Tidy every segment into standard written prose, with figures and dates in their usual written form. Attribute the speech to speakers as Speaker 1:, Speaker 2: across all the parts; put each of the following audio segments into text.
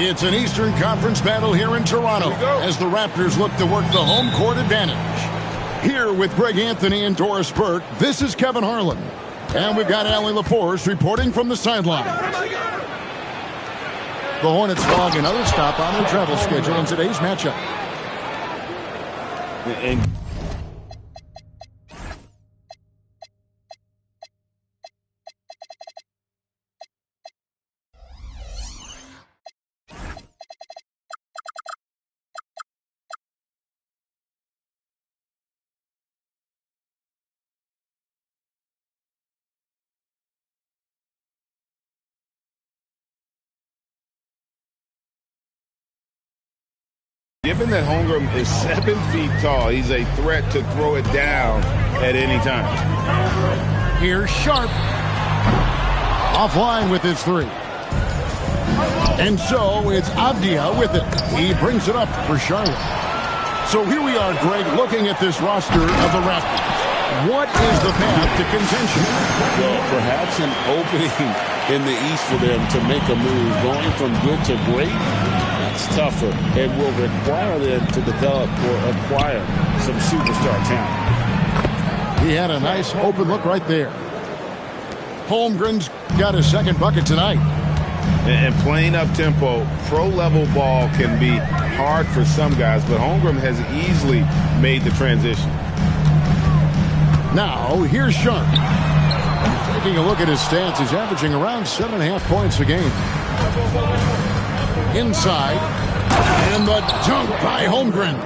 Speaker 1: It's an Eastern Conference battle here in Toronto as the Raptors look to work the home court advantage. Here with Greg Anthony and Doris Burke, this is Kevin Harlan. And we've got Allie LaForce reporting from the sidelines. The Hornets log another stop on their travel schedule in today's matchup.
Speaker 2: Given that Holmgren is 7 feet tall, he's a threat to throw it down at any time.
Speaker 1: Here's Sharp. Offline with his three. And so it's Avdia with it. He brings it up for Charlotte. So here we are, Greg, looking at this roster of the Raptors. What is the path to contention?
Speaker 2: Well, perhaps an opening in the East for them to make a move. Going from good to great, that's tougher and will require them to develop or acquire some superstar talent.
Speaker 1: He had a nice open look right there. Holmgren's got his second bucket tonight.
Speaker 2: And playing up-tempo, pro-level ball can be hard for some guys, but Holmgren has easily made the transition.
Speaker 1: Now, here's Sharp. Taking a look at his stats, he's averaging around 7.5 points a game. Inside, and the dunk by Holmgren.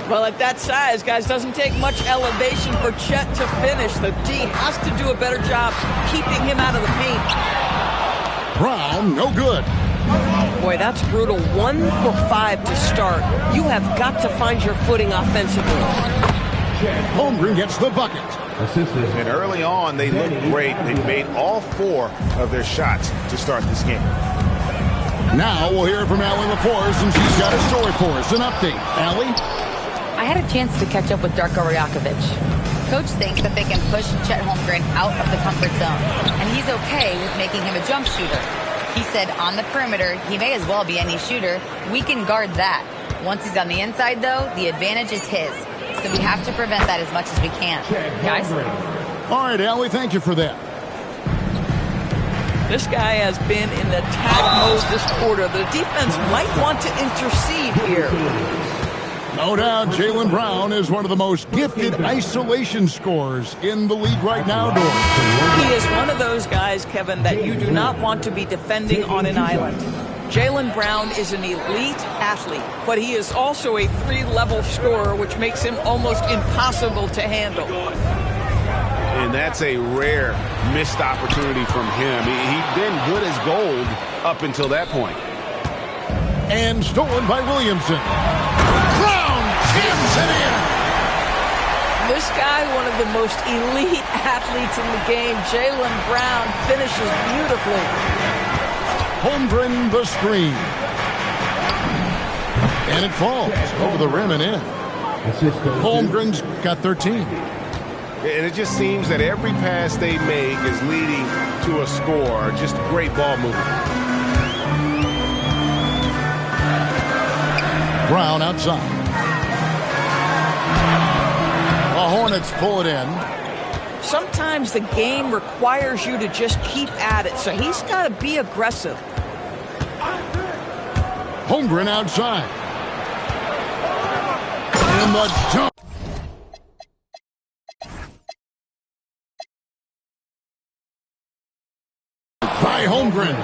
Speaker 3: Well, at that size, guys, doesn't take much elevation for Chet to finish. The D has to do a better job keeping him out of the paint.
Speaker 1: Brown, no good.
Speaker 3: Boy, that's brutal. 1 for 5 to start. You have got to find your footing offensively.
Speaker 1: Holmgren gets the bucket.
Speaker 2: And early on, they looked great. They made all 4 of their shots to start this game.
Speaker 1: Now we'll hear from Allie LaForce, and she's got a story for us. An update. Allie?
Speaker 4: I had a chance to catch up with Darko Rajakovic. Coach thinks that they can push Chet Holmgren out of the comfort zone, and he's okay with making him a jump shooter. He said on the perimeter, he may as well be any shooter. We can guard that. Once he's on the inside, though, the advantage is his. So we have to prevent that as much as we can. Guys?
Speaker 1: All right, Allie, thank you for that.
Speaker 3: This guy has been in attack mode this quarter. The defense might want to intercede here.
Speaker 1: No doubt, Jaylen Brown is one of the most gifted isolation scorers in the league right now, Doris.
Speaker 3: He is one of those guys, Kevin, that you do not want to be defending on an island. Jaylen Brown is an elite athlete, but he is also a 3-level scorer, which makes him almost impossible to handle.
Speaker 2: And that's a rare missed opportunity from him. He'd been good as gold up until that point.
Speaker 1: And stolen by Williamson. Brown jams it in.
Speaker 3: This guy, one of the most elite athletes in the game. Jaylen Brown finishes beautifully.
Speaker 1: Holmgren the screen. And it falls over the rim and in. Holmgren's got 13.
Speaker 2: And it just seems that every pass they make is leading to a score. Just great ball movement.
Speaker 1: Brown outside. The Hornets pull it in.
Speaker 3: Sometimes the game requires you to just keep at it, so he's got to be aggressive.
Speaker 1: Holmgren outside. And the dunk. By Holmgren.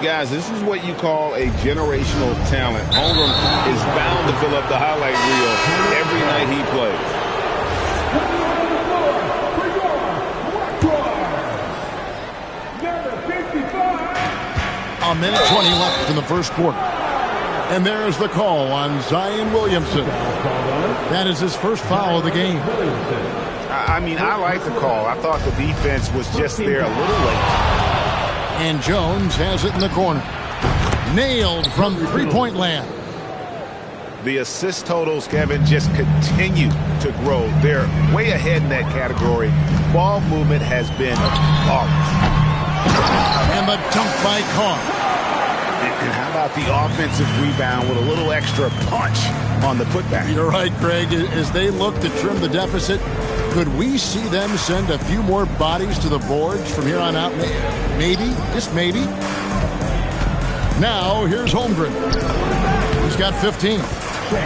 Speaker 2: Guys, this is what you call a generational talent. Holmgren is bound to fill up the highlight reel every night he plays.
Speaker 1: A minute 20 left in the first quarter. And there's the call on Zion Williamson. That is his first foul of the game.
Speaker 2: I mean, I like the call. I thought the defense was just there a little late.
Speaker 1: And Jones has it in the corner. Nailed from three-point land.
Speaker 2: The assist totals, Kevin, just continue to grow. They're way ahead in that category. Ball movement has been flawless.
Speaker 1: And the dunk by Carr.
Speaker 2: And how about the offensive rebound with a little extra punch on the putback?
Speaker 1: You're right, Greg. As they look to trim the deficit, could we see them send a few more bodies to the boards from here on out? Maybe, just maybe. Now, here's Holmgren. He's got 15.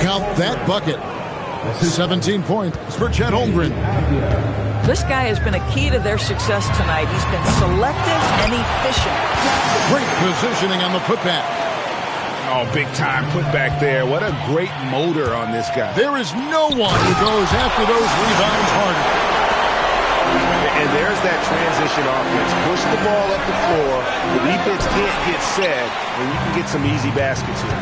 Speaker 1: Count that bucket. 17 points for Chet Holmgren.
Speaker 3: This guy has been a key to their success tonight. He's been selective and efficient.
Speaker 1: Great positioning on the putback.
Speaker 2: Oh, big time putback there. What a great motor on this guy.
Speaker 1: There is no one who goes after those rebounds harder.
Speaker 2: And there's that transition offense. Push the ball up the floor. The defense can't get set, and you can get some easy baskets here.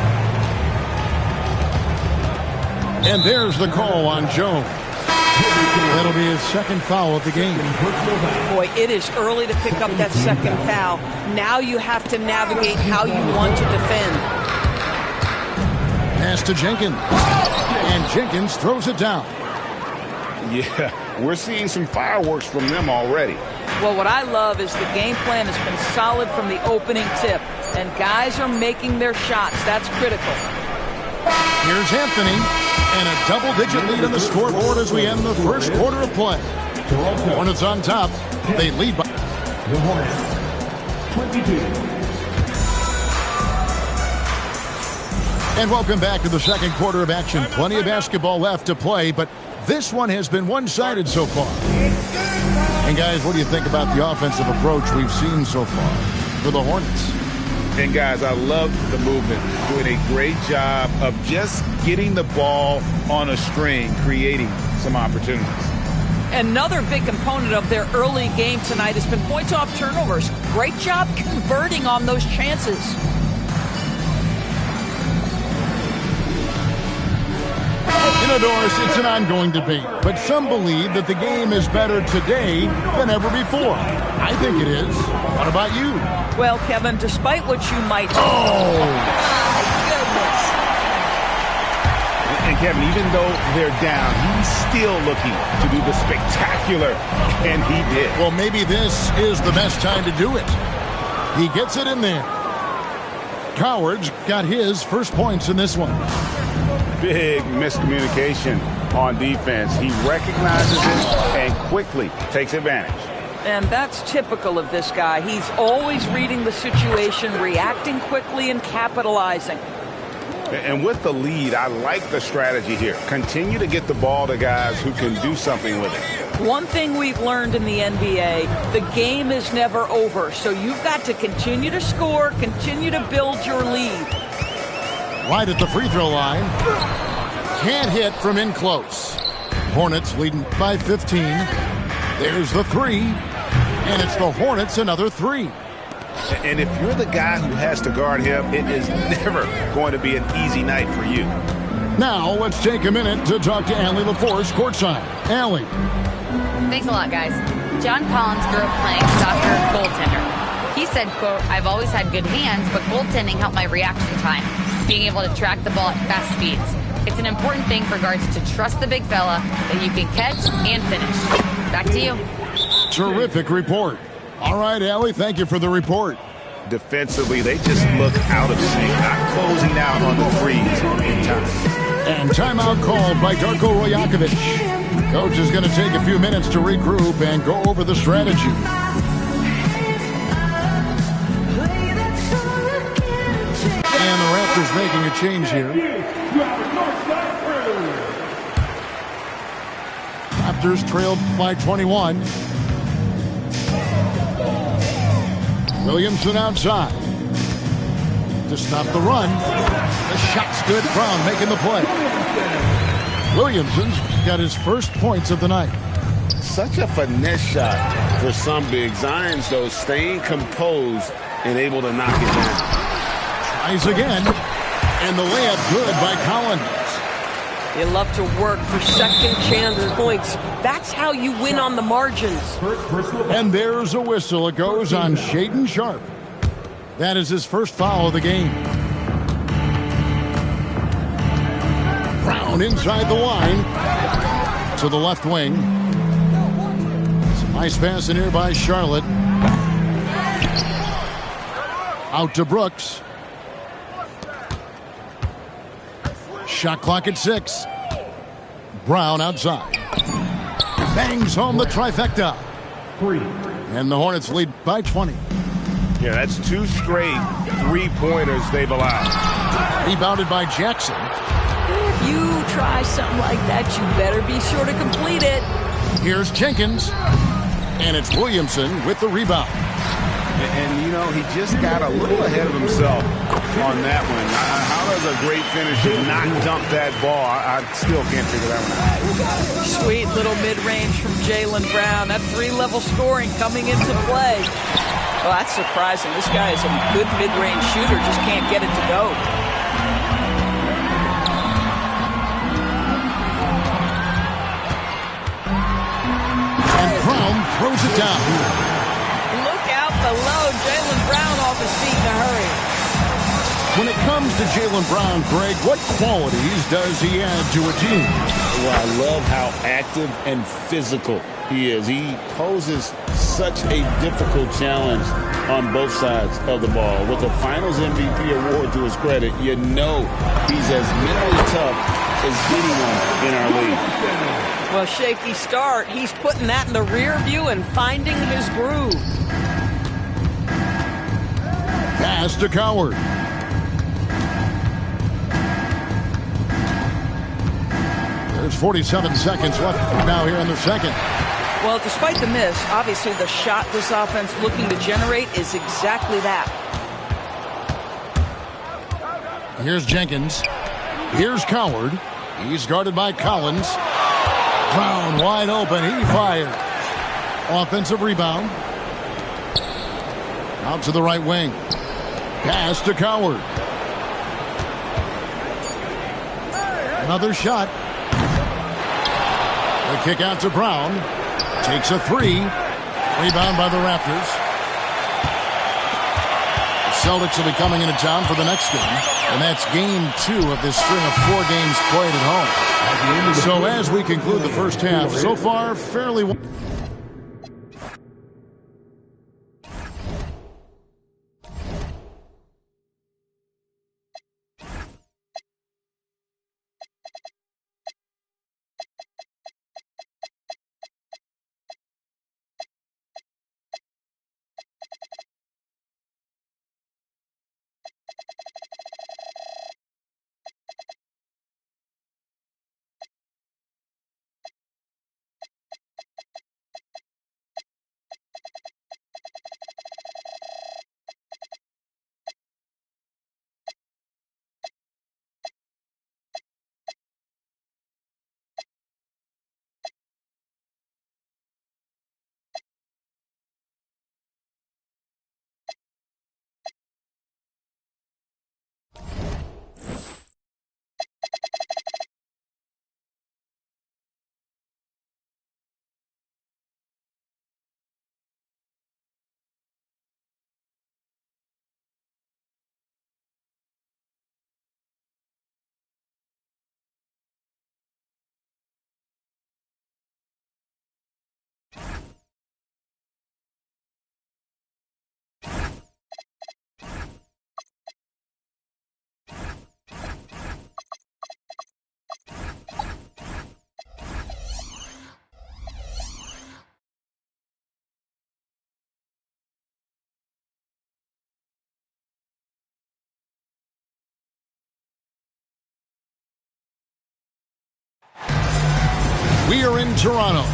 Speaker 1: And there's the call on Jones. That'll be his second foul of the game.
Speaker 3: Boy, it is early to pick up that second foul. Now you have to navigate how you want to defend.
Speaker 1: Pass to Jenkins. And Jenkins throws it down.
Speaker 2: Yeah, we're seeing some fireworks from them already.
Speaker 3: Well, what I love is the game plan has been solid from the opening tip. And guys are making their shots. That's critical.
Speaker 1: Here's Anthony. And a double-digit lead on the scoreboard as we end the first quarter of play. Hornets on top. They lead by...
Speaker 5: The Hornets, 22.
Speaker 1: And welcome back to the second quarter of action. Plenty of basketball left to play, but this one has been one-sided so far. And guys, what do you think about the offensive approach we've seen so far for the Hornets?
Speaker 2: And guys, I love the movement. Doing a great job of just getting the ball on a string, creating some opportunities.
Speaker 3: Another big component of their early game tonight has been points off turnovers. Great job converting on those chances.
Speaker 1: Indoors, it's an ongoing debate, but some believe that the game is better today than ever before. I think it is. What about you?
Speaker 3: Well, Kevin, despite what you might...
Speaker 1: Oh!
Speaker 3: My goodness.
Speaker 2: And Kevin, even though they're down, he's still looking to do the spectacular, and he did.
Speaker 1: Well, maybe this is the best time to do it. He gets it in there. Coward's got his first points in this one.
Speaker 2: Big miscommunication on defense. He recognizes it and quickly takes advantage.
Speaker 3: And that's typical of this guy. He's always reading the situation, reacting quickly, and capitalizing.
Speaker 2: And with the lead, I like the strategy here. Continue to get the ball to guys who can do something with it.
Speaker 3: One thing we've learned in the NBA, the game is never over. So you've got to continue to score, continue to build your lead.
Speaker 1: Right at the free throw line. Can't hit from in close. Hornets leading by 15. There's the three. And it's the Hornets another three.
Speaker 2: And if you're the guy who has to guard him, it is never going to be an easy night for you.
Speaker 1: Now let's take a minute to talk to Allie LaForce courtside. Allie.
Speaker 4: Thanks a lot, guys. John Collins grew up playing soccer goaltender. He said, quote, "I've always had good hands, but goaltending helped my reaction time, being able to track the ball at fast speeds. It's an important thing for guards to trust the big fella that you can catch and finish." Back to you.
Speaker 1: Terrific report. All right, Allie, thank you for the report.
Speaker 2: Defensively, they just look out of sync, not closing out on the threes in time.
Speaker 1: And timeout called by Darko Rajakovic. Coach is going to take a few minutes to regroup and go over the strategy. And the Raptors making a change here. Raptors trailed by 21. Williamson outside to stop the run. The shot's good. Brown making the play. Williamson's got his first points of the night.
Speaker 2: Such a finesse shot for some big. Zions, though, staying composed and able to knock it down.
Speaker 1: Tries again. And the layup good by Collins.
Speaker 3: You love to work for second chance points. That's how you win on the margins.
Speaker 1: And there's a whistle. It goes on Shaedon Sharpe. That is his first foul of the game. Brown inside the line to the left wing. Some nice pass in here by Charlotte. Out to Brooks. Shot clock at 6. Brown outside. Bangs home the trifecta.
Speaker 5: 3.
Speaker 1: And the Hornets lead by 20.
Speaker 6: Yeah, that's 2 straight three-pointers they've allowed.
Speaker 1: Rebounded by Jackson.
Speaker 3: If you try something like that, you better be sure to complete it.
Speaker 1: Here's Jenkins. And it's Williamson with the rebound.
Speaker 6: And, you know, he just got a little ahead of himself on that one. How does a great finisher not dump that ball? I still can't figure that one out.
Speaker 3: Sweet little mid-range from Jaylen Brown. That 3-level scoring coming into play. Well, that's surprising. This guy is a good mid-range shooter, just can't get it to go.
Speaker 1: And Brown throws it down.
Speaker 3: Look out below. Jaylen Brown off his feet in a hurry.
Speaker 1: When it comes to Jaylen Brown, Greg, what qualities does he add to a team?
Speaker 2: Well, I love how active and physical he is. He poses such a difficult challenge on both sides of the ball. With the Finals MVP award to his credit, you know he's as mentally tough as anyone in our league.
Speaker 3: Well, shaky start. He's putting that in the rear view and finding his groove.
Speaker 1: Pass to Coward. There's 47 seconds left now here in the second.
Speaker 3: Well, despite the miss, obviously the shot this offense looking to generate is exactly that.
Speaker 1: Here's Jenkins. Here's Coward. He's guarded by Collins. Brown wide open. He fired. Offensive rebound. Out to the right wing. Pass to Coward. Another shot. The kick out to Brown. Takes a 3. Rebound by the Raptors. The Celtics will be coming into town for the next game. And that's game 2 of this string of 4 games played at home. So as we conclude the first half, so far, fairly... We are in Toronto.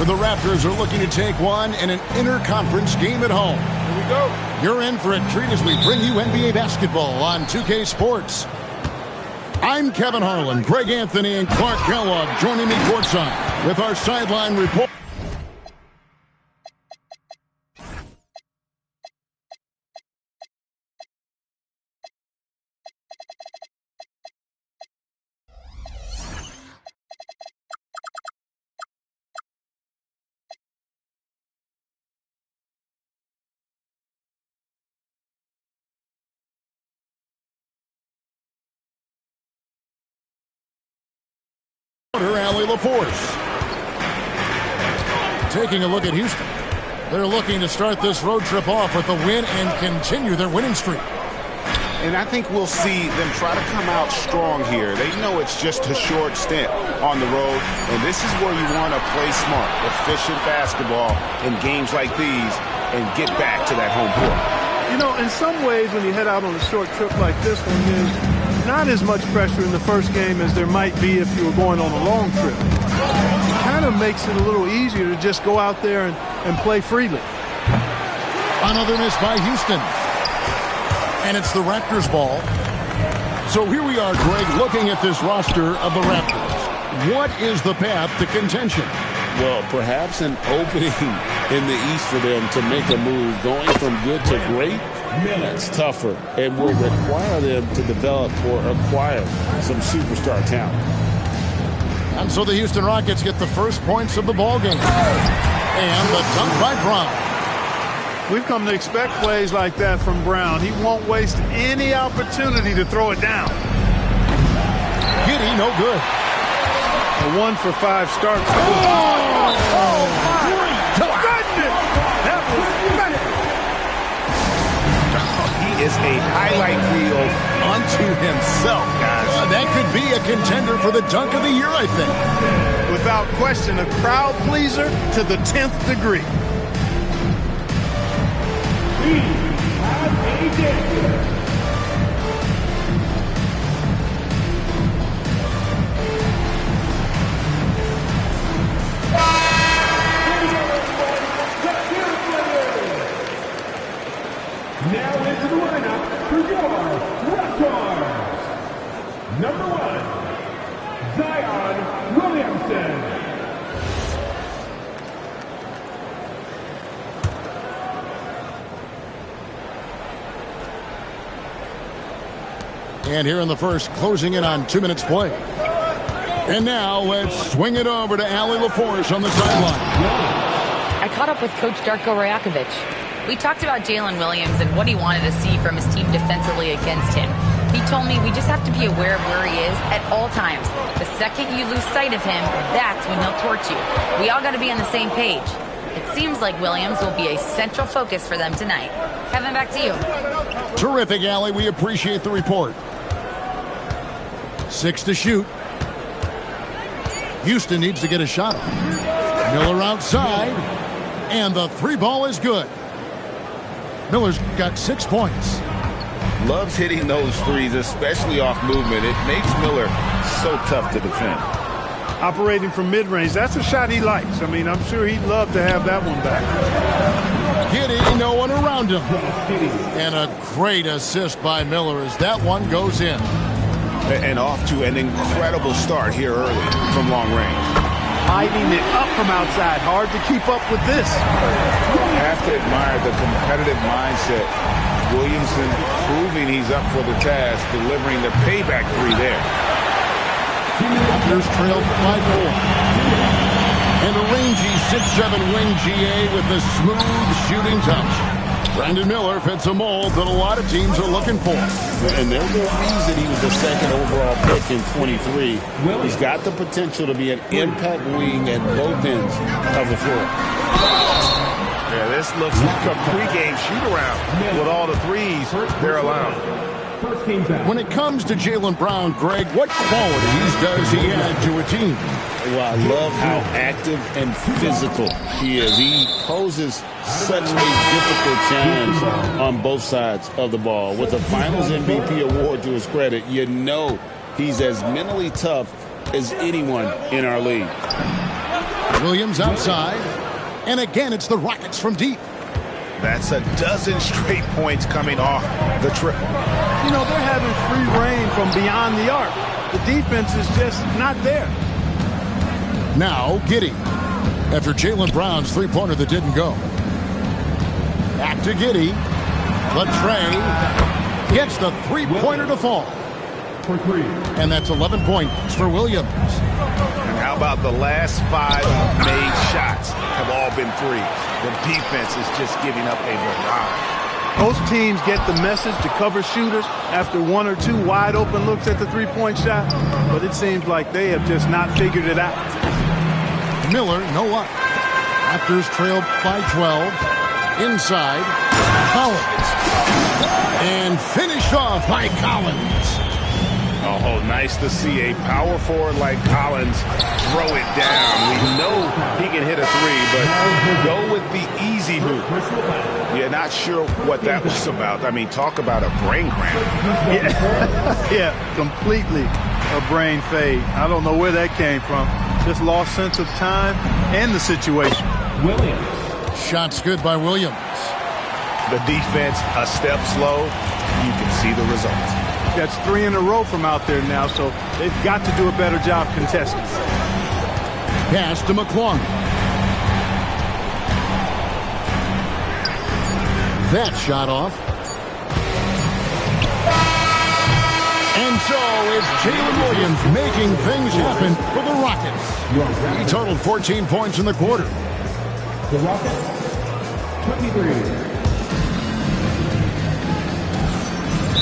Speaker 1: the Raptors are looking to take one in an interconference game at home.
Speaker 6: Here we go.
Speaker 1: You're in for a treat as we bring you NBA basketball on 2K Sports. I'm Kevin Harlan, Greg Anthony, and Clark Kellogg joining me courtside with our sideline report. Allie LaForce. Taking a look at Houston. They're looking to start this road trip off with a win and continue their winning streak.
Speaker 6: And I think we'll see them try to come out strong here. They know it's just a short stint on the road, and this is where you want to play smart, efficient basketball in games like these and get back to that home court.
Speaker 7: You know, in some ways, when you head out on a short trip like this one, there's not as much pressure in the first game as there might be if you were going on a long trip. It kind of makes it a little easier to just go out there and play freely.
Speaker 1: Another miss by Houston. And it's the Raptors ball. So here we are, Greg, looking at this roster of the Raptors. What is the path to contention?
Speaker 2: Well, perhaps an opening in the East for them to make a move. Going from good to great, that's tougher and will require them to develop or acquire some superstar talent.
Speaker 1: And so the Houston Rockets get the first points of the ball game. And the dunk by Brown.
Speaker 7: We've come to expect plays like that from Brown. He won't waste any opportunity to throw it down.
Speaker 1: Giddy, no good.
Speaker 7: A 1-for-5 start. Oh, my goodness! That was
Speaker 6: He is a highlight reel unto himself, guys.
Speaker 1: That could be a contender for the dunk of the year, I think.
Speaker 7: Without question, a crowd pleaser to the 10th degree. We have a dancer. Now into the lineup for your Raptors. Number 1, Zion Williamson.
Speaker 1: And here in the first, closing in on 2 minutes play. And now let's swing it over to Allie LaForce on the sideline.
Speaker 4: I caught up with Coach Darko Rajakovic. We talked about Jalen Williams and what he wanted to see from his team defensively against him. He told me we just have to be aware of where he is at all times. The second you lose sight of him, that's when he'll torch you. We all got to be on the same page. It seems like Williams will be a central focus for them tonight. Kevin, back to you.
Speaker 1: Terrific, Allie. We appreciate the report. 6 to shoot. Houston needs to get a shot off. Miller outside, and the 3 ball is good. Miller's got 6 points.
Speaker 6: Loves hitting those threes, especially off movement. It makes Miller so tough to defend.
Speaker 7: Operating from mid-range, that's a shot he likes. I mean, I'm sure he'd love to have that one back.
Speaker 1: Giddy, no one around him. And a great assist by Miller as that one goes in.
Speaker 6: And off to an incredible start here early from long range.
Speaker 7: Hiding it up from outside. Hard to keep up with this.
Speaker 6: Have to admire the competitive mindset. Williamson proving he's up for the task, delivering the payback 3 there.
Speaker 1: Raptors trailed by 4. And a rangy 6'7" wing GA with a smooth shooting touch. Brandon Miller fits a mold that a lot of teams are looking for.
Speaker 2: And there's a reason he was the 2nd overall pick in 23. He's got the potential to be an impact wing at both ends of the floor.
Speaker 6: Yeah, this looks like a pregame shoot-around with all the threes they're allowed.
Speaker 1: When it comes to Jaylen Brown, Greg, what qualities does he add to a team?
Speaker 2: Well, I love how active and physical he is. He poses such a difficult challenge on both sides of the ball. With the Finals MVP award to his credit, you know he's as mentally tough as anyone in our league.
Speaker 1: Williams outside. And again, it's the Rockets from deep.
Speaker 6: That's a dozen straight points coming off the triple.
Speaker 7: You know, they're having free reign from beyond the arc. The defense is just not there.
Speaker 1: Now, Giddey. After Jaylen Brown's three-pointer that didn't go. Back to Giddey. Latrey gets the three-pointer to fall. And that's 11 points for Williams.
Speaker 6: And how about the last 5 made shots have all been threes? The defense is just giving up a barrage.
Speaker 7: Most teams get the message to cover shooters after 1 or 2 wide open looks at the three-point shot, but it seems like they have just not figured it out.
Speaker 1: Miller, no luck. Raptors trail by 12. Inside, Collins. And finished off by Collins.
Speaker 6: Oh, nice to see a power forward like Collins throw it down. We know he can hit a three, but go with the easy hoop. Yeah, not sure what that was about. I mean, talk about a brain cramp.
Speaker 7: Yeah, completely a brain fade. I don't know where that came from. Just lost sense of time and the situation.
Speaker 5: Williams.
Speaker 1: Shots good by Williams.
Speaker 6: The defense a step slow. You can see the results.
Speaker 7: That's 3 in a row from out there now, so they've got to do a better job contesting.
Speaker 1: Pass to McClung. That shot off. And so it's Jalen Williams making things happen for the Rockets. He totaled 14 points in the quarter.
Speaker 5: The Rockets, 23.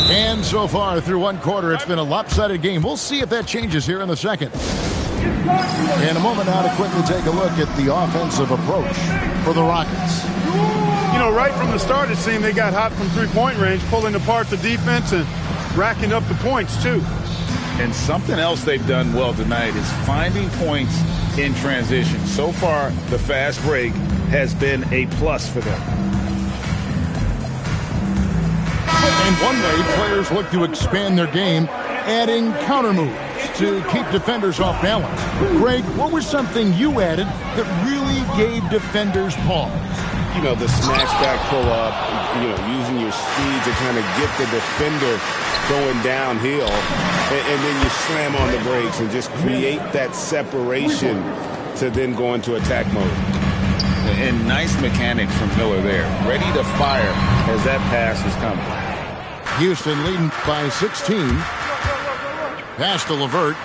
Speaker 1: And so far through one quarter, it's been a lopsided game. We'll see if that changes here in the second. In a moment now to quickly take a look at the offensive approach for the Rockets.
Speaker 7: You know, right from the start, it seemed they got hot from three-point range, pulling apart the defense and racking up the points, too.
Speaker 6: And something else they've done well tonight is finding points in transition. So far, the fast break has been a plus for them.
Speaker 1: And one way players look to expand their game, adding counter moves to keep defenders off balance. Greg, what was something you added that really gave defenders pause?
Speaker 2: You know, the snatch back pull-up, you know, using your speed to kind of get the defender going downhill, and then you slam on the brakes and just create that separation to then go into attack mode.
Speaker 6: And nice mechanics from Miller there. Ready to fire as that pass is coming.
Speaker 1: Houston leading by 16. Pass to LeVert.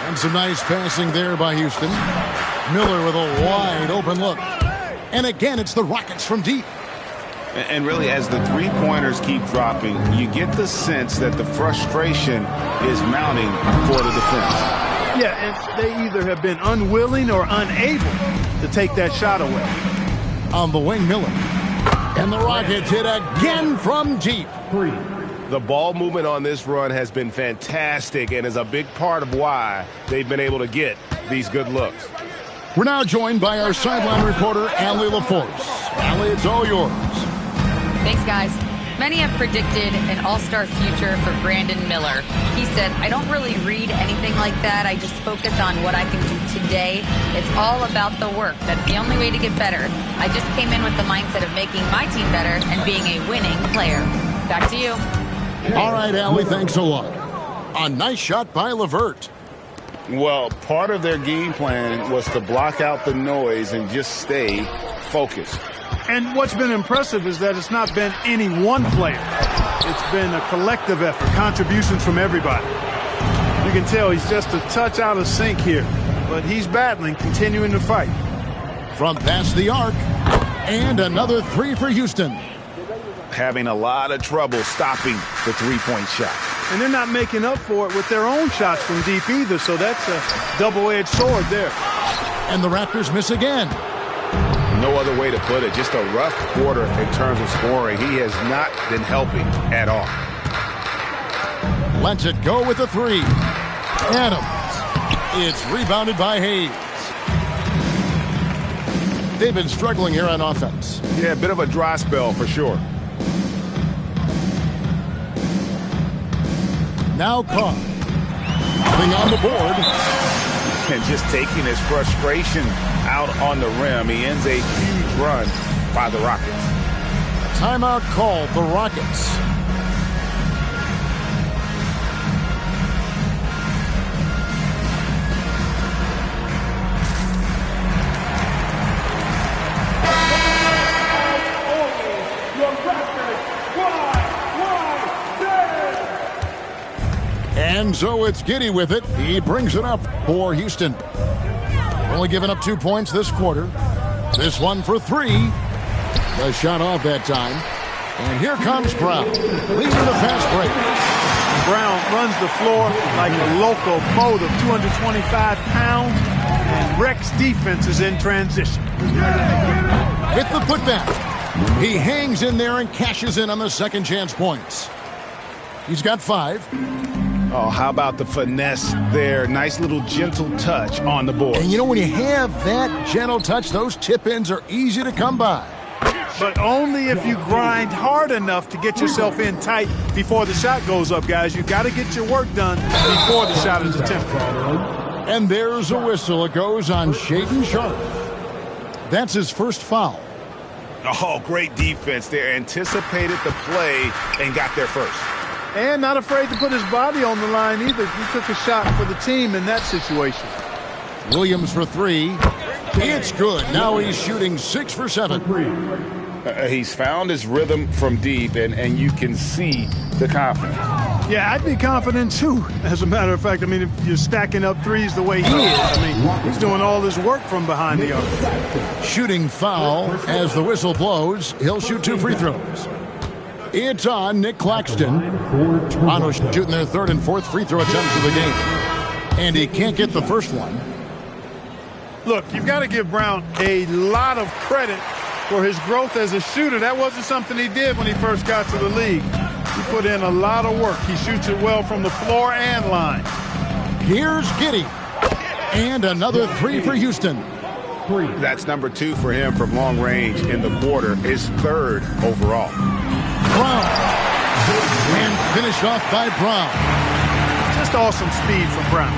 Speaker 1: And some nice passing there by Houston. Miller with a wide open look. And again, it's the Rockets from deep.
Speaker 6: And really, as the three-pointers keep dropping, you get the sense that the frustration is mounting for the defense.
Speaker 7: Yeah, and they either have been unwilling or unable to take that shot away.
Speaker 1: On the wing, Miller. And the Rockets hit again from deep.
Speaker 5: 3.
Speaker 8: The ball movement on this run has been fantastic and is a big part of why they've been able to get these good looks.
Speaker 1: We're now joined by our sideline reporter, Allie LaForce. Allie, it's all yours.
Speaker 4: Thanks, guys. Many have predicted an all-star future for Brandon Miller. He said, I don't really read anything like that. I just focus on what I can do today. It's all about the work. That's the only way to get better. I just came in with the mindset of making my team better and being a winning player. Back to you.
Speaker 1: All right, Allie, thanks a lot. A nice shot by LeVert.
Speaker 2: Well, part of their game plan was to block out the noise and just stay focused.
Speaker 7: And what's been impressive is that it's not been any one player. It's been a collective effort, contributions from everybody. You can tell he's just a touch out of sync here, but he's battling, continuing to fight.
Speaker 1: From past the arc, and another three for Houston.
Speaker 6: Having a lot of trouble stopping the three-point shot.
Speaker 7: And they're not making up for it with their own shots from deep either, so that's a double-edged sword there.
Speaker 1: And the Raptors miss again.
Speaker 6: No other way to put it. Just a rough quarter in terms of scoring. He has not been helping at all.
Speaker 1: Lets it go with a three. Adams. It's rebounded by Hayes. They've been struggling here on offense.
Speaker 6: Yeah, a bit of a dry spell for sure.
Speaker 1: Now Carr. Nothing on the board.
Speaker 6: And just taking his frustration out on the rim. He ends a huge run by the Rockets.
Speaker 1: Timeout called, the Rockets. And so it's Giddey with it. He brings it up for Houston. Only giving up 2 points this quarter. This one for three. The shot off that time. And here comes Brown, leading the fast break.
Speaker 7: Brown runs the floor like a locomotive, 225 pounds, and Rex defense is in transition.
Speaker 1: With the putback. He hangs in there and cashes in on the second chance points. He's got 5.
Speaker 6: Oh, how about the finesse there? Nice little gentle touch on the board.
Speaker 1: And you know, when you have that gentle touch, those tip-ins are easy to come by.
Speaker 7: But only if you grind hard enough to get yourself in tight before the shot goes up, guys. You got to get your work done before the shot is attempted.
Speaker 1: And there's a whistle. It goes on Shaedon Sharpe. That's his first foul.
Speaker 6: Oh, great defense there. Anticipated the play and got there first.
Speaker 7: And not afraid to put his body on the line either. He took a shot for the team in that situation.
Speaker 1: Williams for 3. It's good. Now he's shooting 6 for 7.
Speaker 6: He's found his rhythm from deep, and you can see the confidence.
Speaker 7: Yeah, I'd be confident too, as a matter of fact. I mean, if you're stacking up threes the way he is, I mean, he's doing all this work from behind the arc.
Speaker 1: Shooting foul as the whistle blows. He'll shoot 2 free throws. It's on Nick Claxton. Toronto shooting their 3rd and 4th free throw attempts of the game. And he can't get the first one.
Speaker 7: Look, you've got to give Brown a lot of credit for his growth as a shooter. That wasn't something he did when he first got to the league. He put in a lot of work. He shoots it well from the floor and line.
Speaker 1: Here's Giddey. And another 3 for Houston.
Speaker 6: That's number 2 for him from long range in the quarter. His 3rd overall.
Speaker 1: Brown. And finished off by Brown.
Speaker 7: Just awesome speed from Brown.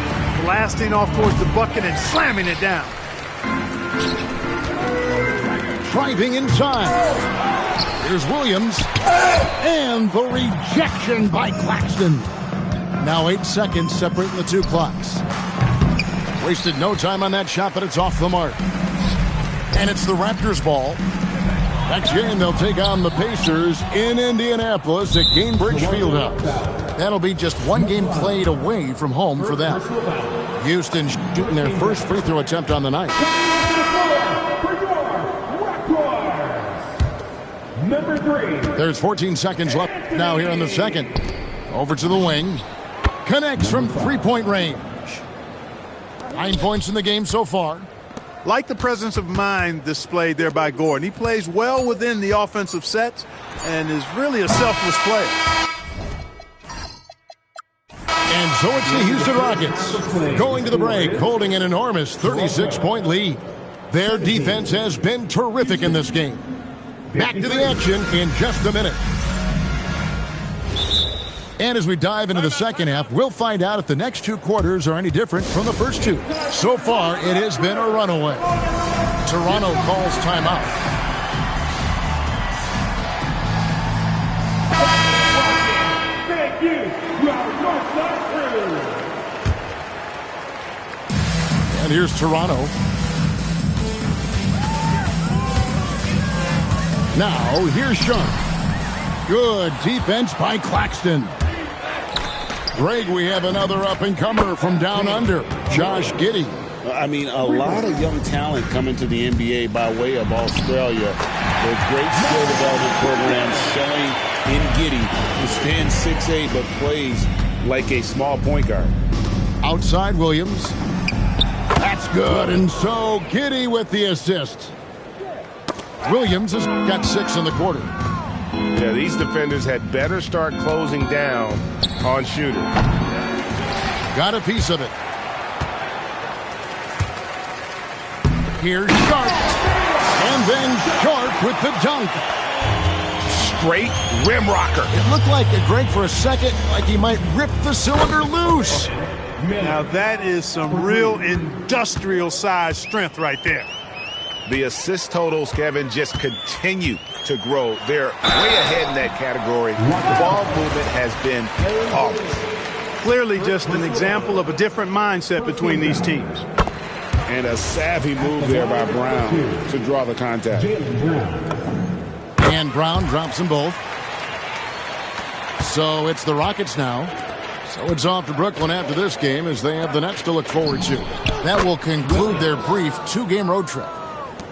Speaker 7: Blasting off towards the bucket and slamming it down.
Speaker 1: Driving inside. Here's Williams. And the rejection by Claxton. Now 8 seconds separating the 2 clocks. Wasted no time on that shot, but it's off the mark. And it's the Raptors ball. Next game, they'll take on the Pacers in Indianapolis at Gainbridge Fieldhouse. That'll be just 1 game played away from home for them. Houston shooting their first free throw attempt on the night.
Speaker 5: Number 3.
Speaker 1: There's 14 seconds left now here in the second. Over to the wing. Connects from 3-point range. 9 points in the game so far.
Speaker 7: Like the presence of mind displayed there by Gordon. He plays well within the offensive sets and is really a selfless player.
Speaker 1: And so it's the Houston Rockets going to the break, holding an enormous 36-point lead. Their defense has been terrific in this game. Back to the action in just a minute. And as we dive into the second half, we'll find out if the next 2 quarters are any different from the first 2. So far, it has been a runaway. Toronto calls timeout.
Speaker 5: Thank you to our Northside crew.
Speaker 1: And here's Toronto. Now, here's Sharpe. Good defense by Claxton. Greg, we have another up-and-comer from down under, Josh Giddey.
Speaker 2: I mean, a lot of young talent coming to the NBA by way of Australia. There's great skill development programs showing in Giddey, who stands 6'8", but plays like a small point guard.
Speaker 1: Outside Williams. That's good, and so Giddey with the assist. Williams has got 6 in the quarter.
Speaker 8: Yeah, these defenders had better start closing down on shooters.
Speaker 1: Got a piece of it. Here's Sharpe. And then Sharpe with the dunk.
Speaker 8: Straight rim rocker.
Speaker 1: It looked like, Greg, for a second, like he might rip the cylinder loose.
Speaker 7: Now that is some real industrial size strength right there.
Speaker 6: The assist totals, Kevin, just continue to grow. They're way ahead in that category. Ball movement has been flawless.
Speaker 7: Clearly just an example of a different mindset between these teams.
Speaker 2: And a savvy move there by Brown to draw the contact.
Speaker 1: And Brown drops them both. So it's the Rockets now. So it's off to Brooklyn after this game as they have the Nets to look forward to. That will conclude their brief 2-game road trip.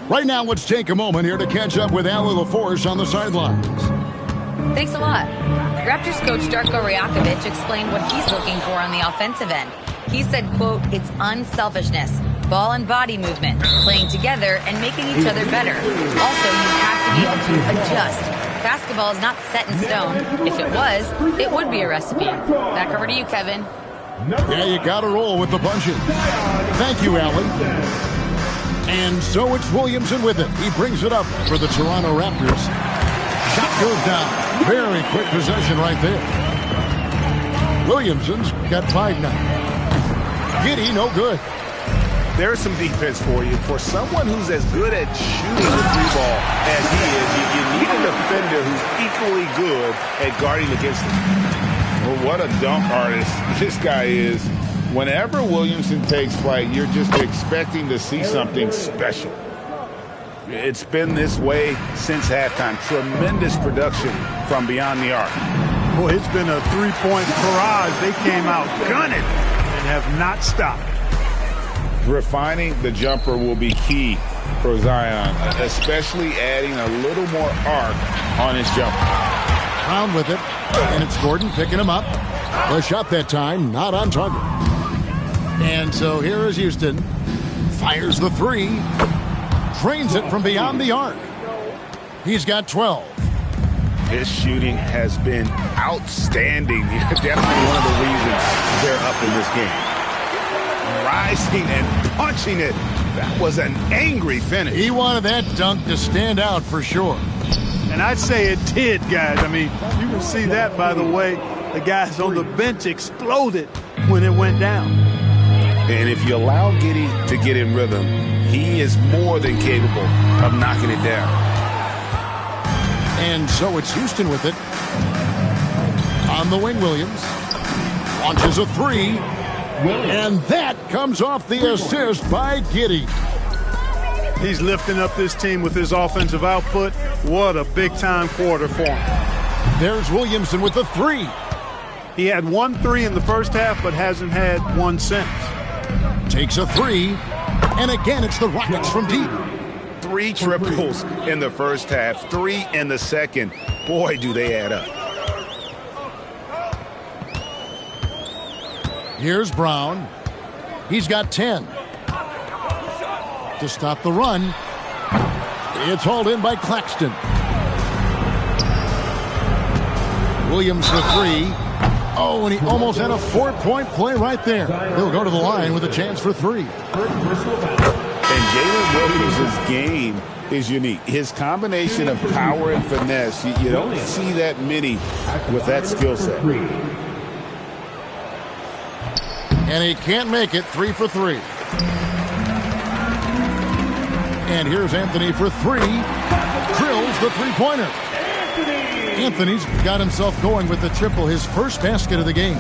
Speaker 1: Right now, let's take a moment here to catch up with Allie LaForce on the sidelines.
Speaker 4: Thanks a lot. Raptors coach Darko Rajakovic explained what he's looking for on the offensive end. He said, quote, "It's unselfishness, ball and body movement, playing together and making each other better. Also, you have to be able to adjust. Basketball is not set in stone. If it was, it would be a recipe." Back over to you, Kevin.
Speaker 1: Yeah, you got to roll with the punches. Thank you, Allie. And so it's Williamson with it. He brings it up for the Toronto Raptors. Shot goes down. Very quick possession right there. Williamson's got 5 now. Giddey, no good.
Speaker 6: There's some defense for you. For someone who's as good at shooting the 3-ball as he is, you need a defender who's equally good at guarding against him. Well, what a dunk artist this guy is. Whenever Williamson takes flight, you're just expecting to see something special. It's been this way since halftime. Tremendous production from beyond the arc.
Speaker 7: Boy, it's been a 3-point barrage. They came out gunning and have not stopped.
Speaker 2: Refining the jumper will be key for Zion, especially adding a little more arc on his jumper.
Speaker 1: Brown with it, and it's Gordon picking him up. The shot that time, not on target. And so here is Houston. Fires the 3. Drains it from beyond the arc. He's got 12.
Speaker 6: His shooting has been outstanding. Definitely one of the reasons they're up in this game. Rising and punching it. That was an angry finish.
Speaker 1: He wanted that dunk to stand out for sure.
Speaker 7: And I'd say it did, guys. I mean, you can see that by the way the guys on the bench exploded when it went down.
Speaker 6: And if you allow Giddey to get in rhythm, he is more than capable of knocking it down.
Speaker 1: And so it's Houston with it. On the wing, Williams. Launches a 3. And that comes off the assist by Giddey.
Speaker 7: He's lifting up this team with his offensive output. What a big-time quarter for him.
Speaker 1: There's Williamson with the 3.
Speaker 7: He had 1 3 in the first half, but hasn't had one since.
Speaker 1: Takes a 3. And again, it's the Rockets from deep.
Speaker 6: 3 triples in the first half, 3 in the second. Boy, do they add up.
Speaker 1: Here's Brown. He's got 10. To stop the run. It's hauled in by Claxton. Williams for 3. Oh, and he almost had a 4-point play right there. He'll go to the line with a chance for 3.
Speaker 2: And Jalen Williams' game is unique. His combination of power and finesse, you don't see that many with that skill set.
Speaker 1: And he can't make it. 3 for 3. And here's Anthony for 3. Drills the 3-pointer. Anthony's got himself going with the triple, his first basket of the game.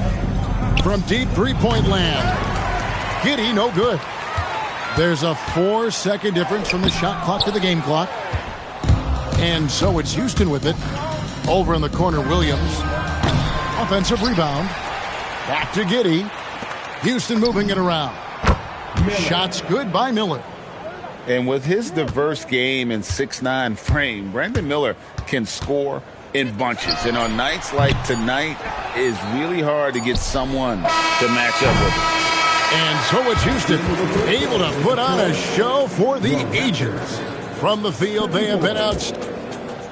Speaker 1: From deep 3-point land. Giddey, no good. There's a 4-second difference from the shot clock to the game clock. And so it's Houston with it. Over in the corner, Williams. Offensive rebound. Back to Giddey. Houston moving it around. Shots good by Miller.
Speaker 2: And with his diverse game and 6'9" frame, Brandon Miller can score in bunches. And on nights like tonight, it's really hard to get someone to match up with him.
Speaker 1: And so it's Houston, able to put on a show for the ages. From the field, they have been out.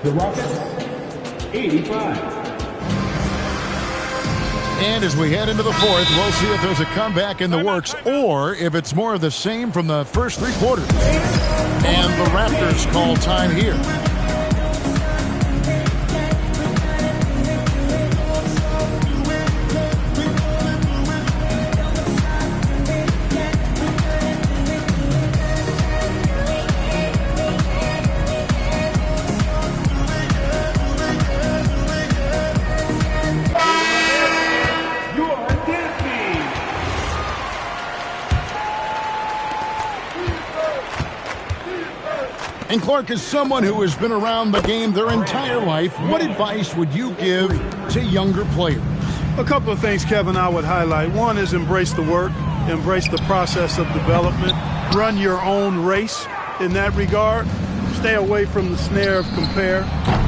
Speaker 5: The Rockets, 85.
Speaker 1: And as we head into the fourth, we'll see if there's a comeback in the works or if it's more of the same from the first 3 quarters. And the Raptors call time here. And Clark, as someone who has been around the game their entire life, what advice would you give to younger players?
Speaker 7: A couple of things, Kevin, I would highlight. One is embrace the work, embrace the process of development, run your own race in that regard. Stay away from the snare of compare,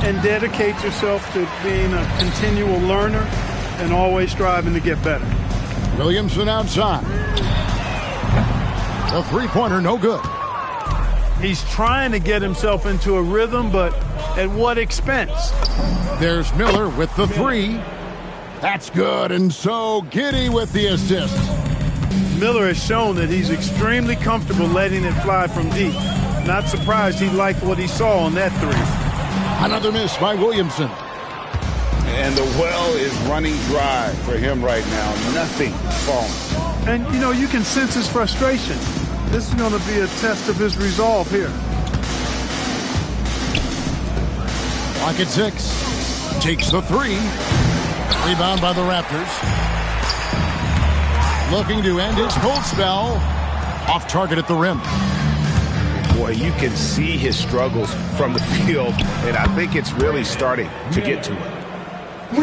Speaker 7: and dedicate yourself to being a continual learner and always striving to get better.
Speaker 1: Williamson outside. The three-pointer, no good.
Speaker 7: He's trying to get himself into a rhythm, but at what expense?
Speaker 1: There's Miller with the three. That's good, and so Giddey with the assist.
Speaker 7: Miller has shown that he's extremely comfortable letting it fly from deep. Not surprised he liked what he saw on that three.
Speaker 1: Another miss by Williamson.
Speaker 6: And the well is running dry for him right now. Nothing falling.
Speaker 7: And, you know, you can sense his frustration. This is going to be a test of his resolve here.
Speaker 1: Clock at 6. Takes the three. Rebound by the Raptors. Looking to end his cold spell. Off target at the rim.
Speaker 6: Boy, you can see his struggles from the field, and I think it's really starting to get to him.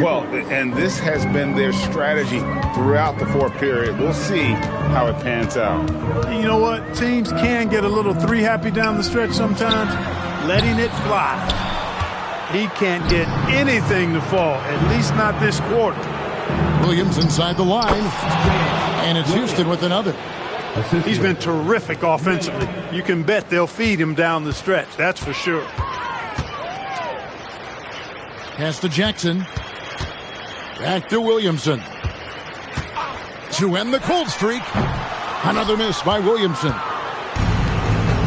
Speaker 6: Well, and this has been their strategy throughout the fourth period. We'll see how it pans out.
Speaker 7: You know what? Teams can get a little three happy down the stretch sometimes. Letting it fly. He can't get anything to fall, at least not this quarter.
Speaker 1: Williams inside the line. And it's Houston with another.
Speaker 7: He's been terrific offensively. You can bet they'll feed him down the stretch. That's for sure.
Speaker 1: Pass to Jackson. Back to Williamson. To end the cold streak. Another miss by Williamson.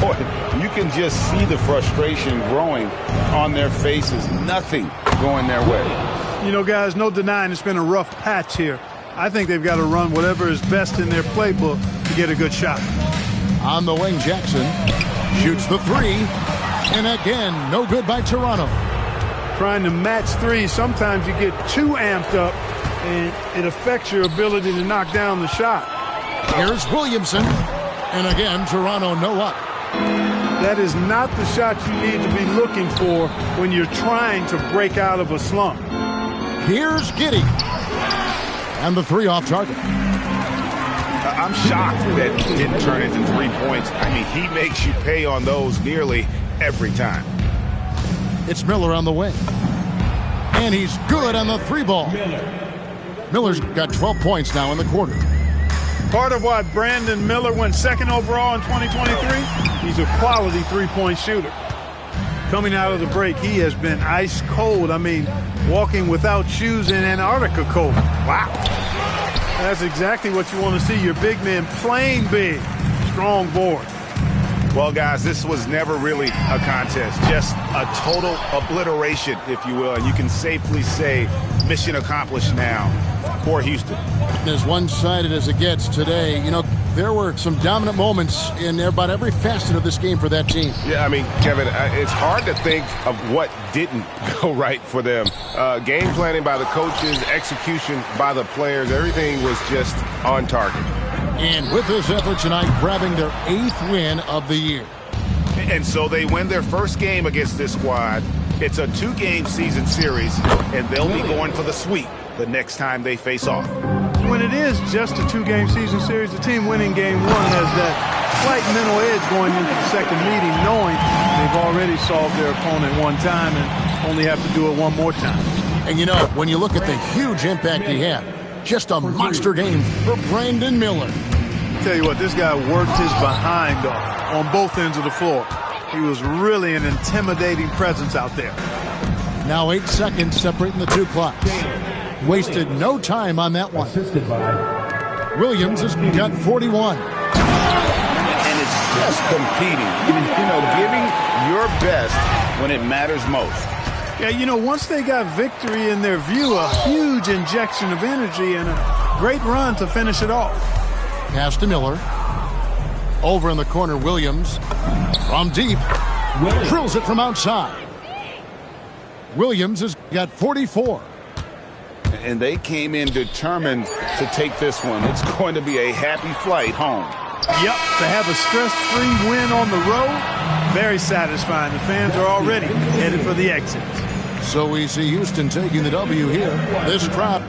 Speaker 6: Boy, you can just see the frustration growing on their faces. Nothing going their way.
Speaker 7: You know, guys, no denying it's been a rough patch here. I think they've got to run whatever is best in their playbook to get a good shot.
Speaker 1: On the wing, Jackson shoots the three. And again, no good by Toronto.
Speaker 7: Trying to match three, sometimes you get too amped up, and it affects your ability to knock down the shot.
Speaker 1: Here's Williamson. And again, Toronto no up.
Speaker 7: That is not the shot you need to be looking for when you're trying to break out of a slump.
Speaker 1: Here's Giddey. And the three off target.
Speaker 6: I'm shocked that he didn't turn into 3 points. I mean, he makes you pay on those nearly every time.
Speaker 1: It's Miller on the wing. And he's good on the three ball. Miller's got 12 points now in the quarter.
Speaker 7: Part of why Brandon Miller went second overall in 2023, he's a quality three-point shooter. Coming out of the break, he has been ice cold. I mean, walking without shoes in Antarctica cold. Wow. That's exactly what you want to see. Your big men playing big. Strong board.
Speaker 6: Well, guys, this was never really a contest. Just a total obliteration, if you will. And you can safely say mission accomplished now for Houston.
Speaker 1: As one-sided as it gets today, you know, there were some dominant moments in about every facet of this game for that team.
Speaker 6: Yeah, I mean, Kevin, it's hard to think of what didn't go right for them. Game planning by the coaches, execution by the players, everything was just on target.
Speaker 1: And with this effort tonight, grabbing their 8th win of the year.
Speaker 6: And so they win their first game against this squad. It's a 2-game season series, and they'll be going for the sweep the next time they face off.
Speaker 7: When it is just a 2-game season series, the team winning game 1 has that slight mental edge going into the second meeting, knowing they've already solved their opponent one time and only have to do it one more time.
Speaker 1: And you know, when you look at the huge impact he had, just a monster game for Brandon Miller.
Speaker 7: Tell you what, this guy worked his behind off on both ends of the floor. He was really an intimidating presence out there.
Speaker 1: Now 8 seconds separating the two clocks. Wasted no time on that one. Williams has got 41.
Speaker 6: And it's just competing, you know, giving your best when it matters most.
Speaker 7: Yeah, you know, once they got victory in their view, a huge injection of energy and a great run to finish it off.
Speaker 1: Pass to Miller. Over in the corner, Williams. From deep. Drills it from outside. Williams has got 44.
Speaker 6: And they came in determined to take this one. It's going to be a happy flight home.
Speaker 7: Yep, to have a stress-free win on the road, very satisfying. The fans are already headed for the exit.
Speaker 1: So we see Houston taking the W here. This crowd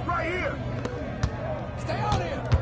Speaker 5: Right here.
Speaker 9: Stay on him.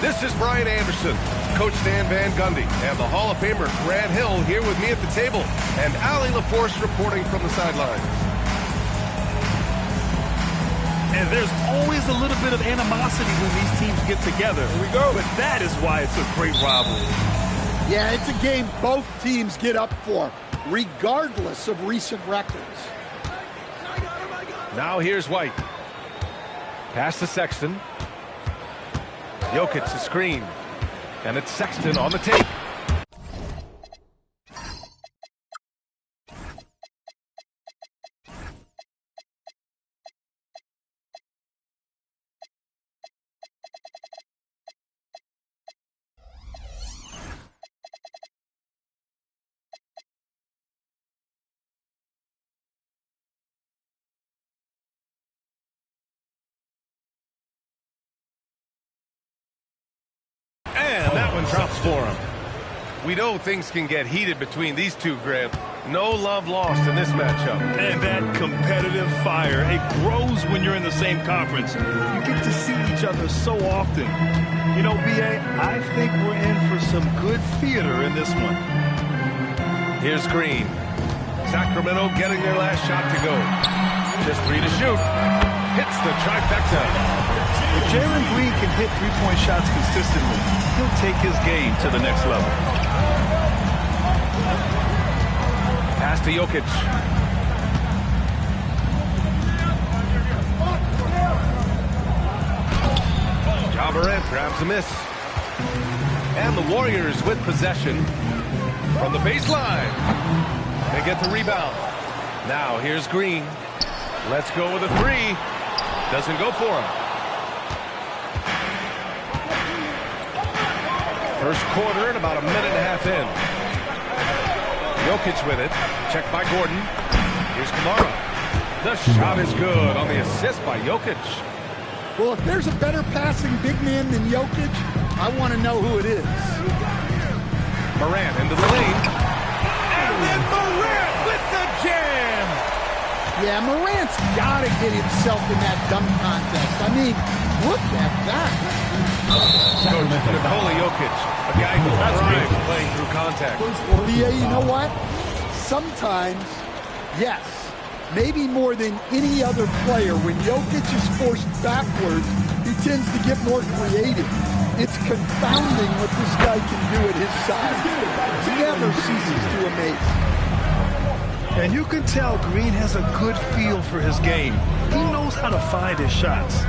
Speaker 8: This is Brian Anderson, Coach Dan Van Gundy, and the Hall of Famer Grant Hill here with me at the table, and Allie LaForce reporting from the sidelines.
Speaker 10: And there's always a little bit of animosity when these teams get together. Here we go. But that is why it's a great rivalry.
Speaker 11: Yeah, it's a game both teams get up for, regardless of recent records.
Speaker 8: Now here's White. Pass to Sexton. Jokic, the screen. And it's Sexton on the tape. And that one drops for him. We know things can get heated between these two, Grant. No love lost in this matchup.
Speaker 10: And that competitive fire, it grows when you're in the same conference. You get to see each other so often. You know, B.A., I think we're in for some good theater in this one.
Speaker 8: Here's Green. Sacramento getting their last shot to go. Just 3 to shoot. Hits the trifecta.
Speaker 10: If Jalen Green can hit three-point shots consistently, he'll take his game to the next level.
Speaker 8: Pass to Jokic. Ja Morant grabs a miss. And the Warriors with possession from the baseline. They get the rebound. Now here's Green. Let's go with a three. Doesn't go for him. First quarter and about a minute and a half in. Jokic with it. Checked by Gordon. Here's Kamara. The shot is good on the assist by Jokic.
Speaker 11: Well, if there's a better passing big man than Jokic, I want to know who it is.
Speaker 8: Morant into the lane. And then Morant with the jam.
Speaker 11: Yeah, Morant's got to get himself in that dunk contest. I mean, look at that.
Speaker 8: Coach Nikola Jokic, a guy who thrives playing through contact.
Speaker 11: Well, BA, you know what? Sometimes, yes, maybe more than any other player, when Jokic is forced backwards, he tends to get more creative. It's confounding what this guy can do at his size. He never ceases to amaze.
Speaker 10: And you can tell Green has a good feel for his game. He knows how to find his shots.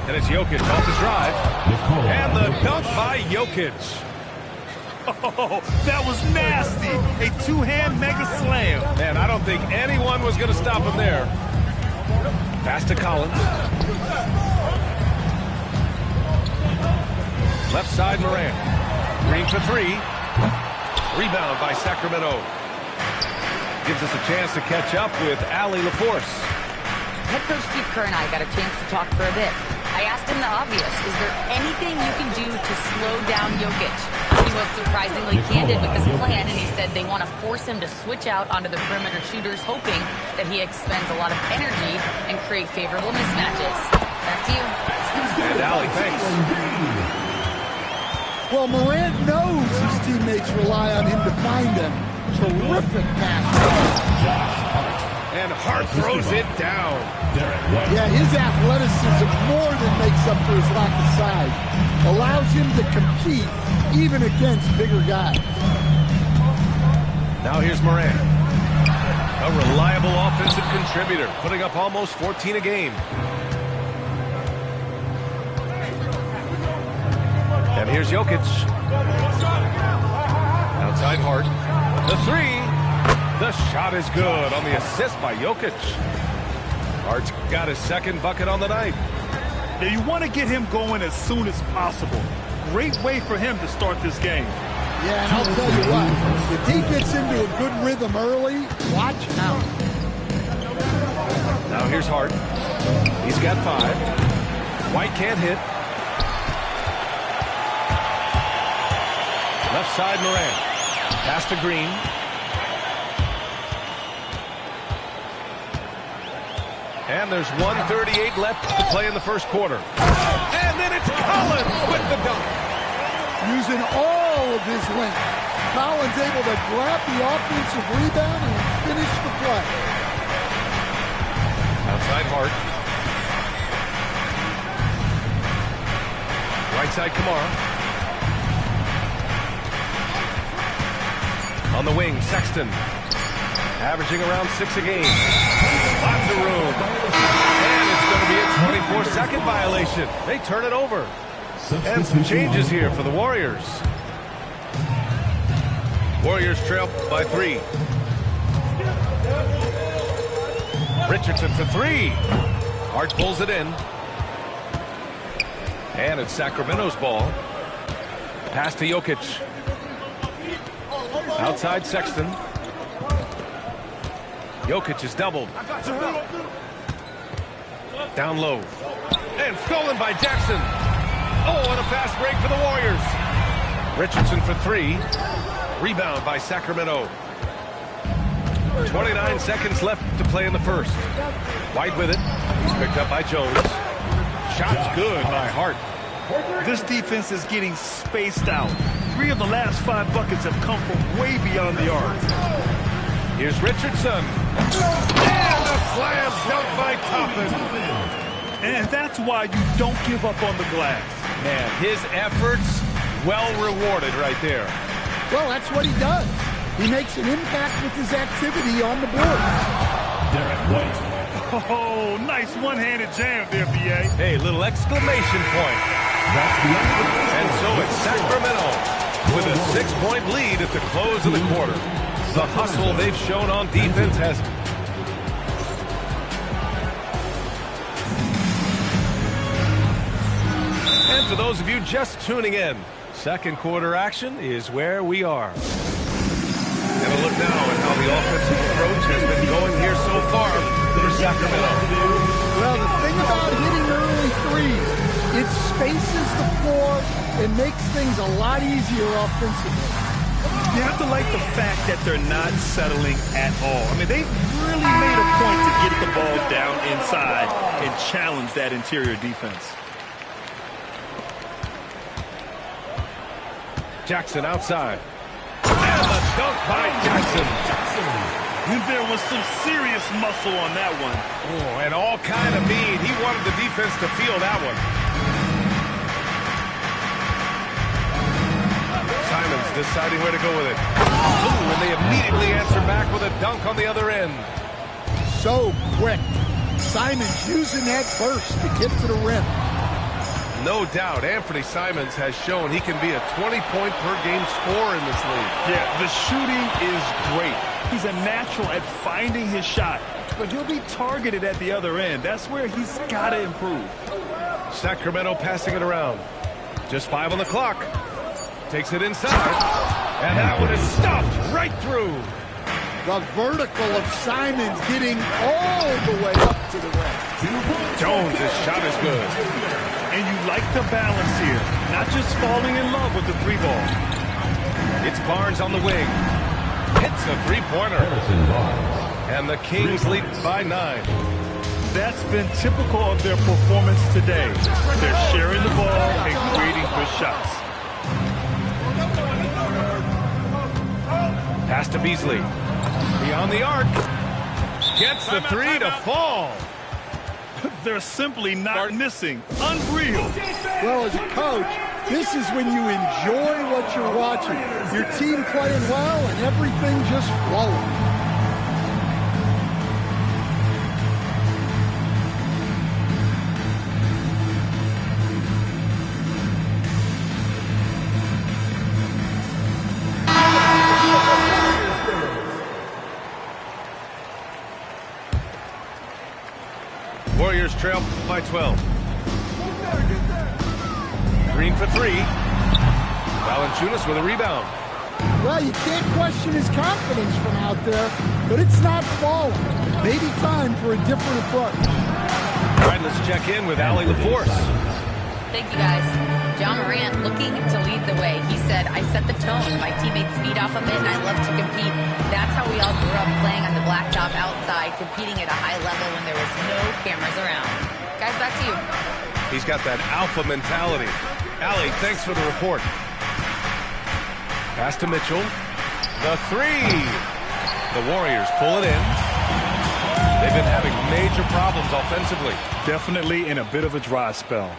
Speaker 8: And it's Jokic off the drive. And the dunk by Jokic.
Speaker 10: Oh, that was nasty. A two-hand mega slam.
Speaker 8: Man, I don't think anyone was going to stop him there. Pass to Collins. Left side, Morant. Green for three. Rebound by Sacramento. Gives us a chance to catch up with Allie LaForce.
Speaker 4: Head coach Steve Kerr and I got a chance to talk for a bit. I asked him the obvious. Is there anything you can do to slow down Jokic? He was surprisingly candid with his plan, and he said they want to force him to switch out onto the perimeter shooters, hoping that he expends a lot of energy and create favorable mismatches. Back to you.
Speaker 8: And Allie, thanks.
Speaker 11: Well, Morant knows his teammates rely on him to find them. Terrific pass.
Speaker 8: And Hart throws it down.
Speaker 11: Yeah, his athleticism more than makes up for his lack of size. Allows him to compete even against bigger guys.
Speaker 8: Now here's Moran. A reliable offensive contributor, putting up almost 14 a game. And here's Jokic. Outside Hart. The three. The shot is good on the assist by Jokic. Hart's got his second bucket on the night.
Speaker 10: Now you want to get him going as soon as possible. Great way for him to start this game.
Speaker 11: Yeah, and I'll tell you what, if he gets into a good rhythm early, watch out.
Speaker 8: Now here's Hart. He's got 5. White can't hit. Left side Moran. Pass to Green. And there's 1:38 left to play in the first quarter. And then it's Collins with the dunk.
Speaker 11: Using all of his length. Collins able to grab the offensive rebound and finish the play.
Speaker 8: Outside Hart. Right side Kamara. On the wing, Sexton. Averaging around 6 a game. Lots of room. And it's going to be a 24-second violation. They turn it over. And some changes here for the Warriors. Warriors trail by 3. Richardson for 3. Hart pulls it in. And it's Sacramento's ball. Pass to Jokic. Outside Sexton. Jokic is doubled. Down low. And stolen by Jackson. Oh, and a fast break for the Warriors. Richardson for 3. Rebound by Sacramento. 29 seconds left to play in the first. White with it. He's picked up by Jones. Shot's good by Hart.
Speaker 10: This defense is getting spaced out. 3 of the last 5 buckets have come from way beyond the arc.
Speaker 8: Here's Richardson. And a slam dunk by Toppin.
Speaker 10: And that's why you don't give up on the glass.
Speaker 8: Man, his efforts well rewarded right there.
Speaker 11: Well, that's what he does. He makes an impact with his activity on the board.
Speaker 10: Oh, nice one-handed jam there, B.A.
Speaker 8: Hey, little exclamation point. And so it's Sacramento with a 6-point lead at the close of the quarter. The hustle they've shown on defense has... And for those of you just tuning in, second quarter action is where we are. And a look now at how the offensive approach has been going here so far for Sacramento.
Speaker 11: Well, the thing about hitting early threes, it spaces the floor and makes things a lot easier offensively.
Speaker 10: You have to like the fact that they're not settling at all. I mean, they've really made a point to get the ball down inside and challenge that interior defense.
Speaker 8: Jackson outside. And the dunk by Jackson.
Speaker 10: And there was some serious muscle on that one.
Speaker 8: Oh, and all kind of mean. He wanted the defense to feel that one. Simons deciding where to go with it. Ooh, and they immediately answer back with a dunk on the other end.
Speaker 11: So quick. Simons using that burst to get to the rim.
Speaker 8: No doubt, Anthony Simons has shown he can be a 20-point-per-game scorer in this league.
Speaker 10: Yeah, the shooting is great. He's a natural at finding his shot, but he'll be targeted at the other end. That's where he's got to improve.
Speaker 8: Sacramento passing it around. Just 5 on the clock. Takes it inside. And that one is stuffed right through.
Speaker 11: The vertical of Simons getting all the way up to the rim.
Speaker 8: Jones, his shot is good.
Speaker 10: And you like the balance here. Not just falling in love with the 3-ball.
Speaker 8: It's Barnes on the wing. Hits a 3-pointer. And the Kings lead by 9.
Speaker 10: That's been typical of their performance today. They're sharing the ball and creating good shots.
Speaker 8: Pass to Beasley. Beyond the arc. Gets the three to fall.
Speaker 10: They're simply not missing. Unreal.
Speaker 11: Well, as a coach, this is when you enjoy what you're watching. Your team playing well and everything just flowing.
Speaker 8: Warriors trail by 12. Green for three. Valanciunas with a rebound.
Speaker 11: Well, you can't question his confidence from out there, but it's not falling. Maybe time for a different approach.
Speaker 8: All right, let's check in with Allie LaForce.
Speaker 4: Thank you, guys. John Morant looking to lead the way. He said, I set the tone. My teammates feed off of it, and I love to compete. That's how we all grew up, playing on the blacktop outside, competing at a high level when there was no cameras around. Guys, back to you.
Speaker 8: He's got that alpha mentality. Allie, thanks for the report. Pass to Mitchell. The three. The Warriors pull it in. They've been having major problems offensively.
Speaker 10: Definitely in a bit of a dry spell.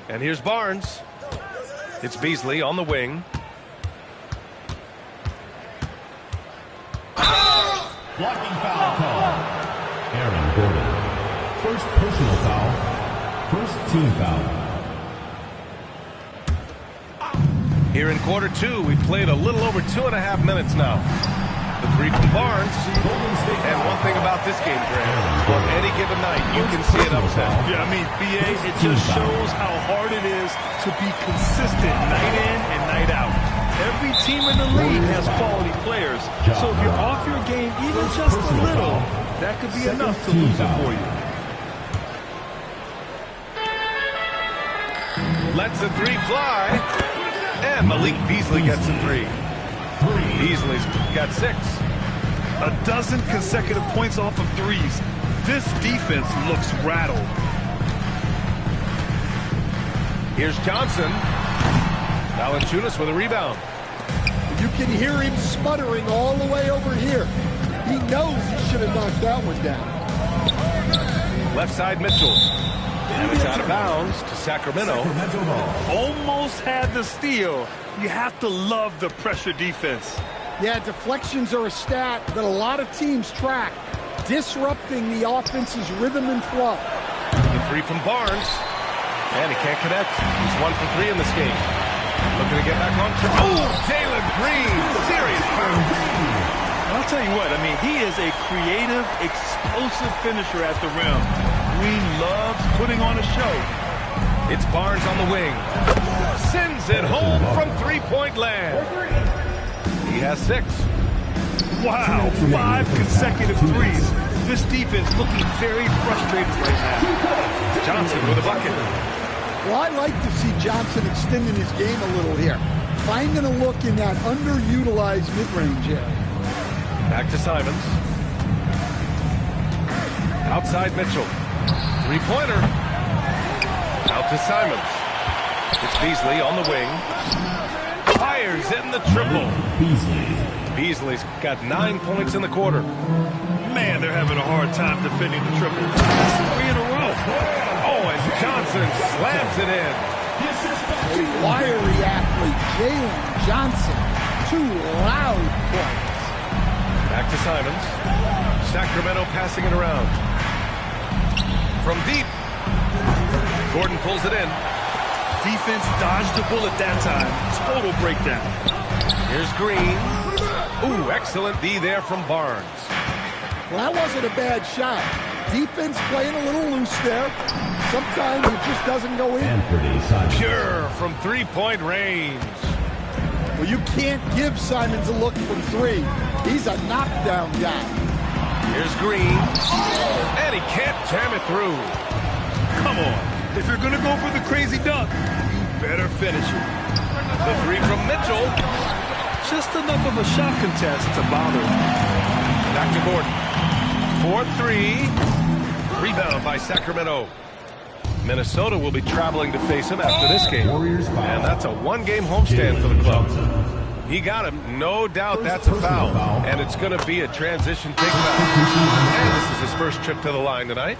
Speaker 8: And here's Barnes. It's Beasley on the wing.
Speaker 5: Blocking foul call. Aaron Gordon. First personal foul. First team foul.
Speaker 8: Here in quarter two, we've played a little over 2.5 minutes now. The three from Barnes. And one thing about this game, Grant, on any given night, you can see it upset.
Speaker 10: Yeah, I mean, BA, it just shows how hard it is to be consistent night in and night out. Every team in the league has quality players. So if you're off your game even just a little, that could be enough to lose it for you.
Speaker 8: Lets the three fly. And Malik Beasley gets the three. Beasley's got 6.
Speaker 10: A dozen consecutive points off of threes. This defense looks rattled.
Speaker 8: Here's Johnson. Valanciunas with a rebound.
Speaker 11: You can hear him sputtering all the way over here. He knows he should have knocked that one down.
Speaker 8: Left side Mitchell. And it's out of bounds to Sacramento.
Speaker 10: Almost had the steal. You have to love the pressure defense.
Speaker 11: Yeah, deflections are a stat that a lot of teams track, disrupting the offense's rhythm and flow.
Speaker 8: The three from Barnes. And he can't connect. He's 1 for 3 in this game. Looking to get back on track. Oh, Jalen Green. Serious bounce.
Speaker 10: I'll tell you what, I mean, he is a creative, explosive finisher at the rim. Green loves putting on a show.
Speaker 8: It's Barnes on the wing. Sends it home from three-point land. He has 6.
Speaker 10: Wow, 5 consecutive threes. This defense looking very frustrated right now.
Speaker 8: Johnson with a bucket.
Speaker 11: Well, I like to see Johnson extending his game a little here. Finding a look in that underutilized mid-range area.
Speaker 8: Back to Simons. Outside Mitchell. Three-pointer. Out to Simons. It's Beasley on the wing. Fires in the triple. Beasley's got 9 points in the quarter.
Speaker 10: Man, they're having a hard time defending the triple. That's 3 in a row.
Speaker 8: Oh, and Johnson slams it in.
Speaker 11: A wiry athlete, Jalen Johnson. 2 loud points.
Speaker 8: Back to Simons. Sacramento passing it around. From deep. Gordon pulls it in.
Speaker 10: Defense dodged the bullet that time. Total breakdown.
Speaker 8: Here's Green. Ooh, excellent D there from Barnes.
Speaker 11: Well, that wasn't a bad shot. Defense playing a little loose there. Sometimes it just doesn't go in.
Speaker 8: Pure from three-point range.
Speaker 11: Well, you can't give Simons a look from 3. He's a knockdown guy.
Speaker 8: Here's Green. And he can't jam it through.
Speaker 10: Come on. If you're going to go for the crazy dunk, you better finish it.
Speaker 8: The three from Mitchell.
Speaker 10: Just enough of a shot contest to bother him.
Speaker 8: Back to Gordon. 4-3. Rebound by Sacramento. Minnesota will be traveling to face him after this game. And that's a 1-game homestand for the club. He got him. No doubt that's a foul. And it's going to be a transition take back. And this is his first trip to the line tonight.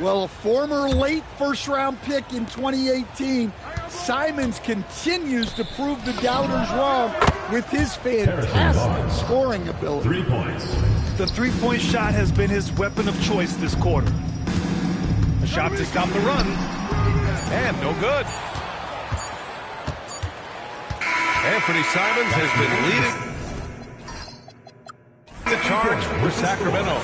Speaker 11: Well, a former late first-round pick in 2018, Simons continues to prove the doubters wrong with his fantastic scoring ability.
Speaker 5: 3 points.
Speaker 10: The three-point shot has been his weapon of choice this quarter.
Speaker 8: A shot to stop the run. And no good. Anthony Simons has been leading the charge for Sacramento.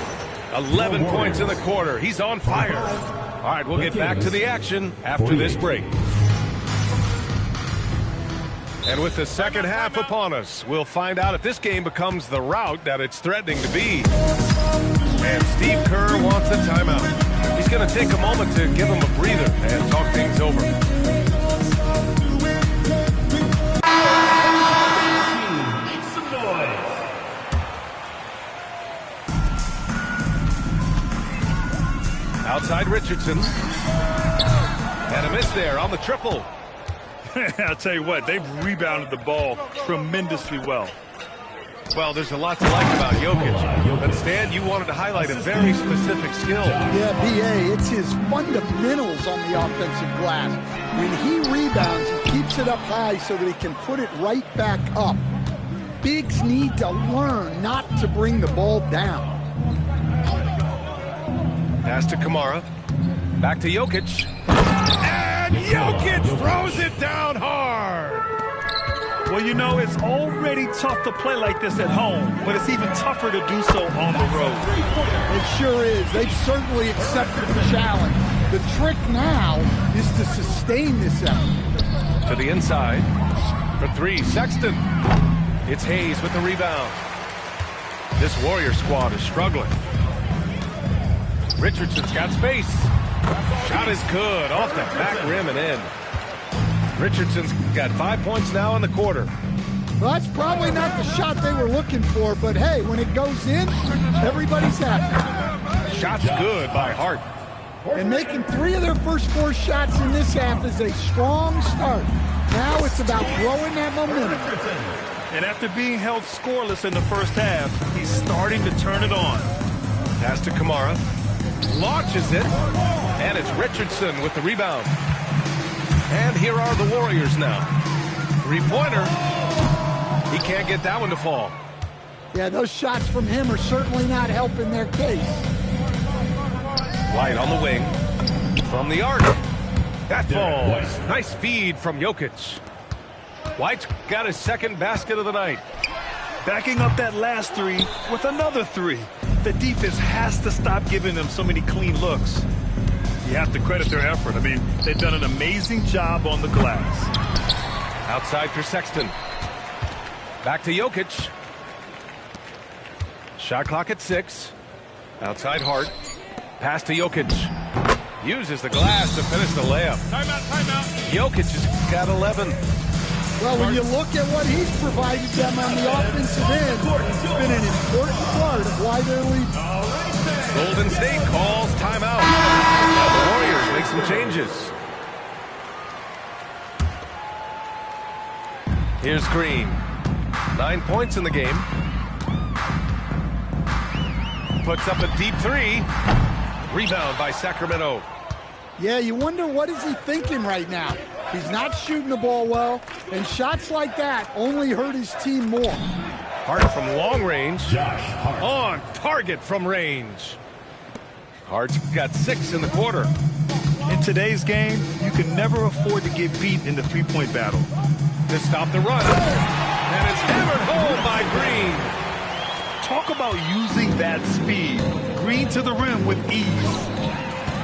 Speaker 8: 11 points in the quarter. He's on fire. All right, we'll get back to the action after this break. And with the second half upon us, we'll find out if this game becomes the rout that it's threatening to be. And Steve Kerr wants a timeout. He's going to take a moment to give him a breather and talk things over. Outside Richardson. And a miss there on the triple.
Speaker 10: I'll tell you what, they've rebounded the ball tremendously well.
Speaker 8: Well, there's a lot to like about Jokic. But Stan, you wanted to highlight a very specific skill.
Speaker 11: Yeah, B.A., it's his fundamentals on the offensive glass. When he rebounds, he keeps it up high so that he can put it right back up. Bigs need to learn not to bring the ball down.
Speaker 8: Pass to Kamara. Back to Jokic. And Jokic throws it down hard.
Speaker 10: Well, you know, it's already tough to play like this at home, but it's even tougher to do so on the road.
Speaker 11: It sure is. They've certainly accepted the challenge. The trick now is to sustain this effort.
Speaker 8: To the inside. For three, Sexton. It's Hayes with the rebound. This Warrior squad is struggling. Richardson's got space. Shot is good off the back rim and in. Richardson's got 5 points now in the quarter.
Speaker 11: Well, that's probably not the shot they were looking for, but hey, when it goes in, everybody's happy.
Speaker 8: Shot's good by Hart.
Speaker 11: And making 3 of their first 4 shots in this half is a strong start. Now it's about growing that momentum.
Speaker 10: And after being held scoreless in the first half, he's starting to turn it on.
Speaker 8: Pass to Kamara. Launches it. And it's Richardson with the rebound. And here are the Warriors now. 3-pointer. He can't get that one to fall.
Speaker 11: Yeah, those shots from him are certainly not helping their case.
Speaker 8: White on the wing. From the arc. That falls. Nice feed from Jokic. White's got his second basket of the night.
Speaker 10: Backing up that last 3 with another 3. The defense has to stop giving them so many clean looks. You have to credit their effort. I mean, they've done an amazing job on the glass.
Speaker 8: Outside for Sexton. Back to Jokic. Shot clock at 6. Outside Hart. Pass to Jokic. Uses the glass to finish the layup.
Speaker 10: Timeout.
Speaker 8: Jokic has got 11.
Speaker 11: Well, when you look at what he's provided them on the offensive end, it's been an important part of why they're leading.
Speaker 8: Golden State calls timeout. The Warriors make some changes. Here's Green. 9 points in the game. Puts up a deep 3. Rebound by Sacramento.
Speaker 11: Yeah, you wonder what is he thinking right now. He's not shooting the ball well, and shots like that only hurt his team more.
Speaker 8: Hart from long range. On target from range. Hart's got 6 in the quarter.
Speaker 10: In today's game, you can never afford to get beat in the three-point battle.
Speaker 8: To stop the run. And it's hammered home by Green.
Speaker 10: Talk about using that speed. Green to the rim with ease.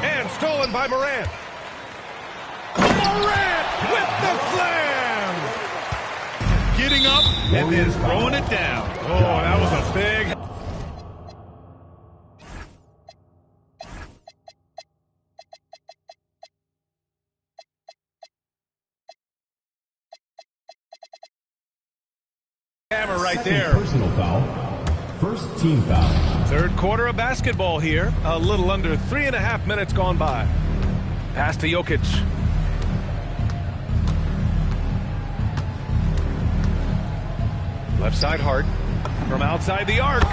Speaker 8: And stolen by Morant. Morant with the slam!
Speaker 10: Getting up and then throwing it down.
Speaker 8: Oh, that was a big... hammer right there.
Speaker 5: Personal foul. First team foul.
Speaker 8: Third quarter of basketball here. A little under 3.5 minutes gone by. Pass to Jokic. Left side Hart from outside the arc.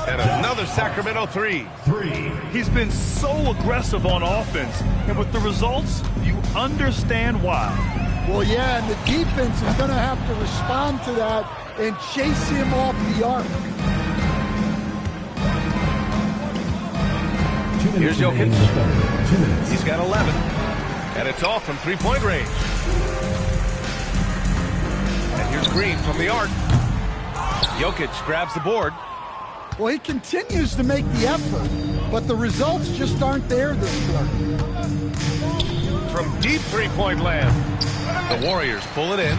Speaker 8: And another Sacramento three.
Speaker 10: He's been so aggressive on offense, and with the results, you understand why.
Speaker 11: Well, yeah, and the defense is going to have to respond to that and chase him off the arc.
Speaker 8: Here's Jokic. He's got 11. And it's off from three-point range. And here's Green from the arc. Jokic grabs the board.
Speaker 11: Well, he continues to make the effort, but the results just aren't there this quarter.
Speaker 8: From deep three-point land. The Warriors pull it in.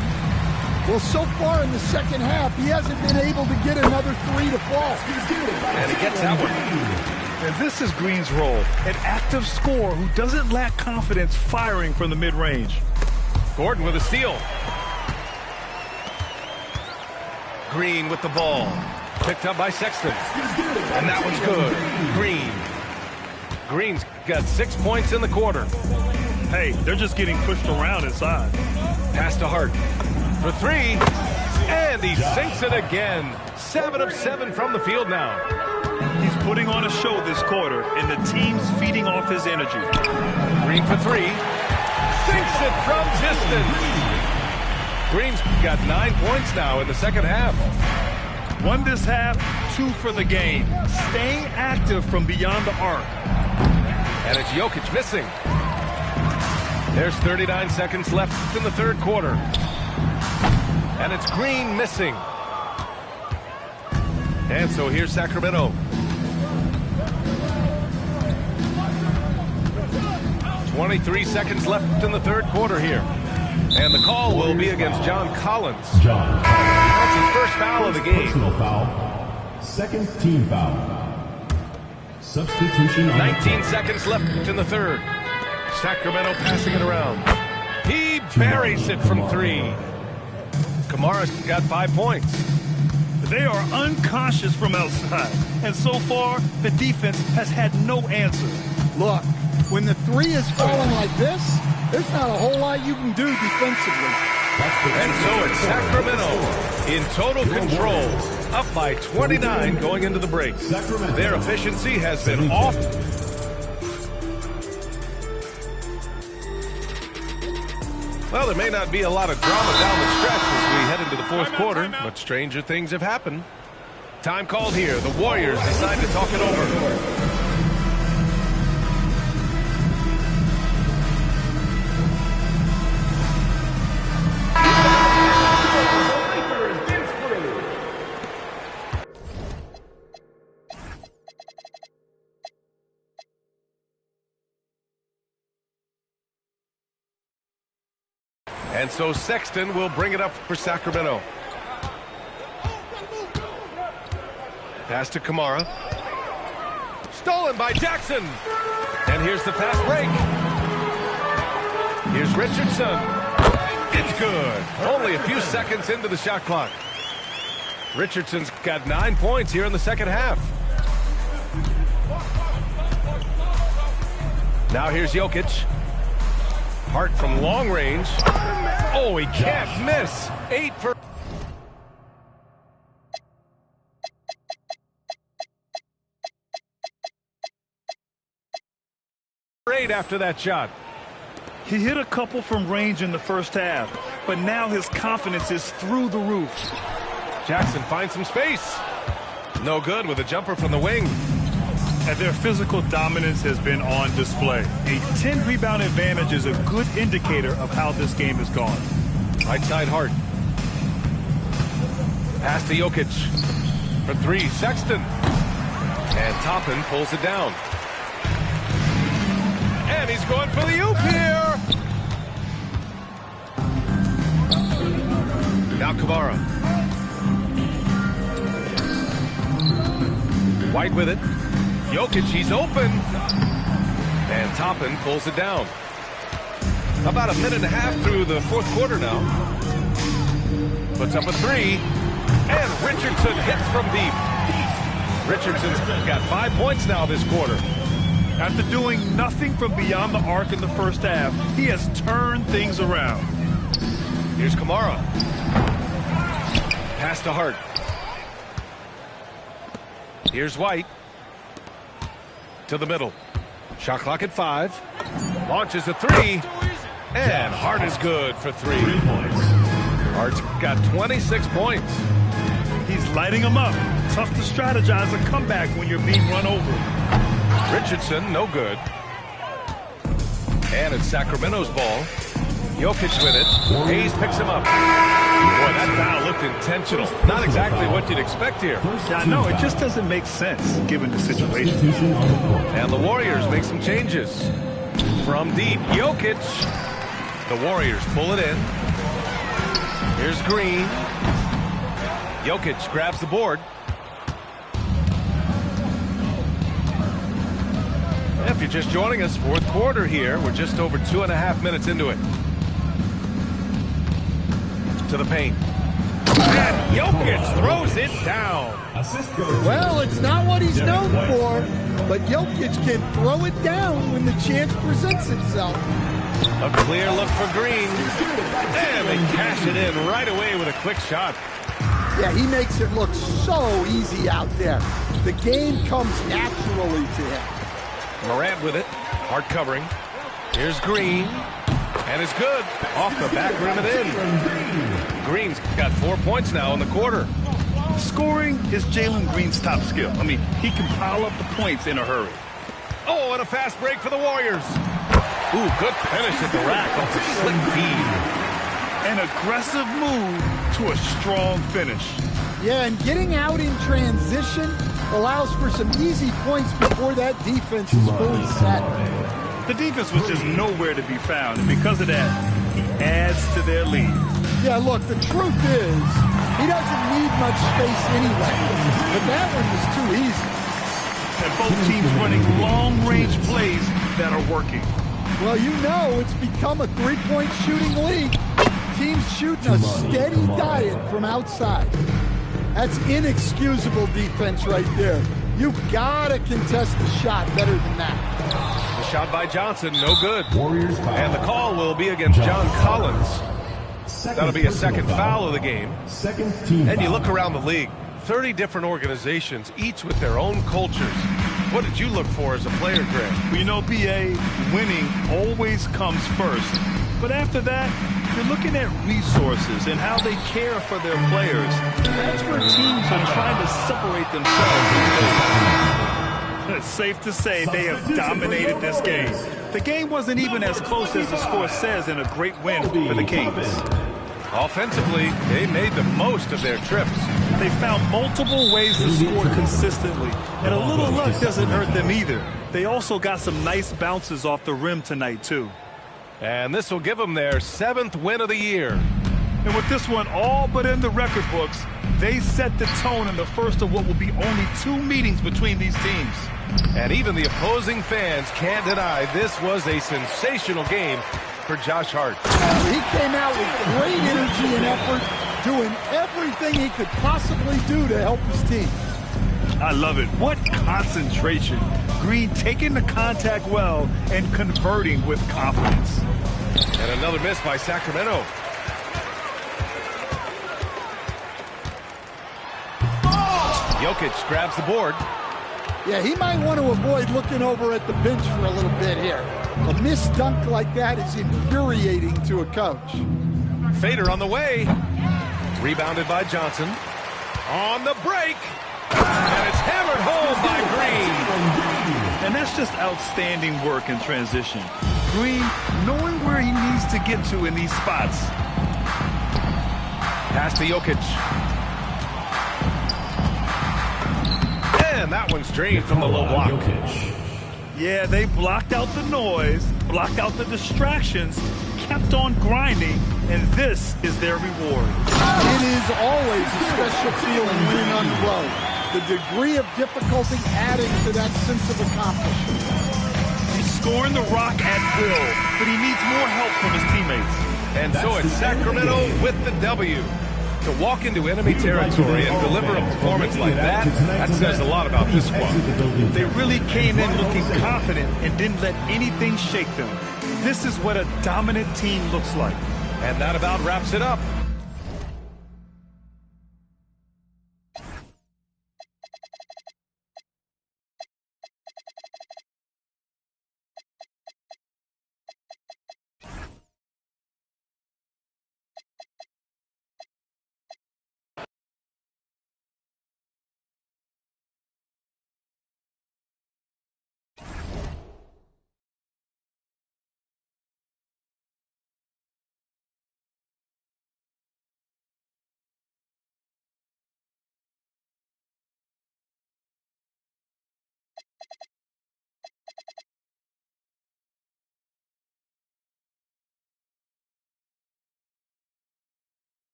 Speaker 11: Well, so far in the second half, he hasn't been able to get another three to fall.
Speaker 8: And he gets that one.
Speaker 10: And this is Green's role, an active scorer who doesn't lack confidence firing from the mid-range.
Speaker 8: Gordon with a steal. Green with the ball. Picked up by Sexton. And that one's good. Green's got 6 points in the quarter.
Speaker 10: Hey, they're just getting pushed around inside.
Speaker 8: Pass to Hart for three. And he sinks it again. 7 of 7 from the field now.
Speaker 10: He's putting on a show this quarter, and the team's feeding off his energy.
Speaker 8: Green for three. Sinks it from distance. Green's got 9 points now in the second half.
Speaker 10: One this half, 2 for the game. Staying active from beyond the arc.
Speaker 8: And it's Jokic missing. There's 39 seconds left in the third quarter. And it's Green missing. And so here's Sacramento. 23 seconds left in the third quarter here. And the call will be against John Collins. That's his first foul of the game.
Speaker 5: Personal foul. Second team foul. Substitution.
Speaker 8: 19 seconds left in the third. Sacramento passing it around. He buries it from three. Kamara's got 5 points.
Speaker 10: They are unconscious from outside. And so far, the defense has had no answer.
Speaker 11: Look, when the three is falling like this, there's not a whole lot you can do defensively.
Speaker 8: And so it's Sacramento in total control, up by 29 going into the break. Their efficiency has been off. Well, there may not be a lot of drama down the stretch as we head into the fourth quarter, but stranger things have happened. Time called here. The Warriors decide to talk it over. And so Sexton will bring it up for Sacramento. Pass to Kamara. Stolen by Jackson. And here's the fast break. Here's Richardson. It's good. Only a few seconds into the shot clock. Richardson's got 9 points here in the second half. Now here's Jokic. Hart from long range. Oh, he can't miss. 8 for... Great after that shot.
Speaker 10: He hit a couple from range in the first half, but now his confidence is through the roof.
Speaker 8: Jackson finds some space. No good with a jumper from the wing.
Speaker 10: And their physical dominance has been on display. A 10-rebound advantage is a good indicator of how this game has gone.
Speaker 8: Right side Hart. Pass to Jokic. For three, Sexton. And Toppin pulls it down. And he's going for the oop here. Now Kamara. White with it. Jokic, he's open. And Toppin pulls it down. About a minute and a half through the fourth quarter now. Puts up a three. And Richardson hits from deep. Richardson's got 5 points now this quarter.
Speaker 10: After doing nothing from beyond the arc in the first half, he has turned things around.
Speaker 8: Here's Kamara. Pass to Hart. Here's White. To the middle. Shot clock at 5. Launches a 3. And Hart is good for 3. Hart's got 26 points.
Speaker 10: He's lighting them up. Tough to strategize a comeback when you're being run over.
Speaker 8: Richardson, no good. And it's Sacramento's ball. Jokic with it. Hayes picks him up. Boy, that foul looked intentional. Not exactly what you'd expect here.
Speaker 10: Yeah, no, it just doesn't make sense given the situation.
Speaker 8: And the Warriors make some changes. From deep, Jokic. The Warriors pull it in. Here's Green. Jokic grabs the board. If you're just joining us, fourth quarter here. We're just over 2.5 minutes into it. To the paint. And Jokic throws it down.
Speaker 11: Well, it's not what he's known for, but Jokic can throw it down when the chance presents itself.
Speaker 8: A clear look for Green. And they cash it in right away with a quick shot.
Speaker 11: Yeah, he makes it look so easy out there. The game comes naturally to him.
Speaker 8: Morant with it. Hart covering. Here's Green. And it's good. Off the back rim and in. Green's got 4 points now in the quarter.
Speaker 10: Scoring is Jalen Green's top skill. I mean, he can pile up the points in a hurry.
Speaker 8: Oh, and a fast break for the Warriors. Ooh, good finish at the rack off the slick feed.
Speaker 10: An aggressive move to a strong finish.
Speaker 11: Yeah, and getting out in transition allows for some easy points before that defense is fully set.
Speaker 10: The defense was just nowhere to be found, and because of that, he adds to their lead.
Speaker 11: Yeah, look, the truth is, he doesn't need much space anyway, but that one was too easy.
Speaker 10: And both teams running long-range plays that are working.
Speaker 11: Well, you know, it's become a three-point shooting league. Teams shooting a steady diet from outside. That's inexcusable defense right there. You gotta contest the shot better than that.
Speaker 8: The shot by Johnson, no good. And the call will be against John Collins. That'll be a second foul of the game. And you look around the league, 30 different organizations, each with their own cultures. What did you look for as a player, Greg?
Speaker 10: Well, you know, BA, winning always comes first. But after that, you're looking at resources and how they care for their players. That's where teams are trying to separate themselves. It's safe to say they have dominated this game. The game wasn't even as close as the score says in a great win for the Kings.
Speaker 8: Offensively, they made the most of their trips.
Speaker 10: They found multiple ways to score consistently, and a little luck doesn't hurt them either. They also got some nice bounces off the rim tonight, too.
Speaker 8: And this will give them their 7th win of the year.
Speaker 10: And with this one all but in the record books, they set the tone in the first of what will be only 2 meetings between these teams.
Speaker 8: And even the opposing fans can't deny this was a sensational game for Josh Hart.
Speaker 11: He came out with great energy and effort, doing everything he could possibly do to help his team.
Speaker 10: I love it. What concentration. Green taking the contact well and converting with confidence.
Speaker 8: And another miss by Sacramento. Jokic grabs the board.
Speaker 11: Yeah, he might want to avoid looking over at the bench for a little bit here. A missed dunk like that is infuriating to a coach.
Speaker 8: Fader on the way. Rebounded by Johnson. On the break. And it's hammered home by Green.
Speaker 10: And that's just outstanding work in transition. Green knowing where he needs to get to in these spots.
Speaker 8: Pass to Jokic. And that one's drained from the low block.
Speaker 10: Yeah, they blocked out the noise, blocked out the distractions, kept on grinding, and this is their reward.
Speaker 11: It is always a special feeling winning on the road. The degree of difficulty adding to that sense of accomplishment.
Speaker 10: He's scoring the rock at will, but he needs more help from his teammates.
Speaker 8: And so it's Sacramento with the W. To walk into enemy territory and deliver a performance like that, that says a lot about this squad.
Speaker 10: They really came in looking confident and didn't let anything shake them. This is what a dominant team looks like.
Speaker 8: And that about wraps it up.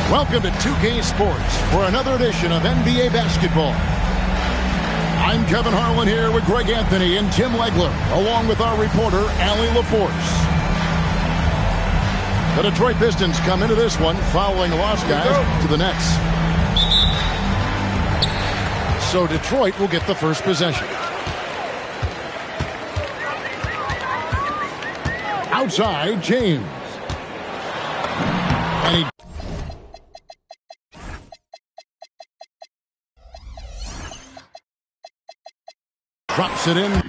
Speaker 1: Welcome to 2K Sports for another edition of NBA basketball. I'm Kevin Harlan here with Greg Anthony and Tim Legler, along with our reporter, Allie LaForce. The Detroit Pistons come into this one following a loss, guys, to the Nets. So Detroit will get the first possession. Outside, James. And he drops it in.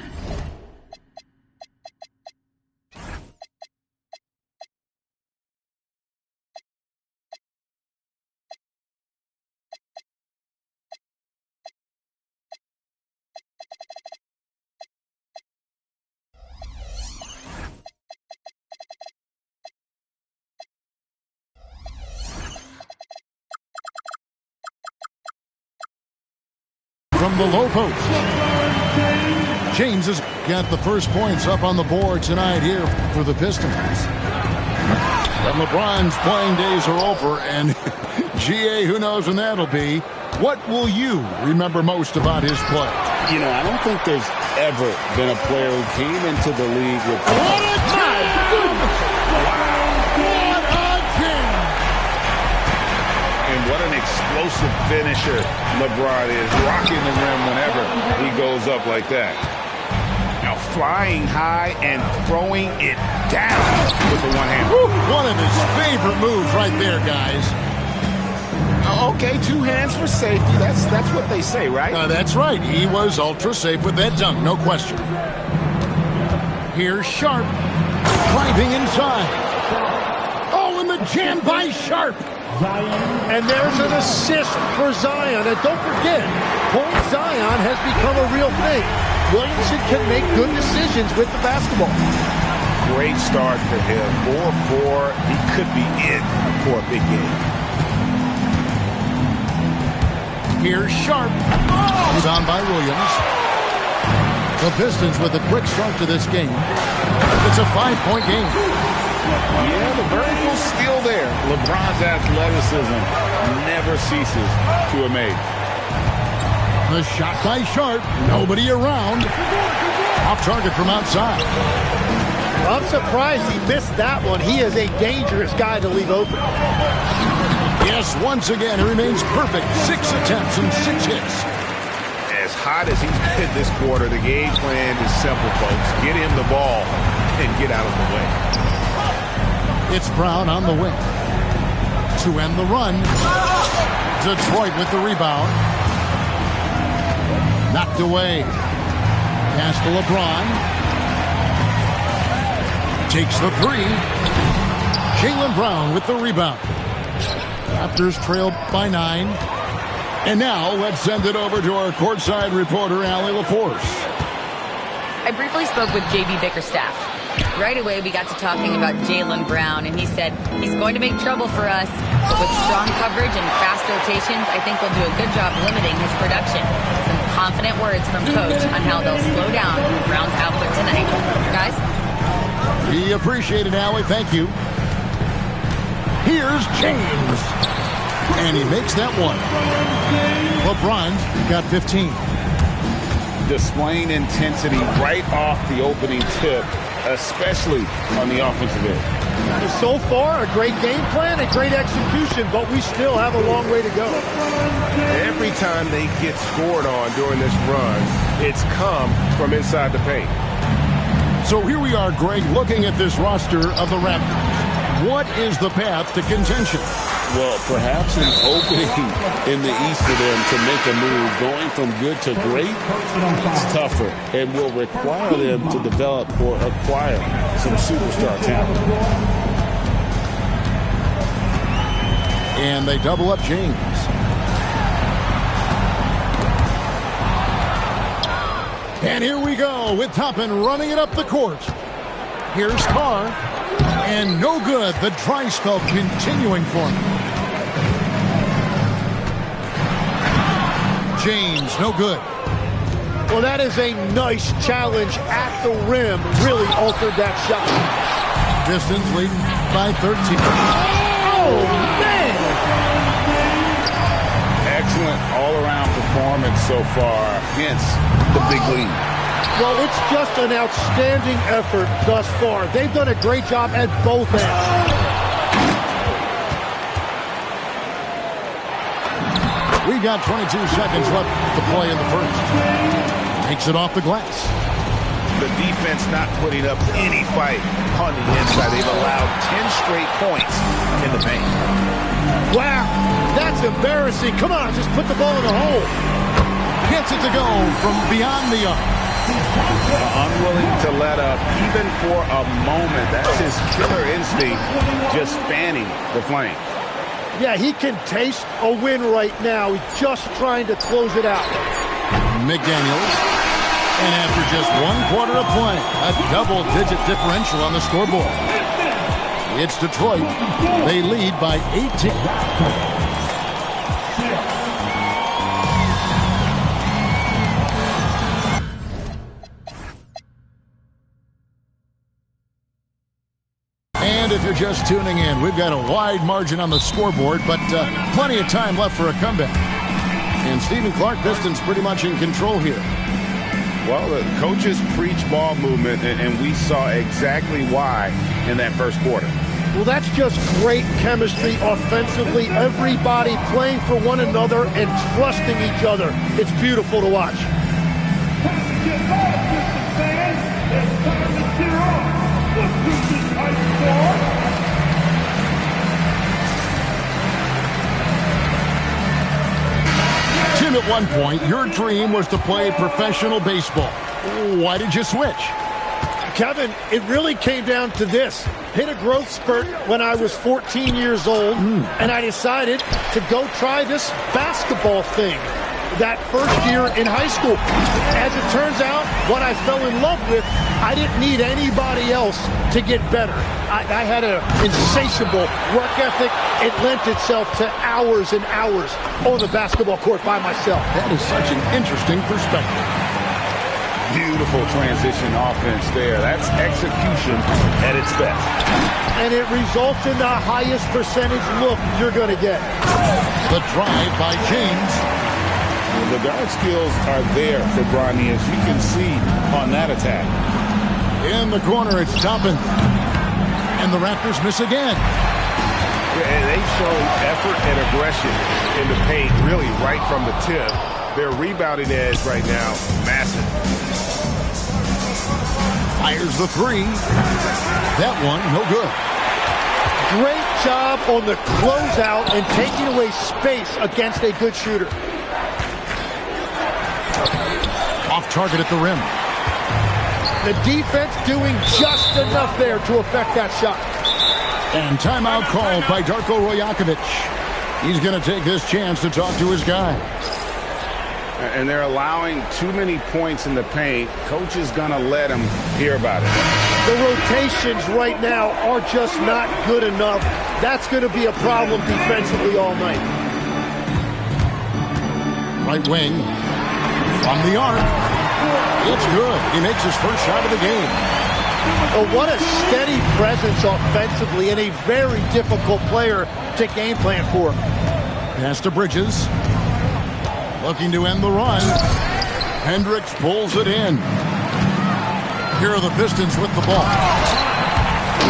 Speaker 1: From the low post. James has got the first points up on the board tonight here for the Pistons. But LeBron's playing days are over, and GA, who knows when that'll be. What will you remember most about his play?
Speaker 2: You know, I don't think there's ever been a player who came into the league with...
Speaker 1: What a time! What a king!
Speaker 6: And what an explosive finisher LeBron is, rocking the rim whenever he goes up like that. Now flying high and throwing it down with the one hand.
Speaker 1: One of his favorite moves right there, guys.
Speaker 6: Okay, two hands for safety. That's what they say, right?
Speaker 1: That's right. He was ultra safe with that dunk, no question. Here's Sharp driving inside. Oh, and the jam by Sharp.
Speaker 12: And there's an assist for Zion. And don't forget, Point Zion has become a real thing. Williamson can make good decisions with the basketball.
Speaker 6: Great start for him. 4-4. He could be in for a big game.
Speaker 1: Here's Sharp. Rebound by Williams. The Pistons with a quick start to this game. It's a 5-point game.
Speaker 6: Yeah, the vertical's still there. LeBron's athleticism never ceases to amaze.
Speaker 1: The shot by Sharp. Nobody around. Off target from outside.
Speaker 12: I'm surprised he missed that one. He is a dangerous guy to leave open.
Speaker 1: Yes, once again, he remains perfect. 6 attempts and 6 hits.
Speaker 6: As hot as he's been this quarter, the game plan is simple, folks. Get him the ball and get out of the way.
Speaker 1: It's Brown on the wing. To end the run. Detroit with the rebound. Knocked away. Pass to LeBron. Takes the three. Jaylen Brown with the rebound. Raptors trailed by 9. And now let's send it over to our courtside reporter, Allie LaForce.
Speaker 4: I briefly spoke with J.B. Bickerstaff. Right away, we got to talking about Jaylen Brown, and he said he's going to make trouble for us, but with strong coverage and fast rotations, I think we'll do a good job limiting his production. Some confident words from Coach on how they'll slow down Brown's output tonight. Guys?
Speaker 1: We appreciate it, Allie. Thank you. Here's James. And he makes that one. LeBron's got 15.
Speaker 6: Displaying intensity right off the opening tip, especially on the offensive end.
Speaker 12: So far, a great game plan, a great execution, but we still have a long way to go.
Speaker 8: Every time they get scored on during this run, it's come from inside the paint.
Speaker 1: So here we are, Greg, looking at this roster of the Raptors. What is the path to contention?
Speaker 2: Well, perhaps an opening in the East for them to make a move. Going from good to great, it's tougher and will require them to develop or acquire some superstar talent.
Speaker 1: And they double up James. And here we go with Toppin running it up the court. Here's Carr. And no good. The dry spell continuing for him. James, no good.
Speaker 12: Well, that is a nice challenge at the rim. Really altered that shot.
Speaker 1: Pistons leading by 13. Oh,
Speaker 12: Oh, man!
Speaker 6: Excellent all-around performance so far, hence the big lead.
Speaker 12: Well, it's just an outstanding effort thus far. They've done a great job at both ends.
Speaker 1: We've got 22 seconds left to play in the first. Takes it off the glass.
Speaker 6: The defense not putting up any fight on the inside. They've allowed 10 straight points in the paint.
Speaker 12: Wow, that's embarrassing. Come on, just put the ball in the hole.
Speaker 1: Gets it to go from beyond the arc.
Speaker 6: Unwilling to let up even for a moment. That's his killer instinct, just fanning the flame.
Speaker 12: Yeah, he can taste a win right now. He's just trying to close it out.
Speaker 1: McDaniels. And after just 1 quarter of play, a double-digit differential on the scoreboard. It's Detroit. They lead by 18. And if you're just tuning in, we've got a wide margin on the scoreboard, but plenty of time left for a comeback. And Stephen Clark, Pistons pretty much in control here.
Speaker 6: Well, the coaches preach ball movement, and we saw exactly why in that first quarter.
Speaker 12: Well, that's just great chemistry offensively. Everybody playing for one another and trusting each other. It's beautiful to watch.
Speaker 1: Tim, at one point, your dream was to play professional baseball. Why did you switch?
Speaker 12: Kevin, it really came down to this. Hit a growth spurt when I was 14 years old, and I decided to go try this basketball thing that first year in high school. As it turns out, what I fell in love with, I didn't need anybody else to get better. I had an insatiable work ethic. It lent itself to hours and hours on the basketball court by myself.
Speaker 1: That is such an interesting perspective.
Speaker 6: Beautiful transition offense there. That's execution at its best.
Speaker 12: And it results in the highest percentage look you're going to get.
Speaker 1: The drive by James.
Speaker 6: The guard skills are there for Bronny, as you can see on that attack.
Speaker 1: In the corner, it's Toppin. And the Raptors miss again.
Speaker 6: They've shown effort and aggression in the paint, really right from the tip. Their rebounding edge right now, massive.
Speaker 1: Fires the three. That one, no good.
Speaker 12: Great job on the closeout and taking away space against a good shooter.
Speaker 1: Off target at the rim.
Speaker 12: The defense doing just enough there to affect that shot.
Speaker 1: And timeout called by Darko Rajakovic. He's going to take this chance to talk to his guy.
Speaker 6: And they're allowing too many points in the paint. Coach is going to let him hear about it.
Speaker 12: The rotations right now are just not good enough. That's going to be a problem defensively all night.
Speaker 1: Right wing. From the arc. It's good. He makes his first shot of the game.
Speaker 12: Oh, what a steady presence offensively and a very difficult player to game plan for.
Speaker 1: Pass to Bridges. Looking to end the run. Hendricks pulls it in. Here are the Pistons with the ball.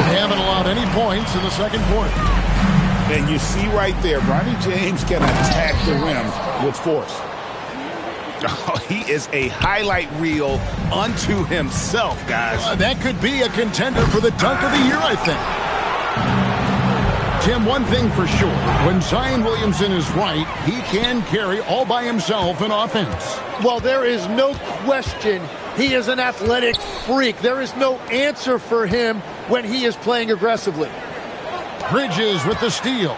Speaker 1: They haven't allowed any points in the second quarter.
Speaker 6: And you see right there, Bronny James can attack the rim with force. Oh, he is a highlight reel unto himself, guys.
Speaker 1: That could be a contender for the dunk of the year, I think. Tim, one thing for sure, when Zion Williamson is right, he can carry all by himself in offense.
Speaker 12: Well, there is no question he is an athletic freak. There is no answer for him when he is playing aggressively.
Speaker 1: Bridges with the steal.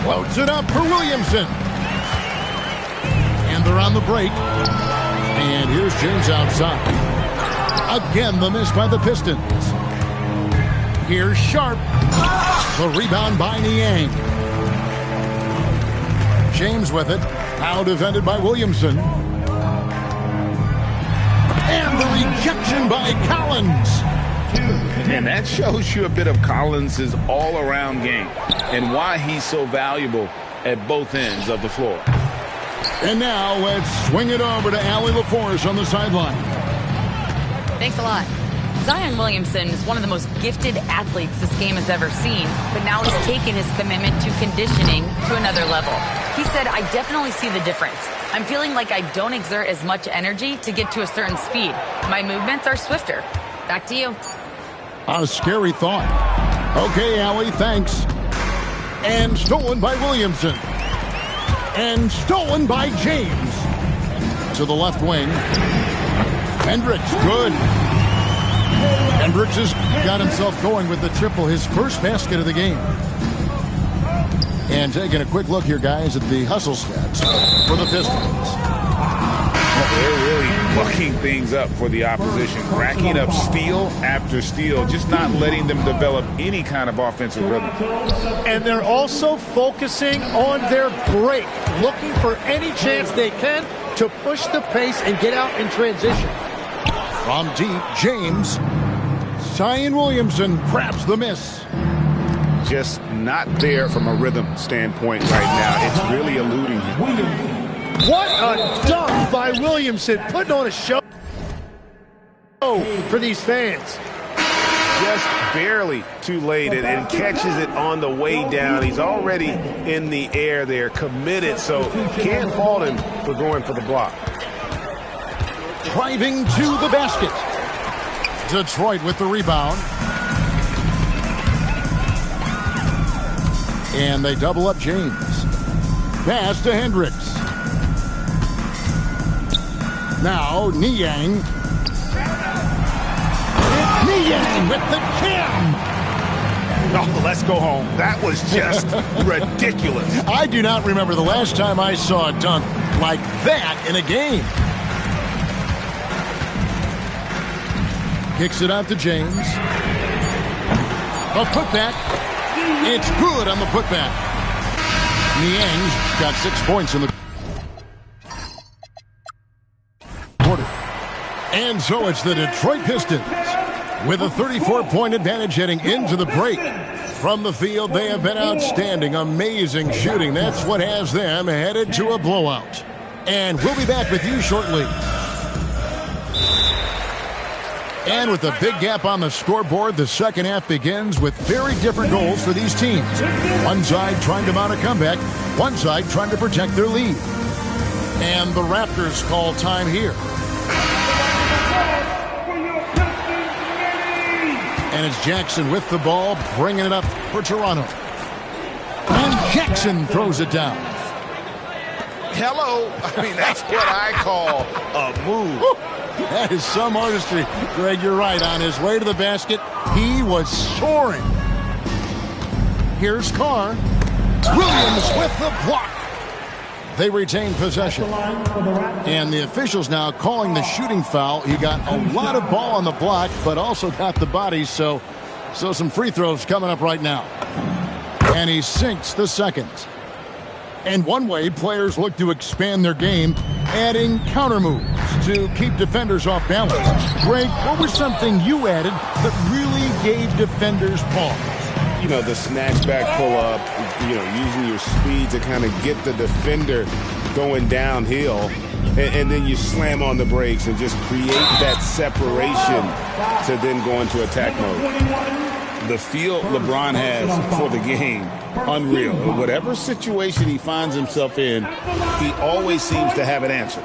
Speaker 1: Floats it up for Williamson. And they're on the break. And here's James outside. Again, the miss by the Pistons. Here's Sharp. The rebound by Niang. James with it. Now defended by Williamson. And the rejection by Collins.
Speaker 6: And that shows you a bit of Collins' all-around game and why he's so valuable at both ends of the floor.
Speaker 1: And now let's swing it over to Allie LaForce on the sideline.
Speaker 4: Thanks a lot. Zion Williamson is one of the most gifted athletes this game has ever seen, but now he's taken his commitment to conditioning to another level. He said, I definitely see the difference. I'm feeling like I don't exert as much energy to get to a certain speed. My movements are swifter. Back to you.
Speaker 1: A scary thought. Okay, Allie, thanks. And stolen by Williamson. And stolen by James. To the left wing. Hendricks, good. Hendricks has got himself going with the triple, his first basket of the game. And taking a quick look here, guys, at the hustle stats for the Pistons.
Speaker 6: They're really mucking things up for the opposition, racking up steal after steal, just not letting them develop any kind of offensive rhythm.
Speaker 12: And they're also focusing on their break, looking for any chance they can to push the pace and get out in transition.
Speaker 1: From deep, James. Zion Williamson grabs the miss.
Speaker 6: Just not there from a rhythm standpoint right now. It's really eluding him.
Speaker 12: What a dunk by Williamson, putting on a show for these fans.
Speaker 6: Just barely too late and catches it on the way down. He's already in the air there, committed, so can't fault him for going for the block.
Speaker 1: Driving to the basket. Detroit with the rebound. And they double up James. Pass to Hendricks. Now, Niang. Niang with the jam.
Speaker 6: Oh, let's go home. That was just ridiculous.
Speaker 1: I do not remember the last time I saw a dunk like that in a game. Kicks it out to James. A putback. It's good on the putback. Niang's got 6 points in the quarter. And so it's the Detroit Pistons with a 34-point advantage heading into the break. From the field, they have been outstanding, amazing shooting. That's what has them headed to a blowout. And we'll be back with you shortly. And with a big gap on the scoreboard, the second half begins with very different goals for these teams. One side trying to mount a comeback, one side trying to protect their lead. And the Raptors call time here. And it's Jackson with the ball, bringing it up for Toronto. And Jackson throws it down.
Speaker 6: Hello. I mean, that's what I call a move.
Speaker 1: That is some artistry. Greg, you're right. On his way to the basket, he was soaring. Here's Carr. Williams with the block. They retain possession. And the officials now calling the shooting foul. He got a lot of ball on the block, but also got the body, so some free throws coming up right now. And he sinks the second. And one way players look to expand their game, adding counter moves to keep defenders off balance. Greg, what was something you added that really gave defenders pause?
Speaker 6: You know, the snatch back pull up, using your speed to kind of get the defender going downhill. And then you slam on the brakes and just create that separation to then go into attack mode. The feel LeBron has for the game, unreal. In whatever situation he finds himself in, he always seems to have an answer.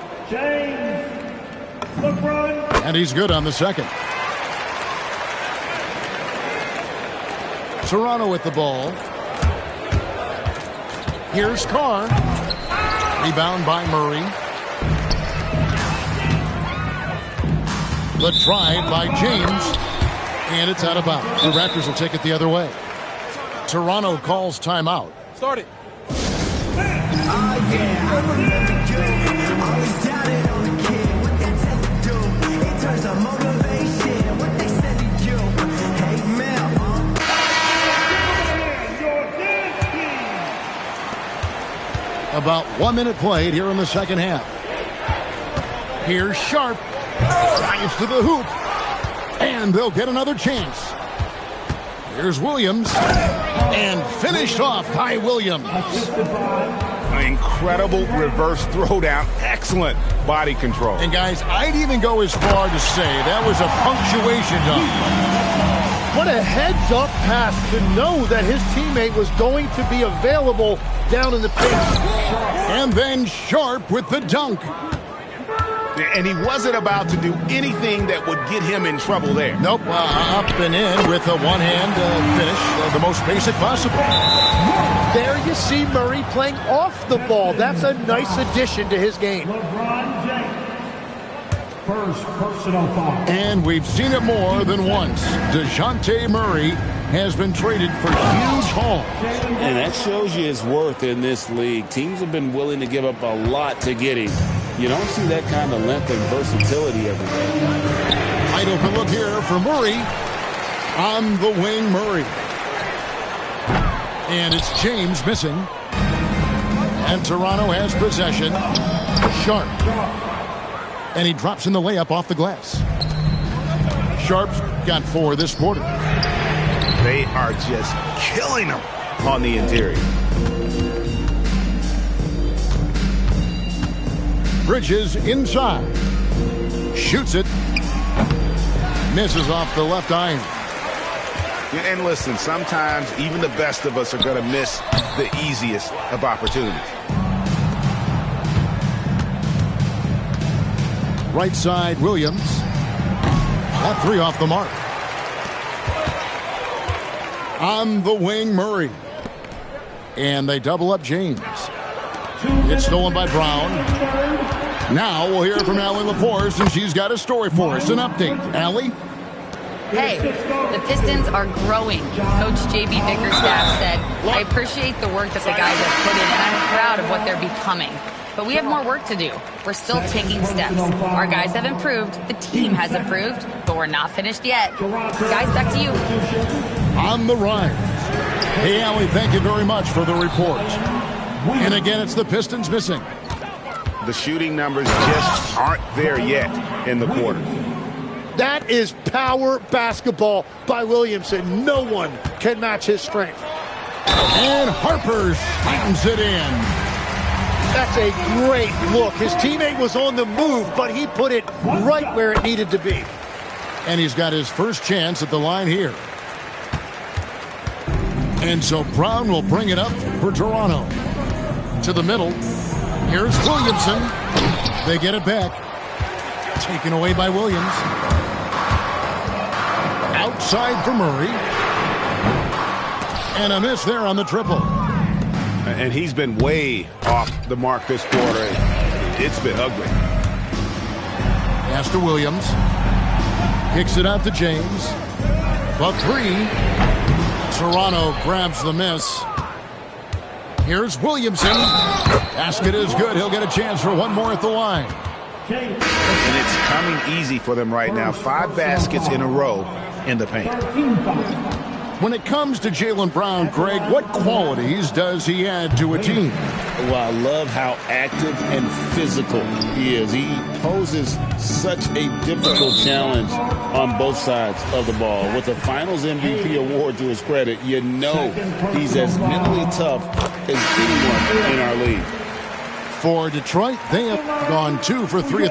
Speaker 1: And he's good on the second. Toronto with the ball. Here's Carr. Rebound by Murray. The drive by James. And it's out of bounds. The Raptors will take it the other way. Toronto calls timeout.
Speaker 9: Start it.
Speaker 1: About 1 minute played here in the second half. Here's Sharp. Drives to the hoop. And they'll get another chance. Here's Williams. And finished off by Williams.
Speaker 6: An incredible reverse throwdown. Excellent body control.
Speaker 1: And guys, I'd even go as far to say that was a punctuation dunk.
Speaker 12: What a heads-up pass to know that his teammate was going to be available down in the paint.
Speaker 1: And then Sharp with the dunk.
Speaker 6: And he wasn't about to do anything that would get him in trouble there.
Speaker 1: Nope, up and in with a one-hand finish, the most basic possible.
Speaker 12: There you see Murray playing off the ball. That's a nice addition to his game.
Speaker 5: LeBron James. First personal foul.
Speaker 1: And we've seen it more than once. DeJounte Murray has been traded for huge hauls.
Speaker 2: And that shows you his worth in this league. Teams have been willing to give up a lot to get him. You don't see that kind of length and versatility every day.
Speaker 1: Wide open look here for Murray. On the wing, Murray. And it's James missing. And Toronto has possession. Sharp. And he drops in the layup off the glass. Sharp's got 4 this quarter.
Speaker 6: They are just killing him on the interior.
Speaker 1: Bridges inside. Shoots it. Misses off the left iron.
Speaker 6: And listen, sometimes even the best of us are going to miss the easiest of opportunities.
Speaker 1: Right side, Williams. That 3 off the mark. On the wing, Murray. And they double up James. It's stolen by Brown. Now we'll hear from Allie LaForce, and she's got a story for us. An update. Allie?
Speaker 4: Hey, the Pistons are growing. Coach J.B. Bickerstaff said, I appreciate the work that the guys have put in, and I'm proud of what they're becoming. But we have more work to do. We're still taking steps. Our guys have improved. The team has improved, but we're not finished yet. Guys, back to you.
Speaker 1: On the rise. Hey, Allie, thank you very much for the report. And again, it's the Pistons missing.
Speaker 6: The shooting numbers just aren't there yet in the quarter.
Speaker 12: That is power basketball by Williamson. No one can match his strength.
Speaker 1: And Harper slams it in.
Speaker 12: That's a great look. His teammate was on the move, but he put it right where it needed to be.
Speaker 1: And he's got his first chance at the line here. And so Brown will bring it up for Toronto. To the middle. Here's Williamson. They get it back. Taken away by Williams. Outside for Murray. And a miss there on the triple.
Speaker 6: And he's been way off the mark this quarter. It's been ugly.
Speaker 1: Pass to Williams. Kicks it out to James. The 3. Toronto grabs the miss. Here's Williamson. Basket is good. He'll get a chance for one more at the line.
Speaker 6: And it's coming easy for them right now. 5 baskets in a row in the paint.
Speaker 1: When it comes to Jaylen Brown, Greg, what qualities does he add to a team?
Speaker 2: Well, I love how active and physical he is. He poses such a difficult challenge on both sides of the ball. With the Finals MVP award to his credit, you know he's as mentally tough as anyone in our league.
Speaker 1: For Detroit, they have gone 2 for 3.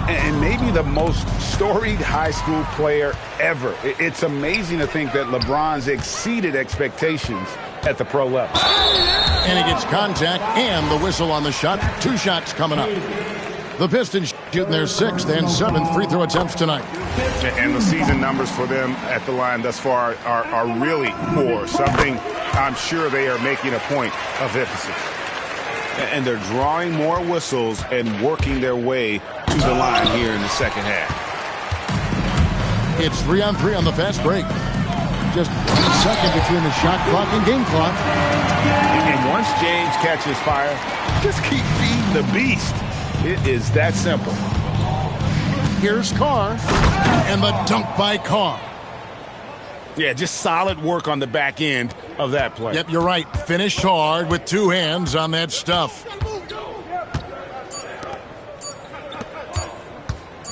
Speaker 6: And maybe the most storied high school player ever. It's amazing to think that LeBron's exceeded expectations at the pro level.
Speaker 1: And he gets contact and the whistle on the shot. 2 shots coming up. The Pistons shooting their 6th and 7th free throw attempts tonight.
Speaker 6: And the season numbers for them at the line thus far are really poor. Something I'm sure they are making a point of emphasis. And they're drawing more whistles and working their way to the line here in the second half.
Speaker 1: It's 3-on-3 on the fast break. Just 1 second between the shot clock and game clock.
Speaker 6: And once James catches fire, just keep feeding the beast. It is that simple.
Speaker 1: Here's Carr. And the dunk by Carr.
Speaker 6: Yeah, just solid work on the back end of that play.
Speaker 1: Yep, you're right. Finished hard with 2 hands on that stuff.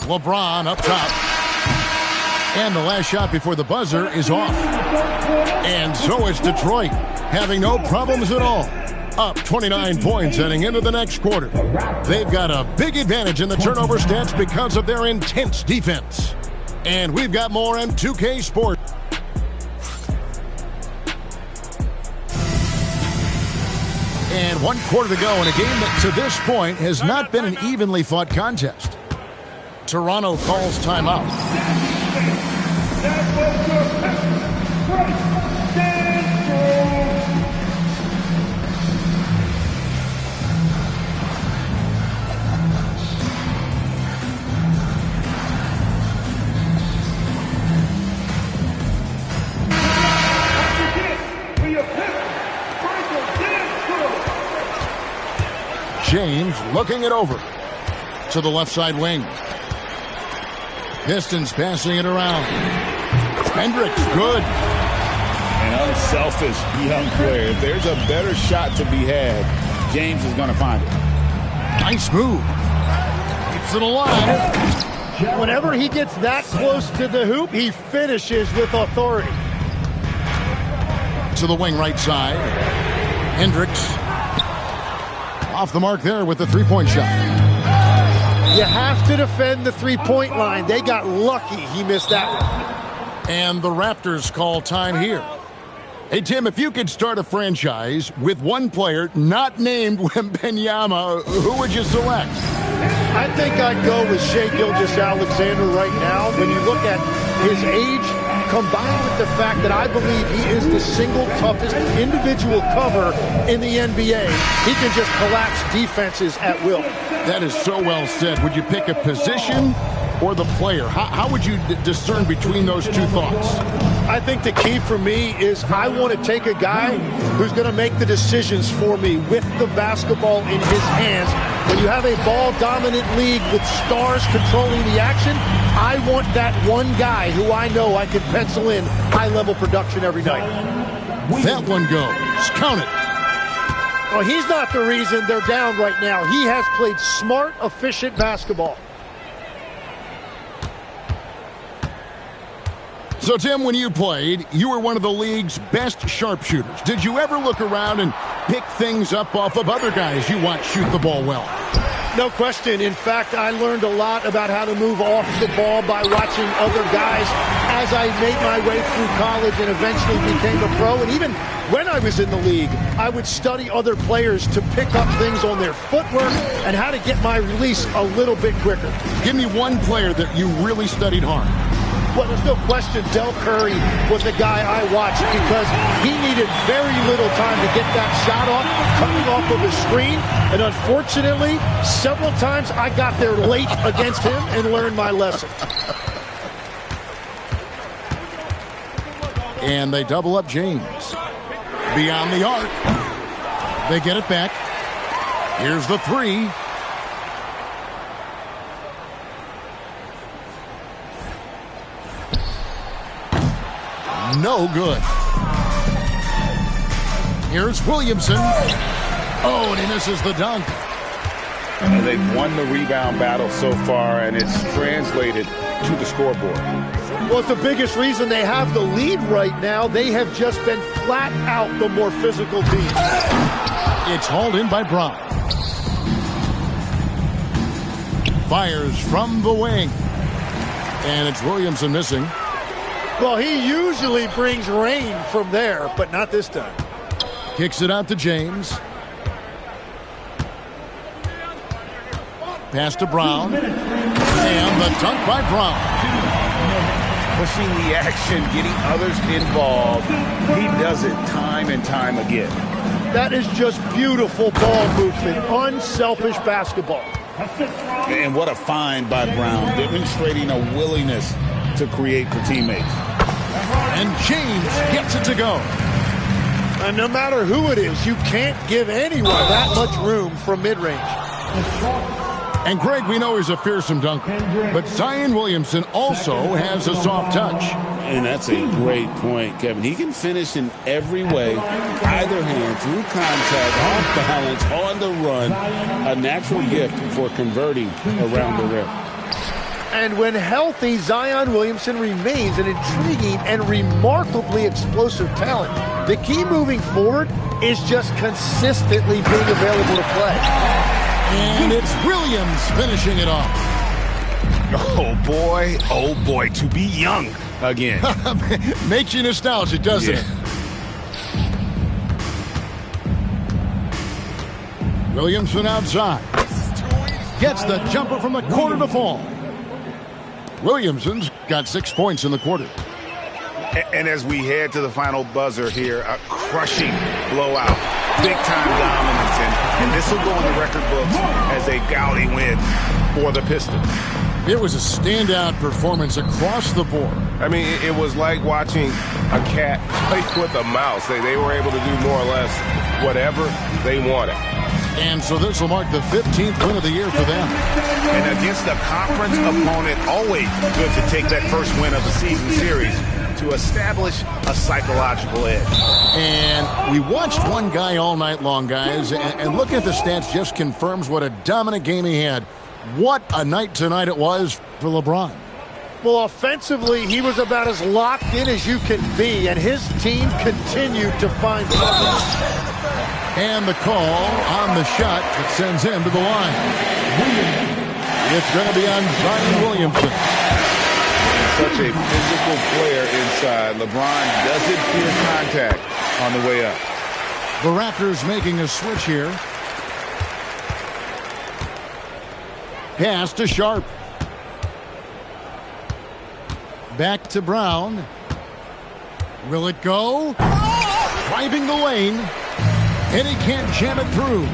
Speaker 1: LeBron up top. And the last shot before the buzzer is off. And so it's Detroit, having no problems at all. Up 29 points heading into the next quarter. They've got a big advantage in the turnover stats because of their intense defense. And we've got more on 2K Sports. And 1 quarter to go in a game that to this point has not been an evenly fought contest. Toronto calls timeout. James looking it over to the left side wing. Pistons passing it around. Hendricks, good.
Speaker 2: An unselfish young player. If there's a better shot to be had, James is going to find it.
Speaker 1: Nice move. Keeps it alive.
Speaker 12: Whenever he gets that close to the hoop, he finishes with authority.
Speaker 1: To the wing right side. Hendricks. Off the mark there with the three-point shot.
Speaker 12: You have to defend the three-point line. They got lucky he missed that one.
Speaker 1: And the Raptors call time here. Hey, Tim, if you could start a franchise with one player not named Wembanyama, who would you select?
Speaker 12: I think I'd go with Shai Gilgeous-Alexander right now. When you look at his age, combined with the fact that I believe he is the single toughest individual cover in the NBA, he can just collapse defenses at will.
Speaker 1: That is so well said. Would you pick a position or the player? How would you discern between those two thoughts?
Speaker 12: I think the key for me is I want to take a guy who's going to make the decisions for me with the basketball in his hands. When you have a ball-dominant league with stars controlling the action, I want that one guy who I know I can pencil in high-level production every night.
Speaker 1: That one goes. Count it.
Speaker 12: Well, he's not the reason they're down right now. He has played smart, efficient basketball.
Speaker 1: So, Tim, when you played, you were one of the league's best sharpshooters. Did you ever look around and pick things up off of other guys you watch shoot the ball well?
Speaker 12: No question. In fact, I learned a lot about how to move off the ball by watching other guys as I made my way through college and eventually became a pro. And even when I was in the league, I would study other players to pick up things on their footwork and how to get my release a little bit quicker.
Speaker 1: Give me one player that you really studied hard.
Speaker 12: Well, there's no question Del Curry was the guy I watched because he needed very little time to get that shot off, coming off of the screen. And unfortunately, several times I got there late against him and learned my lesson.
Speaker 1: And they double up James. Beyond the arc. They get it back. Here's the three. No good. Here's Williamson. Oh, and he misses the dunk.
Speaker 6: And they've won the rebound battle so far, and it's translated to the scoreboard.
Speaker 12: Well, it's the biggest reason they have the lead right now. They have just been flat out the more physical team.
Speaker 1: It's hauled in by Brown. Fires from the wing. And it's Williamson missing.
Speaker 12: Well, he usually brings rain from there, but not this time.
Speaker 1: Kicks it out to James. Pass to Brown. And the dunk by Brown.
Speaker 6: Pushing the action, getting others involved. He does it time and time again.
Speaker 12: That is just beautiful ball movement, unselfish basketball.
Speaker 2: And what a find by Brown, demonstrating a willingness to create for teammates.
Speaker 1: And James gets it to go.
Speaker 12: And no matter who it is, you can't give anyone that much room from mid-range.
Speaker 1: And Greg, we know he's a fearsome dunker, but Zion Williamson also has a soft touch.
Speaker 2: And that's a great point, Kevin. He can finish in every way, either hand, through contact, off balance, on the run. A natural gift for converting around the rim.
Speaker 12: And when healthy, Zion Williamson remains an intriguing and remarkably explosive talent. The key moving forward is just consistently being available to play.
Speaker 1: And it's Williams finishing it off.
Speaker 6: Oh boy, to be young again.
Speaker 1: Makes you nostalgic, doesn't it? Williamson outside. Gets the jumper from the corner to fall. Williamson's got 6 points in the quarter.
Speaker 6: And as we head to the final buzzer here, a crushing blowout. Big-time dominance, and this will go in the record books as a gaudy win for the Pistons.
Speaker 1: It was a standout performance across the board.
Speaker 8: I mean, it was like watching a cat play with a mouse. They were able to do more or less whatever they wanted.
Speaker 1: And so this will mark the 15th win of the year for them.
Speaker 6: And against a conference opponent, always good to take that first win of the season series to establish a psychological edge.
Speaker 1: And we watched one guy all night long, guys, and looking at the stats just confirms what a dominant game he had. What a night tonight it was for LeBron.
Speaker 12: Well, offensively, he was about as locked in as you can be, and his team continued to find trouble.
Speaker 1: And the call on the shot that sends him to the line. It's going to be on Zion Williamson.
Speaker 6: Such a physical player inside. LeBron doesn't fear contact on the way up.
Speaker 1: The Raptors making a switch here. Pass to Sharp. Back to Brown. Will it go? Driving the lane. And he can't jam it through.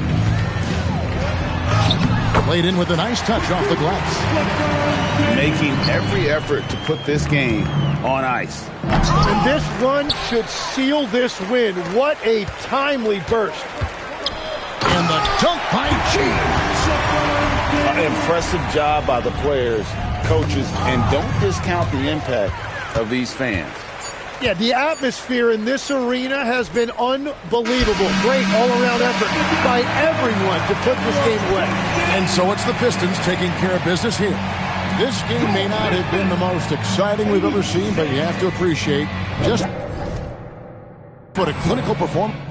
Speaker 1: Played in with a nice touch off the glass.
Speaker 6: Making every effort to put this game on ice.
Speaker 12: And this run should seal this win. What a timely burst.
Speaker 1: And the dunk by James.
Speaker 6: Impressive job by the players, coaches, and don't discount the impact of these fans.
Speaker 12: Yeah, the atmosphere in this arena has been unbelievable. Great all-around effort by everyone to put this game away.
Speaker 1: And so it's the Pistons taking care of business here. This game may not have been the most exciting we've ever seen, but you have to appreciate just what a clinical performance.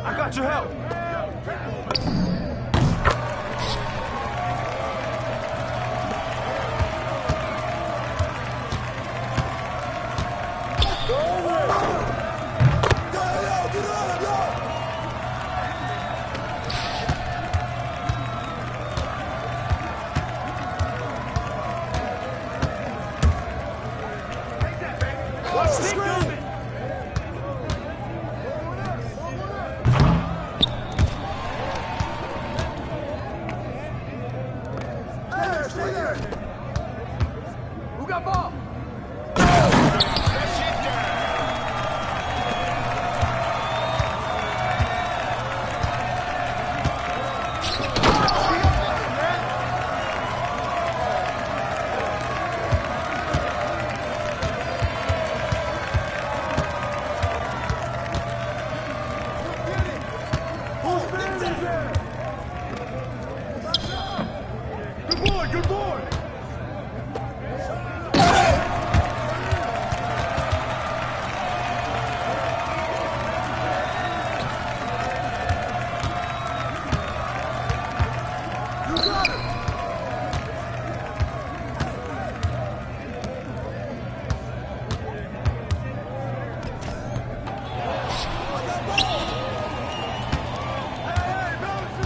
Speaker 10: I got your help.
Speaker 9: Watch the screen. Who got ball? Good boy, good boy. You got it. I got ball. Hey,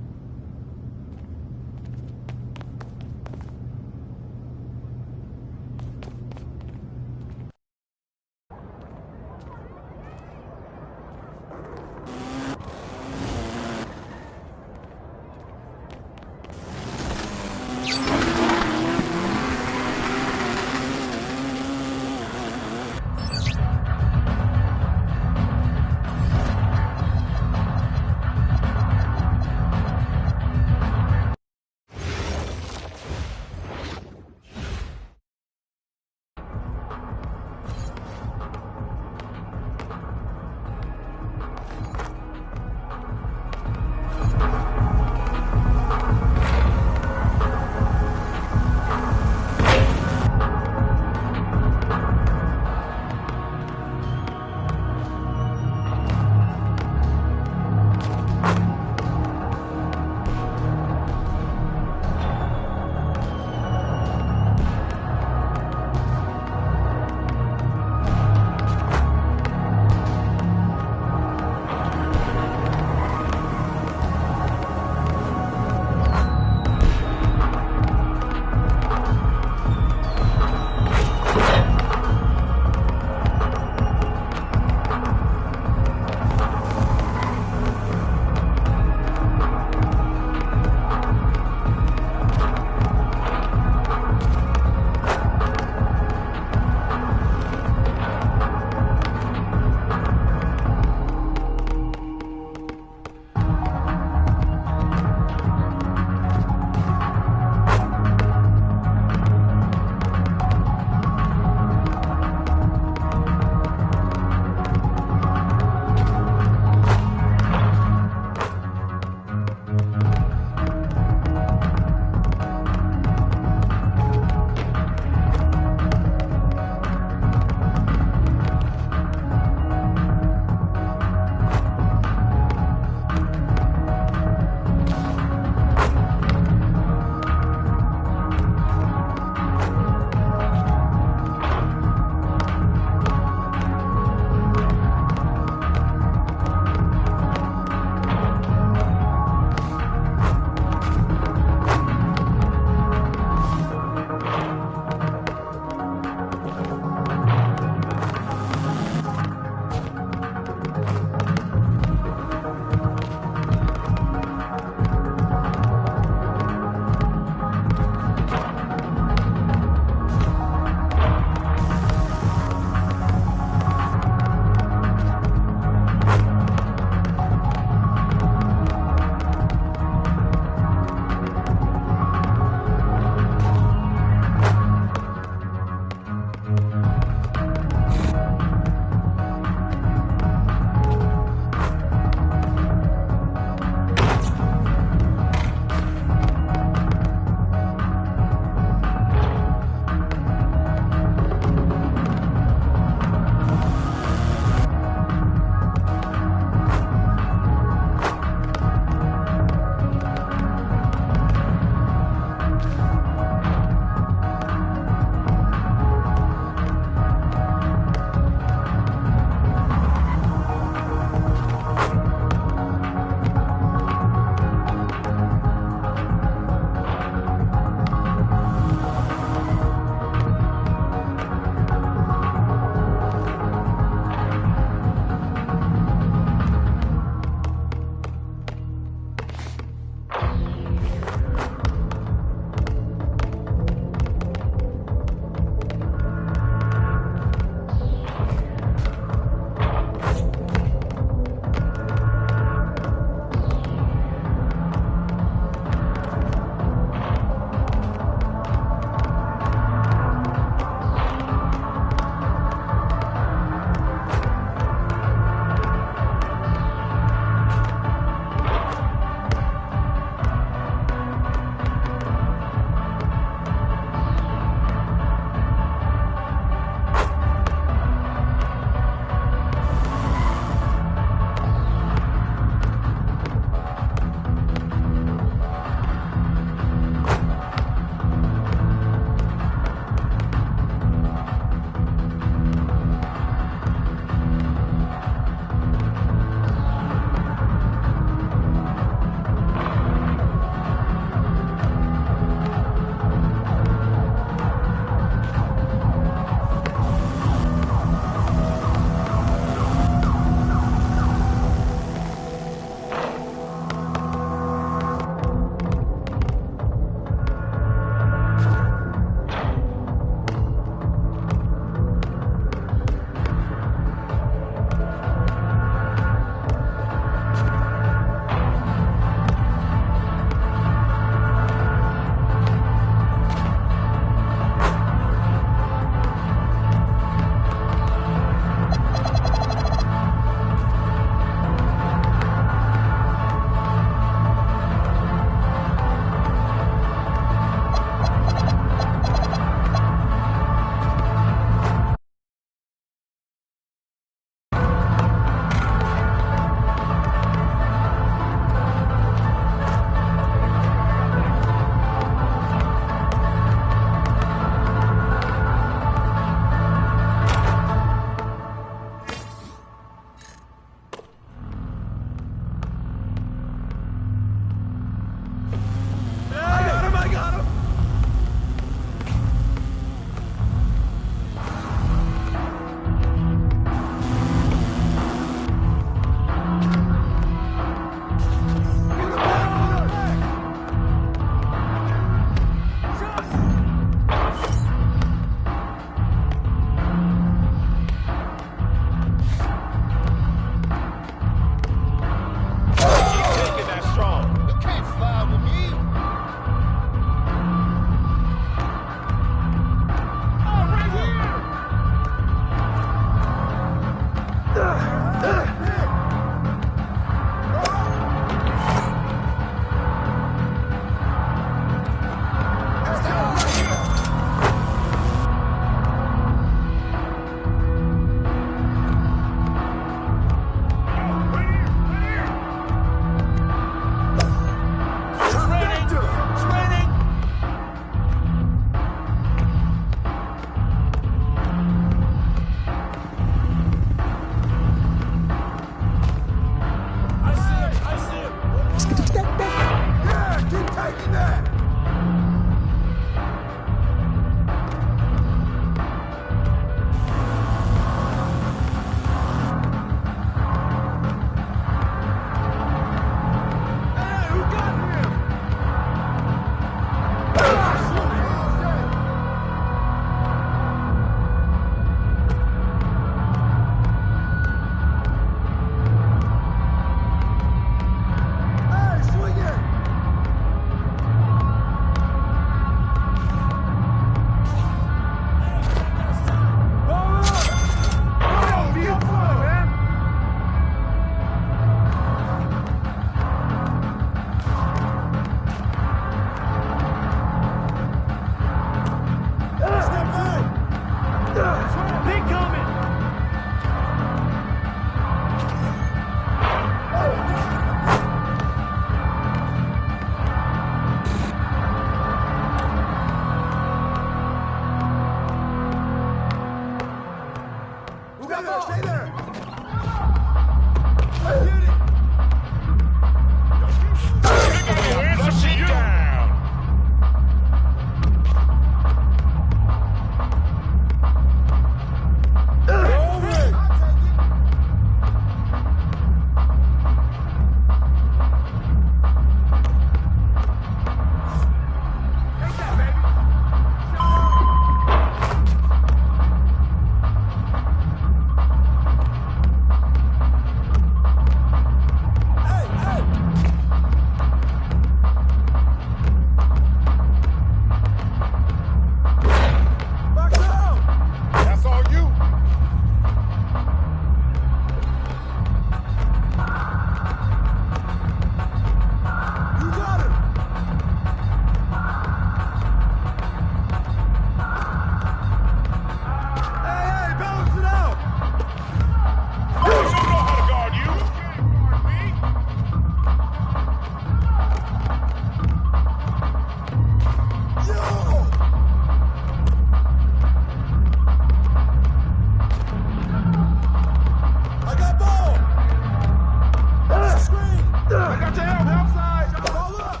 Speaker 9: Watch your help, outside. Ball up.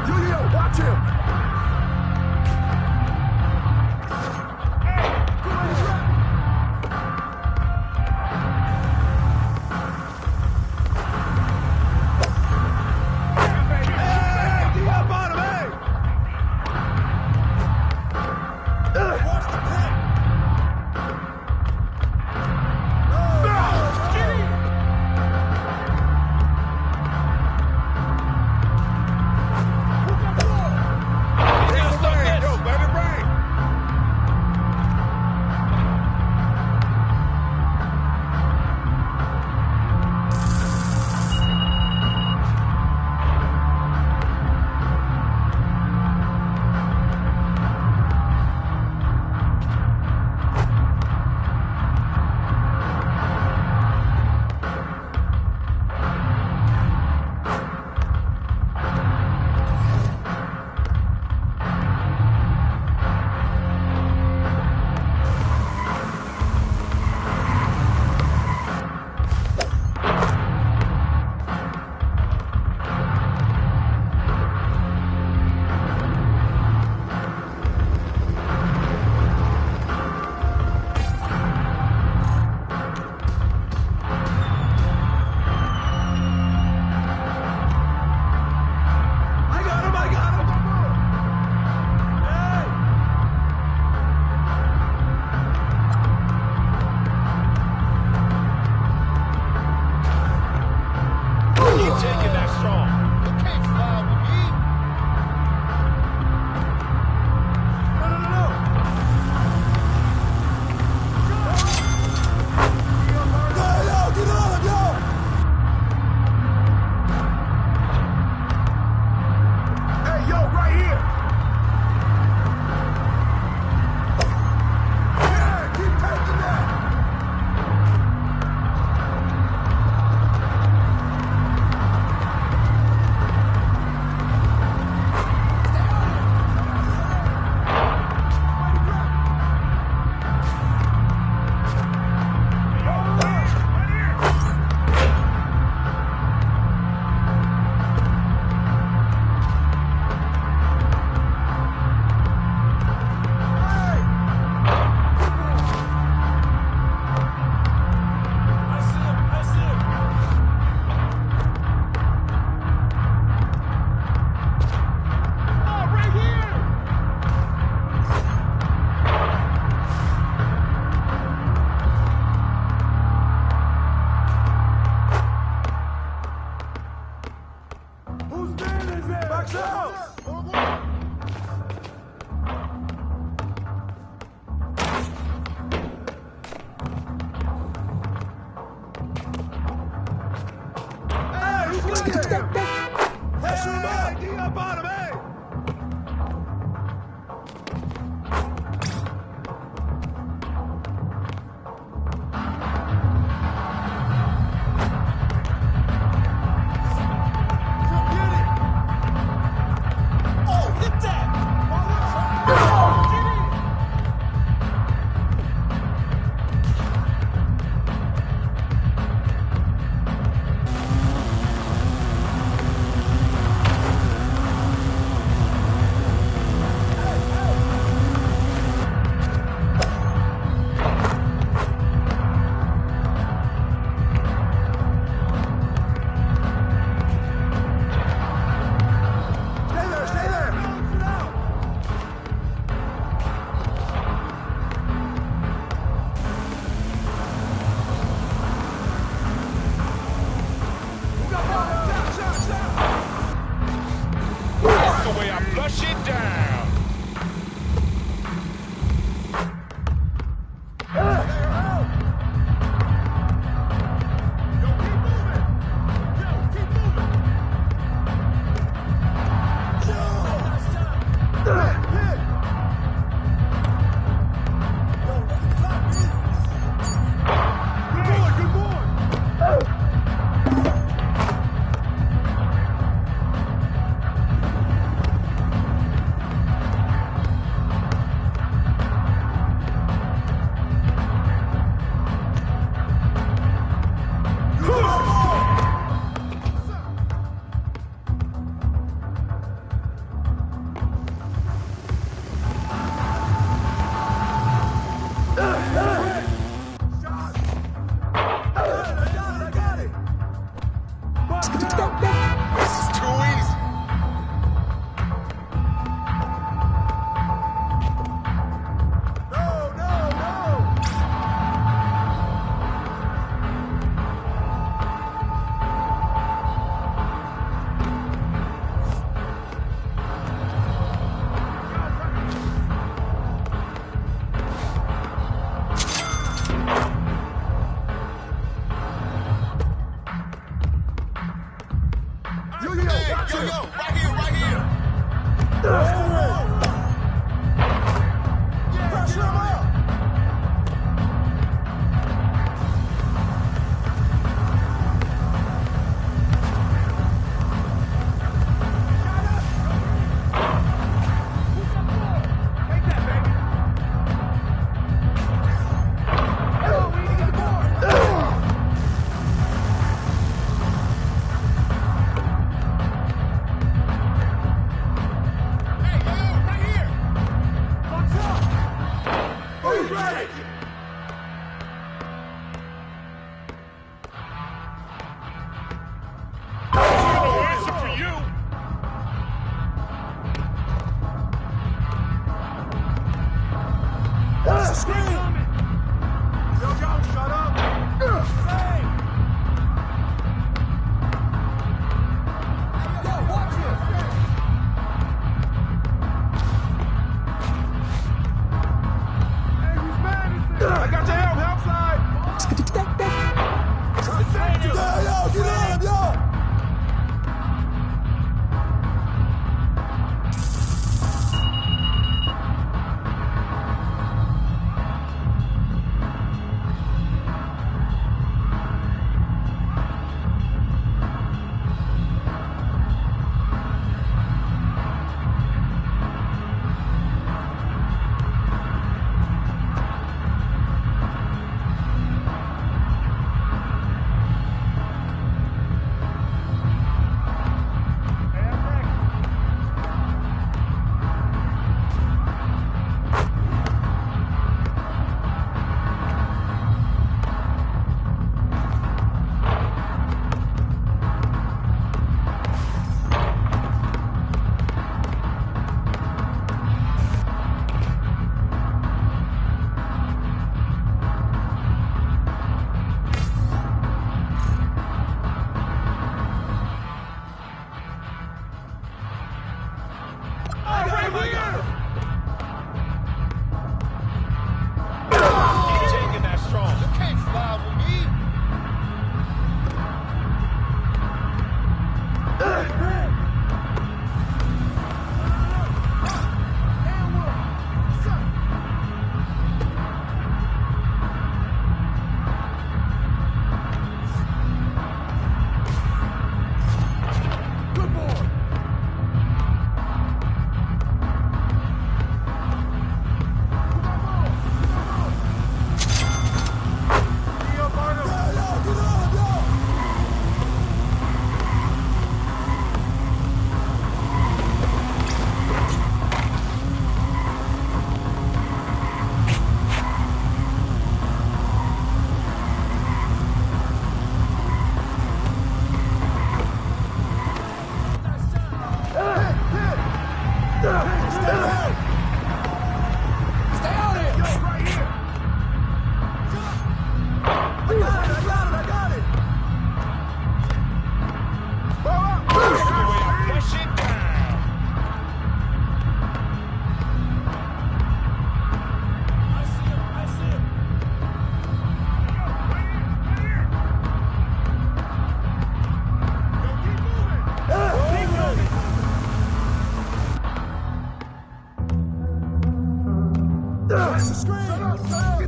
Speaker 9: Julio, watch him.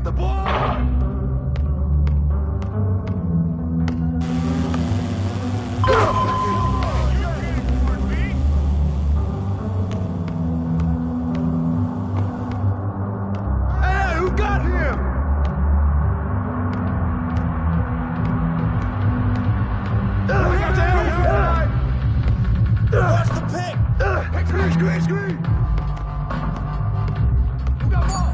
Speaker 9: Get the ball! Hey, who got him? Watch the pick! Screen! Who got ball?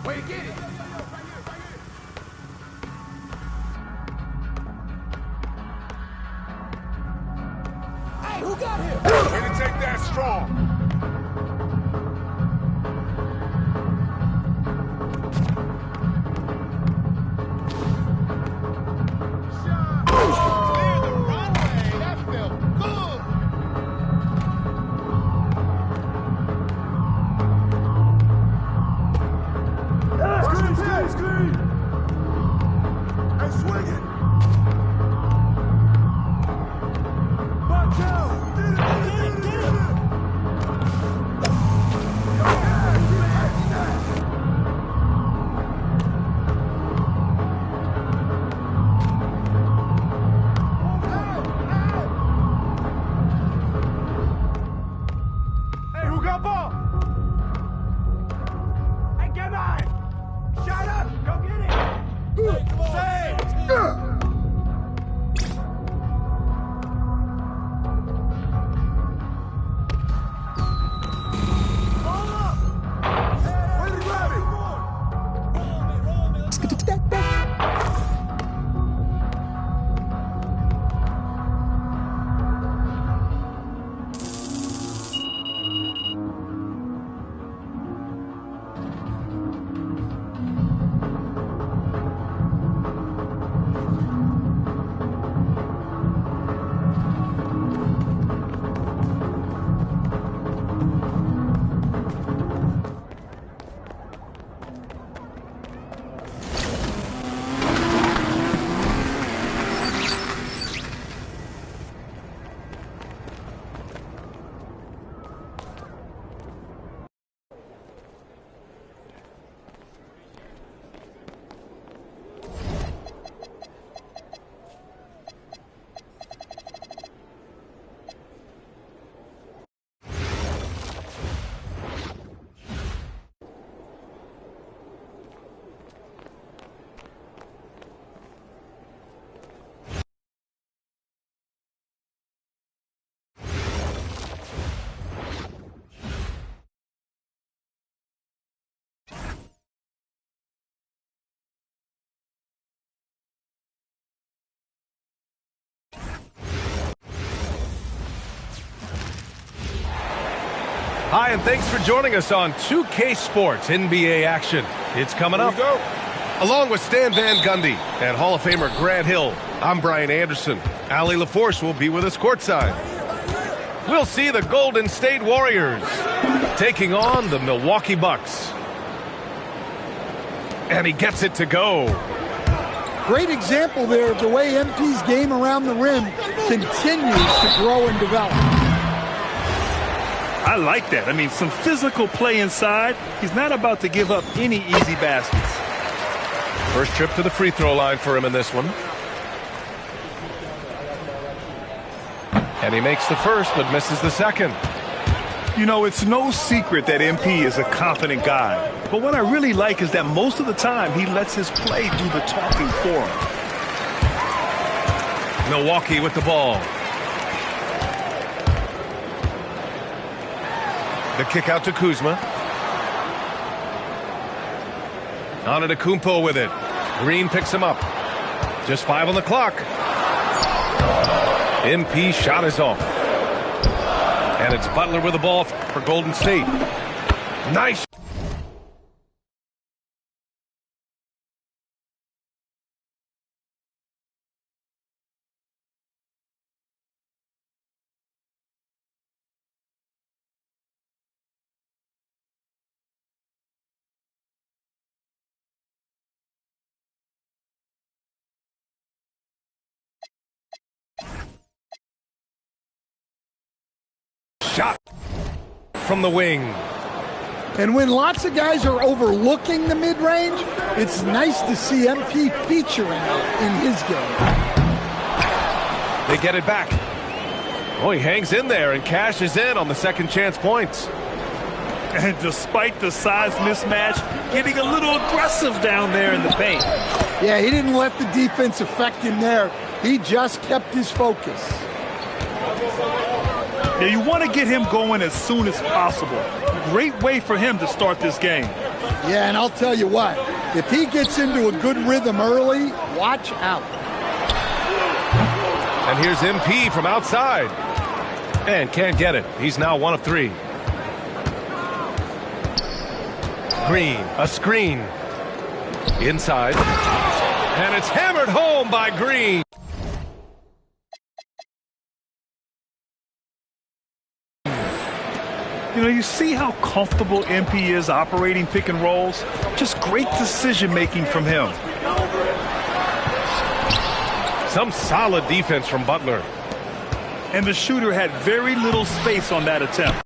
Speaker 9: Where you get it? Hey, who got him? Way to take that strong.
Speaker 8: Hi, and thanks for joining us on 2K Sports NBA action. It's coming up. Along with Stan Van Gundy and Hall of Famer Grant Hill, I'm Brian Anderson. Allie LaForce will be with us courtside. We'll see the Golden State Warriors taking on the Milwaukee Bucks. And he gets it to go.
Speaker 11: Great example there of the way MP's game around the rim continues to grow and develop.
Speaker 10: I like that. I mean, some physical play inside. He's not about to give up any easy baskets.
Speaker 8: First trip to the free throw line for him in this one. And he makes the first, but misses the second.
Speaker 10: You know, it's no secret that MP is a confident guy. But what I really like is that most of the time he lets his play do the talking for him.
Speaker 8: Milwaukee with the ball. The kick out to Kuzma. Antetokounmpo with it. Green picks him up. Just 5 on the clock. MP shot is off. And it's Butler with the ball for Golden State. Nice. Shot from the wing.
Speaker 11: And when lots of guys are overlooking the mid-range, it's nice to see MP featuring it in his game.
Speaker 8: They get it back. Oh, he hangs in there and cashes in on the second chance points.
Speaker 10: And despite the size mismatch, getting a little aggressive down there in the paint.
Speaker 11: Yeah, he didn't let the defense affect him there. He just kept his focus.
Speaker 10: Now, you want to get him going as soon as possible. Great way for him to start this game.
Speaker 11: Yeah, and I'll tell you what, if he gets into a good rhythm early, watch out.
Speaker 8: And here's MP from outside. And can't get it. He's now 1 of 3. Green, a screen. Inside. And it's hammered home by Green.
Speaker 10: You know, you see how comfortable MP is operating pick and rolls? Just great decision-making from him.
Speaker 8: Some solid defense from Butler.
Speaker 10: And the shooter had very little space on that attempt.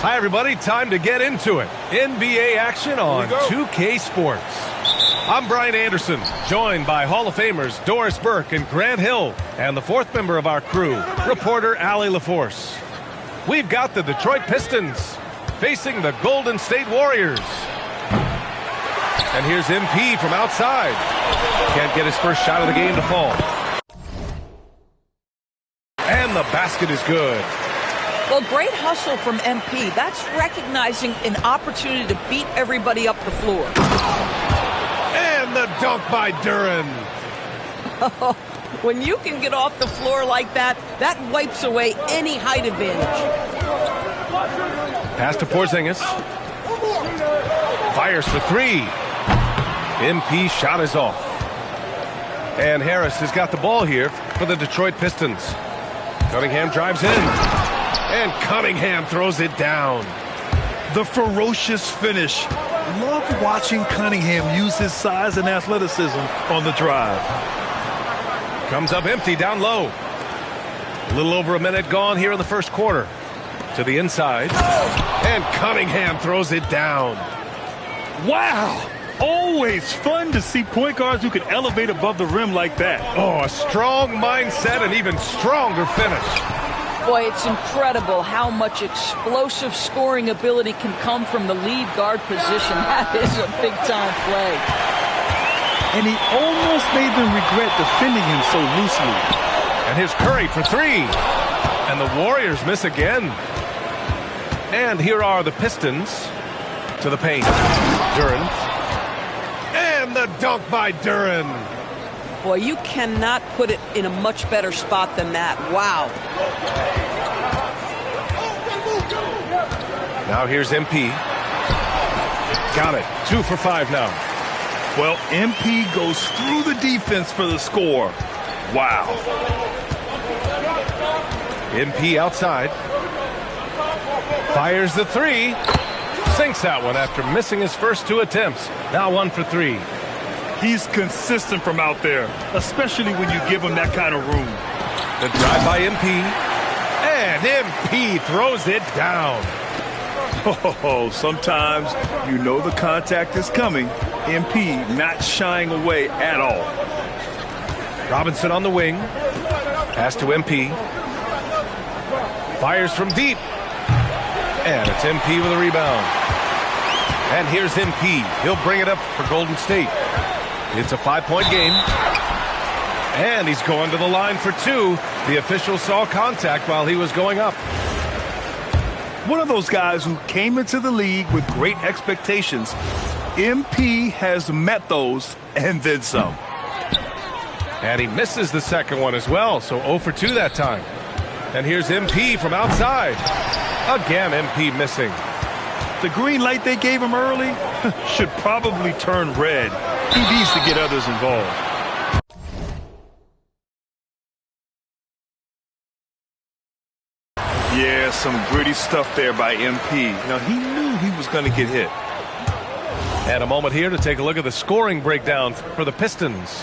Speaker 8: Hi, everybody. Time to get into it. NBA action on 2K Sports. I'm Brian Anderson, joined by Hall of Famers Doris Burke and Grant Hill, and the fourth member of our crew, reporter Allie LaForce. We've got the Detroit Pistons facing the Golden State Warriors. And here's MP from outside. Can't get his first shot of the game to fall. And the basket is good.
Speaker 3: Well, great hustle from MP. That's recognizing an opportunity to beat everybody up the floor.
Speaker 8: And the dunk by Duren.
Speaker 3: When you can get off the floor like that, that wipes away any height advantage.
Speaker 8: Pass to Porzingis. Fires for 3. MP shot is off. And Harris has got the ball here for the Detroit Pistons. Cunningham drives in. And Cunningham throws it down.
Speaker 10: The ferocious finish. Love watching Cunningham use his size and athleticism on the drive.
Speaker 8: Comes up empty down low. A little over a minute gone here in the first quarter. To the inside. And Cunningham throws it down.
Speaker 10: Wow. Always fun to see point guards who can elevate above the rim like that.
Speaker 8: Oh, a strong mindset and even stronger finish.
Speaker 3: Boy, it's incredible how much explosive scoring ability can come from the lead guard position. That is a big-time play.
Speaker 10: And he almost made them regret defending him so loosely.
Speaker 8: And here's Curry for 3. And the Warriors miss again. And here are the Pistons to the paint. Duren. And the dunk by Duren.
Speaker 3: Boy, you cannot put it in a much better spot than that. Wow.
Speaker 8: Now here's MP. Got it. 2 for 5 now.
Speaker 10: Well, MP goes through the defense for the score. Wow.
Speaker 8: MP outside. Fires the 3. Sinks that one after missing his first 2 attempts. Now 1 for 3.
Speaker 10: He's consistent from out there, especially when you give him that kind of room.
Speaker 8: The drive by MP. And MP throws it down.
Speaker 10: Oh, sometimes you know the contact is coming. MP not shying away at all.
Speaker 8: Robinson on the wing. Pass to MP. Fires from deep. And it's MP with a rebound. And here's MP. He'll bring it up for Golden State. It's a 5-point game. And he's going to the line for 2. The official saw contact while he was going up.
Speaker 10: One of those guys who came into the league with great expectations. MP has met those and then some.
Speaker 8: And he misses the second one as well, so 0 for 2 that time. And here's MP from outside. Again, MP missing.
Speaker 10: The green light they gave him early should probably turn red. He needs to get others involved. Yeah, some gritty stuff there by MP. Now, he knew he was going to get hit.
Speaker 8: And a moment here to take a look at the scoring breakdown for the Pistons.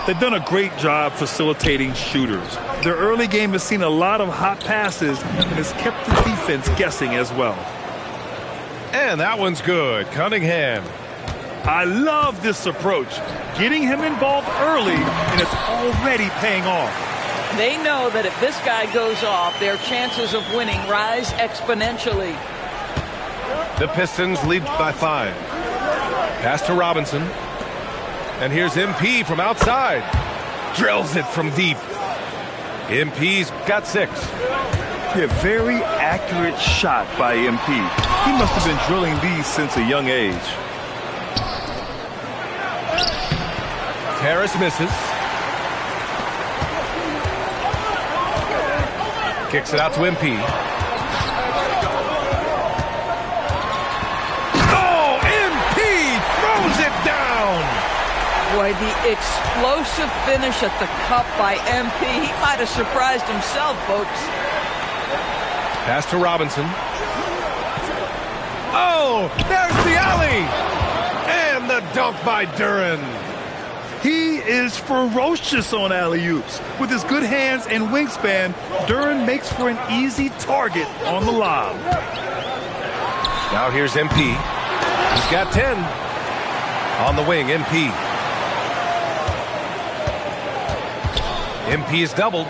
Speaker 10: They've done a great job facilitating shooters. Their early game has seen a lot of hot passes and has kept the defense guessing as well.
Speaker 8: And that one's good. Cunningham.
Speaker 10: I love this approach. Getting him involved early, and it's already paying off.
Speaker 3: They know that if this guy goes off, their chances of winning rise exponentially.
Speaker 8: The Pistons lead by 5. Pass to Robinson. And here's MP from outside. Drills it from deep. MP's got 6.
Speaker 10: Yeah, very accurate shot by MP. He must have been drilling these since a young age.
Speaker 8: Harris misses. Kicks it out to MP. Oh, MP throws it down.
Speaker 3: Boy, the explosive finish at the cup by MP. He might have surprised himself, folks.
Speaker 8: Pass to Robinson. Oh, there's the alley. And the dunk by Duren.
Speaker 10: He is ferocious on alley-oops. With his good hands and wingspan, Duren makes for an easy target on the lob.
Speaker 8: Now here's MP. He's got 10. On the wing, MP. MP is doubled.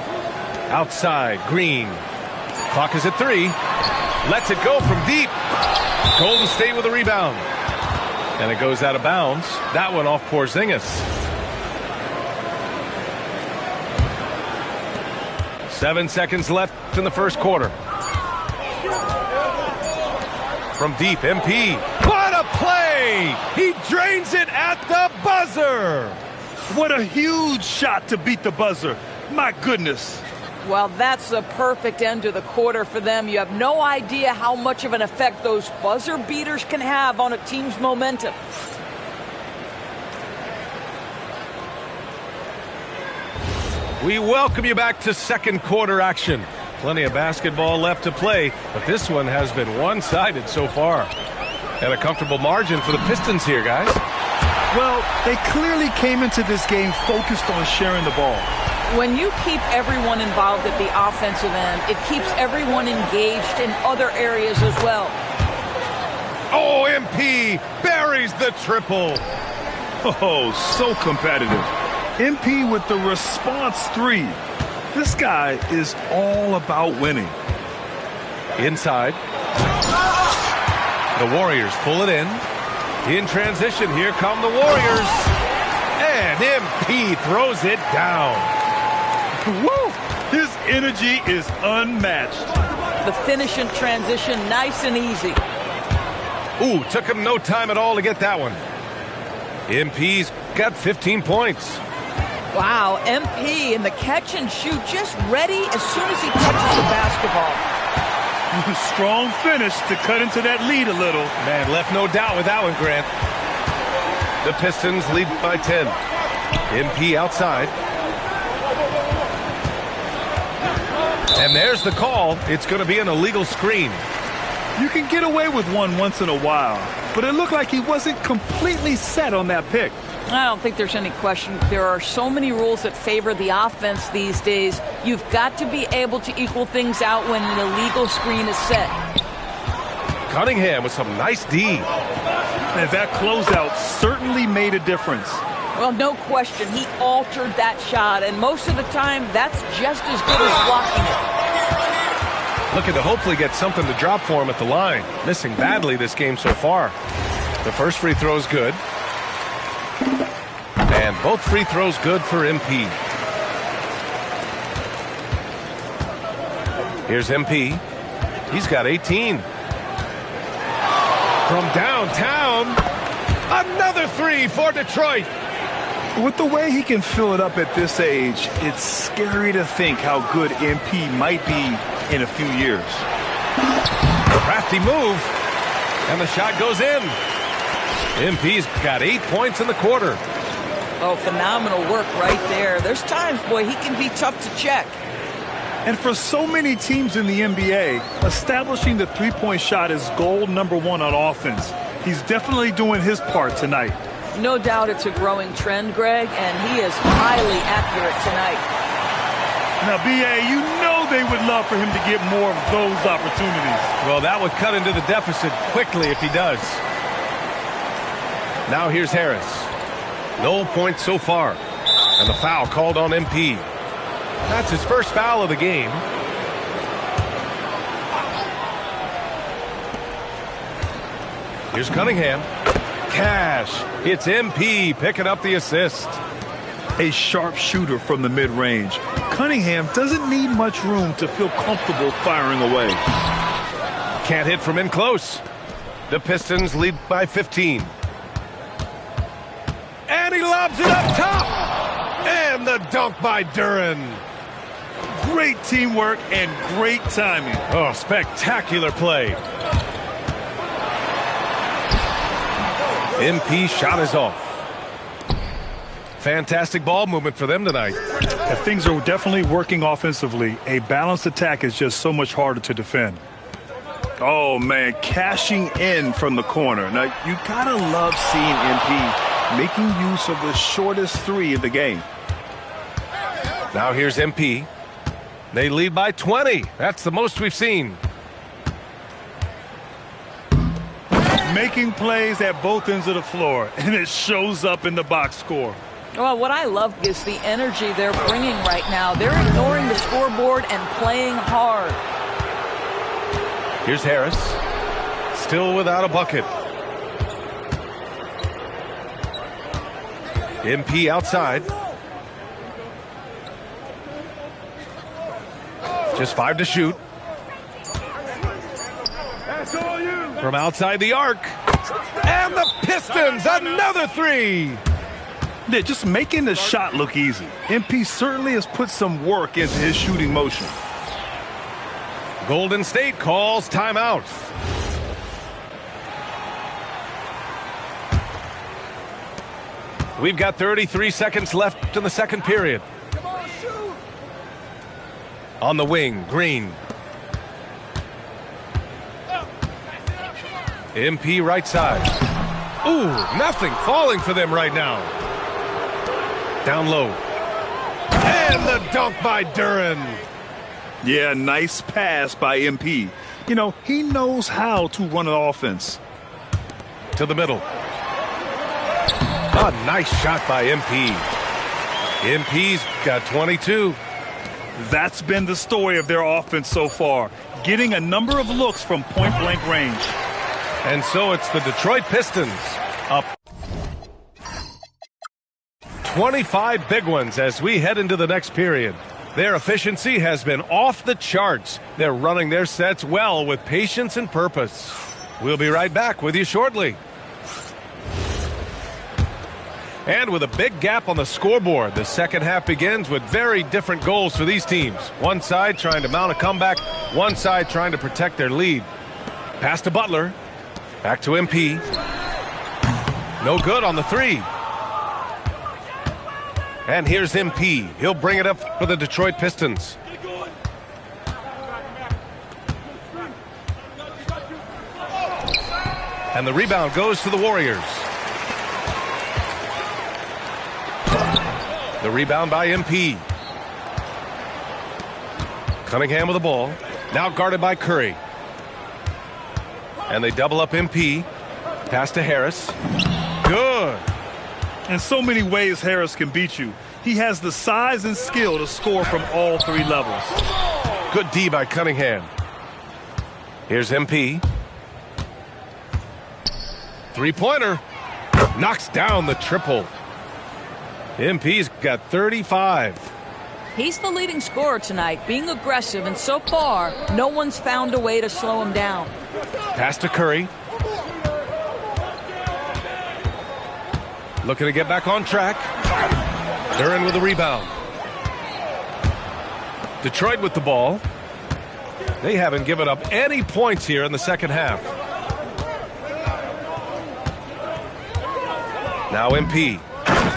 Speaker 8: Outside, Green. Clock is at 3. Lets it go from deep. Golden State with a rebound. And it goes out of bounds. That one off Porzingis. 7 seconds left in the first quarter. From deep, MP. What a play! He drains it at the buzzer!
Speaker 10: What a huge shot to beat the buzzer. My goodness.
Speaker 3: Well, that's the perfect end to the quarter for them. You have no idea how much of an effect those buzzer beaters can have on a team's momentum.
Speaker 8: We welcome you back to second quarter action. Plenty of basketball left to play, but this one has been one-sided so far. And a comfortable margin for the Pistons here, guys.
Speaker 10: Well, they clearly came into this game focused on sharing the ball.
Speaker 3: When you keep everyone involved at the offensive end, it keeps everyone engaged in other areas as well.
Speaker 8: Oh, MP buries the triple.
Speaker 10: Oh, so competitive. MP with the response 3. This guy is all about winning.
Speaker 8: Inside. The Warriors pull it in. In transition, here come the Warriors. And MP throws it down.
Speaker 10: Woo! His energy is unmatched.
Speaker 3: The finish in transition, nice and easy.
Speaker 8: Ooh, took him no time at all to get that one. MP's got 15 points.
Speaker 3: Wow, MP in the catch and shoot, just ready as soon as he touches the basketball.
Speaker 10: Strong finish to cut into that lead a little.
Speaker 8: Man, left no doubt with that one, Grant. The Pistons lead by 10. MP outside. And there's the call. It's going to be an illegal screen.
Speaker 10: You can get away with one once in a while, but it looked like he wasn't completely set on that pick.
Speaker 3: I don't think there's any question. There are so many rules that favor the offense these days. You've got to be able to equal things out when an illegal screen is set.
Speaker 8: Cunningham with some nice D.
Speaker 10: And that closeout certainly made a difference.
Speaker 3: Well, no question. He altered that shot, and most of the time, that's just as good as blocking it.
Speaker 8: Looking to hopefully get something to drop for him at the line. Missing badly this game so far. The first free throw is good. And both free throws good for MP. Here's MP. He's got 18. From downtown, another 3 for Detroit.
Speaker 10: With the way he can fill it up at this age, it's scary to think how good MP might be in a few years.
Speaker 8: Crafty move. And the shot goes in. MP's got 8 points in the quarter.
Speaker 3: Oh, phenomenal work right there. There's times, boy, he can be tough to check.
Speaker 10: And for so many teams in the NBA, establishing the three-point shot is goal number one on offense. He's definitely doing his part tonight.
Speaker 3: No doubt it's a growing trend, Greg, and he is highly accurate tonight.
Speaker 10: Now, B.A., you know they would love for him to get more of those opportunities.
Speaker 8: Well, that would cut into the deficit quickly if he does. Now here's Harris. No points so far. And the foul called on MP. That's his first foul of the game. Here's Cunningham. Cash. It's MP picking up the assist.
Speaker 10: A sharp shooter from the mid-range. Cunningham doesn't need much room to feel comfortable firing away.
Speaker 8: Can't hit from in close. The Pistons lead by 15. And he lobs it up top. And the dunk by Duren.
Speaker 10: Great teamwork and great timing.
Speaker 8: Oh, spectacular play. MP shot is off. Fantastic ball movement for them tonight.
Speaker 10: If things are definitely working offensively, a balanced attack is just so much harder to defend. Oh, man, cashing in from the corner. Now, you gotta love seeing MP making use of the shortest three of the game.
Speaker 8: Now here's MP. They lead by 20. That's the most we've seen.
Speaker 10: Making plays at both ends of the floor, and it shows up in the box score.
Speaker 3: Well, what I love is the energy they're bringing right now. They're ignoring the scoreboard and playing hard.
Speaker 8: Here's Harris. Still without a bucket. MP outside. Just 5 to shoot. From outside the arc. And the Pistons, another three.
Speaker 10: They're just making the shot look easy. MP certainly has put some work into his shooting motion.
Speaker 8: Golden State calls timeout. We've got 33 seconds left in the second period. On the wing, Green. MP right side. Ooh, nothing falling for them right now. Down low. And the dunk by Duren.
Speaker 10: Yeah, nice pass by MP. You know, he knows how to run an offense.
Speaker 8: To the middle. A nice shot by MP. MP's got 22.
Speaker 10: That's been the story of their offense so far, getting a number of looks from point-blank range.
Speaker 8: And so it's the Detroit Pistons up 25 big ones as we head into the next period. Their efficiency has been off the charts. They're running their sets well with patience and purpose. We'll be right back with you shortly. And with a big gap on the scoreboard, the second half begins with very different goals for these teams. One side trying to mount a comeback, one side trying to protect their lead. Pass to Butler. Back to MP. No good on the three. And here's MP. He'll bring it up for the Detroit Pistons. And the rebound goes to the Warriors. The rebound by MP. Cunningham with the ball. Now guarded by Curry. And they double up MP. Pass to Harris. Good.
Speaker 10: In so many ways, Harris can beat you. He has the size and skill to score from all three levels.
Speaker 8: Good D by Cunningham. Here's MP. Three-pointer. Knocks down the triple. MP's got 35.
Speaker 3: He's the leading scorer tonight, being aggressive, and so far, no one's found a way to slow him down.
Speaker 8: Pass to Curry. Looking to get back on track. Duren with the rebound. Detroit with the ball. They haven't given up any points here in the second half. Now MP.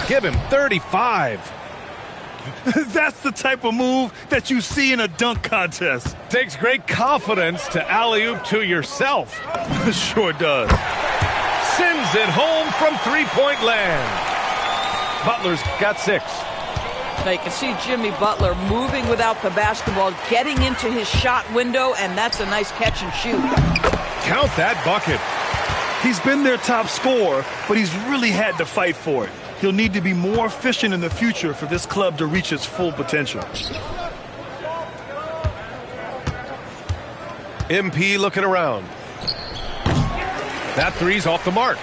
Speaker 8: Give him 35.
Speaker 10: That's the type of move that you see in a dunk contest.
Speaker 8: Takes great confidence to alley-oop to yourself.
Speaker 10: Sure does.
Speaker 8: Sends it home from three-point land. Butler's got 6.
Speaker 3: Now you can see Jimmy Butler moving without the basketball, getting into his shot window, and that's a nice catch and shoot.
Speaker 8: Count that bucket.
Speaker 10: He's been their top scorer, but he's really had to fight for it. He'll need to be more efficient in the future for this club to reach its full potential.
Speaker 8: MP looking around. That three's off the mark.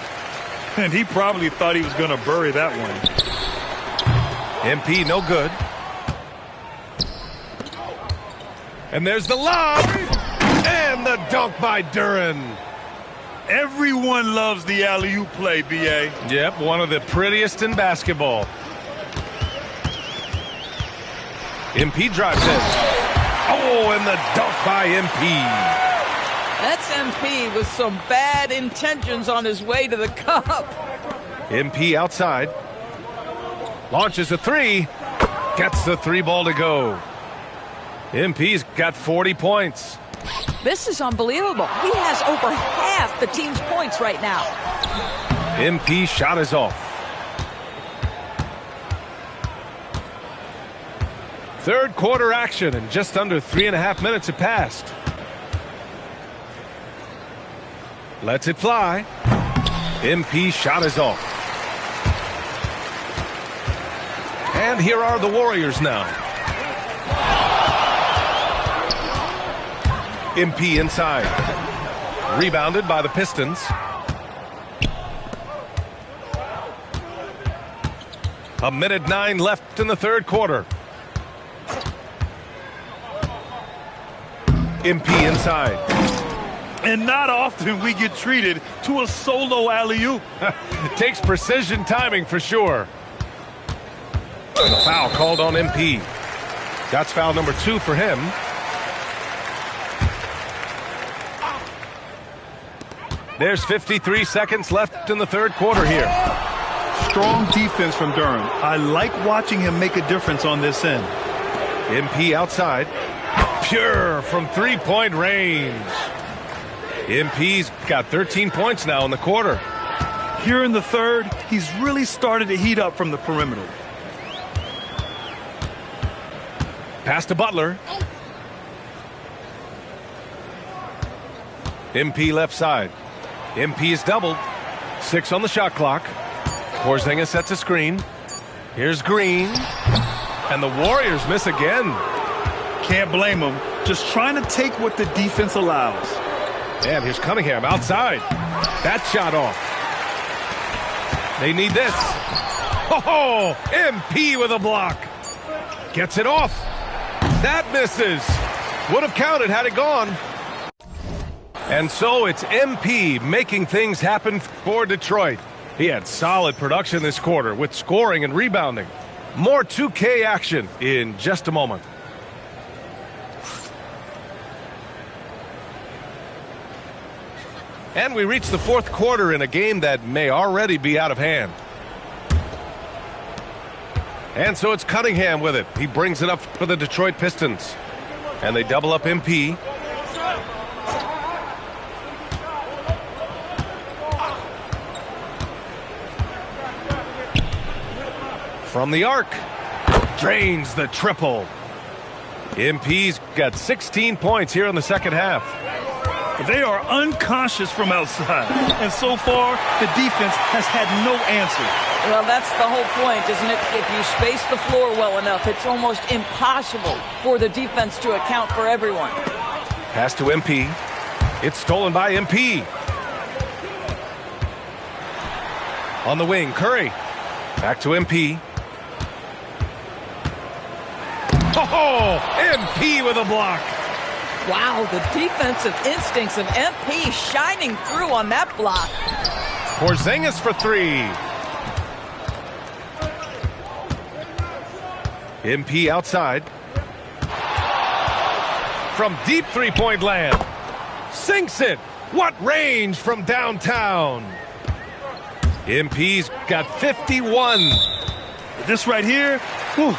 Speaker 10: And he probably thought he was going to bury that one.
Speaker 8: MP no good. And there's the lob. And the dunk by Duren.
Speaker 10: Everyone loves the alley-oop play, B.A.
Speaker 8: Yep, one of the prettiest in basketball. MP drives in. Oh, and the dunk by MP.
Speaker 3: That's MP with some bad intentions on his way to the cup.
Speaker 8: MP outside. Launches a three. Gets the three ball to go. MP's got 40 points.
Speaker 3: This is unbelievable. He has over half the team's points right now.
Speaker 8: MP shot is off. Third quarter action, and just under 3.5 minutes have passed. Lets it fly. MP shot is off. And here are the Warriors now. MP inside. Rebounded by the Pistons. A minute 9 left in the third quarter. MP inside.
Speaker 10: And not often we get treated to a solo alley-oop.
Speaker 8: Takes precision timing for sure. And a foul called on MP. That's foul number 2 for him. There's 53 seconds left in the third quarter here.
Speaker 10: Strong defense from Durham. I like watching him make a difference on this end.
Speaker 8: MP outside. Pure from three-point range. MP's got 13 points now in the quarter.
Speaker 10: Here in the third, he's really started to heat up from the perimeter.
Speaker 8: Pass to Butler. MP left side. MP is doubled. 6 on the shot clock. Porzingis sets a screen. Here's Green. And the Warriors miss again.
Speaker 10: Can't blame them. Just trying to take what the defense allows.
Speaker 8: And here's Cunningham outside. That shot off. They need this. Oh, MP with a block. Gets it off. That misses. Would have counted had it gone. And so it's MP making things happen for Detroit. He had solid production this quarter with scoring and rebounding. More 2K action in just a moment. And we reach the fourth quarter in a game that may already be out of hand. And so it's Cunningham with it. He brings it up for the Detroit Pistons. And they double up MP. From the arc. Drains the triple. MP's got 16 points here in the second half.
Speaker 10: They are unconscious from outside. And so far, the defense has had no answer.
Speaker 3: Well, that's the whole point, isn't it? If you space the floor well enough, it's almost impossible for the defense to account for everyone.
Speaker 8: Pass to MP. It's stolen by MP. On the wing, Curry. Back to MP. Oh, MP with a block.
Speaker 3: Wow, the defensive instincts of MP shining through on that block.
Speaker 8: Porzingis for 3. MP outside. From deep three-point land. Sinks it. What range from downtown. MP's got 51.
Speaker 10: This right here, whew,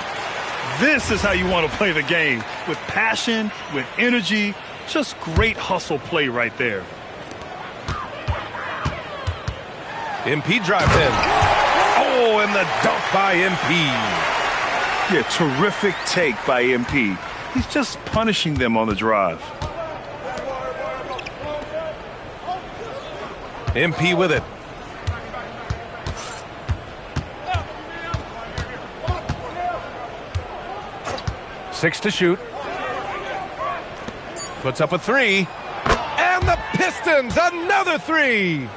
Speaker 10: This is how you want to play the game. With passion, with energy. Just great hustle play right there.
Speaker 8: MP drives in. Oh, and the dunk by MP.
Speaker 10: Yeah, terrific take by MP. He's just punishing them on the drive.
Speaker 8: MP with it. Six to shoot. Puts up a three. And the Pistons, another three.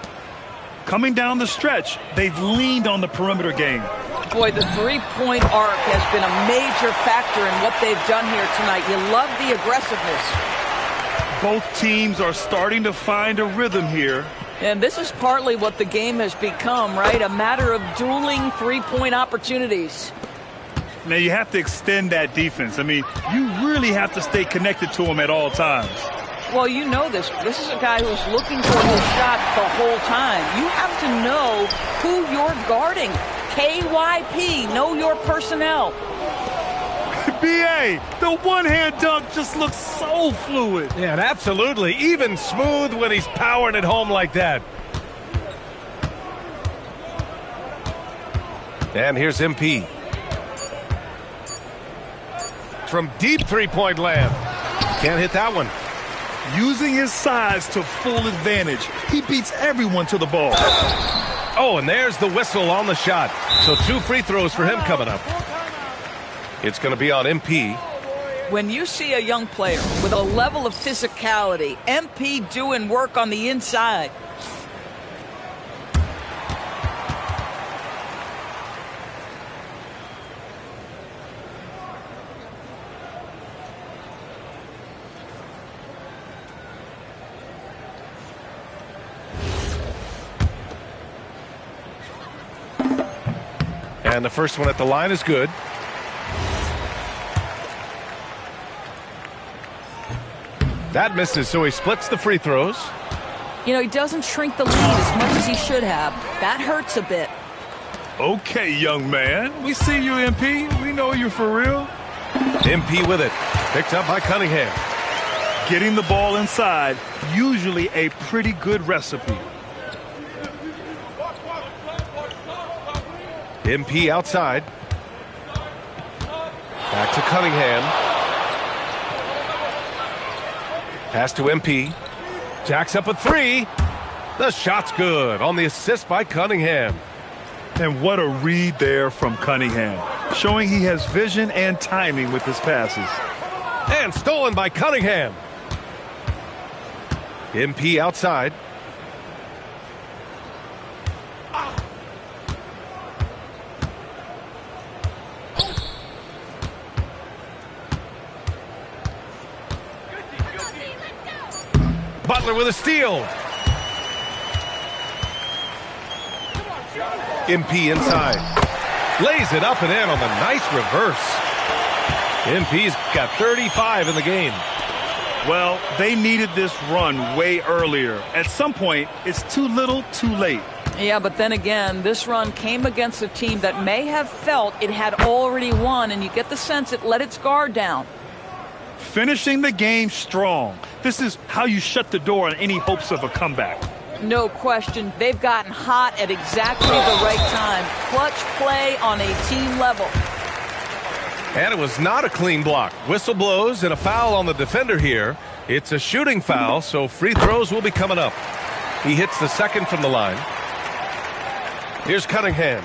Speaker 10: Coming down the stretch, they've leaned on the perimeter game.
Speaker 3: Boy, the three-point arc has been a major factor in what they've done here tonight. You love the aggressiveness.
Speaker 10: Both teams are starting to find a rhythm here.
Speaker 3: And this is partly what the game has become, right? A matter of dueling three-point opportunities.
Speaker 10: Now, you have to extend that defense. I mean, you really have to stay connected to him at all times.
Speaker 3: Well, you know this. This is a guy who's looking for his shot the whole time. You have to know who you're guarding. KYP, know your personnel.
Speaker 10: B.A., the one-hand dunk just looks so fluid.
Speaker 8: Yeah, and absolutely. Even smooth when he's powering it home like that. And here's MP. From deep three-point land. Can't hit that one.
Speaker 10: Using his size to full advantage. He beats everyone to the ball.
Speaker 8: Oh, and there's the whistle on the shot. So 2 free throws for him coming up. It's going to be on MP.
Speaker 3: When you see a young player with a level of physicality, MP doing work on the inside.
Speaker 8: And the first one at the line is good. That misses, so he splits the free throws.
Speaker 3: You know, he doesn't shrink the lead as much as he should have. That hurts a bit.
Speaker 10: Okay, young man. We see you, MP. We know you're for real.
Speaker 8: MP with it. Picked up by Cunningham.
Speaker 10: Getting the ball inside, usually a pretty good recipe.
Speaker 8: MP outside. Back to Cunningham. Pass to MP. Jacks up a three. The shot's good on the assist by Cunningham.
Speaker 10: And what a read there from Cunningham, showing he has vision and timing with his passes.
Speaker 8: And stolen by Cunningham. MP outside. Butler with a steal. MP inside. Lays it up and in on the nice reverse. MP's got 35 in the game.
Speaker 10: Well, they needed this run way earlier. At some point, it's too little, too late.
Speaker 3: Yeah, but then again, this run came against a team that may have felt it had already won, and you get the sense it let its guard down.
Speaker 10: Finishing the game strong. This is how you shut the door on any hopes of a comeback.
Speaker 3: No question. They've gotten hot at exactly the right time. Clutch play on a team level.
Speaker 8: And it was not a clean block. Whistle blows and a foul on the defender here. It's a shooting foul, so free throws will be coming up. He hits the second from the line. Here's Cunningham.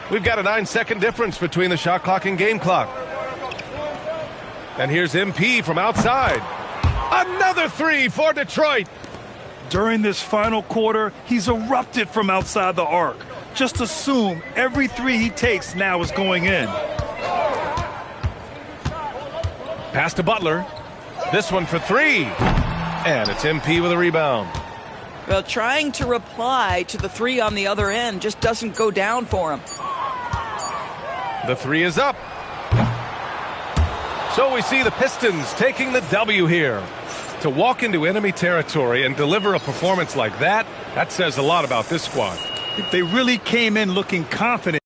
Speaker 8: We've got a 9-second difference between the shot clock and game clock. And here's MP from outside. Another three for Detroit.
Speaker 10: During this final quarter, he's erupted from outside the arc. Just assume every three he takes now is going in.
Speaker 8: Pass to Butler. This one for three. And it's MP with a rebound.
Speaker 3: Well, trying to reply to the three on the other end just doesn't go down for him.
Speaker 8: The three is up. So we see the Pistons taking the W here. To walk into enemy territory and deliver a performance like that, that says a lot about this squad.
Speaker 10: They really came in looking confident.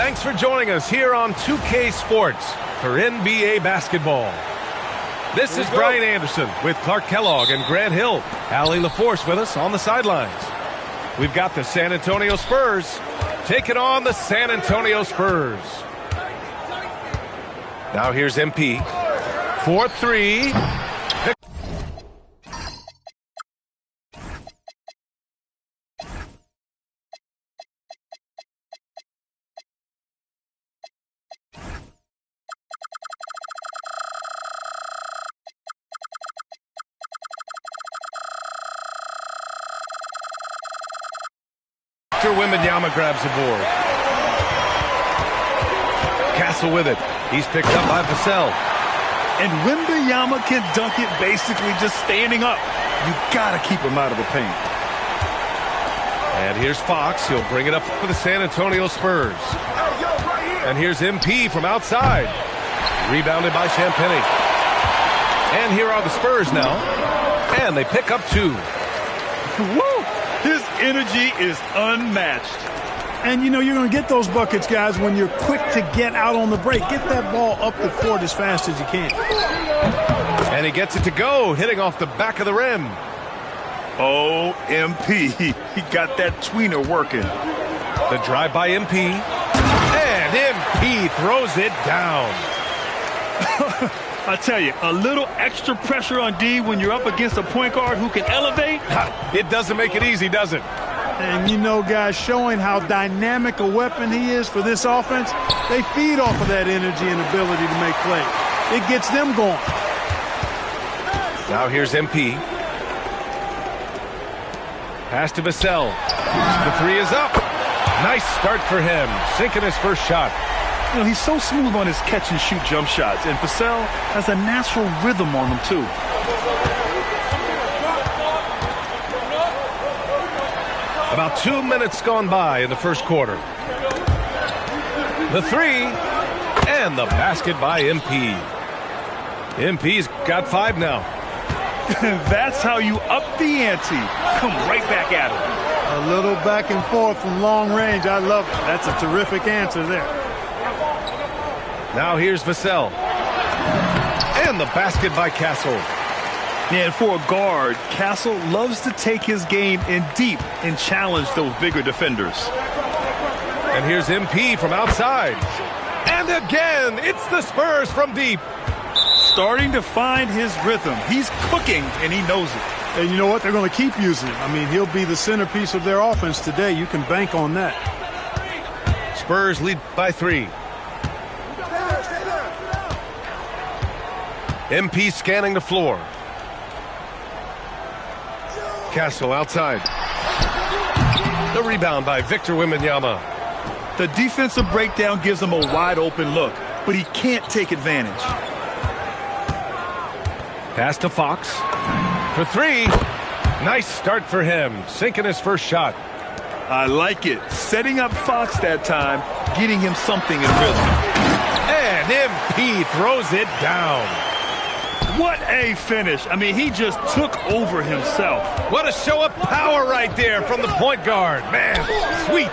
Speaker 8: Thanks for joining us here on 2K Sports for NBA basketball. This is Brian Anderson with Clark Kellogg and Grant Hill. Allie LaForce with us on the sidelines. We've got the San Antonio Spurs taking on the San Antonio Spurs. Now here's MP. 4-3. Wembanyama grabs the board. Castle with it. He's picked up by Vassell.
Speaker 10: And Wembanyama can dunk it basically just standing up. You got to keep him out of the paint.
Speaker 8: And here's Fox. He'll bring it up for the San Antonio Spurs. And here's MP from outside. Rebounded by Champagny. And here are the Spurs now. And they pick up 2.
Speaker 10: Woo! His energy is unmatched.
Speaker 7: And, you know, you're going to get those buckets, guys, when you're quick to get out on the break. Get that ball up the court as fast as you can.
Speaker 8: And he gets it to go, hitting off the back of the rim.
Speaker 10: Oh, MP. He got that tweener working.
Speaker 8: The drive by MP. And MP throws it down.
Speaker 10: I tell you, a little extra pressure on D when you're up against a point guard who can elevate.
Speaker 8: It doesn't make it easy, does it?
Speaker 7: And, you know, guys, showing how dynamic a weapon he is for this offense, they feed off of that energy and ability to make plays. It gets them going.
Speaker 8: Now here's MP. Pass to Vassell. The 3 is up. Nice start for him, sinking his first shot.
Speaker 10: You know, he's so smooth on his catch-and-shoot jump shots, and Vassell has a natural rhythm on him, too.
Speaker 8: About 2 minutes gone by in the first quarter. The 3, and the basket by MP. MP's got 5 now.
Speaker 10: That's how you up the ante. Come right back at him.
Speaker 7: A little back and forth from long range. I love it. That's a terrific answer there.
Speaker 8: Now here's Vassell. And the basket by Castle.
Speaker 10: And for a guard, Castle loves to take his game in deep and challenge those bigger defenders.
Speaker 8: And here's MP from outside. And again, it's the Spurs from deep.
Speaker 10: Starting to find his rhythm. He's cooking, and he knows it.
Speaker 7: And you know what? They're going to keep using him. I mean, he'll be the centerpiece of their offense today. You can bank on that.
Speaker 8: Spurs lead by 3. MP scanning the floor. Castle outside. The rebound by Victor Wembanyama.
Speaker 10: The defensive breakdown gives him a wide open look, but he can't take advantage.
Speaker 8: Pass to Fox. For 3. Nice start for him, sinking his first shot.
Speaker 10: I like it. Setting up Fox that time, getting him something in rhythm.
Speaker 8: And MP throws it down.
Speaker 10: What a finish. I mean, he just took over himself.
Speaker 8: What a show of power right there from the point guard. Man, sweet.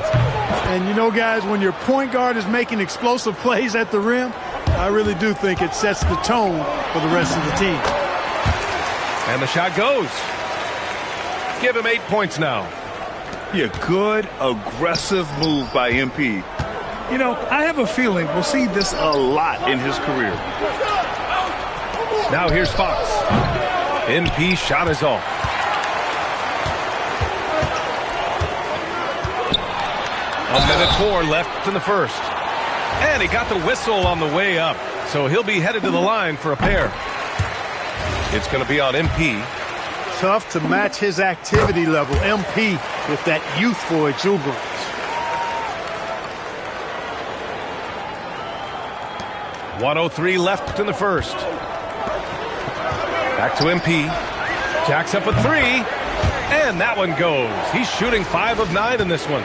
Speaker 7: And you know, guys, when your point guard is making explosive plays at the rim, I really do think it sets the tone for the rest of the team.
Speaker 8: And the shot goes. Give him 8 points now.
Speaker 10: Yeah, good, aggressive move by MP. You know, I have a feeling we'll see this a lot in his career.
Speaker 8: Now here's Fox. MP shot is off. A minute 4 left in the first. And he got the whistle on the way up. So he'll be headed to the line for a pair. It's going to be on MP.
Speaker 7: Tough to match his activity level. MP with that youthful exuberance.
Speaker 8: .103 left in the first. Back to MP. Jacks up a 3. And that one goes. He's shooting 5 of 9 in this one.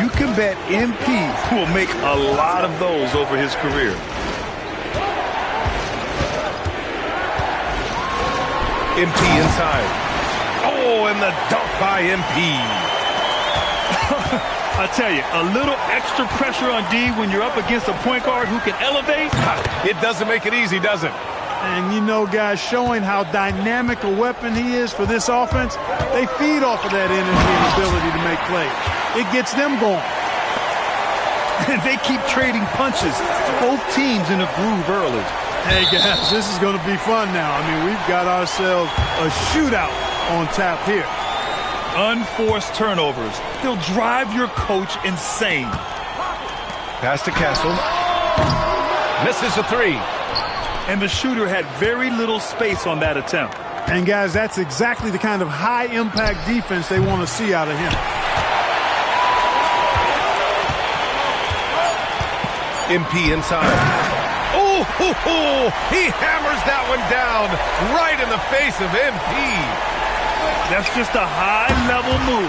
Speaker 10: You can bet MP will make a lot of those over his career.
Speaker 8: MP inside. Oh, and the dunk by MP.
Speaker 10: I tell you, a little extra pressure on D when you're up against a point guard who can elevate.
Speaker 8: It doesn't make it easy, does it?
Speaker 7: And, you know, guys, showing how dynamic a weapon he is for this offense, they feed off of that energy and ability to make plays. It gets them going.
Speaker 10: And they keep trading punches. Both teams in a groove early.
Speaker 7: Hey, guys, this is going to be fun now. I mean, we've got ourselves a shootout on tap here.
Speaker 10: Unforced turnovers. They'll drive your coach insane.
Speaker 8: Pass to Castle. Misses the three.
Speaker 10: And the shooter had very little space on that attempt.
Speaker 7: And, guys, that's exactly the kind of high-impact defense they want to see out of him.
Speaker 8: MP inside. Oh, he hammers that one down right in the face of MP.
Speaker 10: That's just a high-level move.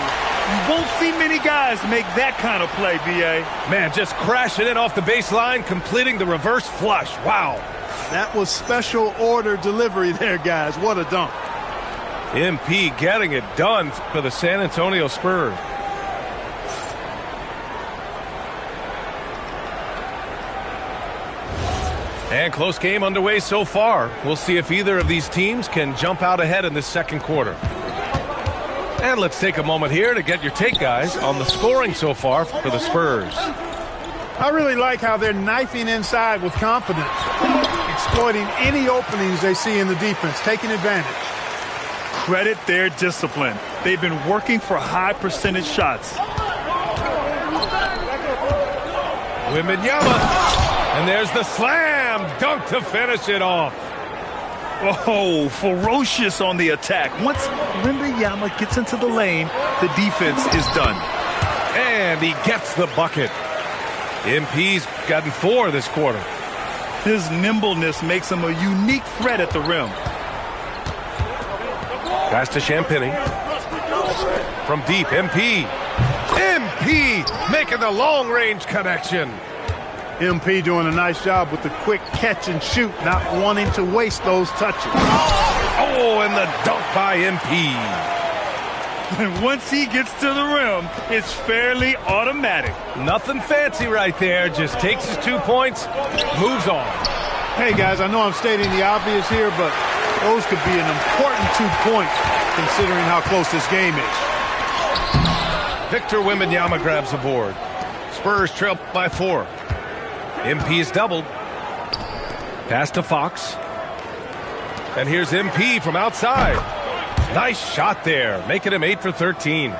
Speaker 10: You won't see many guys make that kind of play, B.A.
Speaker 8: Man, just crashing in off the baseline, completing the reverse flush. Wow.
Speaker 7: That was special order delivery there, guys. What a dunk.
Speaker 8: MP getting it done for the San Antonio Spurs. And close game underway so far. We'll see if either of these teams can jump out ahead in this second quarter. And let's take a moment here to get your take, guys, on the scoring so far for the Spurs.
Speaker 7: I really like how they're knifing inside with confidence, exploiting any openings they see in the defense, taking advantage.
Speaker 10: Credit their discipline. They've been working for high percentage shots.
Speaker 8: Wembanyama. And there's the slam dunk to finish it off.
Speaker 10: Oh, ferocious on the attack. Once Wembanyama gets into the lane, the defense is done.
Speaker 8: And he gets the bucket. MP's gotten 4 this quarter.
Speaker 10: His nimbleness makes him a unique threat at the rim.
Speaker 8: Pass to Champagny. From deep, MP. MP making the long-range connection.
Speaker 7: MP doing a nice job with the quick catch and shoot, not wanting to waste those touches.
Speaker 8: Oh, and the dunk by MP.
Speaker 10: And once he gets to the rim, it's fairly automatic.
Speaker 8: Nothing fancy right there. Just takes his 2 points, moves on.
Speaker 7: Hey, guys, I know I'm stating the obvious here, but those could be an important 2 points considering how close this game is.
Speaker 8: Victor Wembanyama grabs the board. Spurs trail by 4. MP is doubled. Pass to Fox. And here's MP from outside. Nice shot there, making him 8 for 13.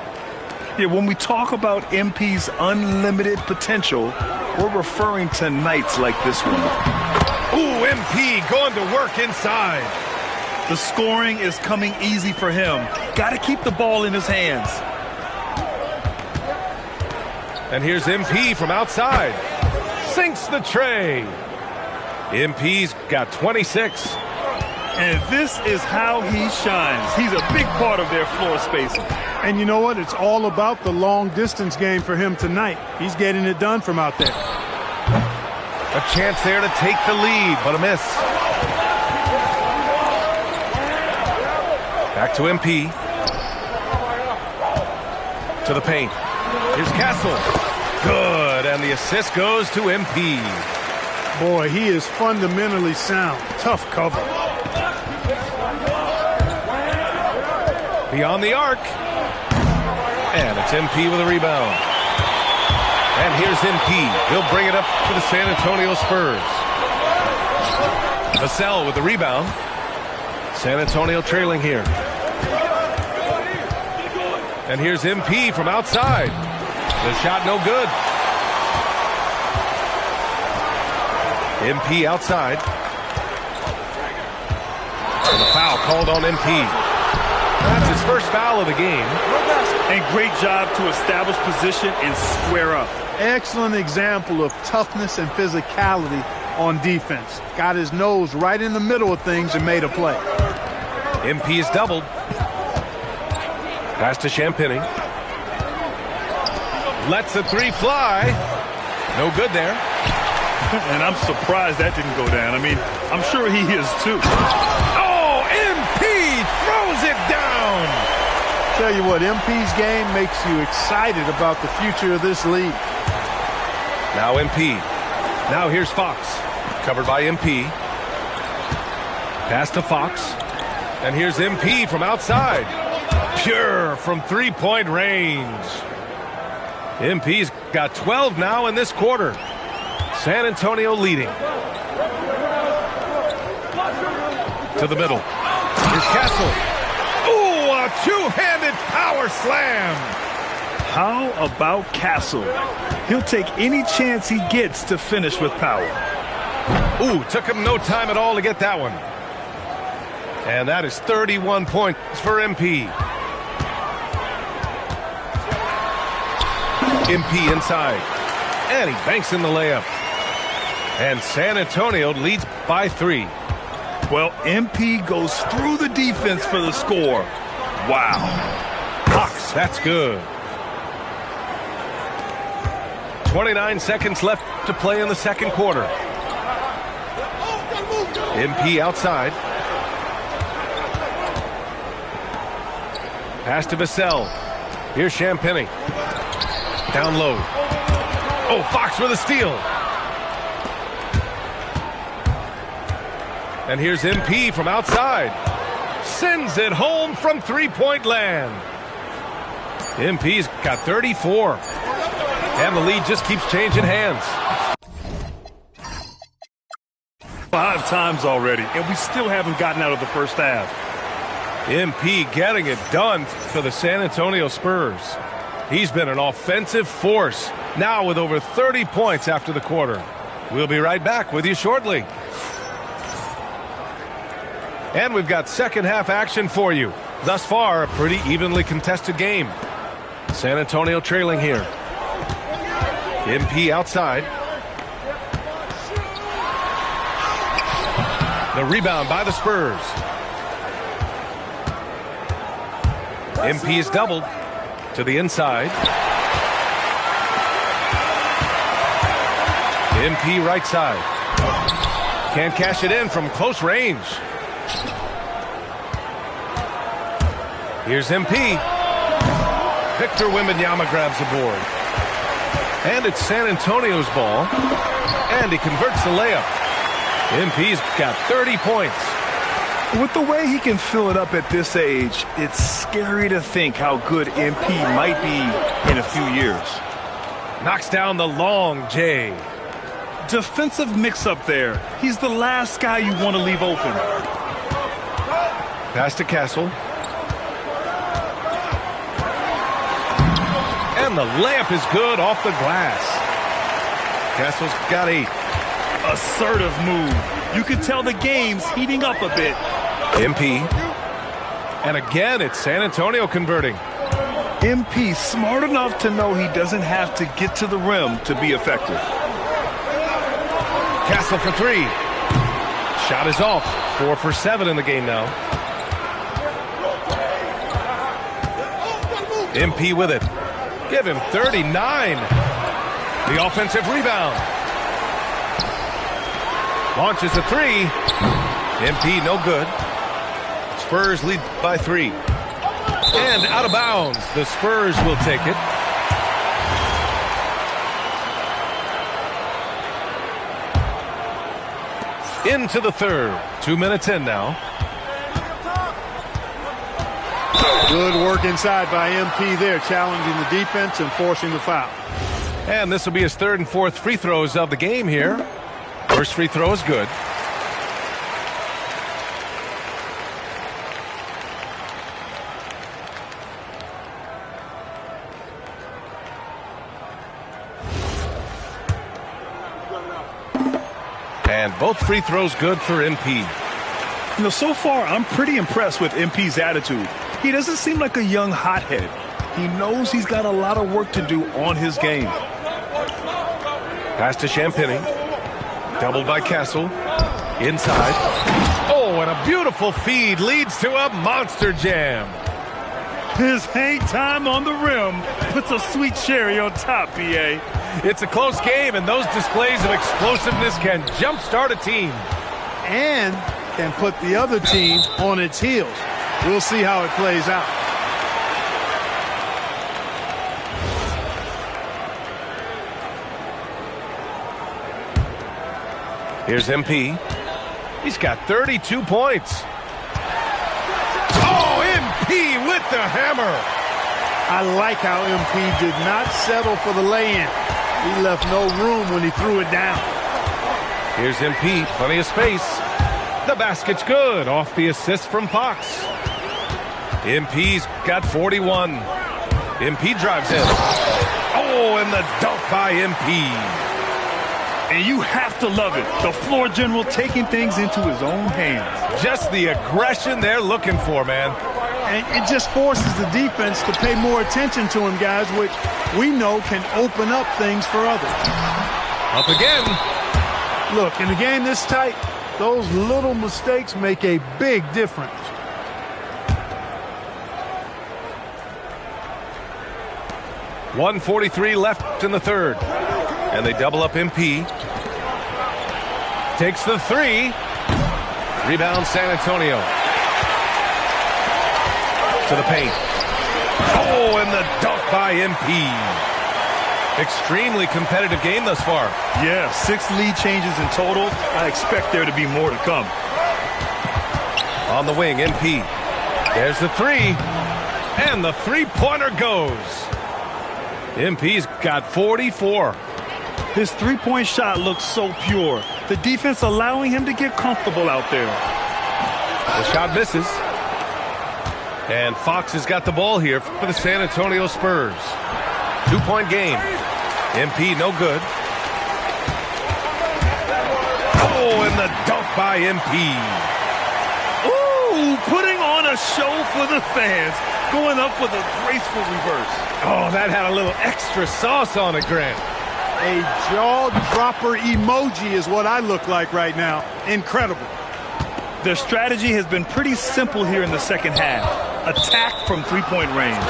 Speaker 10: Yeah, when we talk about MP's unlimited potential, we're referring to nights like this one.
Speaker 8: Ooh, MP going to work inside.
Speaker 10: The scoring is coming easy for him. Got to keep the ball in his hands.
Speaker 8: And here's MP from outside. Sinks the tray. MP's got 26.
Speaker 10: And this is how he shines. He's a big part of their floor spacing.
Speaker 7: And you know what? It's all about the long distance game for him tonight. He's getting it done from out there.
Speaker 8: A chance there to take the lead, but a miss. Back to MP. To the paint. Here's Castle. Good, and the assist goes to MP.
Speaker 7: Boy, he is fundamentally sound. Tough cover.
Speaker 8: Beyond the arc. And it's MP with a rebound. And here's MP. He'll bring it up to the San Antonio Spurs. Vassell with the rebound. San Antonio trailing here. And here's MP from outside. The shot no good. MP outside. And a foul called on MP. That's his first foul of the game.
Speaker 10: And great job to establish position and square up.
Speaker 7: Excellent example of toughness and physicality on defense. Got his nose right in the middle of things and made a play.
Speaker 8: MP is doubled. Pass to Champagny. Lets the three fly. No good there.
Speaker 10: And I'm surprised that didn't go down. I mean, I'm sure he is too.
Speaker 8: Oh, MP throws it down.
Speaker 7: Tell you what, MP's game makes you excited about the future of this league.
Speaker 8: Now MP. Now here's Fox. Covered by MP. Pass to Fox. And here's MP from outside. Pure from three-point range. MP's got 12 now in this quarter. San Antonio leading. To the middle. Here's Castle. Ooh, a two-handed power slam.
Speaker 10: How about Castle? He'll take any chance he gets to finish with power.
Speaker 8: Ooh, took him no time at all to get that one. And that is 31 points for MP. MP inside. And he banks in the layup. And San Antonio leads by 3.
Speaker 10: Well, MP goes through the defense for the score. Wow.
Speaker 8: Fox, that's good. 29 seconds left to play in the second quarter. MP outside. Pass to Vassell. Here's Champagny. Down low. Oh, Fox with a steal. And here's MP from outside. Sends it home from three-point land. MP's got 34. And the lead just keeps changing hands.
Speaker 10: 5 times already, and we still haven't gotten out of the first half.
Speaker 8: MP getting it done for the San Antonio Spurs. He's been an offensive force, now with over 30 points after the quarter. We'll be right back with you shortly. And we've got second half action for you. Thus far, a pretty evenly contested game. San Antonio trailing here. MP outside. The rebound by the Spurs. MP is doubled to the inside. MP right side. Can't cash it in from close range. Here's MP. Victor Wembanyama grabs the board. And it's San Antonio's ball. And he converts the layup. MP's got 30 points.
Speaker 10: With the way he can fill it up at this age, it's scary to think how good MP might be in a few years.
Speaker 8: Knocks down the long J.
Speaker 10: Defensive mix-up there. He's the last guy you want to leave open.
Speaker 8: Pass to Castle. And the layup is good off the glass. Castle's got 8.
Speaker 10: Assertive move. You can tell the game's heating up a bit.
Speaker 8: MP. And again, it's San Antonio converting.
Speaker 10: MP smart enough to know he doesn't have to get to the rim to be effective.
Speaker 8: Castle for 3. Shot is off. 4 for 7 in the game now. MP with it. Give him 39. The offensive rebound. Launches a 3. MP no good. Spurs lead by 3. And out of bounds. The Spurs will take it. Into the third. 2 minutes in now.
Speaker 7: Good work inside by MP there, challenging the defense and forcing the foul.
Speaker 8: And this will be his third and fourth free throws of the game here. First free throw is good. And both free throws good for MP.
Speaker 10: You know, so far, I'm pretty impressed with MP's attitude. He doesn't seem like a young hothead. He knows he's got a lot of work to do on his game.
Speaker 8: Pass to Champagny. Doubled by Castle. Inside. Oh, and a beautiful feed leads to a monster jam.
Speaker 10: His hang time on the rim puts a sweet cherry on top, BA.
Speaker 8: It's a close game, and those displays of explosiveness can jumpstart a team.
Speaker 7: And can put the other team on its heels. We'll see how it plays out.
Speaker 8: Here's MP. He's got 32 points. Oh, MP with the hammer.
Speaker 7: I like how MP did not settle for the lay-in. He left no room when he threw it down.
Speaker 8: Here's MP, plenty of space. The basket's good off the assist from Fox. MP's got 41. MP drives in. Oh, and the dunk by MP.
Speaker 10: And you have to love it. The floor general taking things into his own hands.
Speaker 8: Just the aggression they're looking for, man.
Speaker 7: And it just forces the defense to pay more attention to him, guys, which we know can open up things for others.
Speaker 8: Up again.
Speaker 7: Look, in a game this tight, those little mistakes make a big difference.
Speaker 8: .143 left in the third. And they double up MP. Takes the three. Rebound San Antonio. To the paint. Oh, and the dunk by MP. Extremely competitive game thus far.
Speaker 10: Yeah, 6 lead changes in total. I expect there to be more to come.
Speaker 8: On the wing, MP. There's the three. And the three-pointer goes. MP's got 44.
Speaker 10: His three-point shot looks so pure. The defense allowing him to get comfortable out there.
Speaker 8: The shot misses. And Fox has got the ball here for the San Antonio Spurs. 2-point game. MP no good. Oh, and the dunk by MP.
Speaker 10: Ooh, putting on a show for the fans. Going up with a graceful reverse.
Speaker 8: Oh, that had a little extra sauce on it, Grant.
Speaker 7: A jaw-dropper emoji is what I look like right now. Incredible.
Speaker 10: Their strategy has been pretty simple here in the second half. Attack from three-point range.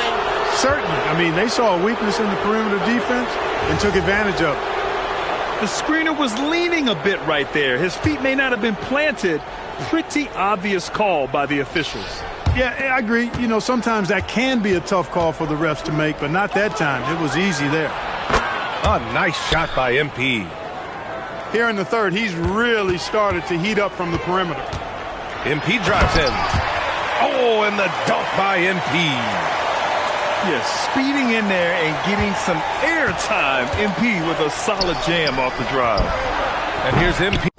Speaker 7: Certainly. I mean, they saw a weakness in the perimeter defense and took advantage of it.
Speaker 10: The screener was leaning a bit right there. His feet may not have been planted. Pretty obvious call by the officials.
Speaker 7: Yeah, I agree. You know, sometimes that can be a tough call for the refs to make, but not that time. It was easy there.
Speaker 8: A nice shot by MP.
Speaker 7: Here in the third, he's really started to heat up from the perimeter.
Speaker 8: MP drives in. Oh, and the dunk by MP.
Speaker 10: Yes, speeding in there and getting some air time. MP with a solid jam off the drive.
Speaker 8: And here's MP.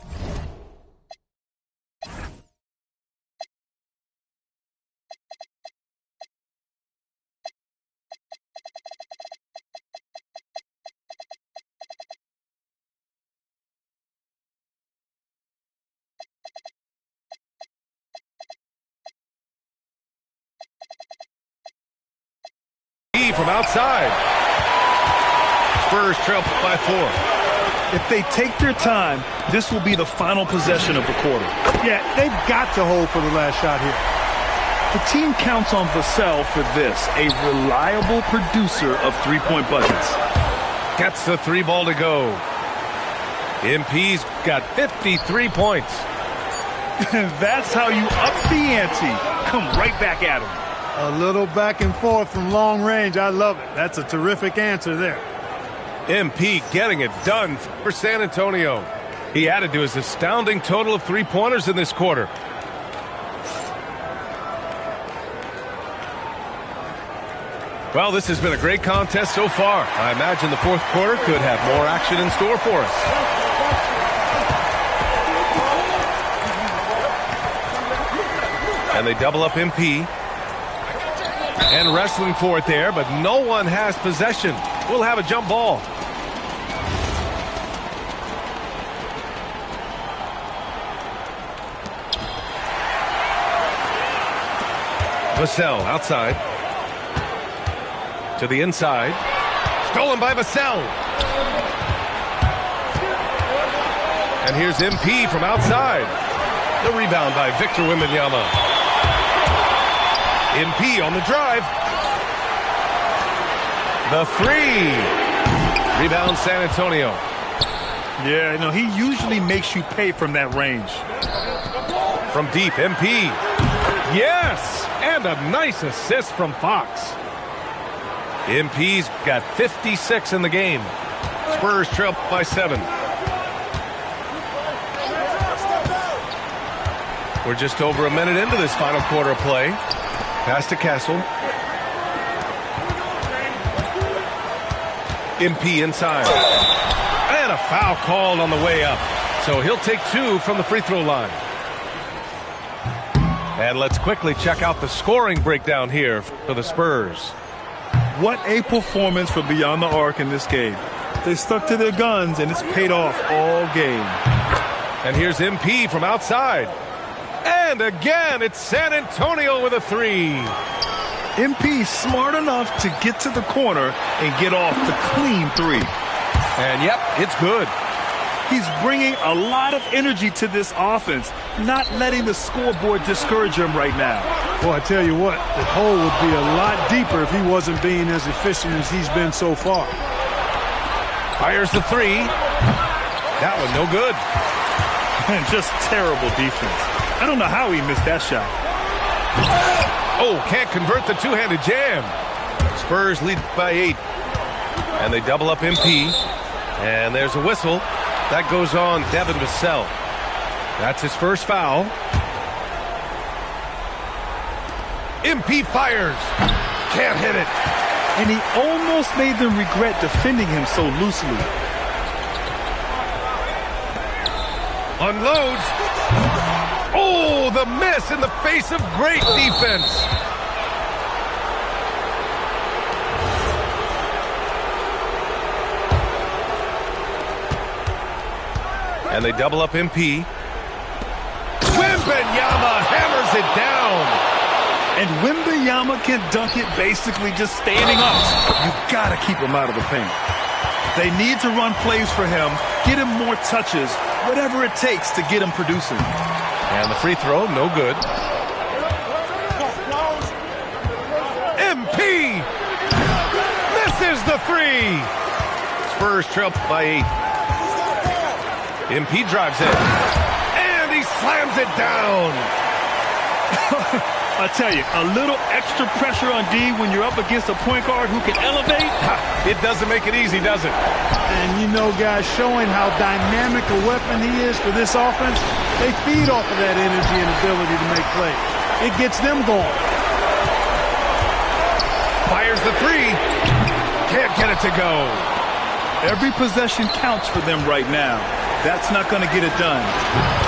Speaker 8: From outside. Spurs trail by 4.
Speaker 10: If they take their time, this will be the final possession of the quarter.
Speaker 7: Yeah, they've got to hold for the last shot here.
Speaker 10: The team counts on Vassell for this, a reliable producer of three-point buckets.
Speaker 8: Gets the three ball to go. MP's got 53 points.
Speaker 10: That's how you up the ante. Come right back at him.
Speaker 7: A little back and forth from long range. I love it. That's a terrific answer there.
Speaker 8: MP getting it done for San Antonio. He added to his astounding total of three-pointers in this quarter. Well, this has been a great contest so far. I imagine the fourth quarter could have more action in store for us. And they double up MP. And wrestling for it there, but no one has possession. We'll have a jump ball. Vassell outside. To the inside. Stolen by Vassell. And here's MP from outside. The rebound by Victor Wembanyama. MP on the drive. The three. Rebound San Antonio.
Speaker 10: Yeah, no, he usually makes you pay from that range.
Speaker 8: From deep, MP. Yes! And a nice assist from Fox. MP's got 56 in the game. Spurs trail by 7. We're just over a minute into this final quarter of play. Pass to Castle. MP inside. And a foul called on the way up. So he'll take 2 from the free throw line. And let's quickly check out the scoring breakdown here for the Spurs.
Speaker 10: What a performance from beyond the arc in this game. They stuck to their guns, and it's paid off all game.
Speaker 8: And here's MP from outside. And again, it's San Antonio with a 3.
Speaker 10: MP smart enough to get to the corner and get off the clean 3.
Speaker 8: And yep, it's good.
Speaker 10: He's bringing a lot of energy to this offense, not letting the scoreboard discourage him right now.
Speaker 7: Well, I tell you what, the hole would be a lot deeper if he wasn't being as efficient as he's been so far.
Speaker 8: Fires the 3. That one no good.
Speaker 10: And just terrible defense. I don't know how he missed that shot.
Speaker 8: Oh, can't convert the two-handed jam. Spurs lead by 8. And they double up MP. And there's a whistle. That goes on Devin Vassell. That's his first foul. MP fires. Can't hit it.
Speaker 10: And he almost made them regret defending him so loosely.
Speaker 8: Unloads. Oh, the miss in the face of great defense. And they double up MP. Wembanyama hammers it down.
Speaker 10: And Wembanyama can dunk it basically just standing up. You got to keep him out of the paint. They need to run plays for him, get him more touches, whatever it takes to get him producing.
Speaker 8: And the free throw, no good. MP misses the 3. Spurs trail by 8. MP drives in. And he slams it down.
Speaker 10: I tell you, a little extra pressure on D when you're up against a point guard who can elevate.
Speaker 8: It doesn't make it easy, does it?
Speaker 7: And you know, guys, showing how dynamic a weapon he is for this offense, they feed off of that energy and ability to make plays. It gets them going.
Speaker 8: Fires the 3. Can't get it to go.
Speaker 10: Every possession counts for them right now. That's not going to get it done.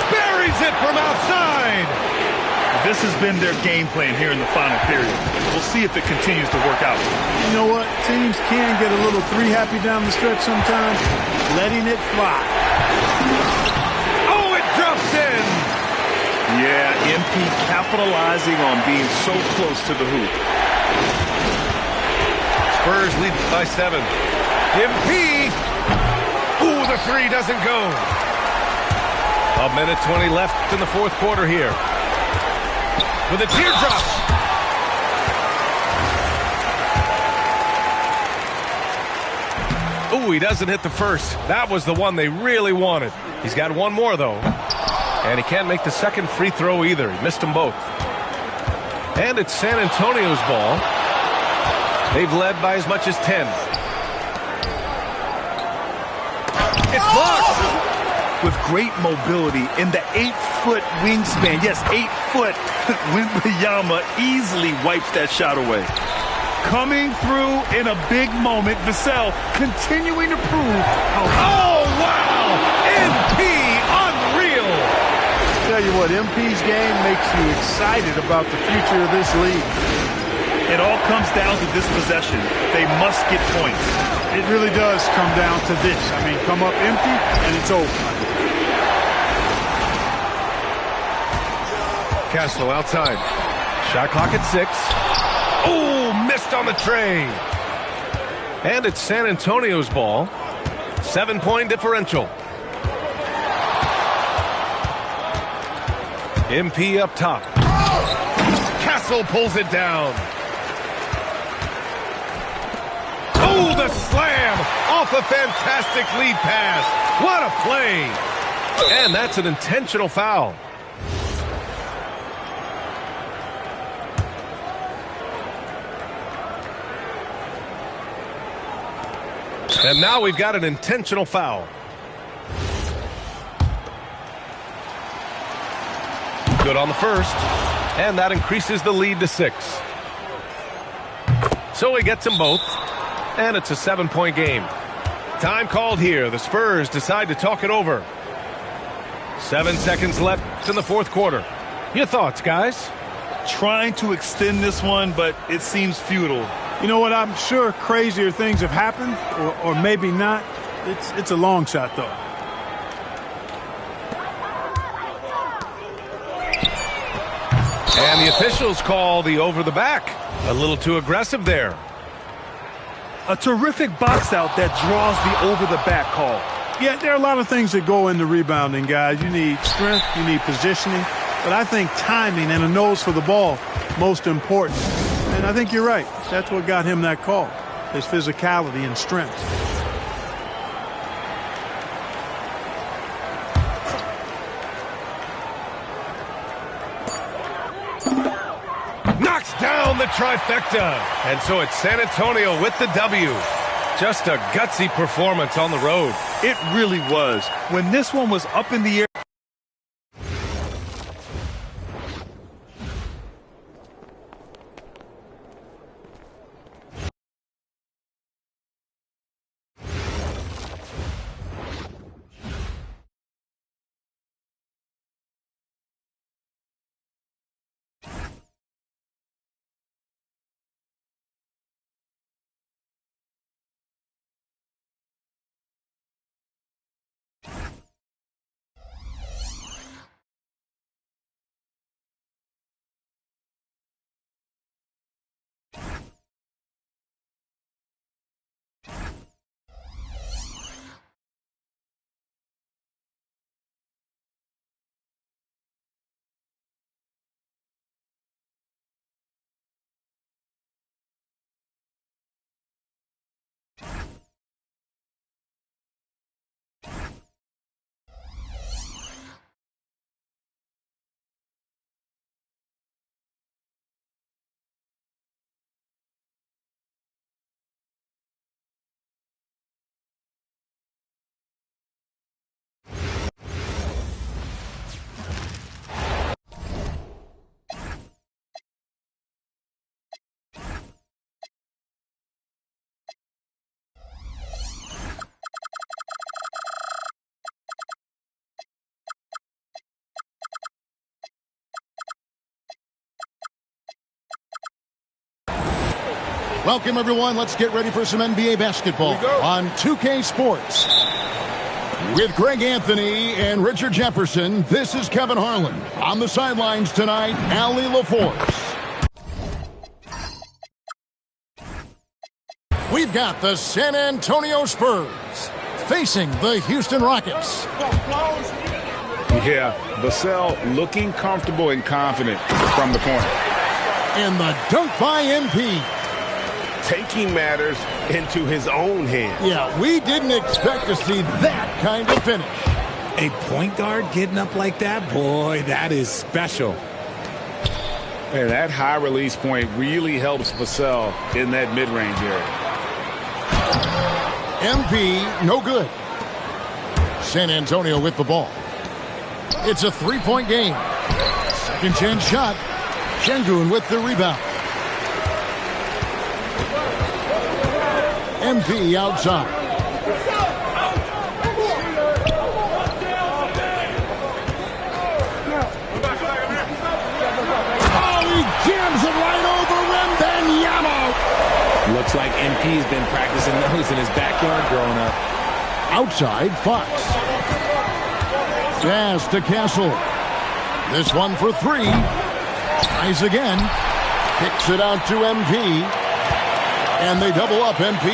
Speaker 8: Buries it from outside.
Speaker 10: This has been their game plan here in the final period. We'll see if it continues to work out.
Speaker 7: You know what? Teams can get a little 3-happy down the stretch sometimes. Letting it fly.
Speaker 8: Oh, it drops in.
Speaker 10: Yeah, MP capitalizing on being so close to the hoop.
Speaker 8: Spurs lead by 7. MP. Ooh, the 3 doesn't go. A minute 20 left in the fourth quarter here. With a teardrop. Ooh, he doesn't hit the first. That was the one they really wanted. He's got one more, though. And he can't make the second free throw either. He missed them both. And it's San Antonio's ball. They've led by as much as 10. It's blocked.
Speaker 10: With great mobility in the 8-foot wingspan. Yes, 8 foot. Wembanyama easily wipes that shot away. Coming through in a big moment. Vassell continuing to prove how...
Speaker 8: Oh, wow! MP, unreal!
Speaker 7: Tell you what, MP's game makes you excited about the future of this league.
Speaker 10: It all comes down to this possession. They must get points.
Speaker 7: It really does come down to this. I mean, come up empty, and it's over.
Speaker 8: Castle outside. Shot clock at 6. Oh, missed on the tray. And it's San Antonio's ball. 7-point differential. MP up top. Castle pulls it down. Oh, the slam off a fantastic lead pass. What a play. And that's an intentional foul. And now we've got an intentional foul. Good on the first. And that increases the lead to 6. So he gets them both. And it's a 7-point game. Time called here. The Spurs decide to talk it over. 7 seconds left in the fourth quarter. Your thoughts, guys?
Speaker 10: Trying to extend this one, but it seems futile.
Speaker 7: You know what? I'm sure crazier things have happened, or maybe not. It's a long shot, though.
Speaker 8: And the officials call the over the back. A little too aggressive there.
Speaker 10: A terrific box out that draws the over the back call.
Speaker 7: Yeah, there are a lot of things that go into rebounding, guys. You need strength, you need positioning, but I think timing and a nose for the ball, most important. And I think you're right. That's what got him that call, his physicality and strength.
Speaker 8: Knocks down the trifecta. And so it's San Antonio with the W. Just a gutsy performance on the road.
Speaker 10: It really was. When this one was up in the air.
Speaker 1: Welcome, everyone. Let's get ready for some NBA basketball on 2K Sports. With Greg Anthony and Richard Jefferson, this is Kevin Harlan. On the sidelines tonight, Allie LaForce. We've got the San Antonio Spurs facing the Houston Rockets.
Speaker 6: Yeah, Vassell looking comfortable and confident from the corner.
Speaker 1: And the dunk by MP.
Speaker 9: Taking matters into his own hands.
Speaker 1: Yeah, we didn't expect to see that kind of finish.
Speaker 13: A point guard getting up like that, boy, that is special.
Speaker 6: And that high release point really helps Vassell in that mid-range area.
Speaker 1: MP, no good. San Antonio with the ball. It's a three-point game. Second chance shot. Şengün with the rebound. MP outside. Oh, he jams it right over Wembanyama.
Speaker 13: Looks like MP's been practicing those in his backyard growing up.
Speaker 1: Outside, Fox. Pass to Castle. This one for three. Tries again. Kicks it out to MP. And they double up MP.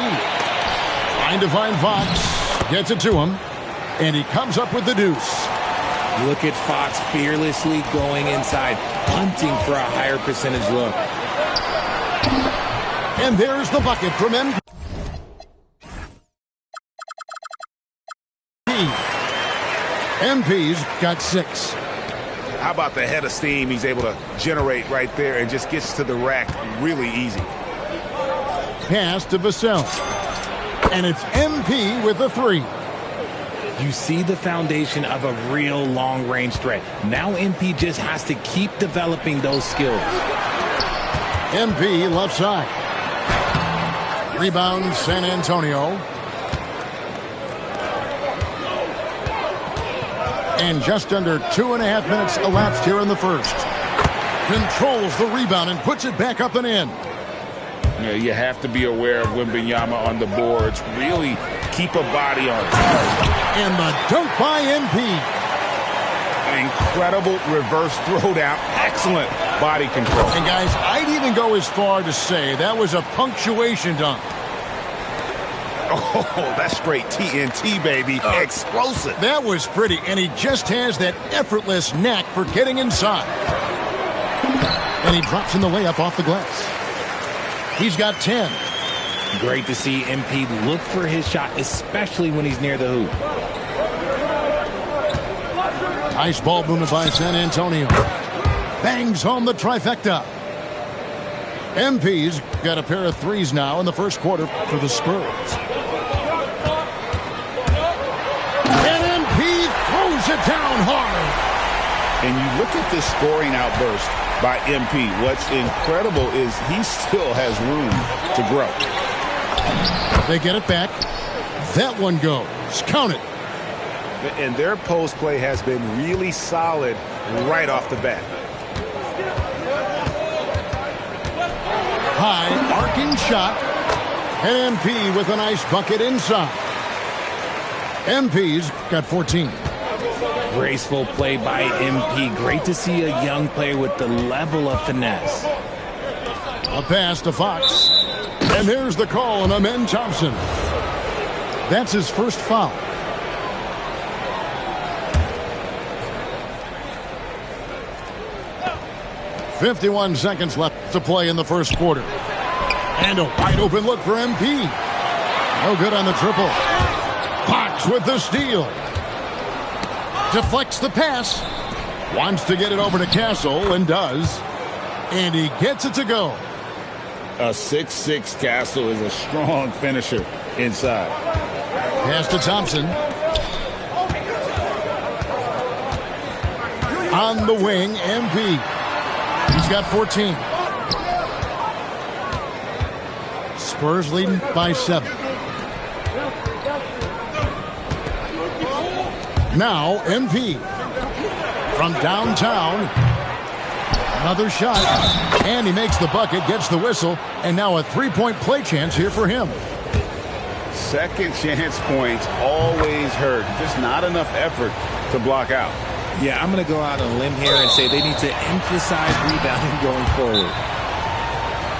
Speaker 1: Trying to find Fox. Gets it to him. And he comes up with the deuce.
Speaker 13: Look at Fox fearlessly going inside, hunting for a higher percentage look.
Speaker 1: And there's the bucket from MP. MP's got 6.
Speaker 6: How about the head of steam he's able to generate right there and just gets to the rack really easy.
Speaker 1: Pass to Vassell. And it's MP with a 3.
Speaker 13: You see the foundation of a real long-range threat. Now MP just has to keep developing those skills.
Speaker 1: MP left side. Rebound San Antonio. And just under 2.5 minutes elapsed here in the first. Controls the rebound and puts it back up and in.
Speaker 2: Yeah, you have to be aware of Wembanyama on the boards. Really keep a body on it.
Speaker 1: And the dunk by MP.
Speaker 6: Incredible reverse throwdown. Excellent body control.
Speaker 1: And guys, I'd even go as far to say that was a punctuation dunk.
Speaker 6: Oh, that's straight TNT, baby. Explosive.
Speaker 1: That was pretty, and he just has that effortless knack for getting inside. And he drops in the layup off the glass. He's got 10.
Speaker 13: Great to see MP look for his shot, especially when he's near the hoop.
Speaker 1: Nice ball movement by San Antonio. Bangs home the trifecta. MP's got a pair of threes now in the first quarter for the Spurs. And MP throws it down hard.
Speaker 6: And you look at this scoring outburst by MP. What's incredible is he still has room to grow.
Speaker 1: They get it back. That one goes. Count it.
Speaker 6: And their post play has been really solid right off the bat.
Speaker 1: High arcing shot. And MP with a nice bucket inside. MP's got 14.
Speaker 13: Graceful play by MP. Great to see a young player with the level of finesse.
Speaker 1: A pass to Fox. And there's the call on Amen Thompson. That's his first foul. .51 seconds left to play in the first quarter. And a wide open look for MP. No good on the triple. Fox with the steal. Deflects the pass. Wants to get it over to Castle and does. And he gets it to go.
Speaker 2: A 6'6" Castle is a strong finisher inside.
Speaker 1: Pass to Thompson. On the wing, MP. He's got 14. Spurs leading by 7. Now MP from downtown. Another shot. And he makes the bucket, gets the whistle, and now a three-point play chance here for him.
Speaker 6: Second chance points always hurt. Just not enough effort to block out.
Speaker 13: Yeah, I'm going to go out on a limb here and say they need to emphasize rebounding going forward.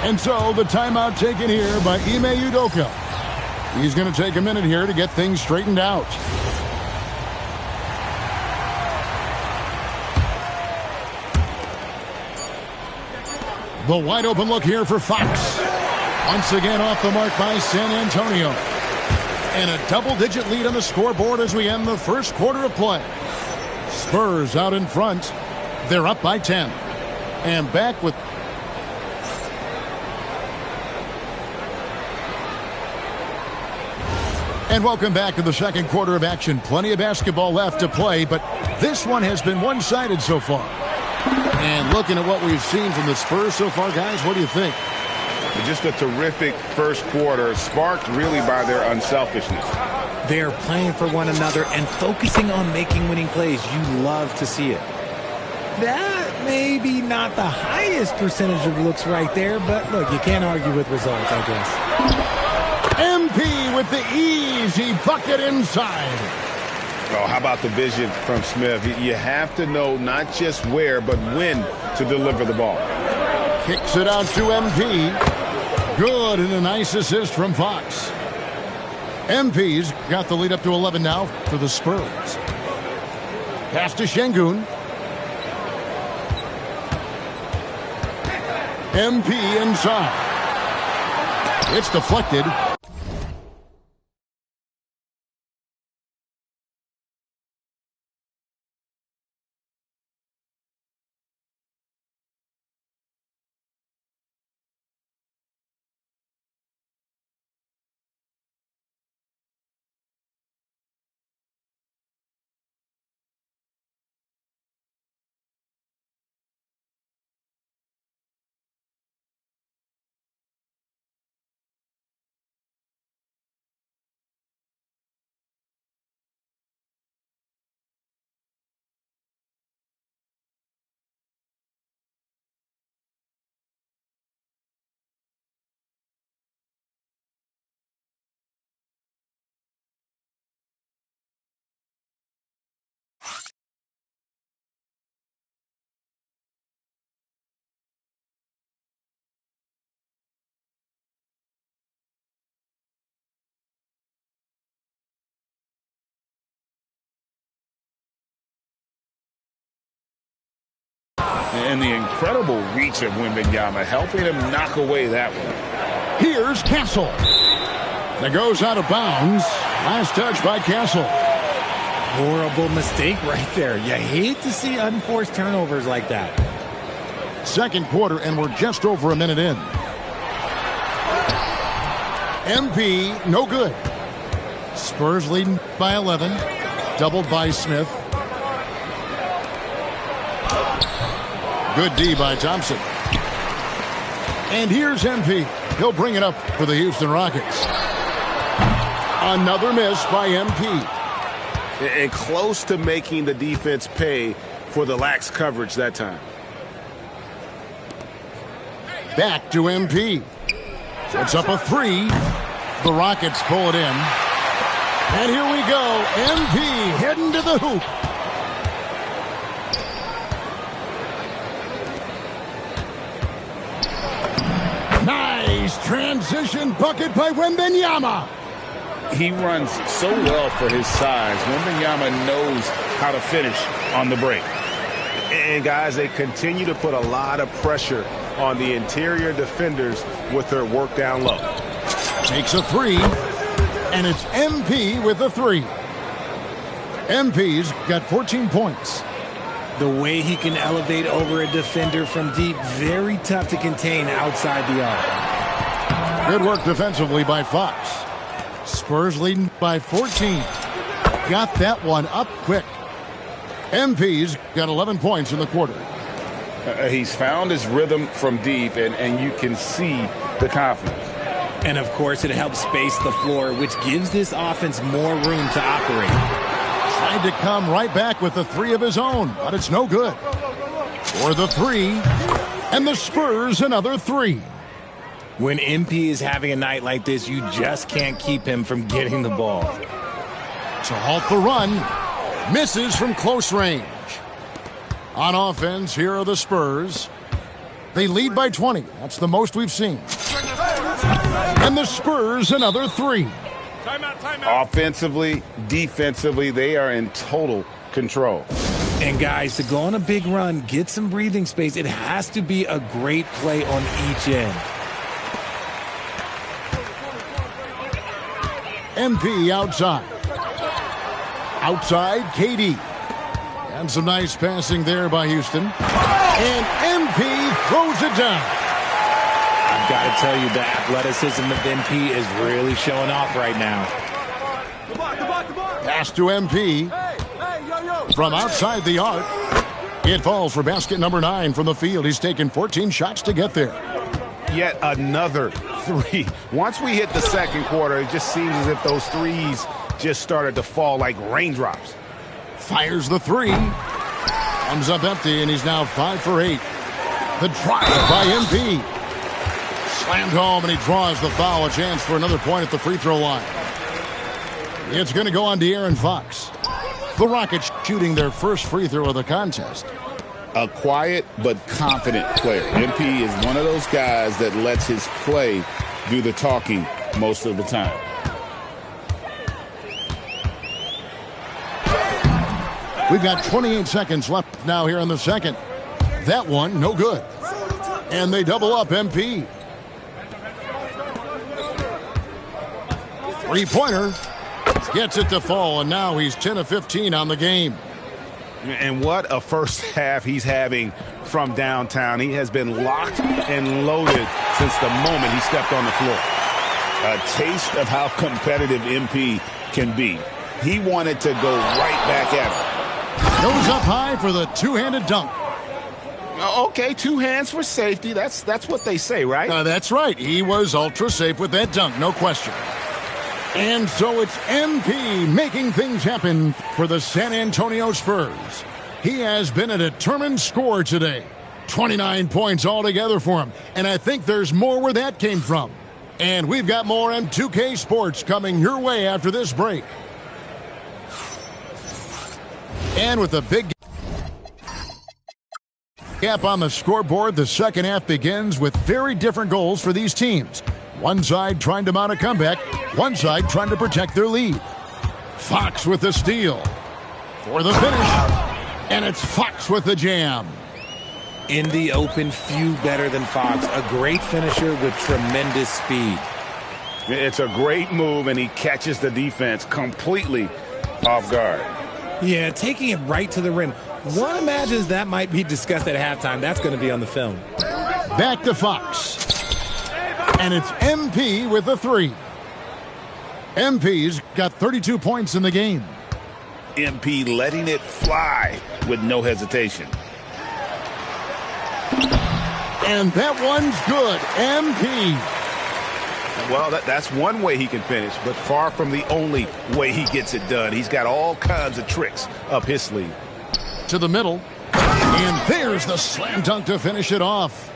Speaker 1: And so the timeout taken here by Ime Udoka. He's going to take a minute here to get things straightened out. The wide open look here for Fox. Once again off the mark by San Antonio. And a double-digit lead on the scoreboard as we end the first quarter of play. Spurs out in front. They're up by 10. And back with... And welcome back to the second quarter of action. Plenty of basketball left to play, but this one has been one-sided so far. And looking at what we've seen from the Spurs so far, guys, what do you think?
Speaker 6: Just a terrific first quarter, sparked really by their unselfishness.
Speaker 13: They're playing for one another and focusing on making winning plays. You love to see it. That may be not the highest percentage of looks right there, but look, you can't argue with results, I guess.
Speaker 1: MP with the easy bucket inside.
Speaker 6: Oh, how about the vision from Smith? You have to know not just where, but when to deliver the ball.
Speaker 1: Kicks it out to MP. Good, and a nice assist from Fox. MP's got the lead up to 11 now for the Spurs. Pass to Şengün. MP inside. It's deflected.
Speaker 6: And the incredible reach of Wembanyama, helping him knock away that one.
Speaker 1: Here's Castle. That goes out of bounds. Last touch by Castle.
Speaker 13: Horrible mistake right there. You hate to see unforced turnovers like that.
Speaker 1: Second quarter, and we're just over a minute in. MP, no good. Spurs leading by 11. Doubled by Smith. Good D by Thompson. And here's MP. He'll bring it up for the Houston Rockets. Another miss by MP.
Speaker 6: And close to making the defense pay for the lax coverage that time.
Speaker 1: Back to MP. It's up a three. The Rockets pull it in. And here we go. MP heading to the hoop. Nice transition bucket by Wembanyama.
Speaker 6: He runs so well for his size. Wembanyama knows how to finish on the break.
Speaker 8: And guys, they continue to put a lot of pressure on the interior defenders with their work down low.
Speaker 1: Takes a three, and it's MP with a three. MP's got 14 points.
Speaker 13: The way he can elevate over a defender from deep, very tough to contain outside the arc.
Speaker 1: Good work defensively by Fox. Spurs leading by 14. Got that one up quick. MP's got 11 points in the quarter.
Speaker 6: He's found his rhythm from deep, and you can see the confidence.
Speaker 13: And, of course, it helps space the floor, which gives this offense more room to operate.
Speaker 1: Tried to come right back with the three of his own, but it's no good. For the three, and the Spurs another three.
Speaker 13: When MP is having a night like this, you just can't keep him from getting the ball.
Speaker 1: To halt the run, misses from close range. On offense, here are the Spurs. They lead by 20. That's the most we've seen. And the Spurs another three.
Speaker 6: Timeout. Offensively, defensively, they are in total control.
Speaker 13: And guys, to go on a big run, get some breathing space, it has to be a great play on each end.
Speaker 1: MP outside. Outside, KD. And some nice passing there by Houston. And MP throws it down.
Speaker 13: I've got to tell you, the athleticism of MP is really showing off right now.
Speaker 1: Pass to MP. From outside the arc. It falls for basket number 9 from the field. He's taken 14 shots to get there.
Speaker 6: Yet another three. Once we hit the second quarter, it just seems as if those threes just started to fall like raindrops.
Speaker 1: Fires the three. Comes up empty, and he's now 5 for 8. The drive by MP. Slammed home, and he draws the foul. A chance for another point at the free throw line. It's going to go on De'Aaron Fox. The Rockets shooting their first free throw of the contest.
Speaker 2: A quiet but confident player. MP is one of those guys that lets his play do the talking most of the time.
Speaker 1: We've got 28 seconds left now here in the second. That one, no good. And they double up MP. Three-pointer. Gets it to fall, and now he's 10 of 15 on the game.
Speaker 6: And what a first half he's having from downtown. He has been locked and loaded since the moment he stepped on the floor.
Speaker 2: A taste of how competitive MP can be. He wanted to go right back at it.
Speaker 1: Goes up high for the two-handed dunk.
Speaker 6: Okay, 2 hands for safety. That's what they say, right?
Speaker 1: That's right. He was ultra safe with that dunk, no question. And so it's MP making things happen for the San Antonio Spurs. He has been a determined scorer today. 29 points altogether for him. And I think there's more where that came from. And we've got more M2K Sports coming your way after this break. And with a big gap on the scoreboard, the second half begins with very different goals for these teams. One side trying to mount a comeback, one side trying to protect their lead. Fox with the steal for the finish, and it's Fox with the jam.
Speaker 13: In the open, few better than Fox. A great finisher with tremendous speed.
Speaker 6: It's a great move, and he catches the defense completely off guard.
Speaker 13: Yeah, taking it right to the rim. One imagines that might be discussed at halftime. That's going to be on the film.
Speaker 1: Back to Fox. And it's MP with the three. MP's got 32 points in the game.
Speaker 6: MP letting it fly with no hesitation.
Speaker 1: And that one's good. MP.
Speaker 6: Well, that's one way he can finish, but far from the only way he gets it done. He's got all kinds of tricks up his sleeve.
Speaker 1: To the middle. And there's the slam dunk to finish it off.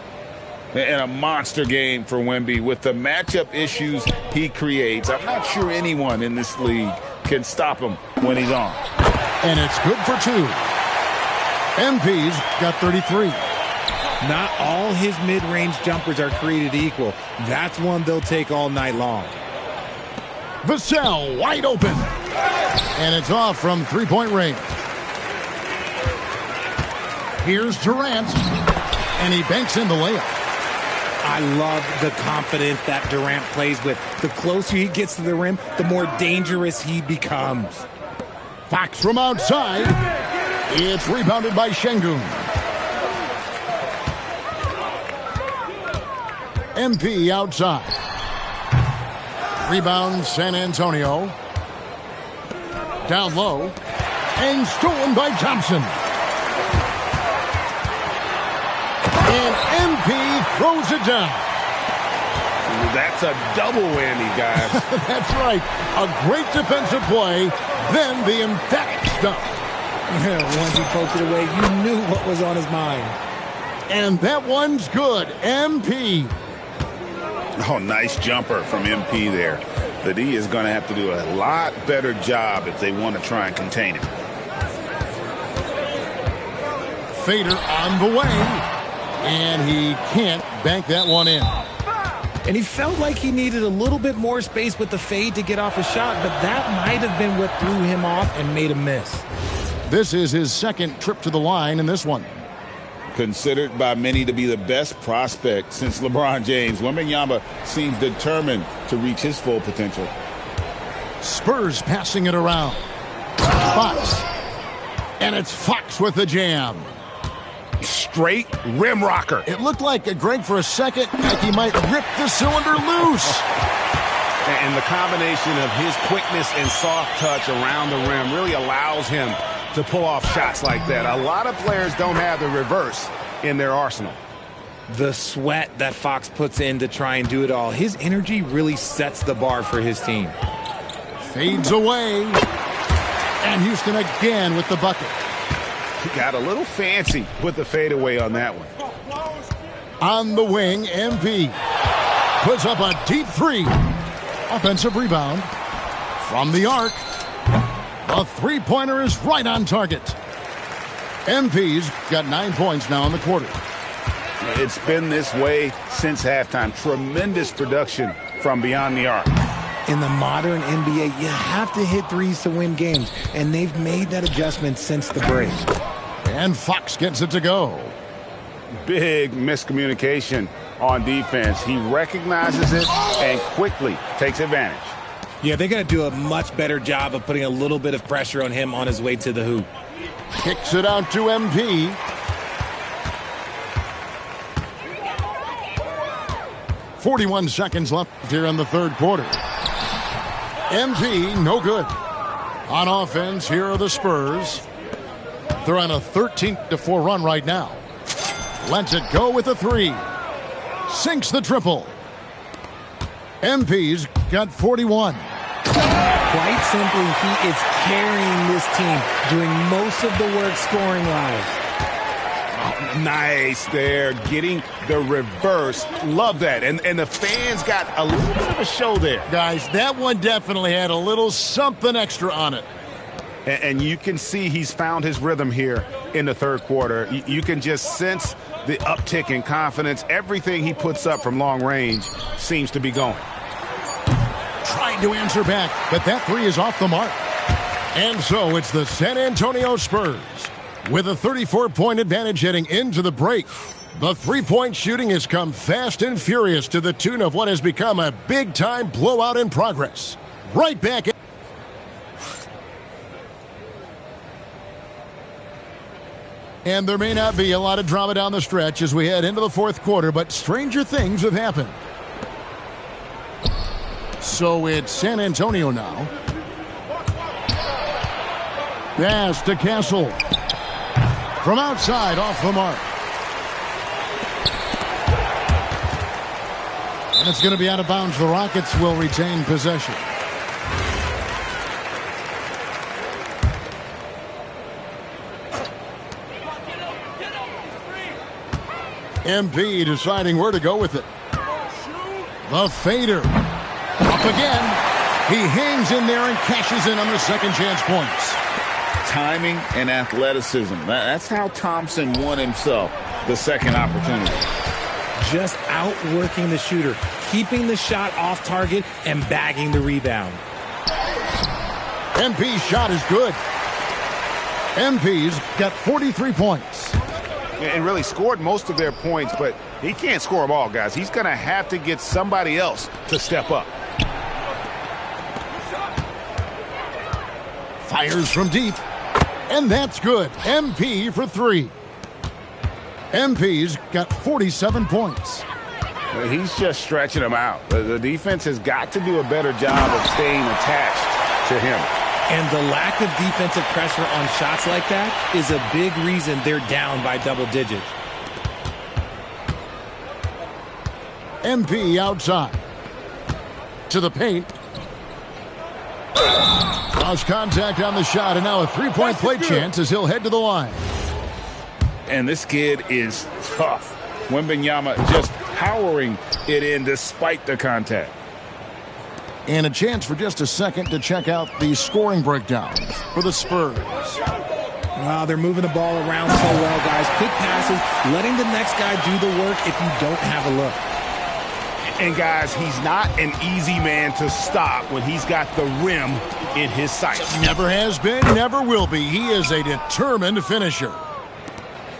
Speaker 6: And a monster game for Wemby with the matchup issues he creates. I'm not sure anyone in this league can stop him when he's on.
Speaker 1: And it's good for two. MP's got 33.
Speaker 13: Not all his mid-range jumpers are created equal. That's one they'll take all night long.
Speaker 1: Vassell wide open. And it's off from three-point range. Here's Durant. And he banks in the layup.
Speaker 13: I love the confidence that Durant plays with. The closer he gets to the rim, the more dangerous he becomes.
Speaker 1: Fox from outside. It's rebounded by Şengün. MP outside. Rebound San Antonio. Down low. And stolen by Thompson. And MP throws it down.
Speaker 6: That's a double whammy, guys.
Speaker 1: That's right. A great defensive play, then the emphatic stuff.
Speaker 13: Once he poked it away, you knew what was on his mind.
Speaker 1: And that one's good. MP.
Speaker 6: Oh, nice jumper from MP there. The D is going to have to do a lot better job if they want to try and contain him.
Speaker 1: Fader on the way. And he can't bank that one in.
Speaker 13: And he felt like he needed a little bit more space with the fade to get off a shot, but that might have been what threw him off and made him miss.
Speaker 1: This is his second trip to the line in this one.
Speaker 6: Considered by many to be the best prospect since LeBron James, Wembanyama seems determined to reach his full potential.
Speaker 1: Spurs passing it around. Fox. And it's Fox with the jam.
Speaker 6: Straight rim rocker.
Speaker 1: It looked like, Greg, for a second, like he might rip the cylinder loose.
Speaker 6: And the combination of his quickness and soft touch around the rim really allows him to pull off shots like that. A lot of players don't have the reverse in their arsenal.
Speaker 13: The sweat that Fox puts in to try and do it all. His energy really sets the bar for his team.
Speaker 1: Fades away. And Houston again with the bucket.
Speaker 6: He got a little fancy with the fadeaway on that one.
Speaker 1: On the wing, MP puts up a deep three. Offensive rebound from the arc. The three-pointer is right on target. MP's got 9 points now in the quarter.
Speaker 6: It's been this way since halftime. Tremendous production from beyond the arc.
Speaker 13: In the modern NBA, you have to hit threes to win games, and they've made that adjustment since the break.
Speaker 1: And Fox gets it to go.
Speaker 6: Big miscommunication on defense. He recognizes it and quickly takes advantage.
Speaker 13: Yeah, they're going to do a much better job of putting a little bit of pressure on him on his way to the hoop.
Speaker 1: Kicks it out to MP. .41 seconds left here in the third quarter. MP, no good. On offense, here are the Spurs. They're on a 13-4 run right now. Lets it go with a three. Sinks the triple. MP's got 41.
Speaker 13: Quite simply, he is carrying this team, doing most of the work scoring-wise.
Speaker 6: Oh, nice there, getting the reverse. Love that. And the fans got a little bit of a show there.
Speaker 1: Guys, that one definitely had a little something extra on it.
Speaker 6: And you can see he's found his rhythm here in the third quarter. You can just sense the uptick in confidence. Everything he puts up from long range seems to be going.
Speaker 1: Trying to answer back, but that three is off the mark. And so it's the San Antonio Spurs with a 34-point advantage heading into the break. The three-point shooting has come fast and furious to the tune of what has become a big-time blowout in progress. Right back. And there may not be a lot of drama down the stretch as we head into the fourth quarter, but stranger things have happened. So it's San Antonio now. Pass to Castle. From outside, off the mark. And it's going to be out of bounds. The Rockets will retain possession. MP deciding where to go with it. The fader. Up again. He hangs in there and cashes in on the second chance points.
Speaker 2: Timing and athleticism. That's how Thompson won himself the second opportunity.
Speaker 13: Just outworking the shooter, keeping the shot off target, and bagging the rebound.
Speaker 1: MP's shot is good. MP's got 43 points.
Speaker 6: And really scored most of their points, but he can't score them all, guys. He's going to have to get somebody else to step up.
Speaker 1: Fires from deep. And that's good. MP for three. MP's got 47 points.
Speaker 6: He's just stretching them out. The defense has got to do a better job of staying attached to him.
Speaker 13: And the lack of defensive pressure on shots like that is a big reason they're down by double digits.
Speaker 1: MP outside. To the paint. Lost contact on the shot, and now a three-point play chance as he'll head to the line.
Speaker 2: And this kid is tough. Wembanyama just powering it in despite the contact.
Speaker 1: And a chance for just a second to check out the scoring breakdown for the Spurs.
Speaker 13: Wow, they're moving the ball around so well, guys. Quick passes, letting the next guy do the work if you don't have a look.
Speaker 6: And, guys, he's not an easy man to stop when he's got the rim in his sights.
Speaker 1: Never has been, never will be. He is a determined finisher.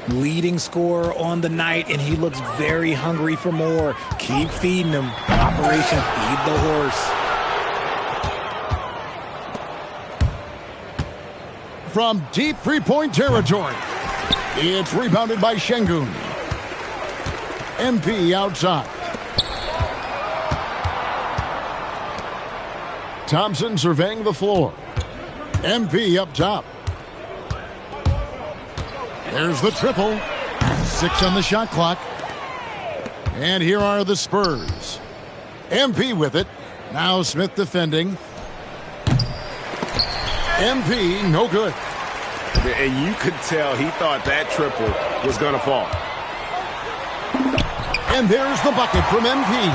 Speaker 13: Leading scorer on the night, and he looks very hungry for more. Keep feeding him. Operation Feed the Horse.
Speaker 1: From deep three-point territory, it's rebounded by Şengün. MP outside. Thompson surveying the floor. MP up top. There's the triple. 6 on the shot clock. And here are the Spurs. MP with it. Now Smith defending. MP, no good.
Speaker 6: And you could tell he thought that triple was going to fall.
Speaker 1: And there's the bucket from MP.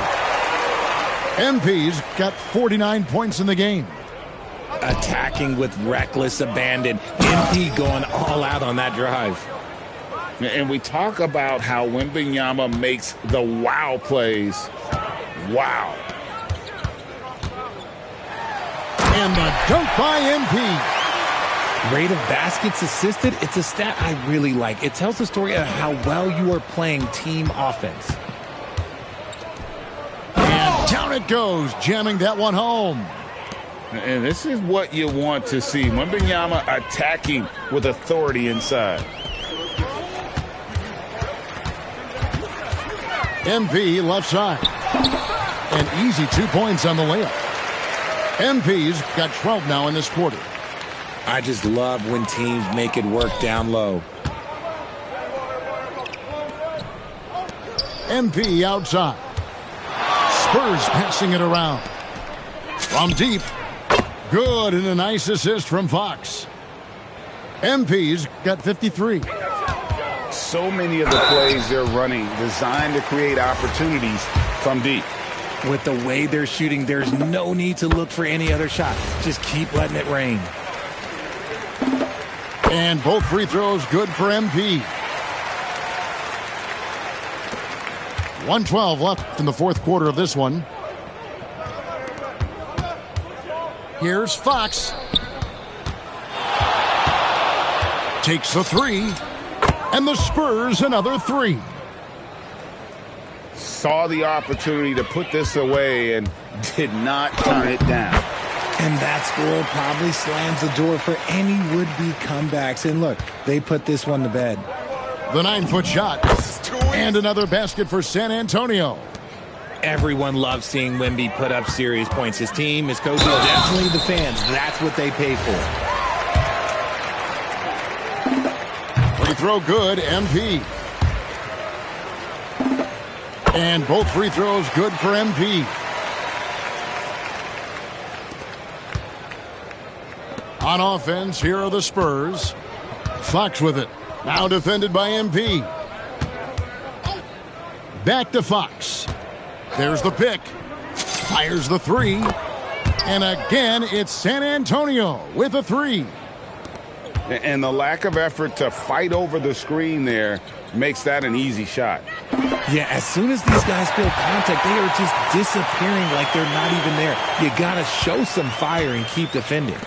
Speaker 1: MP's got 49 points in the game.
Speaker 13: Attacking with reckless abandon. MP going all out on that drive.
Speaker 2: And we talk about how Wembanyama makes the wow plays. Wow.
Speaker 1: And the dunk by MP.
Speaker 13: Rate of baskets assisted, it's a stat I really like. It tells the story of how well you are playing team offense.
Speaker 1: And down it goes, jamming that one home.
Speaker 2: And this is what you want to see. Wembanyama attacking with authority inside.
Speaker 1: MP left side. An easy 2 points on the layup. MP's got 12 now in this quarter.
Speaker 13: I just love when teams make it work down low.
Speaker 1: MP outside. Spurs passing it around. From deep. Good, and a nice assist from Fox. MP's got 53.
Speaker 6: So many of the plays they're running designed to create opportunities from deep.
Speaker 13: With the way they're shooting, there's no need to look for any other shot. Just keep letting it rain.
Speaker 1: And both free throws good for MP. 1:12 left in the fourth quarter of this one. Here's Fox. takes the three, and the Spurs another three.
Speaker 6: Saw the opportunity to put this away and did not turn it down.
Speaker 13: And that score probably slams the door for any would-be comebacks. And look, they put this one to bed.
Speaker 1: The 9-foot shot, and another basket for San Antonio.
Speaker 13: Everyone loves seeing Wemby put up serious points. His team, his coach, definitely the fans. That's what they pay for.
Speaker 1: Free throw good, MP. And both free throws good for MP. On offense, here are the Spurs. Fox with it. Now defended by MP. Back to Fox. There's the pick. Fires the three. And again, it's San Antonio with a three.
Speaker 6: And the lack of effort to fight over the screen there makes that an easy shot.
Speaker 13: Yeah, as soon as these guys feel contact, they are just disappearing like they're not even there. You got to show some fire and keep defending.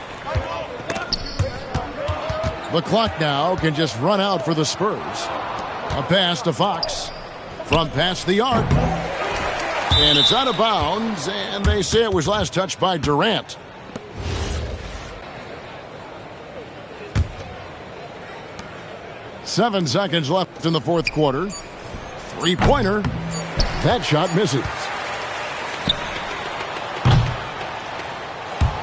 Speaker 1: The clock now can just run out for the Spurs. A pass to Fox from past the arc. And it's out of bounds, and they say it was last touched by Durant. Seven seconds left in the fourth quarter. Three-pointer. That shot misses.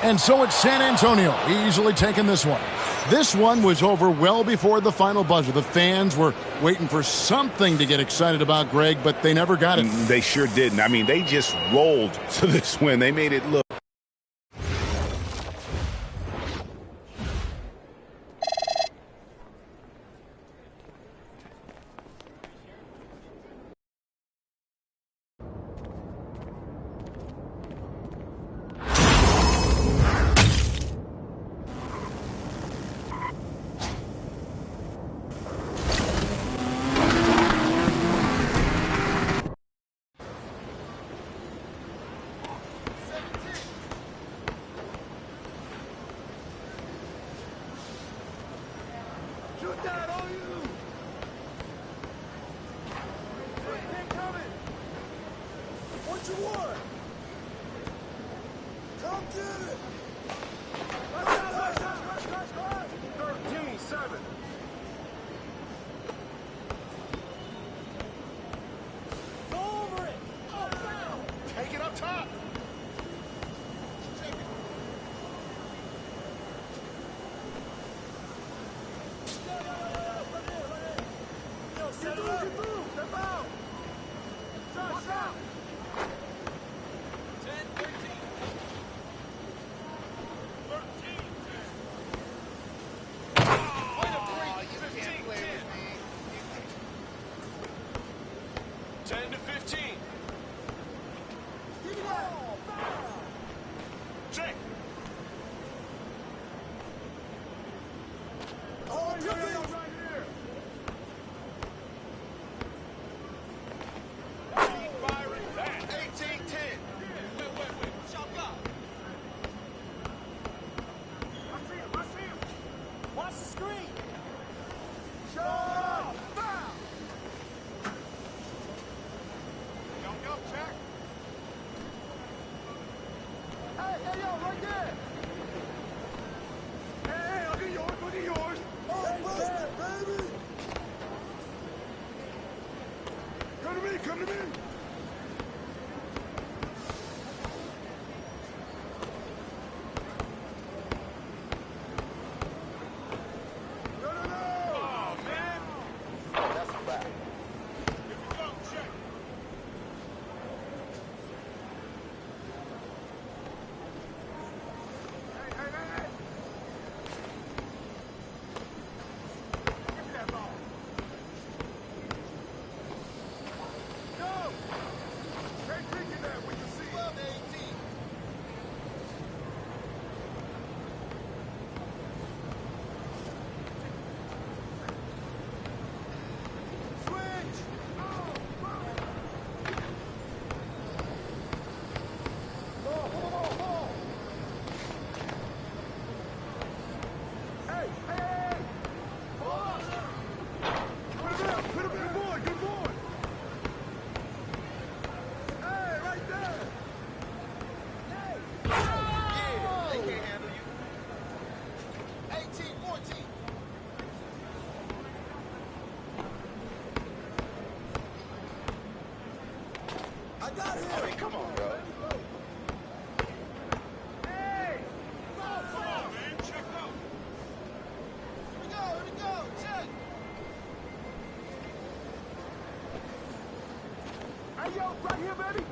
Speaker 1: And so it's San Antonio easily taking this one. This one was over well before the final buzzer. The fans were waiting for something to get excited about, Greg, but they never got it.
Speaker 6: They sure didn't. I mean, they just rolled to this win. They made it look.
Speaker 9: Right here, baby.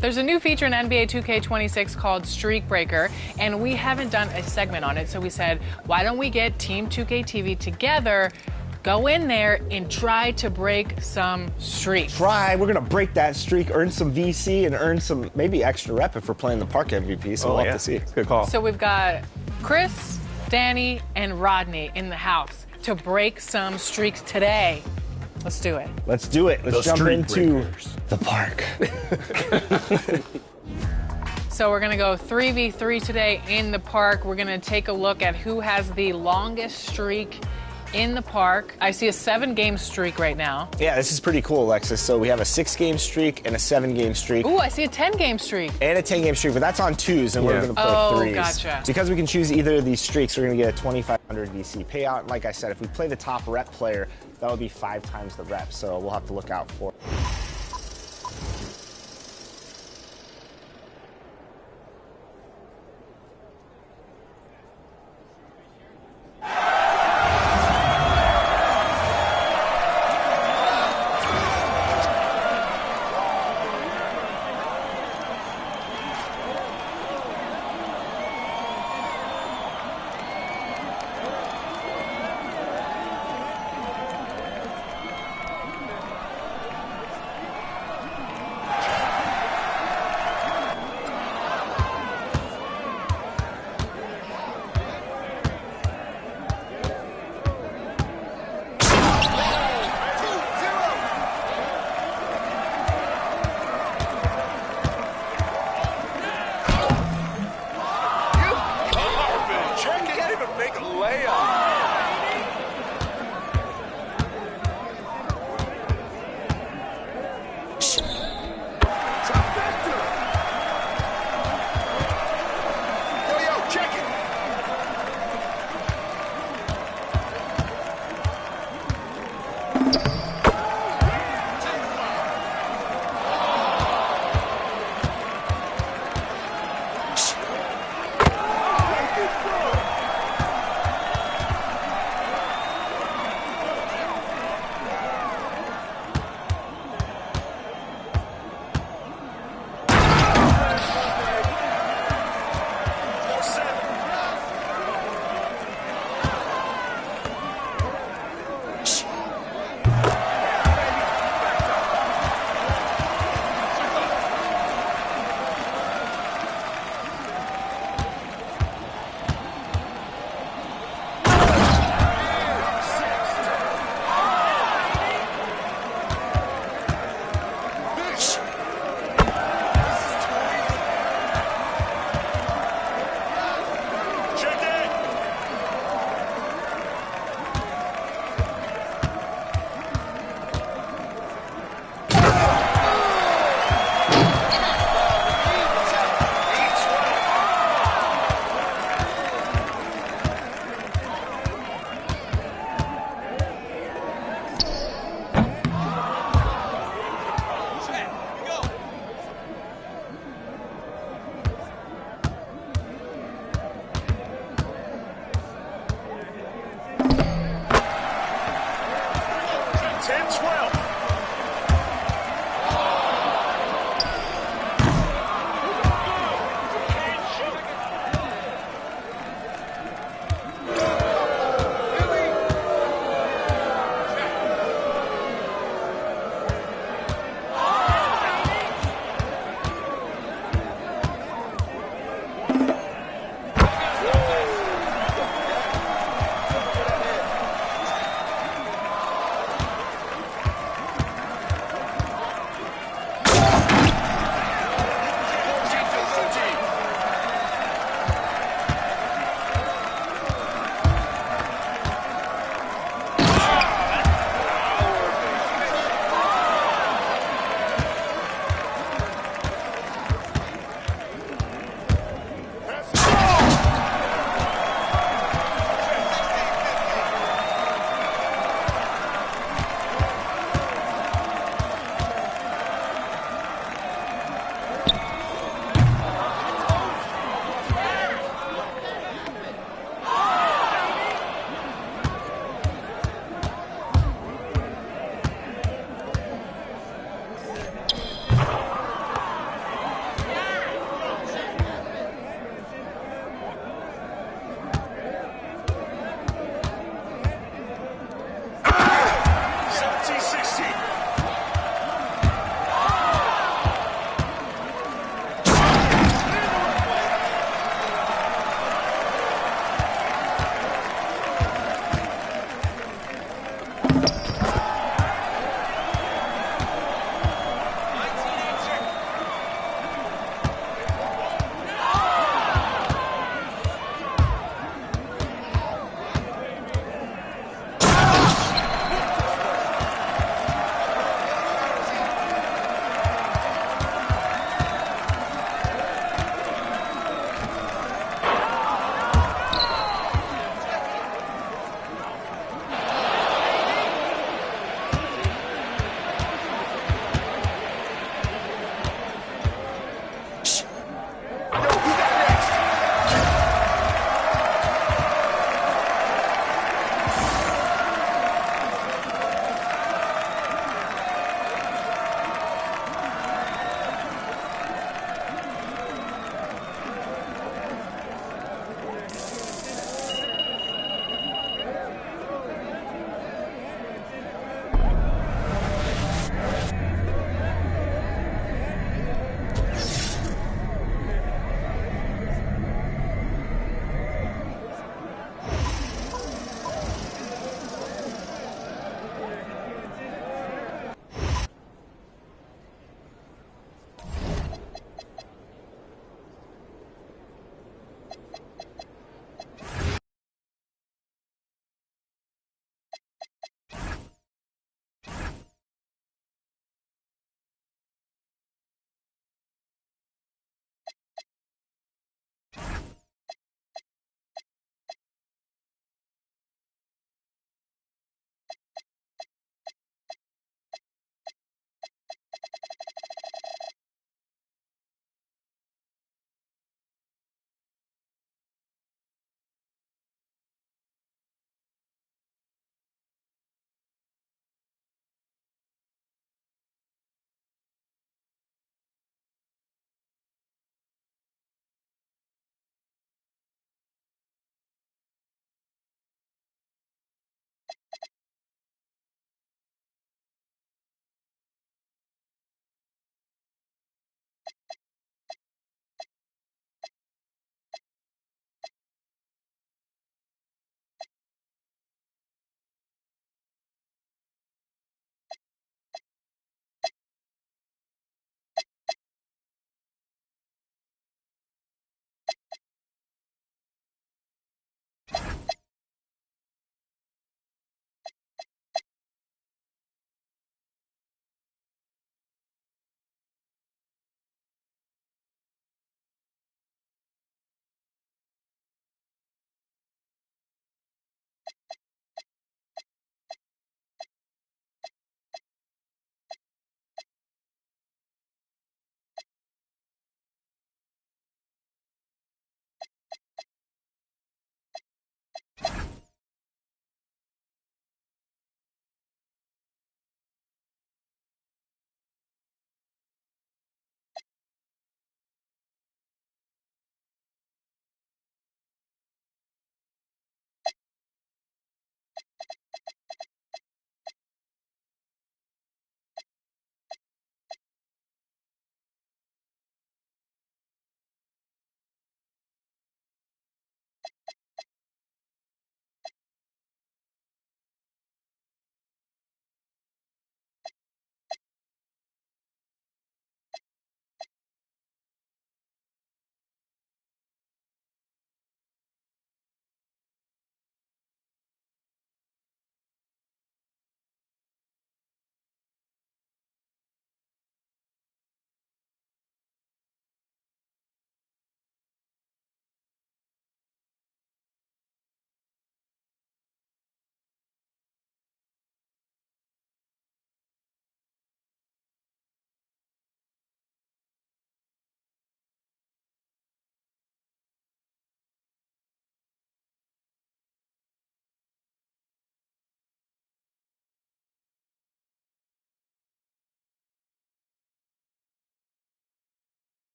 Speaker 14: There's a new feature in NBA 2K26 called Streak Breaker, and we haven't done a segment on it, so we said, why don't we get Team 2K TV together, go in there, and try to break some streaks.
Speaker 15: We're going to break that streak, earn some VC, and earn some maybe extra rep if we're playing the Park MVP, so we'll have to see. Good call.
Speaker 14: So we've got Chris, Danny, and Rodney in the house to break some streaks today. Let's do it.
Speaker 15: Let's do it. Let's jump into the park.
Speaker 14: So we're going to go 3v3 today in the park. We're going to take a look at who has the longest streak in the park. I see a 7-game streak right now.
Speaker 15: Yeah, this is pretty cool, Alexis. So we have a 6-game streak and a 7-game streak.
Speaker 14: Ooh, I see a 10-game streak.
Speaker 15: And a 10-game streak, but that's on 2s, and we're going to play 3s.
Speaker 14: Gotcha.
Speaker 15: Because we can choose either of these streaks, we're going to get a 2,500 VC payout. And like I said, if we play the top rep player, that would be 5 times the rep. So we'll have to look out for it.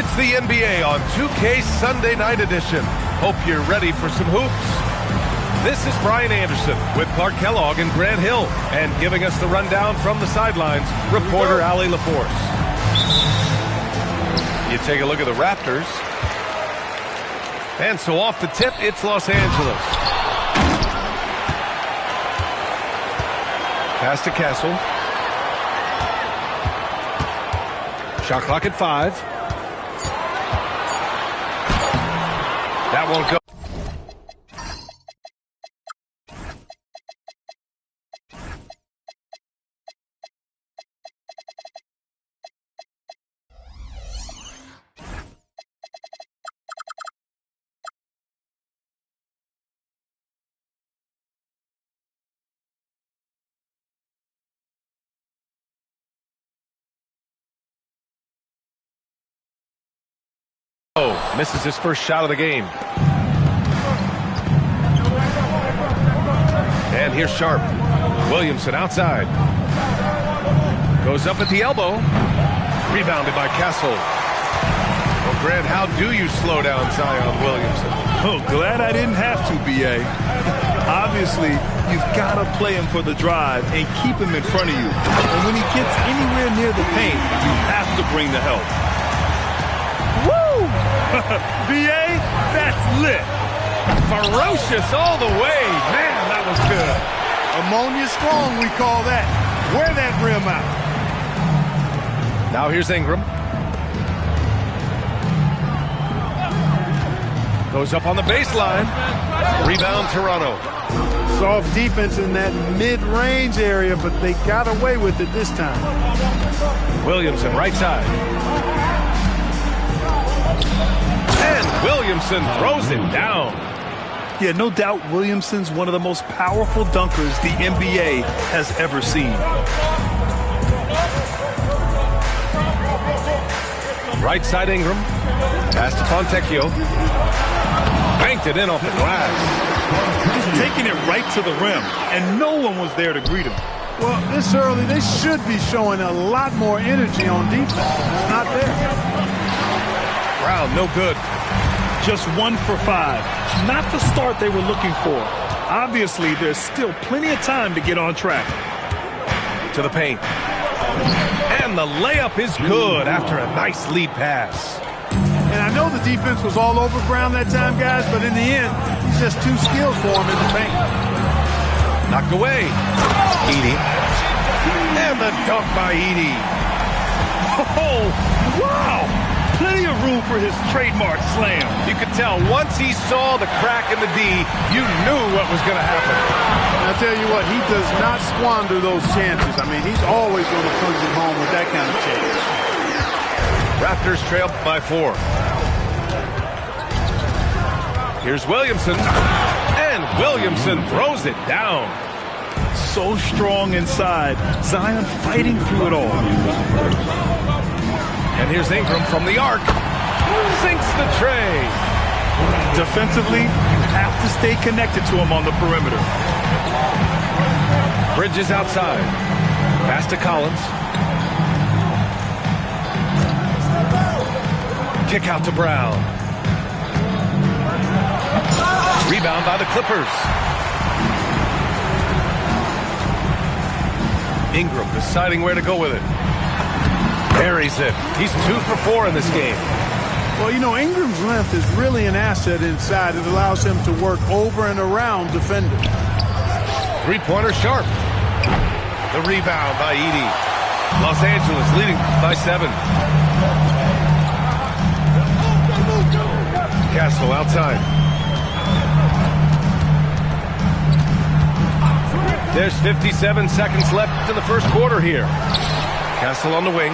Speaker 8: It's the NBA on 2K Sunday Night Edition. Hope you're ready for some hoops. This is Brian Anderson with Clark Kellogg and Grant Hill. And giving us the rundown from the sidelines, reporter Allie LaForce. You take a look at the Raptors. And so off the tip, it's Los Angeles. Pass to Castle. Shot clock at 5. That won't go. Oh, misses his first shot of the game. And here's Sharp. Williamson outside. Goes up at the elbow. Rebounded by Castle. Well, Grant, how do you slow down Zion Williamson?
Speaker 10: Oh, glad I didn't have to, B.A. Obviously, you've got to play him for the drive and keep him in front of you. And when he gets anywhere near the paint, you have to bring the help. Woo! B.A., that's lit.
Speaker 8: Ferocious all the way. Man, that was good.
Speaker 7: Ammonia strong, we call that. Wear that rim out.
Speaker 8: Now here's Ingram. Goes up on the baseline. Rebound, Toronto.
Speaker 7: Soft defense in that mid-range area, but they got away with it this time.
Speaker 8: Williamson, right side. And Williamson throws it down.
Speaker 10: Yeah, no doubt Williamson's one of the most powerful dunkers the NBA has ever seen.
Speaker 8: Right side Ingram. Pass to Fontecchio. Banked it in off the glass.
Speaker 10: Just taking it right to the rim, and no one was there to greet him.
Speaker 7: Well, this early, they should be showing a lot more energy on defense. It's not there.
Speaker 8: Brown, no good.
Speaker 10: Just 1 for 5. Not the start they were looking for. Obviously, there's still plenty of time to get on track.
Speaker 8: To the paint. And the layup is good after a nice lead pass.
Speaker 7: And I know the defense was all over Brown that time, guys, but in the end, he's just too skilled for him in the paint.
Speaker 8: Knocked away. Edey. And the dunk by Edey.
Speaker 10: Oh, wow! Plenty of room for his trademark slam.
Speaker 8: You could tell once he saw the crack in the D, you knew what was going to happen.
Speaker 7: I'll tell you what, he does not squander those chances. I mean, he's always going to punch it home with that kind of chance.
Speaker 8: Raptors trail by 4. Here's Williamson. And Williamson throws it down.
Speaker 10: So strong inside. Zion fighting through it all.
Speaker 8: And here's Ingram from the arc. Sinks the tray.
Speaker 10: Defensively, you have to stay connected to him on the perimeter.
Speaker 8: Bridges outside. Pass to Collins. Kick out to Brown. Rebound by the Clippers. Ingram deciding where to go with it. Buries it. He's 2 for 4 in this game.
Speaker 7: Well, you know, Ingram's length is really an asset inside. It allows him to work over and around defenders.
Speaker 8: Three-pointer Sharp. The rebound by Edey. Los Angeles leading by 7. Castle outside. There's 57 seconds left in the first quarter here. Castle on the wing.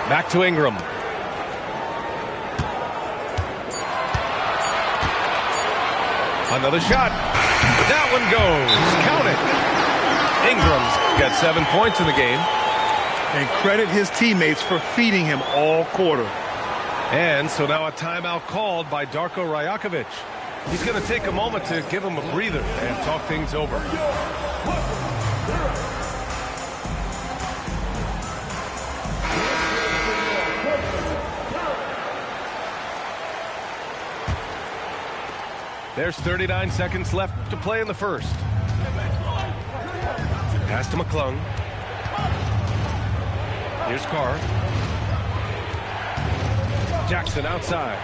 Speaker 8: Back to Ingram. Another shot. That one goes. Count it. Ingram's got 7 points in the game.
Speaker 10: And credit his teammates for feeding him all quarter.
Speaker 8: And so now a timeout called by Darko Rajakovic. He's going to take a moment to give him a breather and talk things over. There's 39 seconds left to play in the first. Pass to McClung. Here's Carr. Jackson outside.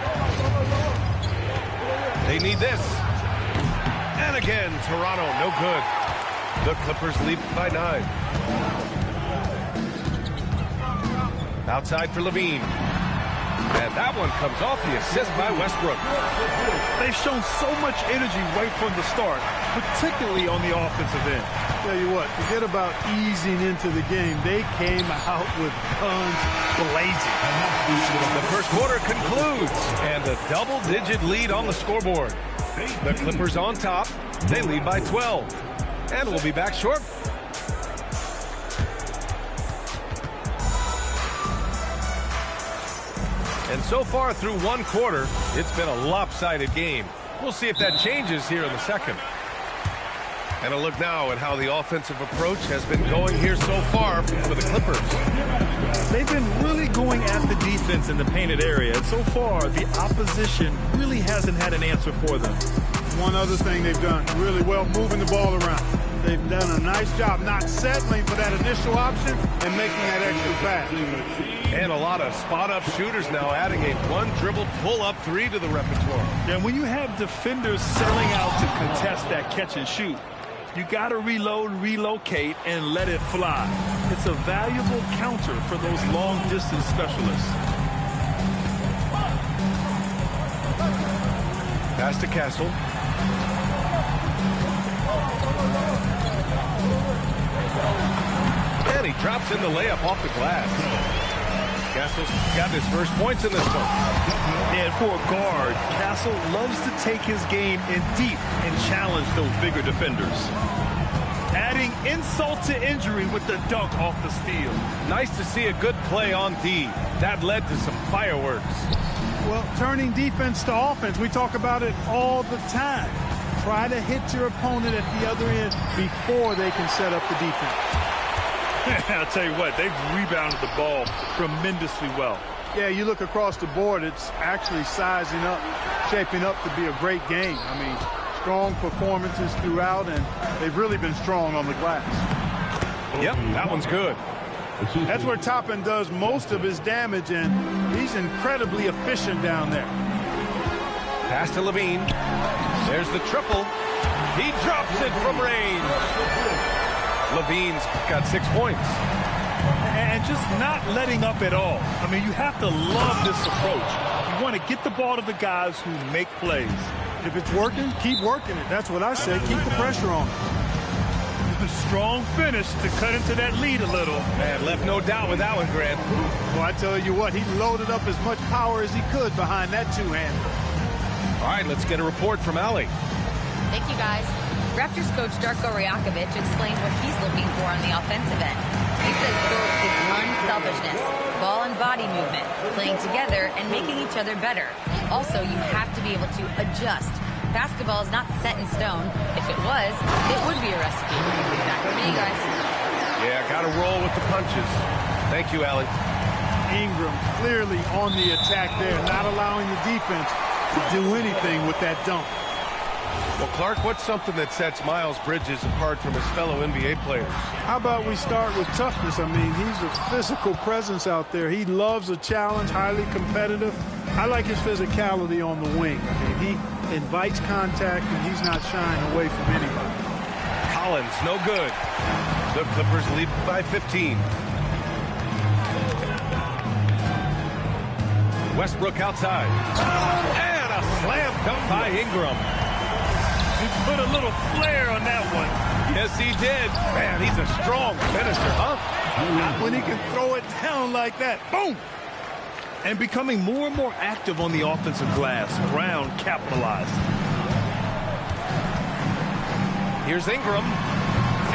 Speaker 8: They need this. And again, Toronto, no good. The Clippers lead by 9. Outside for Levine. And that one comes off the assist by Westbrook.
Speaker 10: They've shown so much energy right from the start, particularly on the offensive end.
Speaker 7: Tell you what, forget about easing into the game. They came out with guns blazing.
Speaker 8: The first quarter concludes, and a double-digit lead on the scoreboard. The Clippers on top. They lead by 12. And we'll be back short. And so far through one quarter, it's been a lopsided game. We'll see if that changes here in the second. And a look now at how the offensive approach has been going here so far for the Clippers.
Speaker 10: They've been really going at the defense in the painted area. And so far, the opposition really hasn't had an answer for them.
Speaker 7: One other thing they've done really well, moving the ball around. They've done a nice job not settling for that initial option and making that extra pass.
Speaker 8: And a lot of spot-up shooters now, adding a one-dribble pull-up three to the repertoire.
Speaker 10: And when you have defenders selling out to contest that catch and shoot, you got to reload, relocate, and let it fly. It's a valuable counter for those long-distance specialists.
Speaker 8: Pass to Castle. And he drops in the layup off the glass. Castle's got his first points in this one.
Speaker 10: And for a guard, Castle loves to take his game in deep and challenge those bigger defenders. Adding insult to injury with the dunk off the steal.
Speaker 8: Nice to see a good play on D. That led to some fireworks.
Speaker 7: Well, turning defense to offense, we talk about it all the time. Try to hit your opponent at the other end before they can set up the defense.
Speaker 10: I'll tell you what, they've rebounded the ball tremendously well.
Speaker 7: Yeah, you look across the board, it's actually sizing up, shaping up to be a great game. I mean, strong performances throughout, and they've really been strong on the glass.
Speaker 8: Yep, that one's good.
Speaker 7: That's where Toppin does most of his damage, and he's incredibly efficient down there.
Speaker 8: Pass to Levine. There's the triple. He drops it from range. Levine's got 6 points.
Speaker 10: And just not letting up at all. I mean, you have to love this approach. You want to get the ball to the guys who make plays.
Speaker 7: If it's working, keep working it. That's what I say. Keep the pressure on.
Speaker 10: A strong finish to cut into that lead a little.
Speaker 8: And left no doubt with that one, Grant.
Speaker 7: Well, I tell you what, he loaded up as much power as he could behind that two-hander.
Speaker 8: All right, let's get a report from Allie.
Speaker 4: Thank you, guys. Raptors coach Darko Rajakovic explained what he's looking for on the offensive end. He says, quote, it's unselfishness, ball and body movement, playing together and making each other better. Also, you have to be able to adjust. Basketball is not set in stone. If it was, it would be a recipe. Back over to you guys.
Speaker 8: Yeah, got to roll with the punches. Thank you, Allie.
Speaker 7: Ingram clearly on the attack there, not allowing the defense to do anything with that dunk.
Speaker 8: Well, Clark, what's something that sets Miles Bridges apart from his fellow NBA players?
Speaker 7: How about we start with toughness? I mean, he's a physical presence out there. He loves a challenge, highly competitive. I like his physicality on the wing. I mean, he invites contact, and he's not shying away from anybody.
Speaker 8: Collins, no good. The Clippers lead by 15. Westbrook outside. And a slam dunk by Ingram.
Speaker 10: He put a little flair on that one.
Speaker 8: Yes, he did. Man, he's a strong finisher, huh?
Speaker 7: Not when he can throw it down like that. Boom!
Speaker 10: And becoming more and more active on the offensive glass. Brown capitalized.
Speaker 8: Here's Ingram.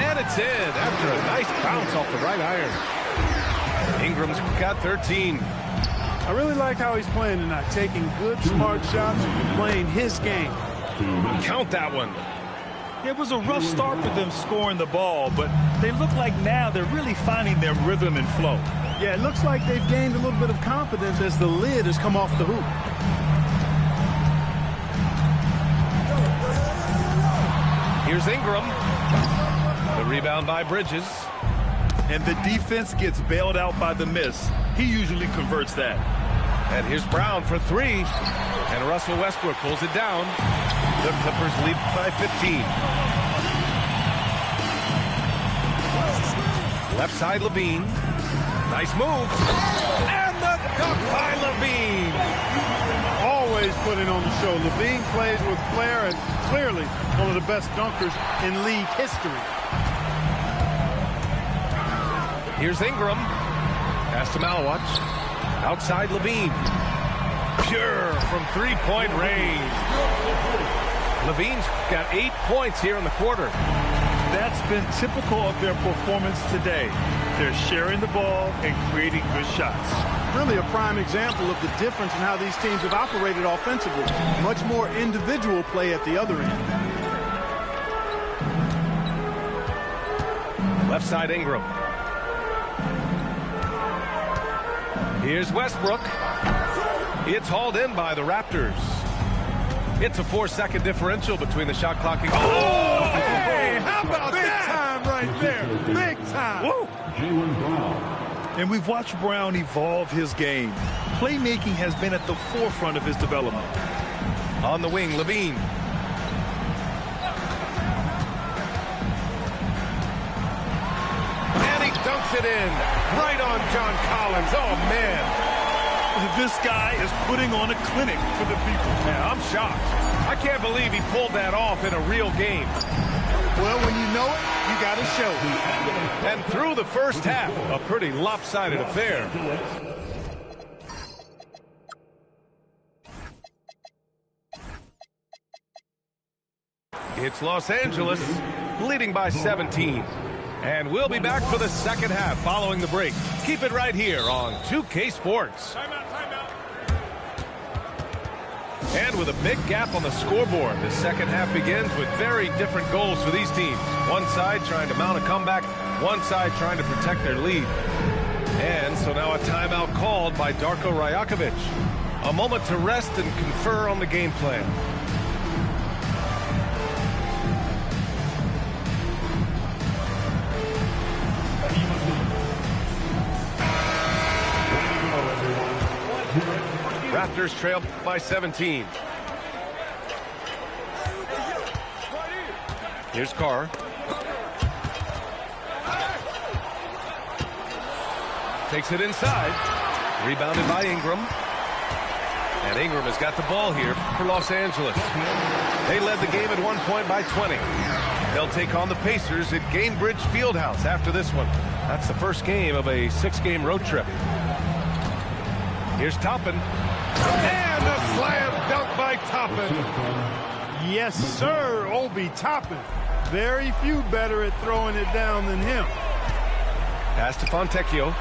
Speaker 8: And it's in after a nice bounce off the right iron. Ingram's got 13.
Speaker 7: I really like how he's playing tonight. Taking good, smart shots, playing his game.
Speaker 8: Count that one.
Speaker 10: It was a rough start for them scoring the ball, but they look like now they're really finding their rhythm and flow.
Speaker 7: Yeah, it looks like they've gained a little bit of confidence as the lid has come off the hoop.
Speaker 8: Here's Ingram. The rebound by Bridges.
Speaker 10: And the defense gets bailed out by the miss. He usually converts that.
Speaker 8: And here's Brown for three. And Russell Westbrook pulls it down. The Clippers lead by 15. Left side, Levine. Nice move. And the dunk by Levine.
Speaker 7: Always putting on the show. Levine plays with flair and clearly one of the best dunkers in league history.
Speaker 8: Here's Ingram. Pass to Malawach. Outside Levine. Pure from three-point range. Levine's got 8 points here in the quarter.
Speaker 10: That's been typical of their performance today. They're sharing the ball and creating good shots.
Speaker 7: Really a prime example of the difference in how these teams have operated offensively. Much more individual play at the other end.
Speaker 8: Left side Ingram. Here's Westbrook. It's hauled in by the Raptors. It's a 4-second differential between the shot clock and...
Speaker 7: Oh, hey, how about big time right there? Big time.
Speaker 10: Woo. And we've watched Brown evolve his game. Playmaking has been at the forefront of his development.
Speaker 8: On the wing, Levine. And he dunks it in. Right on John Collins. Oh, man.
Speaker 10: This guy is putting on a clinic for the people.
Speaker 8: Yeah, I'm shocked. I can't believe he pulled that off in a real game.
Speaker 7: Well, when you know it, you got to show it.
Speaker 8: And through the first half, a pretty lopsided affair. It's Los Angeles leading by 17. And we'll be back for the second half following the break. Keep it right here on 2K Sports. And with a big gap on the scoreboard, the second half begins with very different goals for these teams. One side trying to mount a comeback, one side trying to protect their lead. And so now a timeout called by Darko Rajakovic. A moment to rest and confer on the game plan. Raptors trail by 17. Here's Carr. Takes it inside. Rebounded by Ingram. And Ingram has got the ball here for Los Angeles. They led the game at 1 point by 20. They'll take on the Pacers at Gainbridge Fieldhouse after this one. That's the first game of a 6-game road trip. Here's Toppin. And a slam dunk by Toppin.
Speaker 7: Yes, sir, Obi Toppin. Very few better at throwing it down than him.
Speaker 8: Pass to Fontecchio.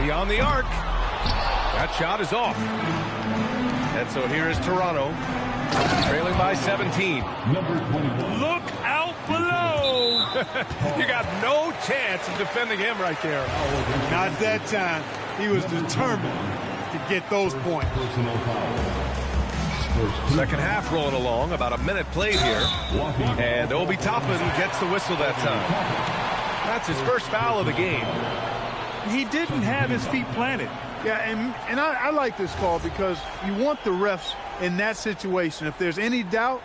Speaker 8: Beyond the arc. That shot is off. And so here is Toronto. Trailing by 17.
Speaker 10: Look out below.
Speaker 8: You got no chance of defending him right there.
Speaker 7: Not that time. He was determined to get those points.
Speaker 8: Second half rolling along, about a minute played here. And Obi Toppin gets the whistle that time. That's his first foul of the game.
Speaker 10: He didn't have his feet planted.
Speaker 7: Yeah, and I like this call because you want the refs in that situation. If there's any doubt,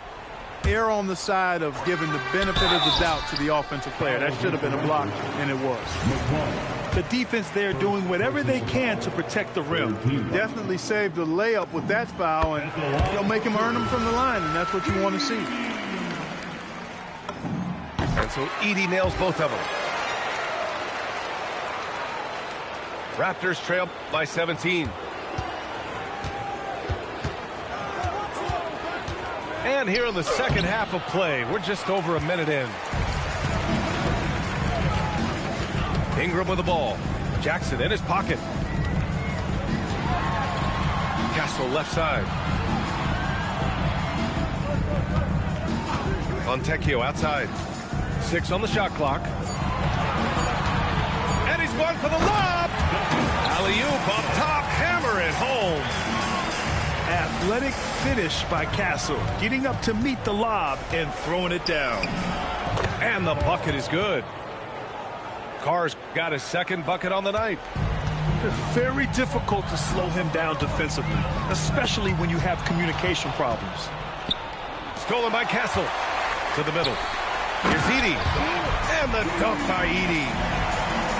Speaker 7: err on the side of giving the benefit of the doubt to the offensive player. That should have been a block, and it was.
Speaker 10: The defense there doing whatever they can to protect the rim.
Speaker 7: Definitely saved the layup with that foul, and they'll make him earn them from the line, and that's what you want to see.
Speaker 8: And so Edey nails both of them. Raptors trail by 17. And here in the second half of play, we're just over a minute in. Ingram with the ball. Jackson in his pocket. Castle left side. Fontecchio outside. 6 on the shot clock. And he's one for the lob. Alley-oop up top, hammer it home.
Speaker 10: Athletic finish by Castle, getting up to meet the lob and throwing it down.
Speaker 8: And the bucket is good. Carr's got his second bucket on the night.
Speaker 10: It's very difficult to slow him down defensively, especially when you have communication problems.
Speaker 8: Stolen by Castle. To the middle. Here's Edey. And the dunk by Edey.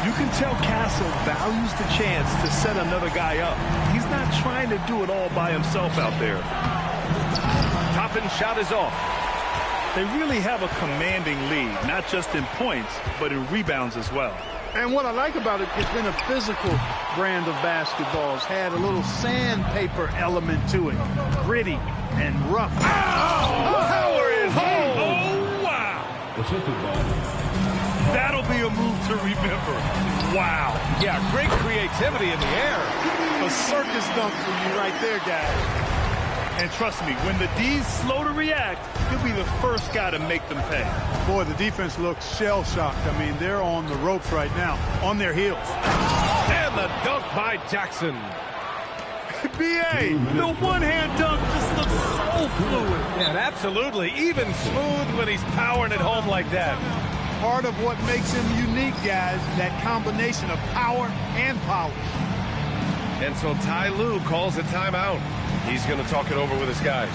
Speaker 10: You can tell Castle values the chance to set another guy up. He's not trying to do it all by himself out there.
Speaker 8: Toppin shot is off.
Speaker 10: They really have a commanding lead, not just in points, but in rebounds as well.
Speaker 7: And what I like about it, it's been a physical brand of basketball. It's had a little sandpaper element to it. Gritty and rough.
Speaker 10: Power is home! Oh, wow! That'll be a move to remember. Wow.
Speaker 8: Yeah, great creativity in the air.
Speaker 7: A circus dunk for you right there, guys.
Speaker 10: And trust me, when the D's slow to react, he'll be the first guy to make them pay.
Speaker 7: Boy, the defense looks shell-shocked. I mean, they're on the ropes right now, on their heels.
Speaker 8: And the dunk by Jackson.
Speaker 10: B.A., the one-hand dunk just looks so fluid.
Speaker 8: Yeah, absolutely. Even smooth when he's powering it home like that.
Speaker 7: Part of what makes him unique, guys, that combination of power and power.
Speaker 8: And so Ty Lue calls a timeout. He's going to talk it over with his guys.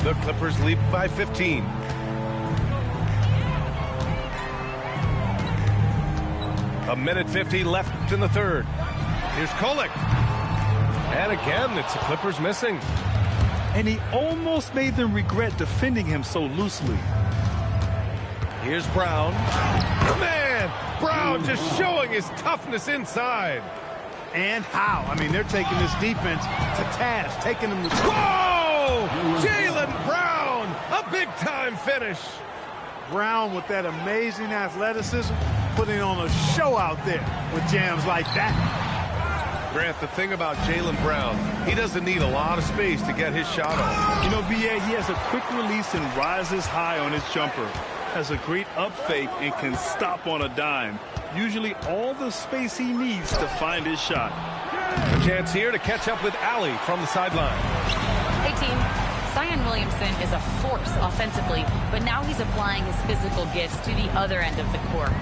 Speaker 8: The Clippers lead by 15. A minute 50 left in the third. Here's Kolek. And again, it's the Clippers missing.
Speaker 10: And he almost made them regret defending him so loosely.
Speaker 8: Here's Brown. Man, Brown just showing his toughness inside.
Speaker 7: And how? I mean, they're taking this defense to task, taking them to...
Speaker 8: Whoa! Jaylen Brown, a big-time finish.
Speaker 7: Brown with that amazing athleticism, putting on a show out there with jams like that.
Speaker 8: Grant, the thing about Jaylen Brown, he doesn't need a lot of space to get his shot off.
Speaker 10: You know, B.A., he has a quick release and rises high on his jumper. Has a great up fake and can stop on a dime. Usually all the space he needs to find his shot.
Speaker 8: A chance here to catch up with Allie from the sideline.
Speaker 4: Hey, team. Zion Williamson is a force offensively, but now he's applying his physical gifts to the other end of the court.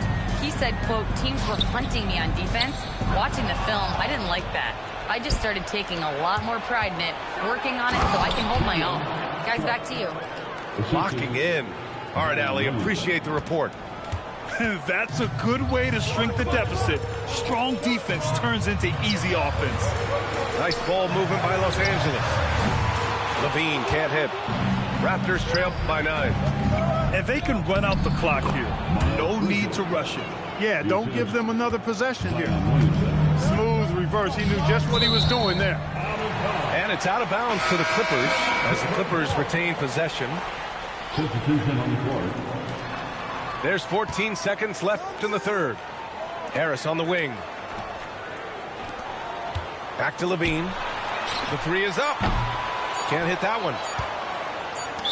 Speaker 4: He said, quote, teams were hunting me on defense. Watching the film, I didn't like that. I just started taking a lot more pride in it, working on it so I can hold my own. Guys, back to you.
Speaker 8: Locking in. All right, Allie, appreciate the report.
Speaker 10: That's a good way to shrink the deficit. Strong defense turns into easy offense.
Speaker 8: Nice ball movement by Los Angeles. Levine can't hit. Raptors trail by 9.
Speaker 10: And they can run out the clock here. No need to rush it.
Speaker 7: Yeah, don't give them another possession here. Smooth reverse. He knew just what he was doing there.
Speaker 8: And it's out of bounds to the Clippers as the Clippers retain possession.
Speaker 5: Substitution on the court.
Speaker 8: There's 14 seconds left in the third. Harris on the wing. Back to Levine. The three is up. Can't hit that one.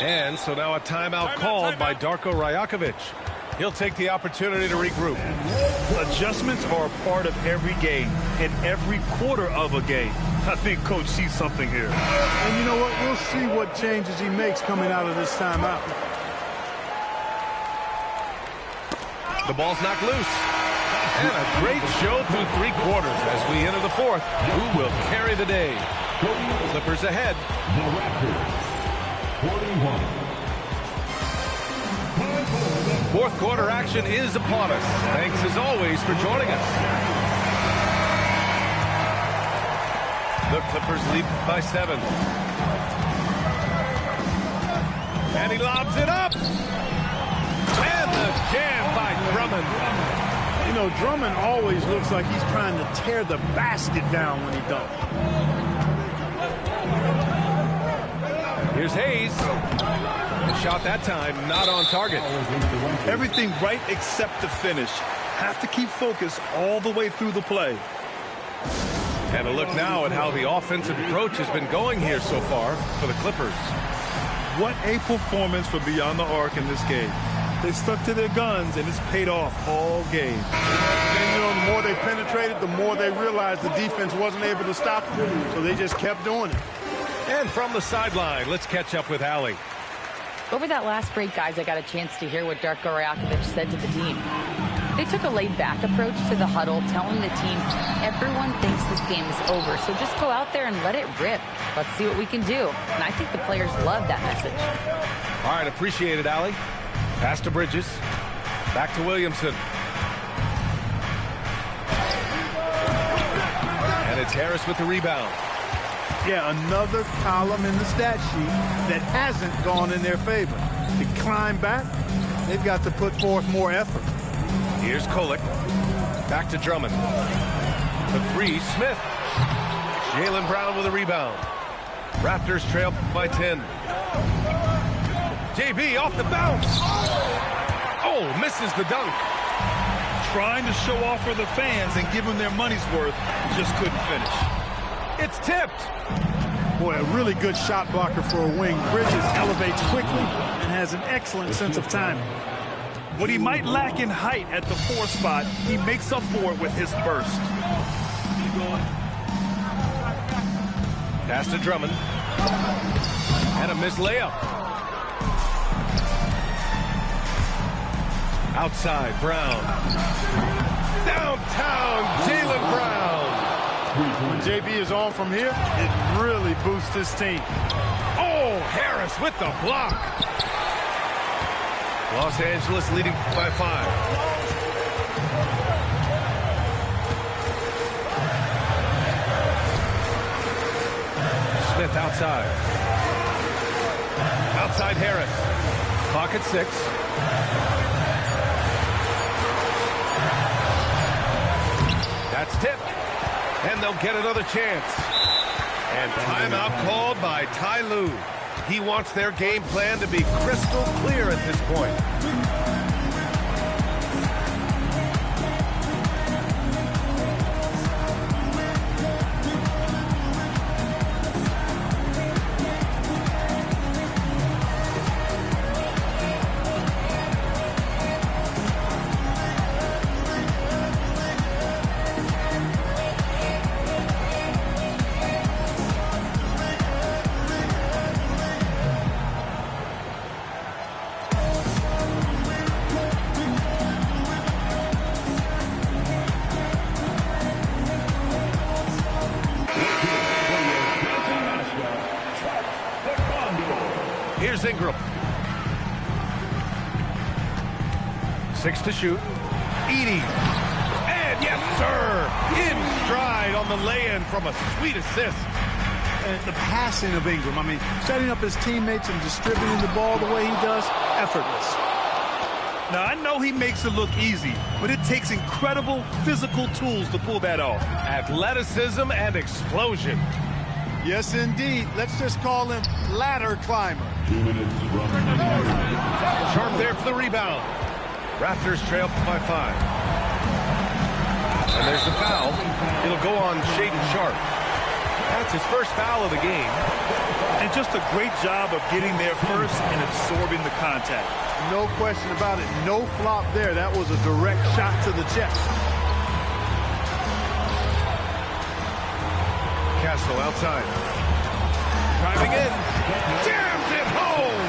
Speaker 8: And so now a timeout called by Darko Rajakovic. He'll take the opportunity to regroup.
Speaker 10: Adjustments are a part of every game and every quarter of a game. I think Coach sees something here.
Speaker 7: And you know what? We'll see what changes he makes coming out of this timeout.
Speaker 8: The ball's knocked loose. And a great show through 3 quarters as we enter the fourth. Who will carry the day? Clippers ahead.
Speaker 5: The Raptors, 41.
Speaker 8: Fourth quarter action is upon us. Thanks as always for joining us. The Clippers lead by 7. And he lobs it up. And the jam by Drummond.
Speaker 7: You know, Drummond always looks like he's trying to tear the basket down when he dunks.
Speaker 8: Here's Hayes. The shot that time not on target.
Speaker 10: Everything right except the finish. Have to keep focused all the way through the play.
Speaker 8: And a look now at how the offensive approach has been going here so far for the Clippers.
Speaker 10: What a performance for beyond the arc in this game. They stuck to their guns, and it's paid off all game.
Speaker 7: And, you know, the more they penetrated, the more they realized the defense wasn't able to stop them. So they just kept doing it.
Speaker 8: And from the sideline, let's catch up with Allie.
Speaker 4: Over that last break, guys, I got a chance to hear what Darko Rajakovic said to the team. They took a laid-back approach to the huddle, telling the team, everyone thinks this game is over, so just go out there and let it rip. Let's see what we can do. And I think the players love that message.
Speaker 8: All right, appreciate it, Allie. Pass to Bridges. Back to Williamson. And it's Harris with the rebound.
Speaker 7: Yeah, another column in the stat sheet that hasn't gone in their favor. To climb back, they've got to put forth more effort.
Speaker 8: Here's Kolek. Back to Drummond. The three, Smith. Jaylen Brown with a rebound. Raptors trail by 10. JB off the bounce. Oh, misses the dunk.
Speaker 10: Trying to show off for the fans and give them their money's worth, just couldn't finish.
Speaker 8: It's tipped.
Speaker 7: Boy, a really good shot blocker for a wing. Bridges elevates quickly and has an excellent sense of timing.
Speaker 10: What he might lack in height at the 4 spot, he makes up for it with his burst.
Speaker 8: Pass to Drummond. And a missed layup. Outside, Brown. Downtown, Jaylen Brown.
Speaker 7: When JB is on from here, it really boosts his team.
Speaker 8: Oh, Harris with the block. Los Angeles leading by 5. Smith outside. Outside Harris. Pocket 6. That's tipped. And they'll get another chance. And timeout called by Ty Lue. He wants their game plan to be crystal clear at this point. Here's Ingram. 6 to shoot. Edey. And yes, sir. In stride on the lay-in from a sweet assist.
Speaker 7: And the passing of Ingram, I mean, setting up his teammates and distributing the ball the way he does, effortless.
Speaker 10: Now, I know he makes it look easy, but it takes incredible physical tools to pull that off.
Speaker 8: Athleticism and explosion.
Speaker 7: Yes, indeed. Let's just call him ladder climber.
Speaker 5: 2 minutes from
Speaker 8: Sharp there for the rebound. Raptors trail by 5. And there's the foul. It'll go on Shaedon Sharpe. That's his first foul of the game.
Speaker 10: And just a great job of getting there first and absorbing the contact.
Speaker 7: No question about it. No flop there. That was a direct shot to the chest.
Speaker 8: Castle outside. Driving in. Jams it home.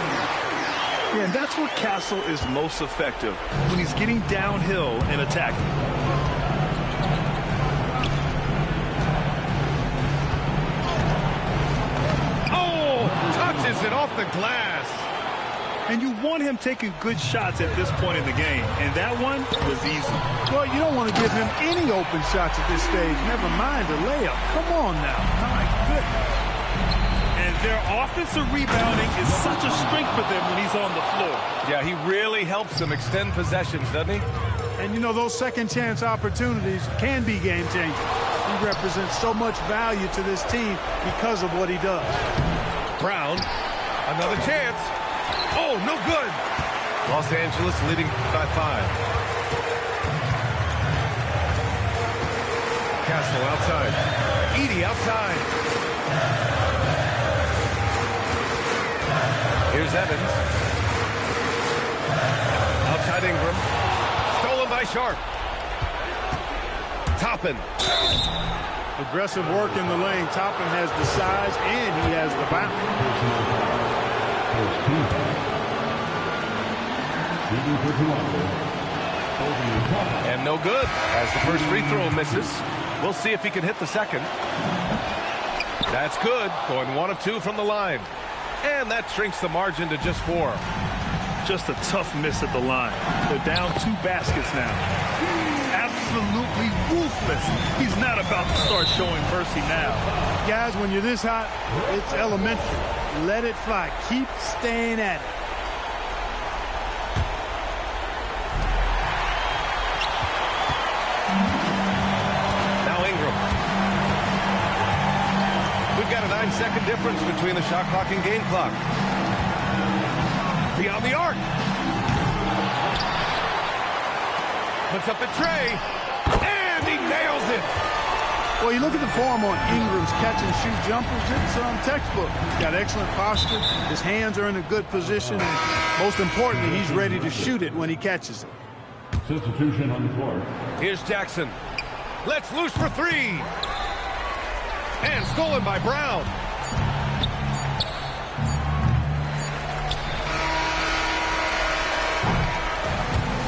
Speaker 10: Yeah, and that's where Castle is most effective, when he's getting downhill and attacking.
Speaker 8: Oh, touches it off the glass.
Speaker 10: And you want him taking good shots at this point in the game, and that one was easy.
Speaker 7: Well, you don't want to give him any open shots at this stage, never mind a layup. Come on now. My goodness.
Speaker 10: And their offensive rebounding is such a strength for them when he's on the floor.
Speaker 8: Yeah, he really helps them extend possessions, doesn't he?
Speaker 7: And, you know, those second-chance opportunities can be game-changing. He represents so much value to this team because of what he does.
Speaker 8: Brown, another chance. Oh, no good. Los Angeles leading by 5. Castle outside. Edey outside. Here's Evans. with Ingram. Stolen by Sharp. Toppin.
Speaker 7: Aggressive work in the lane. Toppin has the size and he has the bounce.
Speaker 8: And no good as the first free throw misses. We'll see if he can hit the second. That's good. Going 1 of 2 from the line. And that shrinks the margin to just 4.
Speaker 10: Just a tough miss at the line. They're down 2 baskets now. Absolutely ruthless. He's not about to start showing mercy now.
Speaker 7: Guys, when you're this hot, it's elementary. Let it fly. Keep staying at it.
Speaker 8: Now Ingram. We've got a 9-second difference between the shot clock and game clock. Beyond the arc. Puts up the tray. And he nails it.
Speaker 7: Well, you look at the form on Ingram's catch-and-shoot jumpers, it's textbook. He's got excellent posture. His hands are in a good position. And most importantly, he's ready to shoot it when he catches it.
Speaker 5: Substitution on the floor.
Speaker 8: Here's Jackson. Let's loose for 3. And stolen by Brown.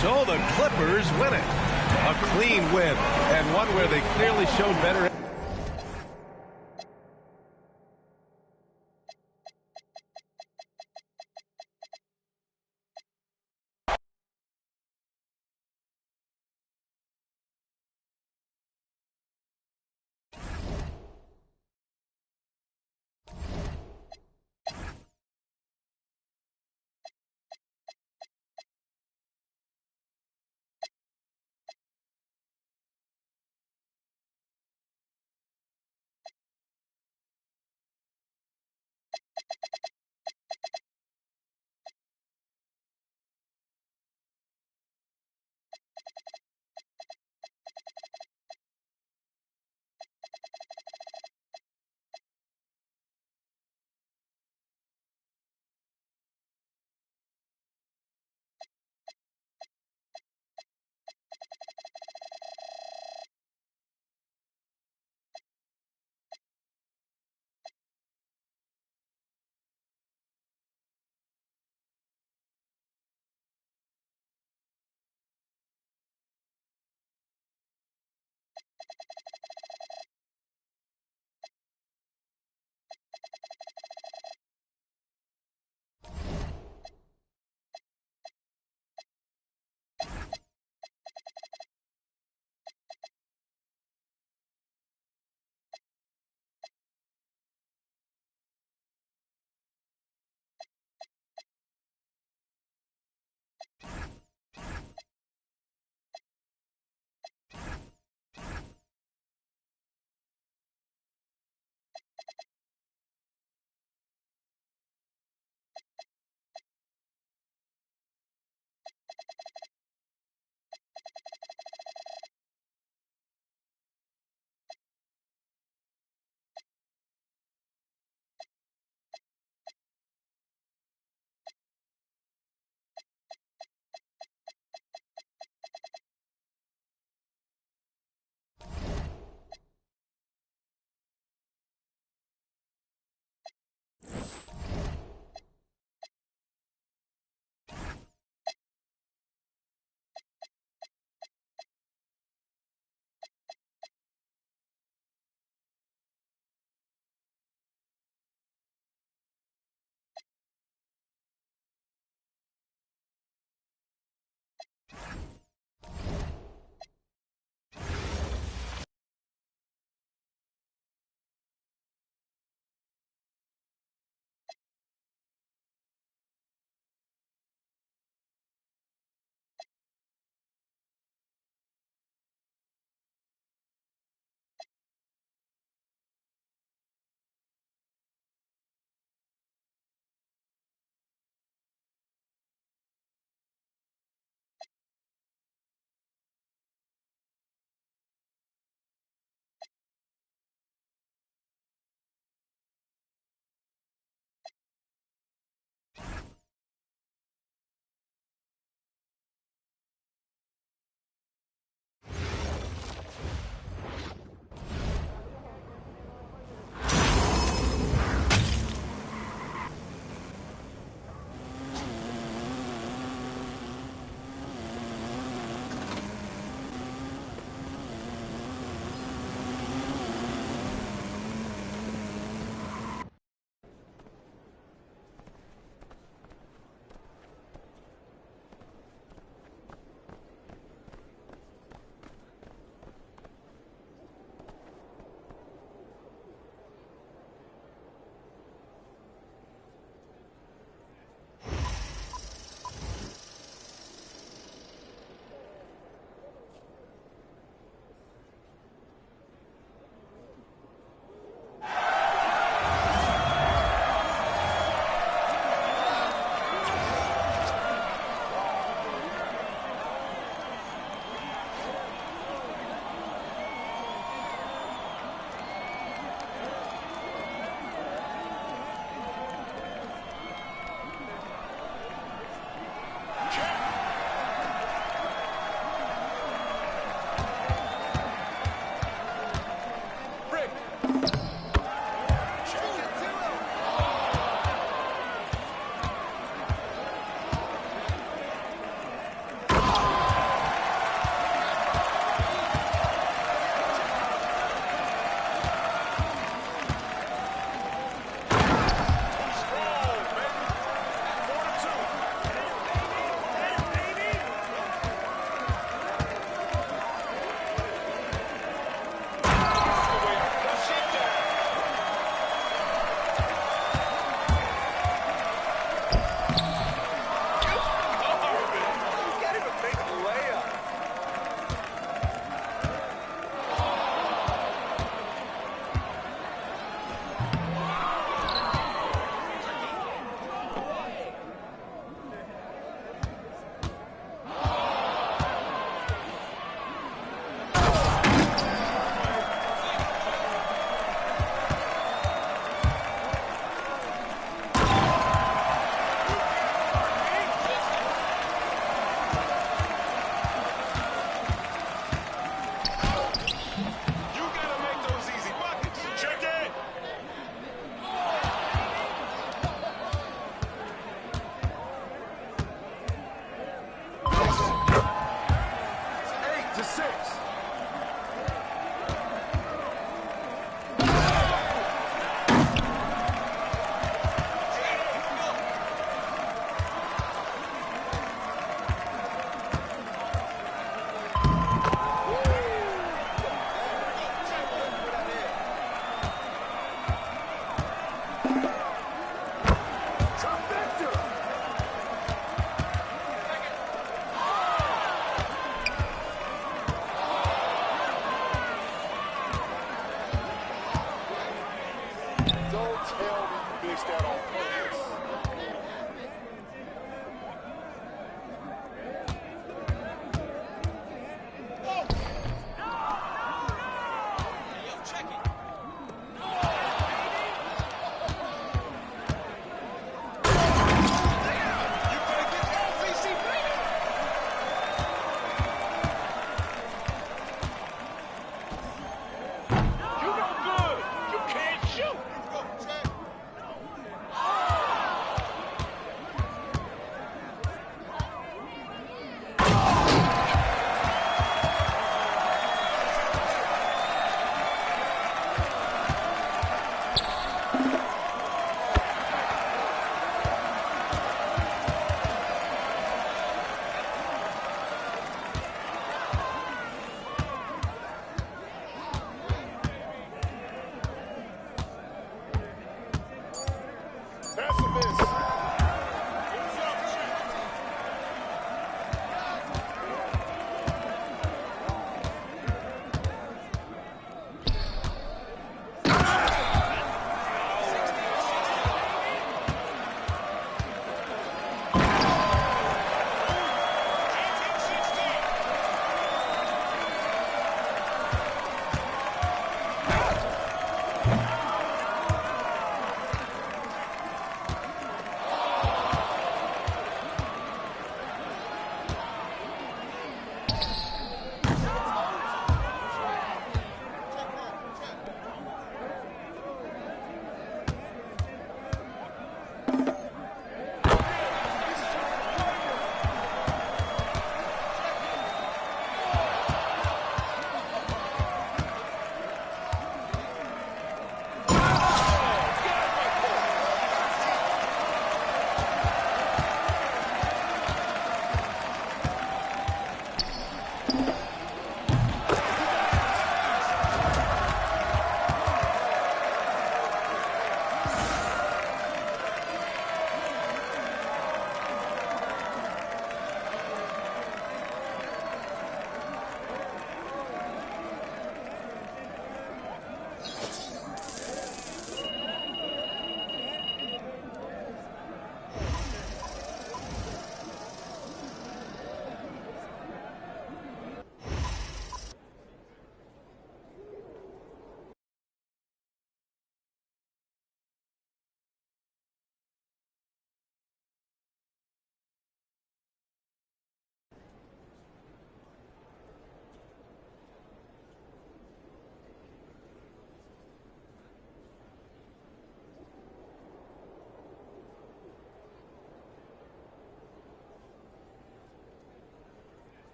Speaker 8: So the Clippers win it. A clean win, and one where they clearly showed better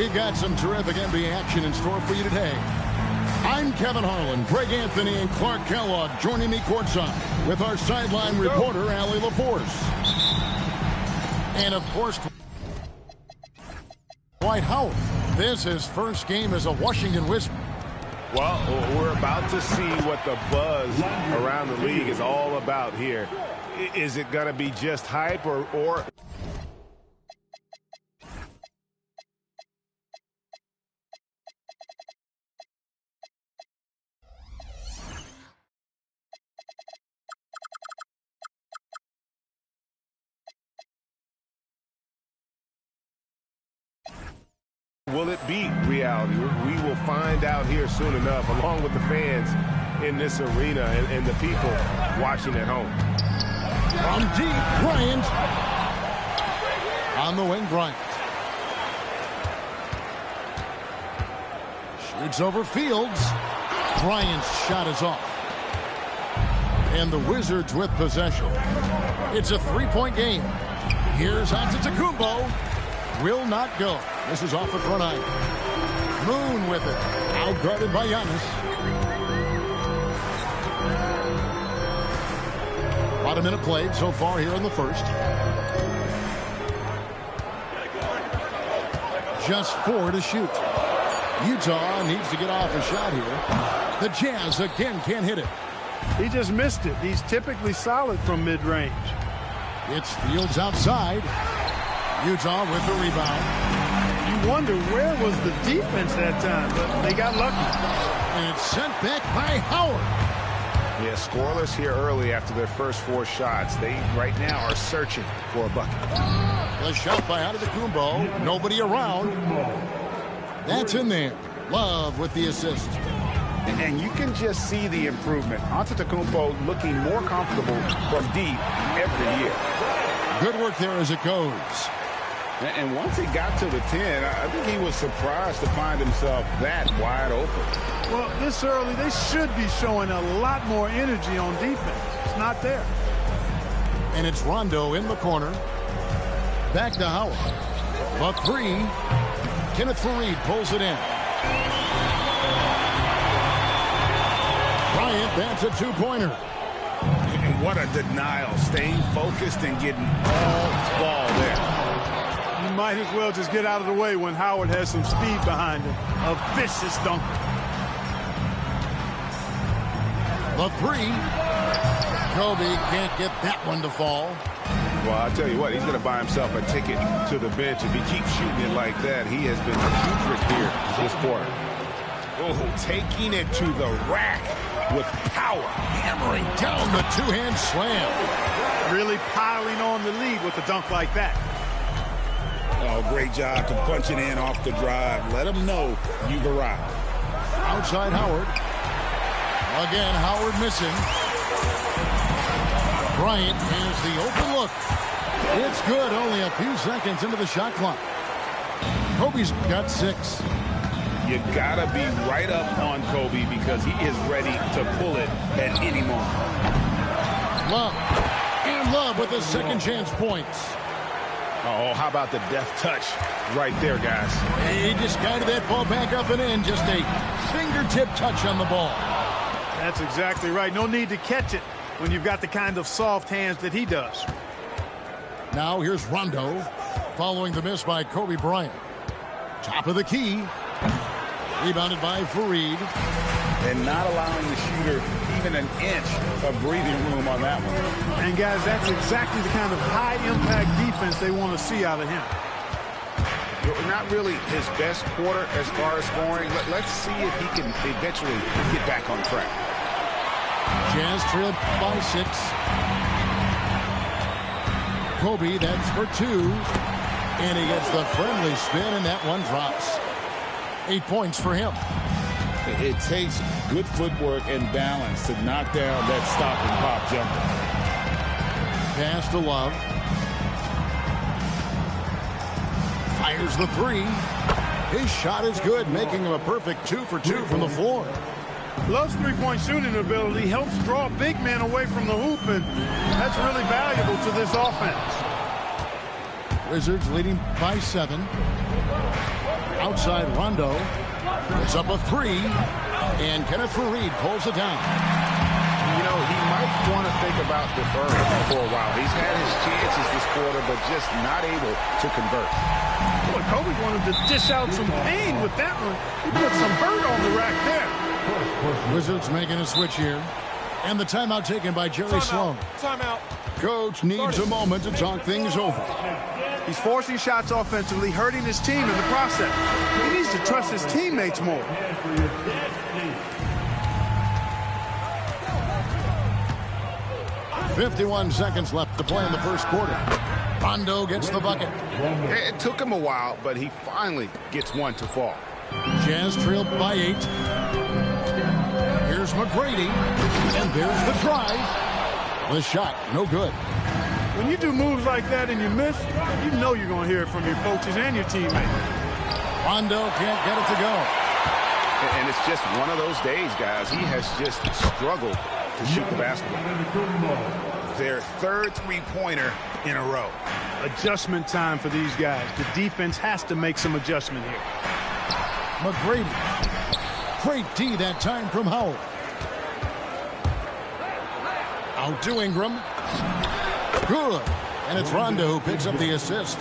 Speaker 1: We've got some terrific NBA action in store for you today. I'm Kevin Harlan, Greg Anthony, and Clark Kellogg joining me courtside with our sideline reporter, Allie LaForce. And, of course, Dwight Howard. This is his first game as a Washington Wizard.
Speaker 6: Well, we're about to see what the buzz around the league is all about here. Is it going to be just hype or will it be reality? We will find out here soon enough, along with the fans in this arena and the people watching at home.
Speaker 1: From deep, Bryant. On the wing, Bryant. Shoots over Fields. Bryant's shot is off. And the Wizards with possession. It's a three-point game. Here's Antetokounmpo. Will not go. This is off the front eye. Moon with it. Outguarded by Giannis. About a minute played so far here in the first. Just 4 to shoot. Utah needs to get off a shot here. The Jazz again can't hit it.
Speaker 7: He just missed it. He's typically solid from mid-range.
Speaker 1: It's Fields outside. Utah with the rebound.
Speaker 7: You wonder where was the defense that time, but they got lucky.
Speaker 1: And it's sent back by Howard.
Speaker 6: Yeah, scoreless here early after their first 4 shots. They right now are searching for a bucket.
Speaker 1: The shot by Antetokounmpo. Nobody around. That's in there. Love with the assist.
Speaker 6: And you can just see the improvement. Antetokounmpo looking more comfortable from deep every year.
Speaker 1: Good work there as it goes.
Speaker 6: And once he got to the 10, I think he was surprised to find himself that wide open.
Speaker 7: Well, this early, they should be showing a lot more energy on defense. It's not there.
Speaker 1: And it's Rondo in the corner. Back to Howard. The 3. Kenneth Faried pulls it in. Bryant, that's a 2-pointer.
Speaker 6: And what a denial. Staying focused and getting all ball there.
Speaker 7: You might as well just get out of the way when Howard has some speed behind him. A vicious dunker.
Speaker 1: The 3. Kobe can't get that one to fall.
Speaker 6: Well, I'll tell you what, he's going to buy himself a ticket to the bench if he keeps shooting it like that. He has been putrid here this quarter. Oh, taking it to the rack with power.
Speaker 1: Hammering down the 2-hand slam.
Speaker 7: Really piling on the lead with a dunk like that.
Speaker 6: Oh, great job to punch it in off the drive. Let him know you've arrived.
Speaker 1: Outside Howard. Again, Howard missing. Bryant has the open look. It's good. Only a few seconds into the shot clock. Kobe's got 6.
Speaker 6: You got to be right up on Kobe because he is ready to pull it at any moment.
Speaker 1: Love. And Love with the second chance points.
Speaker 6: Oh, how about the deft touch right there, guys?
Speaker 1: He just guided that ball back up and in. Just a fingertip touch on the ball.
Speaker 7: That's exactly right. No need to catch it when you've got the kind of soft hands that he does.
Speaker 1: Now here's Rondo following the miss by Kobe Bryant. Top of the key. Rebounded by Faried.
Speaker 6: And not allowing the shooter even an inch of breathing room on that one.
Speaker 7: And, guys, that's exactly the kind of high-impact defense they want to see out of him.
Speaker 6: Not really his best quarter as far as scoring. Let's see if he can eventually get back on track.
Speaker 1: Jazz trailed by 6. Kobe, that's for 2. And he gets the friendly spin, and that one drops. 8 points for him.
Speaker 2: It takes good footwork and balance to knock down that stop and pop jumper.
Speaker 1: Pass to Love. Fires the 3. His shot is good, making him a perfect 2 for 2 from the floor.
Speaker 7: Love's three-point shooting ability helps draw big men away from the hoop, and that's really valuable to this offense.
Speaker 1: Wizards leading by 7. outside Rondo. It's up a three. And Kenneth Faried pulls it down.
Speaker 6: You know, he might want to think about deferring for a while. He's had his chances this quarter, but just not able to convert.
Speaker 7: Boy, Kobe wanted to dish out some pain with that one. He put some hurt on the rack there.
Speaker 1: Wizards making a switch here. And the timeout taken by Jerry Sloan.
Speaker 9: Timeout.
Speaker 1: Coach needs a moment to talk things over.
Speaker 7: He's forcing shots offensively, hurting his team in the process. He needs to trust his teammates more.
Speaker 1: 51 seconds left to play in the first quarter. Rondo gets the bucket.
Speaker 6: It took him a while, but he finally gets one to fall.
Speaker 1: Jazz trailed by 8. Here's McGrady. And there's the drive. The shot, no good.
Speaker 7: When you do moves like that and you miss, you know you're going to hear it from your coaches and your teammates.
Speaker 1: Rondo can't get it to go.
Speaker 6: And it's just one of those days, guys. He has just struggled to shoot the basketball. Their third three-pointer in a row.
Speaker 7: Adjustment time for these guys. The defense has to make some adjustment here.
Speaker 1: McGrady. Great D that time from Howard. Out to Ingram. Good. And it's Rondo who picks up the assist.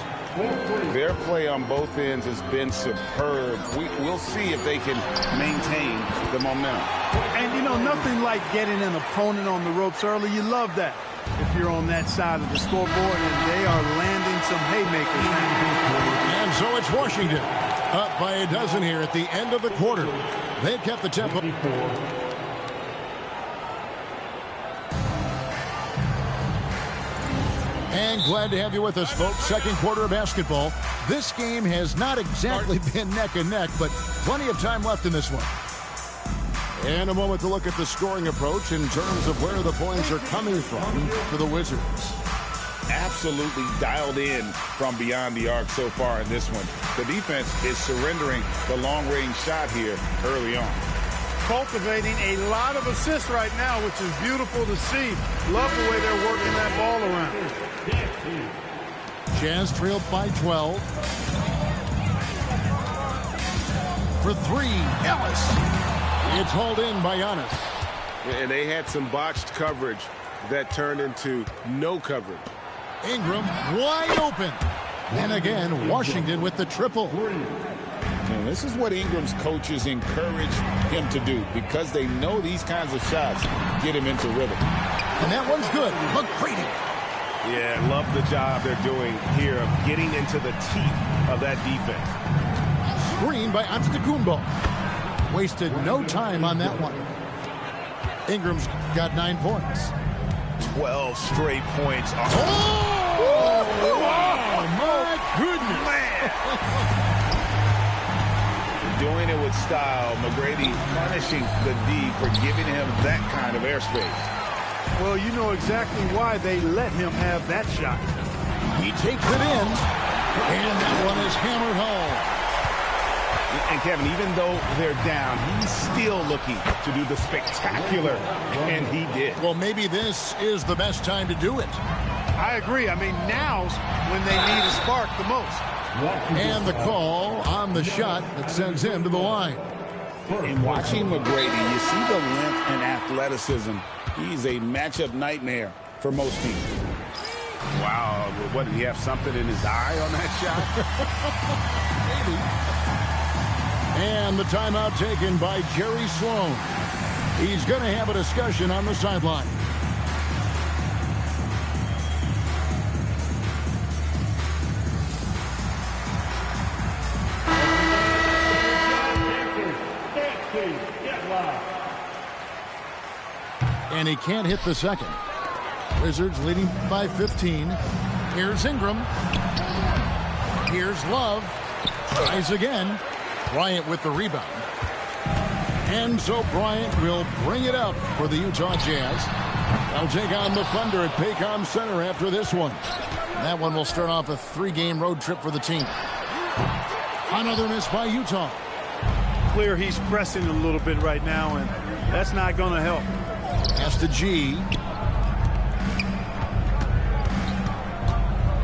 Speaker 6: Their play on both ends has been superb. We'll see if they can maintain the momentum.
Speaker 7: And, you know, nothing like getting an opponent on the ropes early. You love that if you're on that side of the scoreboard, and they are landing some haymakers.
Speaker 1: And so it's Washington up by a dozen here at the end of the quarter. They've kept the tempo. And glad to have you with us, folks. Second quarter of basketball. This game has not exactly been neck and neck, but plenty of time left in this one. And a moment to look at the scoring approach in terms of where the points are coming from for the Wizards.
Speaker 6: Absolutely dialed in from beyond the arc so far in this one. The defense is surrendering the long-range shot here early on.
Speaker 7: Cultivating a lot of assists right now, which is beautiful to see. Love the way they're working that ball around.
Speaker 1: Jazz trailed by 12. For 3, Ellis. It's hauled in by Giannis.
Speaker 6: And they had some botched coverage that turned into no coverage.
Speaker 1: Ingram wide open. And again, Washington with the triple.
Speaker 6: And this is what Ingram's coaches encourage him to do, because they know these kinds of shots get him into rhythm.
Speaker 1: And that one's good. McGrady.
Speaker 8: Yeah, love the job they're doing here of getting into the teeth of that defense.
Speaker 1: Screen by Antetokounmpo. Wasted no time on that one. Ingram's got 9 points.
Speaker 8: 12 straight points.
Speaker 1: Oh, my goodness.
Speaker 6: Doing it with style. McGrady punishing the D for giving him that kind of airspace.
Speaker 7: Well, you know exactly why they let him have that shot.
Speaker 1: He takes it in, and that one is hammered home.
Speaker 6: And Kevin, even though they're down, he's still looking to do the spectacular, and he did.
Speaker 1: Well, maybe this is the best time to do it.
Speaker 7: I agree. I mean, now's when they need a spark the most.
Speaker 1: And the call on the shot that sends him to the line.
Speaker 6: In watching McGrady, you see the length and athleticism. He's a matchup nightmare for most teams. Wow, what, did he have something in his eye on that shot?
Speaker 1: Maybe. And the timeout taken by Jerry Sloan. He's going to have a discussion on the sideline. And he can't hit the second. Wizards leading by 15. Here's Ingram. Here's Love. Tries again. Bryant with the rebound. And so Bryant will bring it up for the Utah Jazz. They'll take on the Thunder at Paycom Center after this one. And that one will start off a 3-game road trip for the team. Another miss by Utah.
Speaker 7: Clear he's pressing a little bit right now, and that's not going to help.
Speaker 1: Pass to G.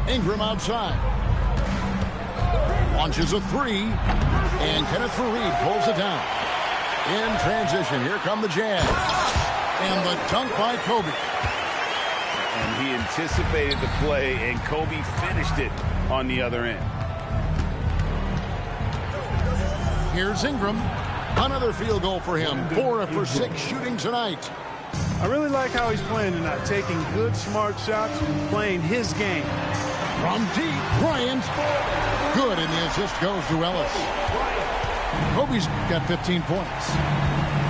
Speaker 1: Ingram outside. Launches a 3. And Kenneth Reed pulls it down. In transition, here come the Jazz. And the dunk by Kobe.
Speaker 6: And he anticipated the play, and Kobe finished it on the other end.
Speaker 1: Here's Ingram. Another field goal for him. 4 for 6 shooting tonight.
Speaker 7: I really like how he's playing tonight, taking good, smart shots, playing his game.
Speaker 1: From deep, Bryant. Good, and the assist goes to Ellis. Kobe's got 15 points.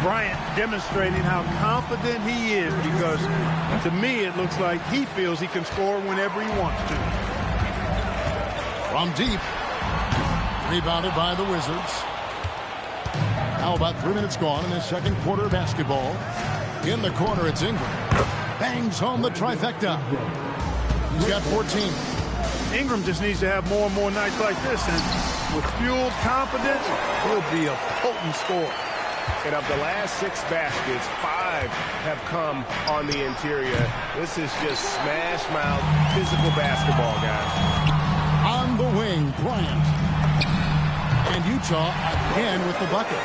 Speaker 7: Bryant demonstrating how confident he is, because to me it looks like he feels he can score whenever he wants to.
Speaker 1: From deep. Rebounded by the Wizards. Now about 3 minutes gone in this second quarter of basketball. In the corner, it's Ingram. Bangs home the trifecta. He's got 14.
Speaker 7: Ingram just needs to have more and more nights like this, and with fueled confidence, he'll be a potent scorer.
Speaker 6: And of the last 6 baskets, 5 have come on the interior. This is just smash-mouth physical basketball, guys.
Speaker 1: On the wing, Bryant. And Utah again with the bucket.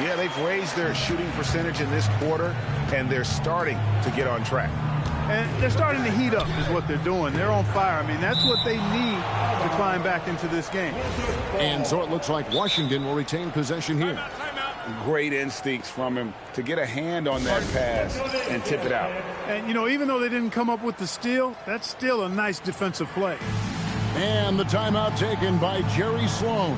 Speaker 6: Yeah, they've raised their shooting percentage in this quarter, and they're starting to get on track.
Speaker 7: And they're starting to heat up is what they're doing. They're on fire. I mean, that's what they need to climb back into this game.
Speaker 1: And so it looks like Washington will retain possession here.
Speaker 6: Great instincts from him to get a hand on that pass and tip it out.
Speaker 7: And, you know, even though they didn't come up with the steal, that's still a nice defensive play.
Speaker 1: And the timeout taken by Jerry Sloan.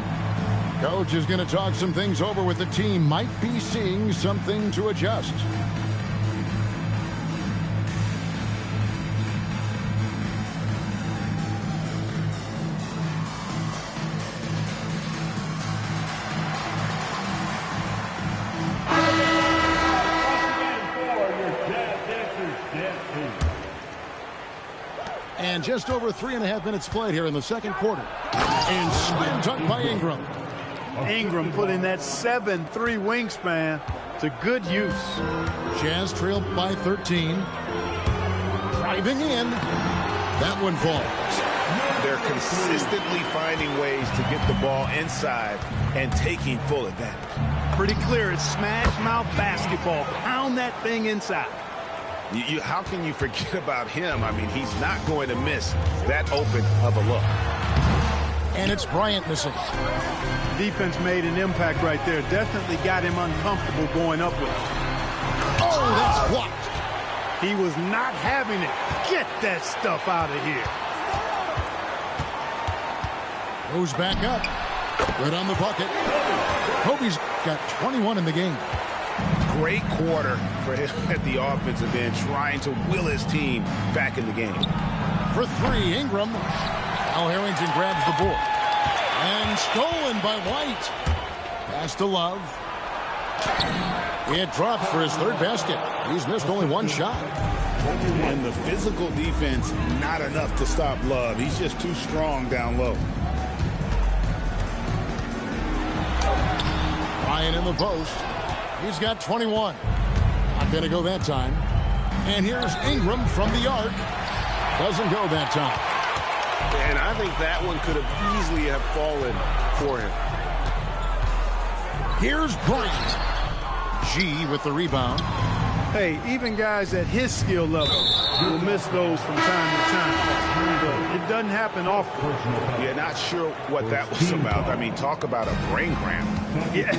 Speaker 1: Coach is going to talk some things over with the team. Might be seeing something to adjust. And just over 3.5 minutes played here in the second quarter. And slam dunk by Ingram.
Speaker 7: Ingram putting that 7'3" wingspan to good use.
Speaker 1: Jazz trailed by 13. Driving in. That one falls.
Speaker 6: They're consistently finding ways to get the ball inside and taking full advantage.
Speaker 7: Pretty clear, it's smash-mouth basketball. Pound that thing inside.
Speaker 6: How can you forget about him? I mean, he's not going to miss that open of a look.
Speaker 1: And it's Bryant missing.
Speaker 7: Defense made an impact right there. Definitely got him uncomfortable going up with it.
Speaker 1: Oh, that's blocked.
Speaker 7: He was not having it. Get that stuff out of here.
Speaker 1: Goes back up. Good on the bucket. Kobe's got 21 in the game.
Speaker 6: Great quarter for him at the offensive end, trying to will his team back in the game.
Speaker 1: For 3, Ingram. Al Harrington grabs the board. And stolen by White. Pass to Love. It drops for his 3rd basket. He's missed only 1 shot.
Speaker 6: And the physical defense, not enough to stop Love. He's just too strong down low.
Speaker 1: Ryan in the post. He's got 21. Not going to go that time. And here's Ingram from the arc. Doesn't go that time.
Speaker 6: And I think that one could have easily have fallen for him.
Speaker 1: Here's Bryant. G with the rebound.
Speaker 7: Hey, even guys at his skill level will miss those from time to time. But it doesn't happen often.
Speaker 6: Yeah, not sure what that was about. I mean, talk about a brain cramp.
Speaker 7: Yeah,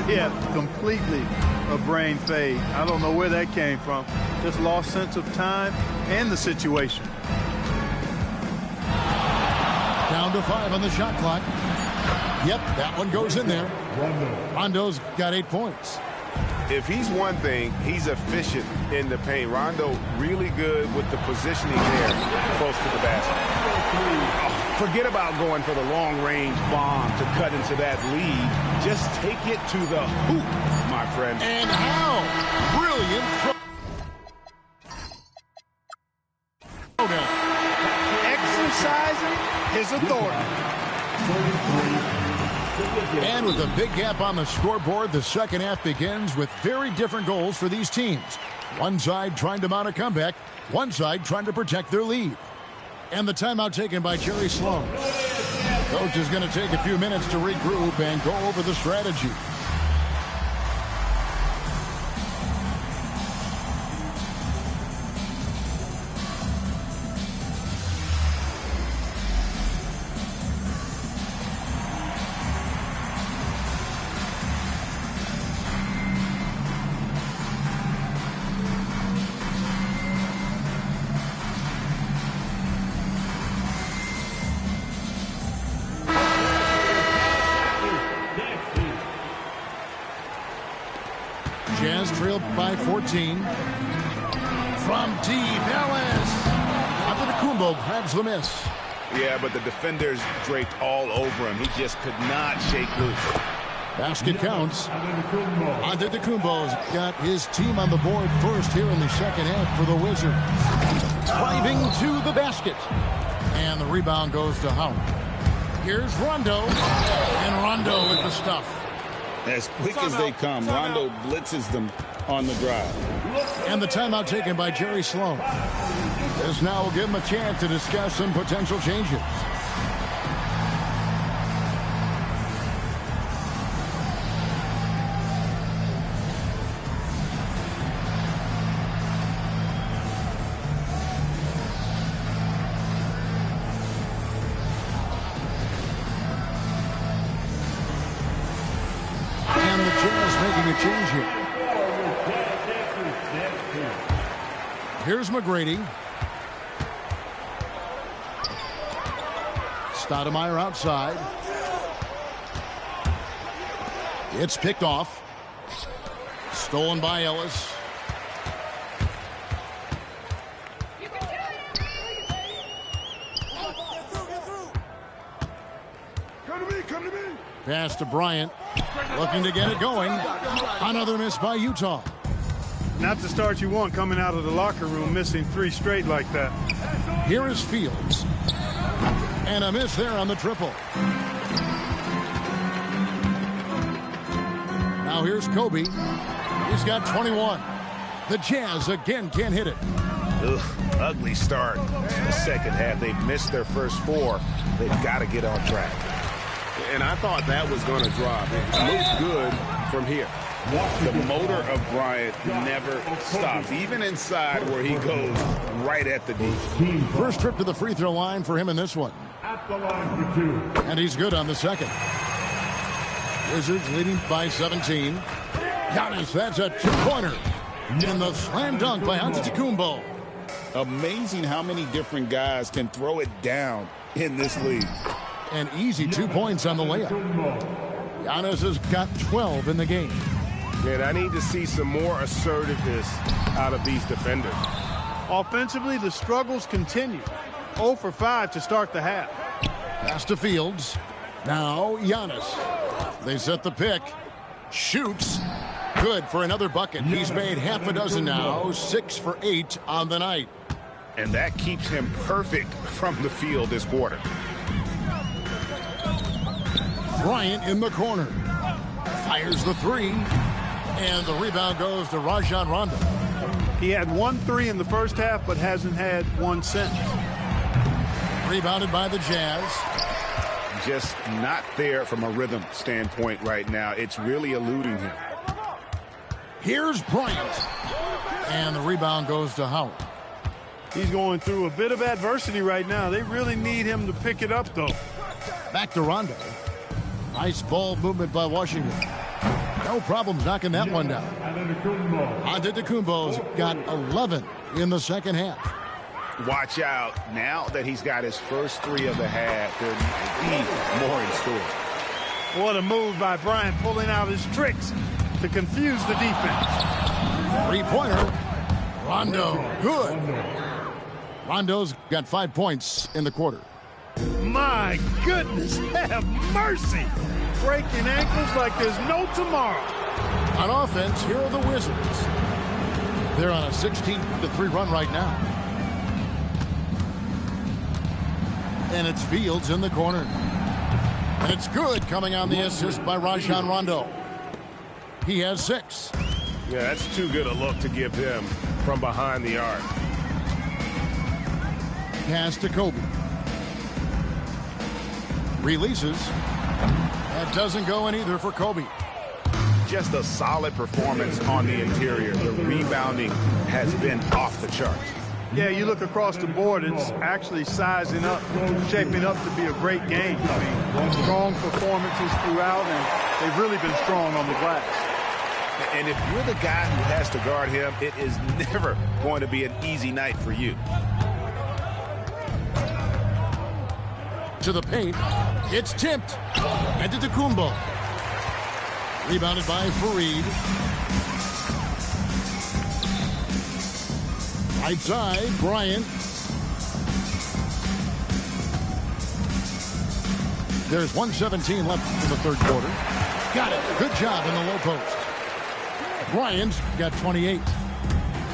Speaker 7: yeah, completely a brain fade. I don't know where that came from. Just lost sense of time and the situation.
Speaker 1: Down to 5 on the shot clock. Yep, that one goes in there. Rondo's got 8 points.
Speaker 6: If he's one thing, he's efficient in the paint. Rondo really good with the positioning there close to the basket. Forget about going for the long-range bomb to cut into that lead. Just take it to the hoop, my friend.
Speaker 1: And how brilliant.
Speaker 7: Exercising his authority.
Speaker 1: And with a big gap on the scoreboard, the second half begins with very different goals for these teams. One side trying to mount a comeback, one side trying to protect their lead. And the timeout taken by Jerry Sloan. Coach is going to take a few minutes to regroup and go over the strategy. Jazz trailed by 14. From deep, Ellis. Antetokounmpo grabs the miss.
Speaker 6: Yeah, but the defenders draped all over him. He just could not shake loose.
Speaker 1: Basket counts. Antetokounmpo's got his team on the board first here in the second half for the Wizards. Driving to the basket. And the rebound goes to Howard. Here's Rondo. And Rondo with the stuff.
Speaker 2: As quick as they come, Rondo blitzes them on the drive.
Speaker 1: And the timeout taken by Jerry Sloan. This now will give him a chance to discuss some potential changes. Change here. Here's McGrady. Stoudemire outside. It's picked off. Stolen by Ellis.
Speaker 9: Come to me.
Speaker 1: Pass to Bryant. Looking to get it going. Another miss by Utah.
Speaker 7: Not the start you want coming out of the locker room, missing 3 straight like that.
Speaker 1: Here is Fields. And a miss there on the triple. Now here's Kobe. He's got 21. The Jazz again can't hit it.
Speaker 6: Ugh, ugly start. The second half, they've missed their first 4. They've got to get on track. And I thought that was going to drop. It looks good from here. The motor of Bryant never stops, even inside where he goes right at the D.
Speaker 1: First trip to the free throw line for him in this one.
Speaker 5: At the line for 2.
Speaker 1: And he's good on the second. Wizards leading by 17. Giannis, that's a 2-pointer. In the slam dunk by Antetokounmpo.
Speaker 2: Amazing how many different guys can throw it down in this league.
Speaker 1: An easy 2 points on the layup. Giannis has got 12 in the game.
Speaker 9: Man, I need to see some more assertiveness out of these defenders.
Speaker 7: Offensively, the struggles continue. 0 for 5 to start the half.
Speaker 1: Pass to Fields. Now Giannis. They set the pick. Shoots. Good for another bucket. He's made half a dozen now. 6 for 8 on the night.
Speaker 6: And that keeps him perfect from the field this quarter.
Speaker 1: Bryant in the corner. Fires the 3. And the rebound goes to Rajon Rondo.
Speaker 7: He had 1 3 in the first half, but hasn't had 1 since.
Speaker 1: Rebounded by the Jazz.
Speaker 6: Just not there from a rhythm standpoint right now. It's really eluding him.
Speaker 1: Here's Bryant. And the rebound goes to Howard.
Speaker 7: He's going through a bit of adversity right now. They really need him to pick it up, though.
Speaker 1: Back to Rondo. Nice ball movement by Washington. No problems knocking that one down. Antetokounmpo's got 11 in the second half.
Speaker 6: Watch out. Now that he's got his first 3 of the half, there may be more in store.
Speaker 7: What a move by Bryant, pulling out his tricks to confuse the defense.
Speaker 1: 3-pointer. Rondo. Good. Rondo's got 5 points in the quarter.
Speaker 7: My goodness, have mercy. Breaking ankles like there's no tomorrow.
Speaker 1: On offense, here are the Wizards. They're on a 16-3 run right now. And it's Fields in the corner. And it's good, coming on the assist by Rajon Rondo. He has 6.
Speaker 9: Yeah, that's too good a look to give him from behind the arc.
Speaker 1: Pass to Kobe. Releases. That doesn't go in either for Kobe.
Speaker 6: Just a solid performance on the interior. The rebounding has been off the charts.
Speaker 7: Yeah, you look across the board, it's actually sizing up, shaping up to be a great game. I mean, strong performances throughout, and they've really been strong on the glass.
Speaker 6: And if you're the guy who has to guard him, it is never going to be an easy night for you.
Speaker 1: To the paint. It's tipped. Antetokounmpo. Rebounded by Fareed. Right side, Bryant. There's 1:17 left in the third quarter. Got it. Good job in the low post. Bryant's got 28.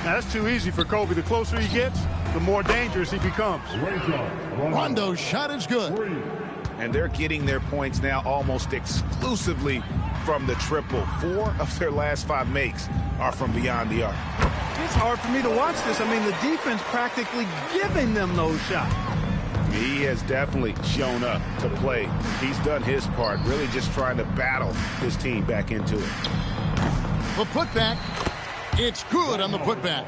Speaker 7: Now, that's too easy for Kobe. The closer he gets, the more dangerous he becomes.
Speaker 1: Rondo's shot is good.
Speaker 6: And they're getting their points now almost exclusively from the triple. 4 of their last 5 makes are from beyond the arc.
Speaker 7: It's hard for me to watch this. I mean, the defense practically giving them those shots.
Speaker 6: He has definitely shown up to play. He's done his part, really just trying to battle his team back into it.
Speaker 1: The putback. It's good on the putback.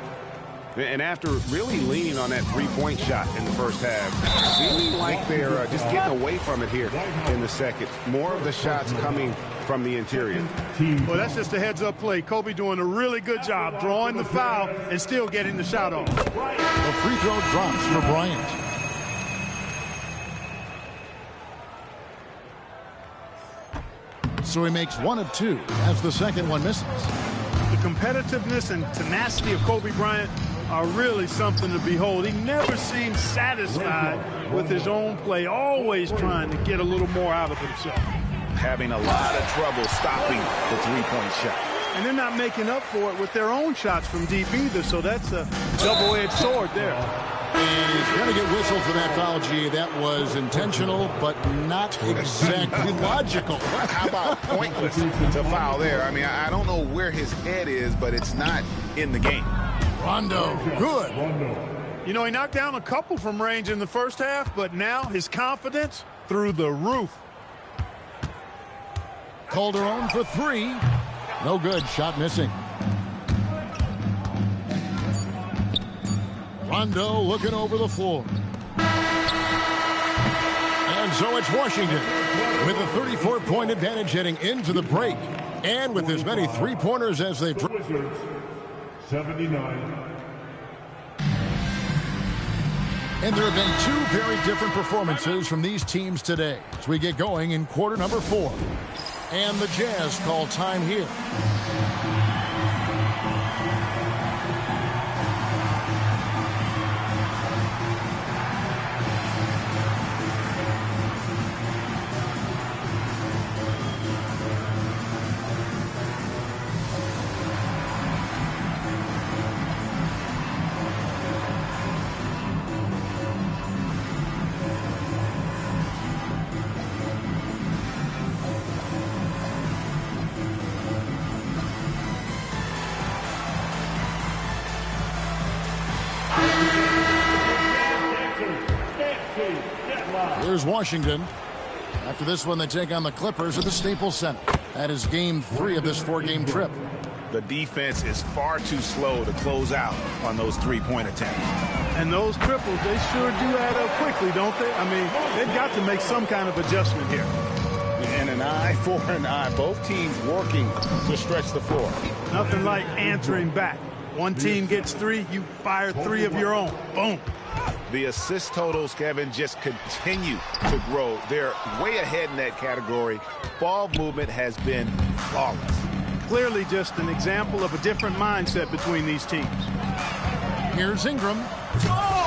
Speaker 6: And after really leaning on that three-point shot in the first half, seeming like they're just getting away from it here in the second. More of the shots coming from the interior.
Speaker 7: Well, that's just a heads-up play. Kobe doing a really good job drawing the foul and still getting the shot off.
Speaker 1: The free throw drops for Bryant. So he makes 1 of 2 as the second one misses.
Speaker 7: The competitiveness and tenacity of Kobe Bryant are really something to behold. He never seems satisfied with his own play, always trying to get a little more out of himself.
Speaker 6: Having a lot of trouble stopping the three-point shot.
Speaker 7: And they're not making up for it with their own shots from deep either, so that's a double-edged sword there.
Speaker 1: And he's going to get whistled for that foul, G. That was intentional, but not exactly logical.
Speaker 6: How about pointless to foul there? I mean, I don't know where his head is, but it's not in the game.
Speaker 1: Rondo, good.
Speaker 7: You know, he knocked down a couple from range in the first half, but now his confidence through the roof.
Speaker 1: Calderon for 3. No good. Shot missing. Rondo looking over the floor. And so it's Washington with a 34-point advantage heading into the break. And with as many three-pointers as they've...
Speaker 5: 79.
Speaker 1: And there have been 2 very different performances from these teams today as we get going in quarter number 4. And the Jazz call time here. Here's Washington. After this one, they take on the Clippers at the Staples Center. That is game 3 of this 4-game trip.
Speaker 6: The defense is far too slow to close out on those three-point attempts.
Speaker 7: And those triples, they sure do add up quickly, don't they? I mean, they've got to make some kind of adjustment here.
Speaker 6: And an eye for an eye. Both teams working to stretch the floor.
Speaker 7: Nothing like answering back. One team gets 3, you fire 3 of your own. Boom.
Speaker 6: The assist totals, Kevin, just continue to grow. They're way ahead in that category. Ball movement has been flawless.
Speaker 7: Clearly just an example of a different mindset between these teams.
Speaker 1: Here's Ingram.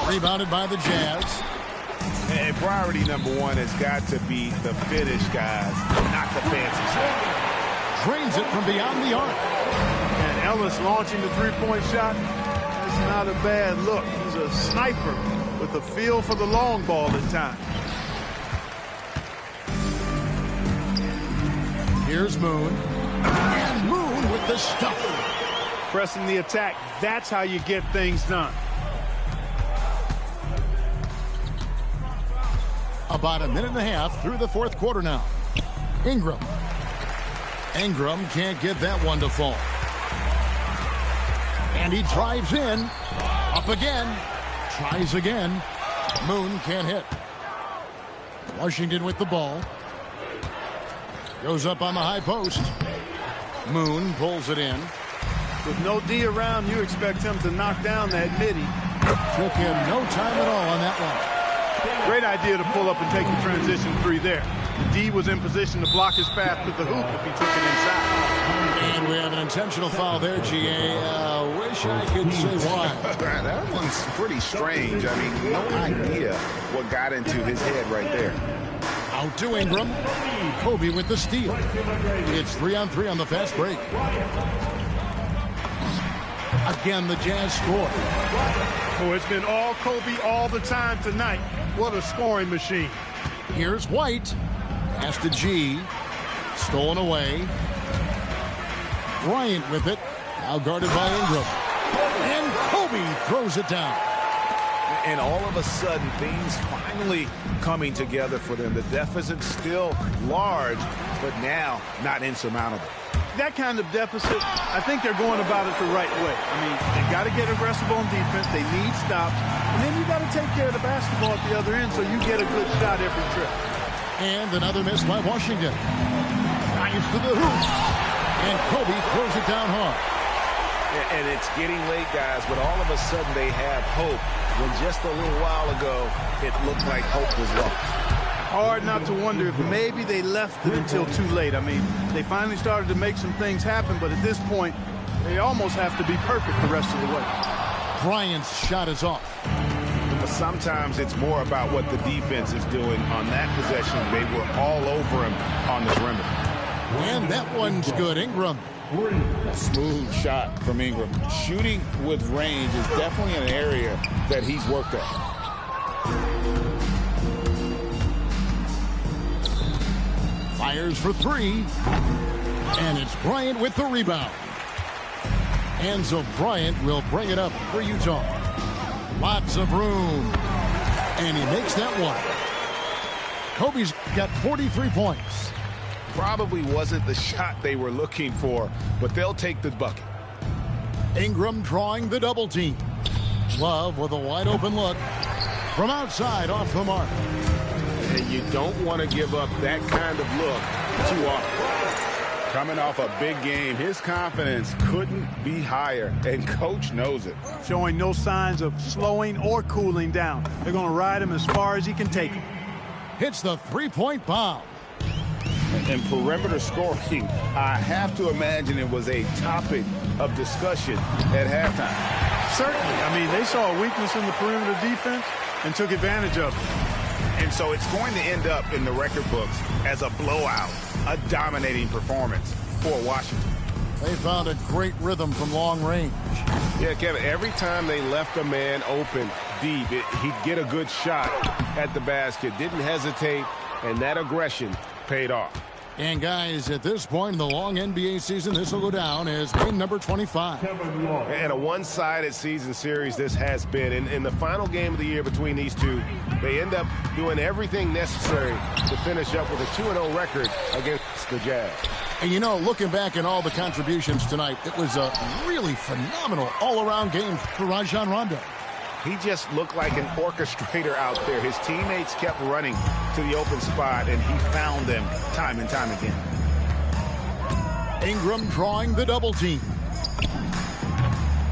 Speaker 1: Rebounded by the Jazz.
Speaker 6: And priority number 1 has got to be the finish, guys, not the fancy stuff.
Speaker 1: Drains it from beyond the arc.
Speaker 7: And Ellis launching the three-point shot. That's not a bad look. He's a sniper with a feel for the long ball at times.
Speaker 1: Here's Moon. And Moon with the stuff.
Speaker 7: Pressing the attack, that's how you get things done.
Speaker 1: About a minute and a half through the fourth quarter now. Ingram. Ingram can't get that one to fall. And he drives in. Up again. Tries again. Moon can't hit. Washington with the ball. Goes up on the high post. Moon pulls it in.
Speaker 7: With no D around, you expect him to knock down that midi.
Speaker 1: Took him no time at all on that one.
Speaker 7: Great idea to pull up and take the transition three there. D was in position to block his path to the hoop if he took it inside.
Speaker 1: And we have an intentional foul there, GA. Wish I could say why.
Speaker 6: That one's pretty strange. I mean, no idea what got into his head right there.
Speaker 1: Out to Ingram. Kobe with the steal. It's 3-on-3 on the fast break. Again, the Jazz score.
Speaker 7: Oh, it's been all Kobe all the time tonight. What a scoring machine.
Speaker 1: Here's White. Pass to G. Stolen away. Bryant with it. Now guarded by Ingram. And Kobe throws it down.
Speaker 8: And all of a sudden, things finally coming together for them. The deficit still large, but now not insurmountable.
Speaker 7: That kind of deficit, I think they're going about it the right way. I mean, they got to get aggressive on defense. They need stops. And then you got to take care of the basketball at the other end so you get a good shot every trip.
Speaker 1: And another miss by Washington. Drives to the hoop. And Kobe throws it down hard.
Speaker 8: And it's getting late, guys, but all of a sudden they have hope when just a little while ago it looked like hope was lost.
Speaker 7: Hard not to wonder if maybe they left it until too late. I mean, they finally started to make some things happen, but at this point, they almost have to be perfect the rest of the way.
Speaker 1: Bryant's shot is off.
Speaker 6: But sometimes it's more about what the defense is doing on that possession. They were all over him on the perimeter.
Speaker 1: And that one's good. Ingram.
Speaker 2: A smooth shot from Ingram. Shooting with range is definitely an area that he's worked at.
Speaker 1: Fires for three. And it's Bryant with the rebound. And so Bryant will bring it up for Utah. Lots of room. And he makes that one. Kobe's got 43 points.
Speaker 6: Probably wasn't the shot they were looking for, but they'll take the bucket.
Speaker 1: Ingram drawing the double team. Love with a wide open look. From outside, off the mark.
Speaker 6: And you don't want to give up that kind of look too often. Coming off a big game, his confidence couldn't be higher, and Coach knows it.
Speaker 7: Showing no signs of slowing or cooling down. They're going to ride him as far as he can take him.
Speaker 1: Hits the three-point bomb.
Speaker 6: And perimeter scoring, I have to imagine it was a topic of discussion at halftime.
Speaker 7: Certainly. I mean, they saw a weakness in the perimeter defense and took advantage of it.
Speaker 6: And so it's going to end up in the record books as a blowout, a dominating performance for Washington.
Speaker 1: They found a great rhythm from long range.
Speaker 6: Yeah, Kevin, every time they left a man open deep, he'd get a good shot at the basket, didn't hesitate, and that aggression paid off.
Speaker 1: And guys, at this point in the long NBA season, this will go down as game number 25.
Speaker 6: And a one-sided season series this has been. In the final game of the year between these two, they end up doing everything necessary to finish up with a 2-0 record against the Jazz.
Speaker 1: And you know, looking back at all the contributions tonight, it was a really phenomenal all-around game for Rajon Rondo.
Speaker 6: He just looked like an orchestrator out there. His teammates kept running to the open spot, and he found them time and time again.
Speaker 1: Ingram drawing the double team.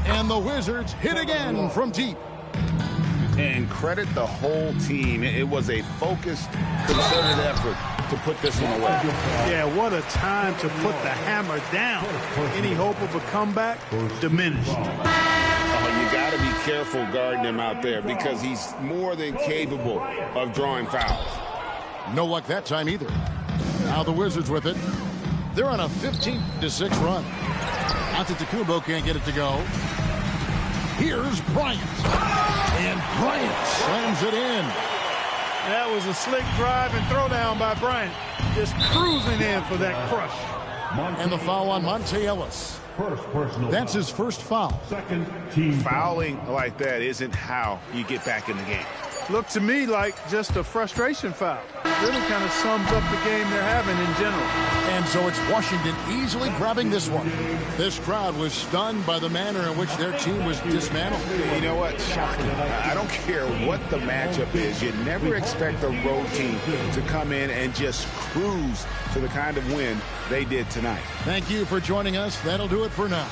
Speaker 1: And the Wizards hit again from deep.
Speaker 6: And credit the whole team. It was a focused, concerted effort to put this one away.
Speaker 7: Yeah, what a time to put the hammer down. Any hope of a comeback diminished.
Speaker 6: You got to be careful guarding him out there because he's more than capable of drawing fouls.
Speaker 1: No luck that time either. Now the Wizards with it. They're on a 15-6 run. Antetokounmpo can't get it to go. Here's Bryant. And Bryant slams it in.
Speaker 7: That was a slick drive and throwdown by Bryant. Just cruising in for that crush.
Speaker 1: And the foul on Monte Ellis. That's his first foul.
Speaker 6: Fouling like that isn't how you get back in the game.
Speaker 7: looked to me like just a frustration foul. Really kind of sums up the game they're having in general.
Speaker 1: And so it's Washington easily grabbing this one. This crowd was stunned by the manner in which their team was dismantled.
Speaker 6: You know what? Shocking. I don't care what the matchup is. You never expect a road team to come in and just cruise to the kind of win they did tonight.
Speaker 1: Thank you for joining us. That'll do it for now.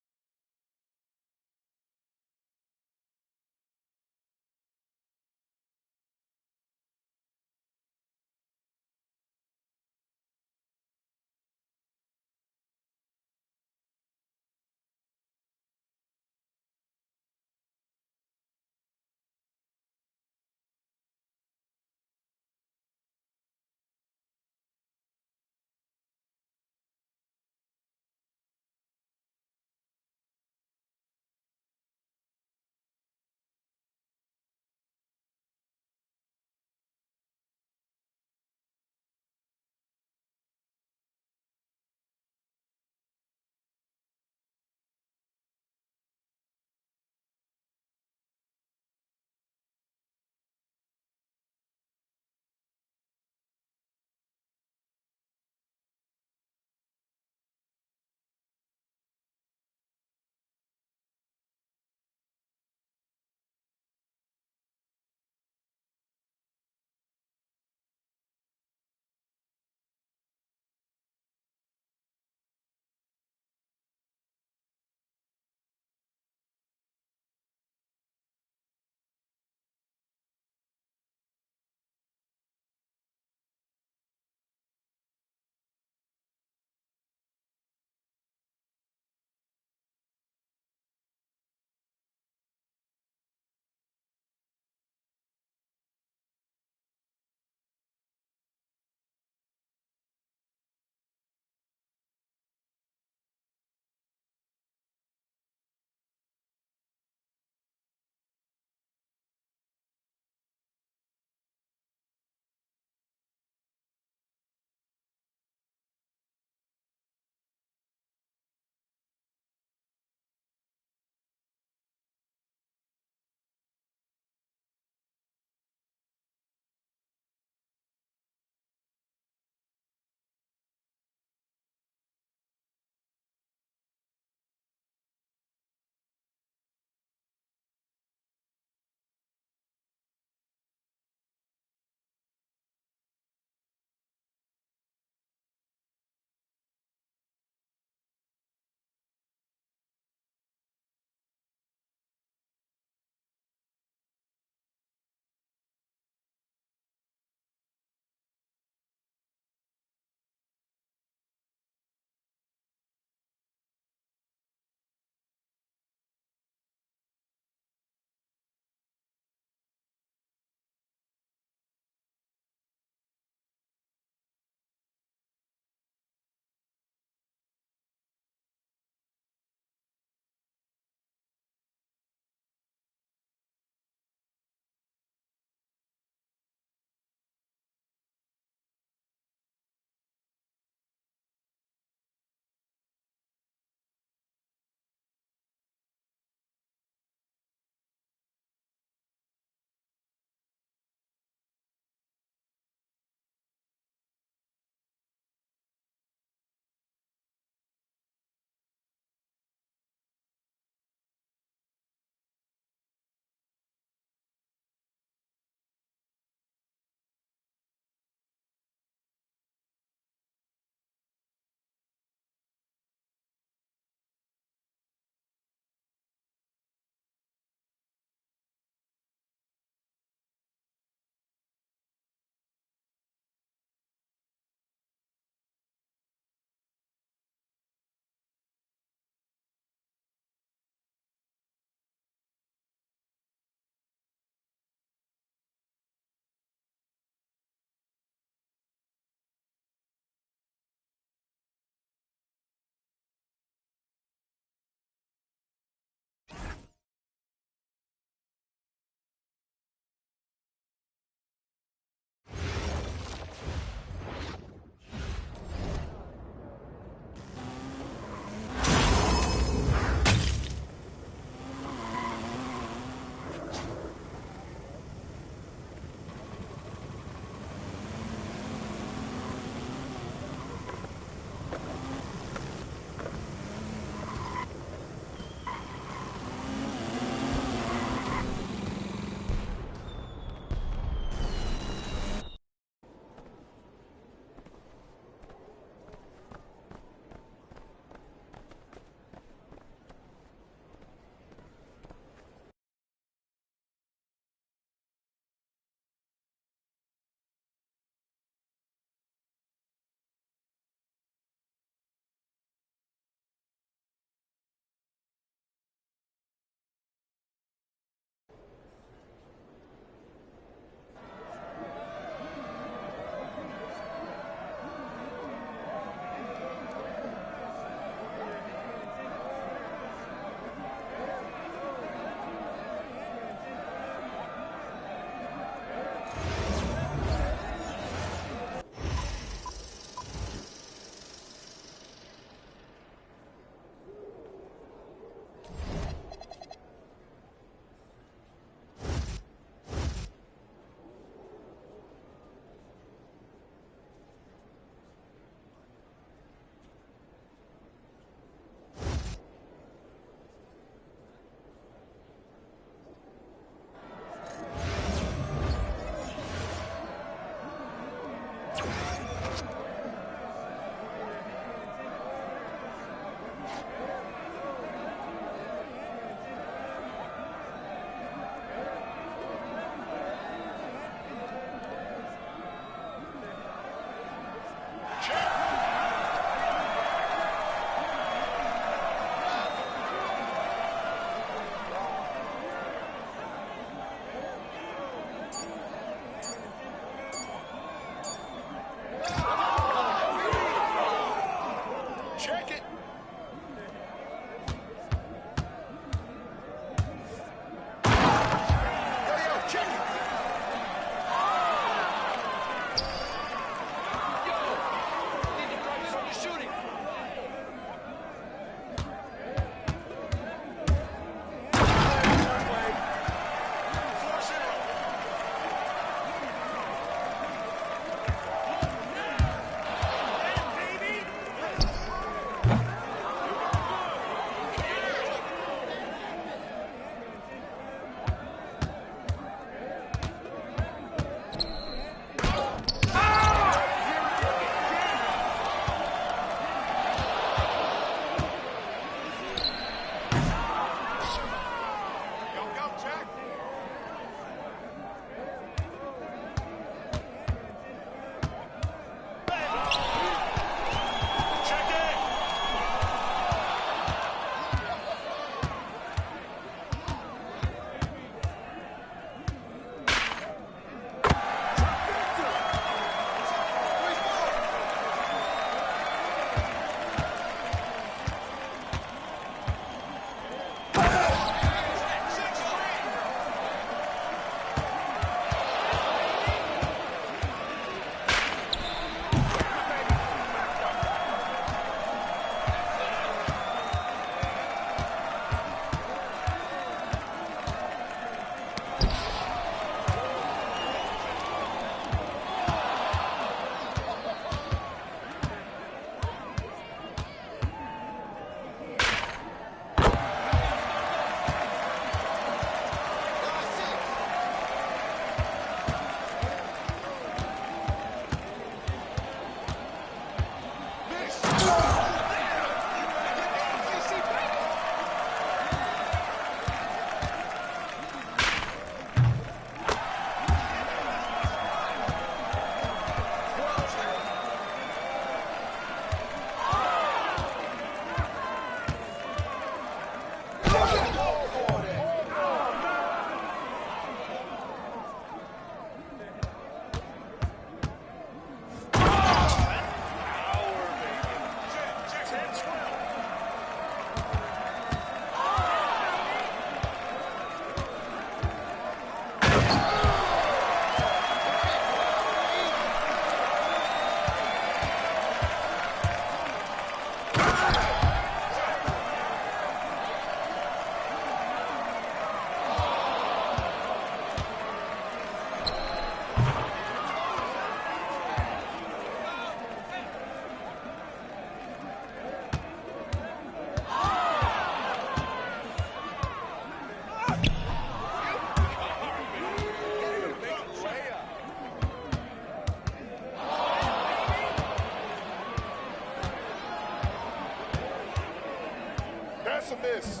Speaker 9: on this.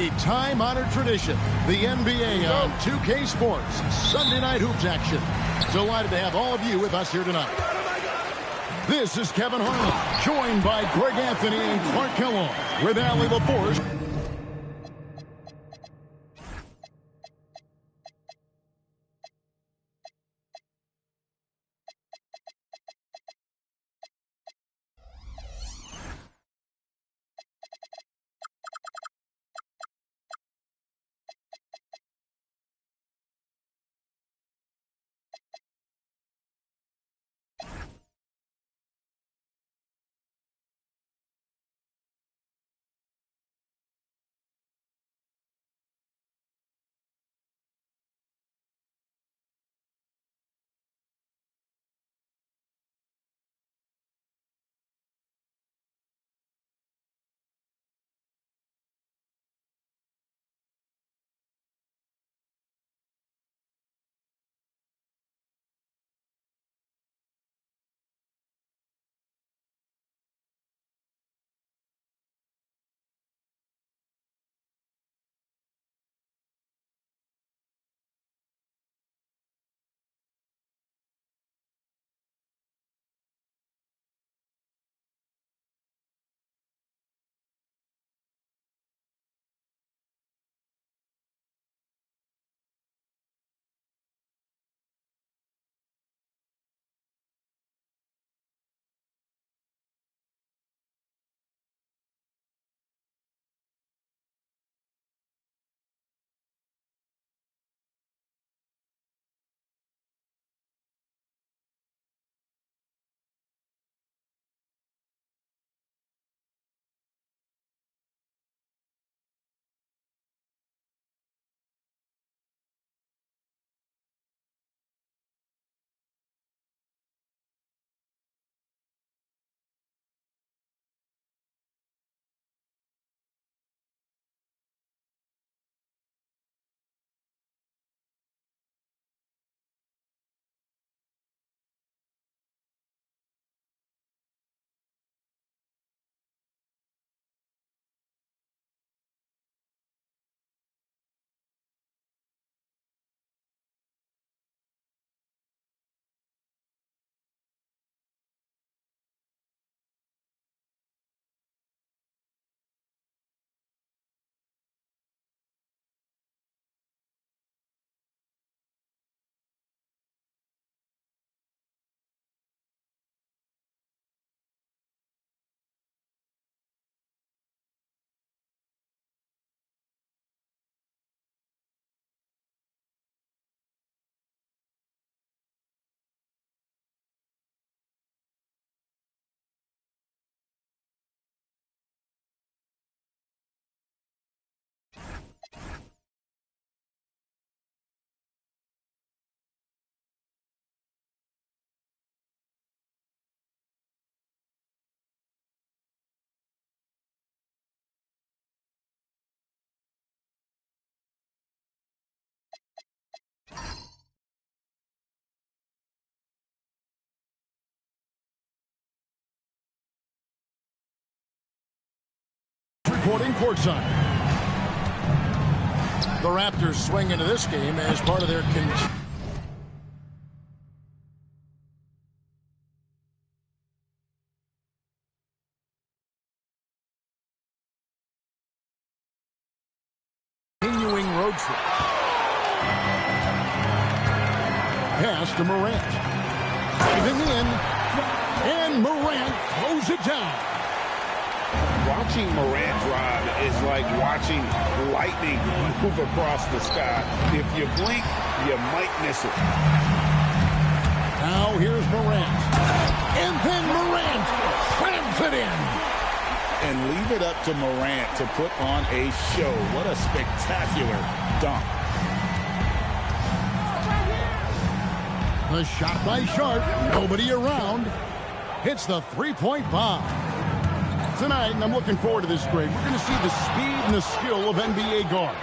Speaker 1: A time-honored tradition, the NBA on 2K Sports, Sunday Night Hoops action. Delighted to have all of you with us here tonight. This is Kevin Harlan, joined by Greg Anthony and Clark Kellogg with Allie LaForce. Reporting courtside. The Raptors swing into this game as part of their continuing road trip. Pass to Morant. Driving in, and Morant throws it down.
Speaker 6: Watching Morant drive is like watching lightning move across the sky. If you blink, you might miss it.
Speaker 1: Now here's Morant. And then Morant slams it in.
Speaker 6: And leave it up to Morant to put on a show. What a spectacular dunk.
Speaker 1: The shot by Sharp. Nobody around. Hits the three-point bomb. Tonight, and I'm looking forward to this, Greg, we're going to see the speed and the skill of NBA guards.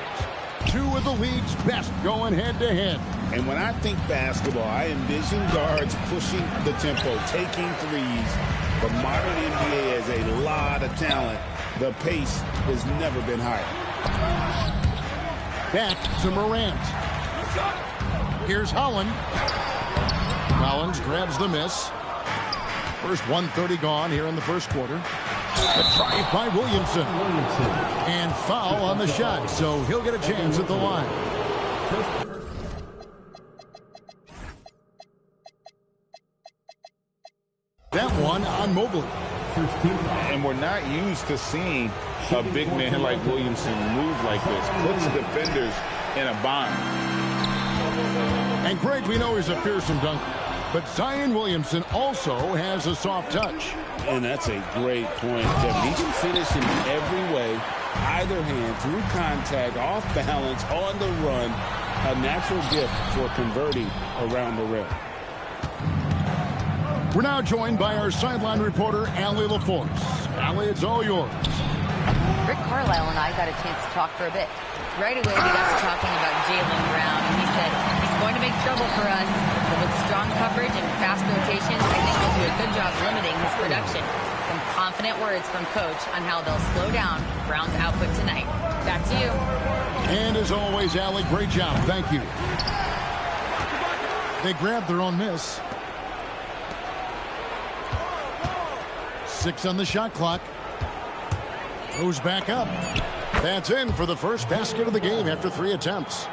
Speaker 1: Two of the league's best going head-to-head.
Speaker 6: And when I think basketball, I envision guards pushing the tempo, taking threes. The modern NBA has a lot of talent. The pace has never been higher.
Speaker 1: Back to Morant. Here's Holland. Collins grabs the miss. First 1:30 gone here in the first quarter. A drive by Williamson. And foul on the shot, so he'll get a chance at the line. That one on Mobley.
Speaker 6: And we're not used to seeing a big man like Williamson move like this. Puts defenders in a bind.
Speaker 1: And Greg, we know he's a fearsome dunker, but Zion Williamson also has a soft touch.
Speaker 2: And that's a great point, Kevin. He can finish in every way, either hand, through contact, off balance, on the run. A natural gift for converting around the rim.
Speaker 1: We're now joined by our sideline reporter, Allie LaForce. Allie, it's all yours.
Speaker 4: Rick Carlisle and I got a chance to talk for a bit. Right away, we got to talking about Jaylen Brown, and he said, he's going to make trouble for us, but with strong coverage and fast rotations, I think he'll do a good job limiting his production. Some confident words from Coach on how they'll slow down Brown's output tonight. Back to you.
Speaker 1: And as always, Allie, great job. Thank you. They grabbed their own miss. 6 on the shot clock. Goes back up. That's in for the first basket of the game after 3 attempts.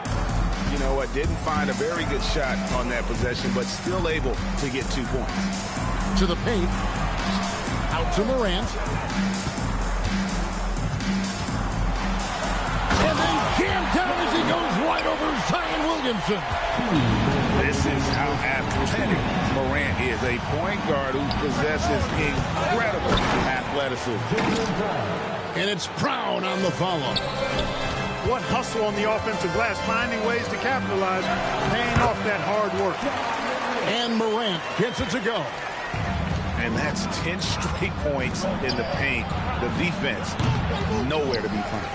Speaker 6: You know what? Didn't find a very good shot on that possession, but still able to get 2 points.
Speaker 1: To the paint. Out to Morant. And then jammed down as he goes right over Zion Williamson.
Speaker 6: This is how athletic Morant is. A point guard who possesses incredible athleticism.
Speaker 1: And it's Brown on the follow.
Speaker 7: What hustle on the offensive glass, finding ways to capitalize, paying off that hard work.
Speaker 1: And Morant gets it to go.
Speaker 6: And that's 10 straight points in the paint. The defense, nowhere to be found.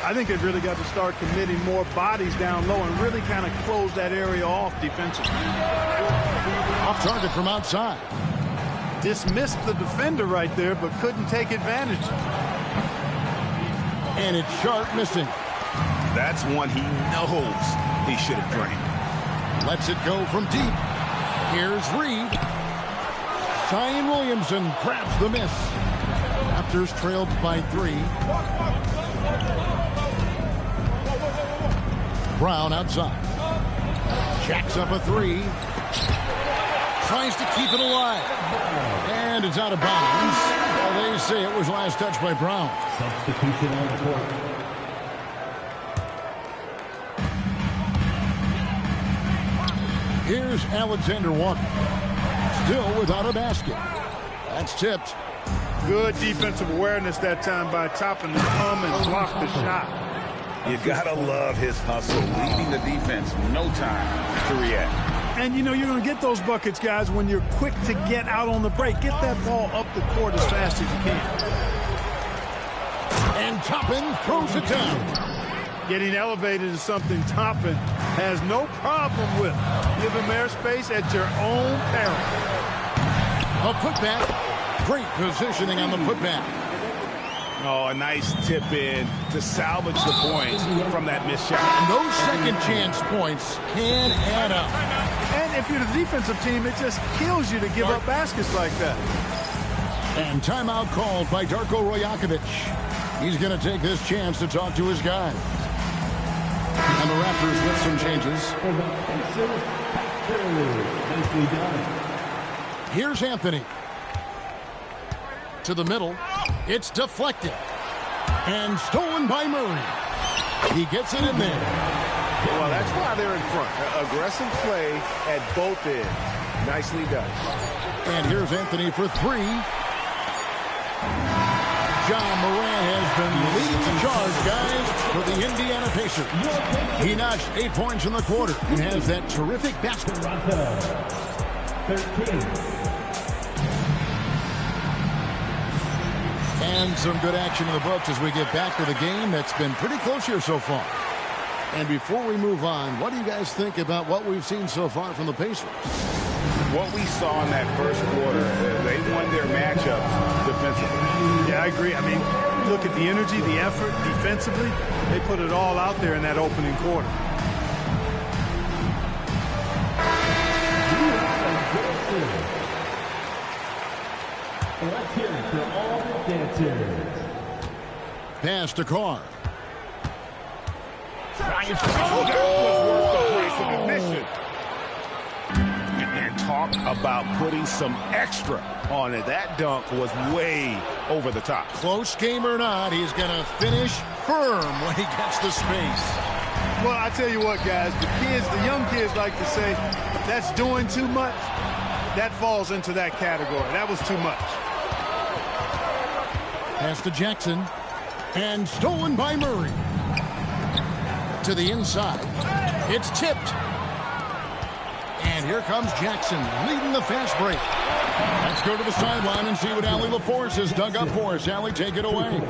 Speaker 7: I think they've really got to start committing more bodies down low and really kind of close that area off defensively.
Speaker 1: Off target from outside.
Speaker 7: Dismissed the defender right there, but couldn't take advantage.
Speaker 1: And it's Sharp missing.
Speaker 6: That's one he knows he should have drained.
Speaker 1: Lets it go from deep. Here's Reed. Zion Williamson grabs the miss. Raptors trailed by 3. Brown outside. Jacks up a 3. Tries to keep it alive. And it's out of bounds. Well, they say it was last touched by Brown.
Speaker 5: Substitution on the court.
Speaker 1: Here's Alexander Walker. Still without a basket. That's tipped.
Speaker 7: Good defensive awareness that time by Toppin to come and block the shot.
Speaker 6: You gotta love his hustle, leading the defense, no time to react.
Speaker 7: And you know you're going to get those buckets, guys, when you're quick to get out on the break. Get that ball up the court as fast as you can.
Speaker 1: And Toppin throws it down.
Speaker 7: Getting elevated is something Toppin has no problem with. Give him airspace at your own peril.
Speaker 1: A putback. Great positioning on the putback.
Speaker 6: Oh, a nice tip in to salvage the points from that missed shot.
Speaker 1: Those second chance points can add up.
Speaker 7: And if you're the defensive team, it just kills you to give up baskets like that.
Speaker 1: And timeout called by Darko Rajakovic. He's going to take this chance to talk to his guys. And the Raptors with some changes. Here's Anthony. To the middle. It's deflected. And stolen by Murray. He gets it in there.
Speaker 6: Well, that's why they're in front. Aggressive play at both ends. Nicely done.
Speaker 1: And here's Anthony for 3. John Moran has been leading the charge, guys, for the Indiana Pacers. He notched 8 points in the quarter and has that terrific basket.
Speaker 5: 13.
Speaker 1: And some good action in the books as we get back to the game that's been pretty close here so far. And before we move on, what do you guys think about what we've seen so far from the Pacers?
Speaker 6: What we saw in that first quarter, they won their matchups defensively.
Speaker 7: Yeah, I agree. I mean, look at the energy, the effort defensively. They put it all out there in that opening quarter.
Speaker 5: Let's hear it for all the dancers.
Speaker 1: Pass to Carr.
Speaker 6: And talk about putting some extra on it. That dunk was way over the top.
Speaker 1: Close game or not, he's going to finish firm when he gets the space.
Speaker 7: Well, I tell you what, guys, the young kids like to say, that's doing too much. That falls into that category. That was too much.
Speaker 1: Pass to Jackson. And stolen by Murray. To the inside. It's tipped. And here comes Jackson leading the fast break. Let's go to the sideline and see what Allie LaForce has dug up for us. Allie, take it away.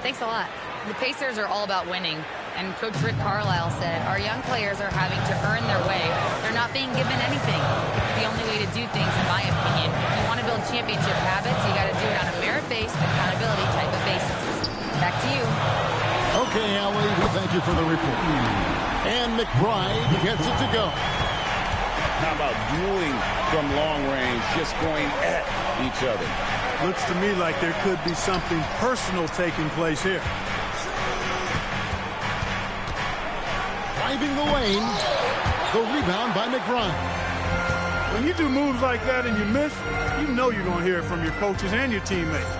Speaker 4: Thanks a lot. The Pacers are all about winning. And Coach Rick Carlisle said, our young players are having to earn their way. They're not being given anything. It's the only way to do things, in my opinion. If you want to build championship habits, you got to do it on a merit-based, accountability type of basis. Back to you.
Speaker 1: Okay, Allie, we thank you for the report. And McBride gets it to go.
Speaker 6: How about dueling from long range, just going at each other?
Speaker 7: Looks to me like there could be something personal taking place here.
Speaker 1: Driving the lane. The rebound by McBride.
Speaker 7: When you do moves like that and you miss, you know you're going to hear it from your coaches and your teammates.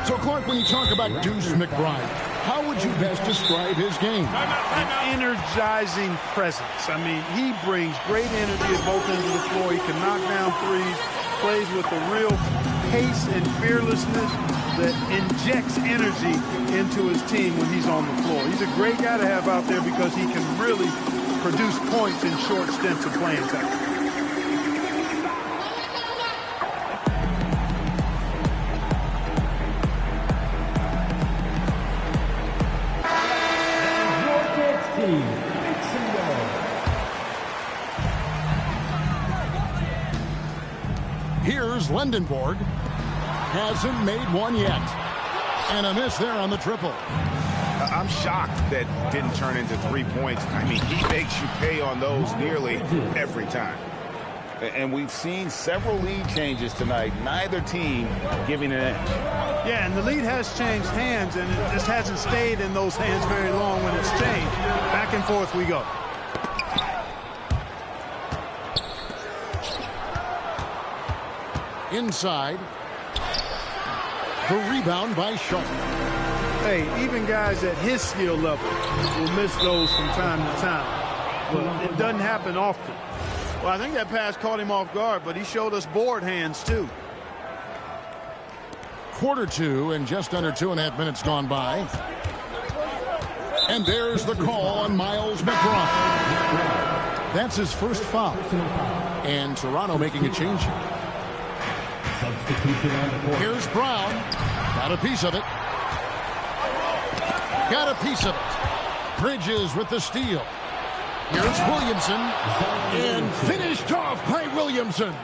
Speaker 1: So, Clark, when you talk about Deuce McBride, how would you best describe his game?
Speaker 7: An energizing presence. I mean, he brings great energy at both ends of the floor. He can knock down threes, plays with a real pace and fearlessness that injects energy into his team when he's on the floor. He's a great guy to have out there because he can really produce points in short stints of playing time.
Speaker 1: Here's Lindenborg. Hasn't made one yet. And a miss there on the triple.
Speaker 6: I'm shocked that didn't turn into 3 points. I mean, he makes you pay on those nearly every time. And we've seen several lead changes tonight. Neither team giving an edge.
Speaker 7: Yeah, and the lead has changed hands, and it just hasn't stayed in those hands very long when it's changed. Back and forth we go.
Speaker 1: Inside. The rebound by Sharp.
Speaker 7: Hey, even guys at his skill level will miss those from time to time. But it doesn't happen often. Well, I think that pass caught him off guard, but he showed us board hands, too.
Speaker 1: Quarter two and just under 2.5 minutes gone by. And there's the call on Miles McBride. That's his first foul. And Toronto making a change here. Here's Brown. Got a piece of it. Got a piece of it. Bridges with the steal. Here's Williamson. And finished off by Williamson.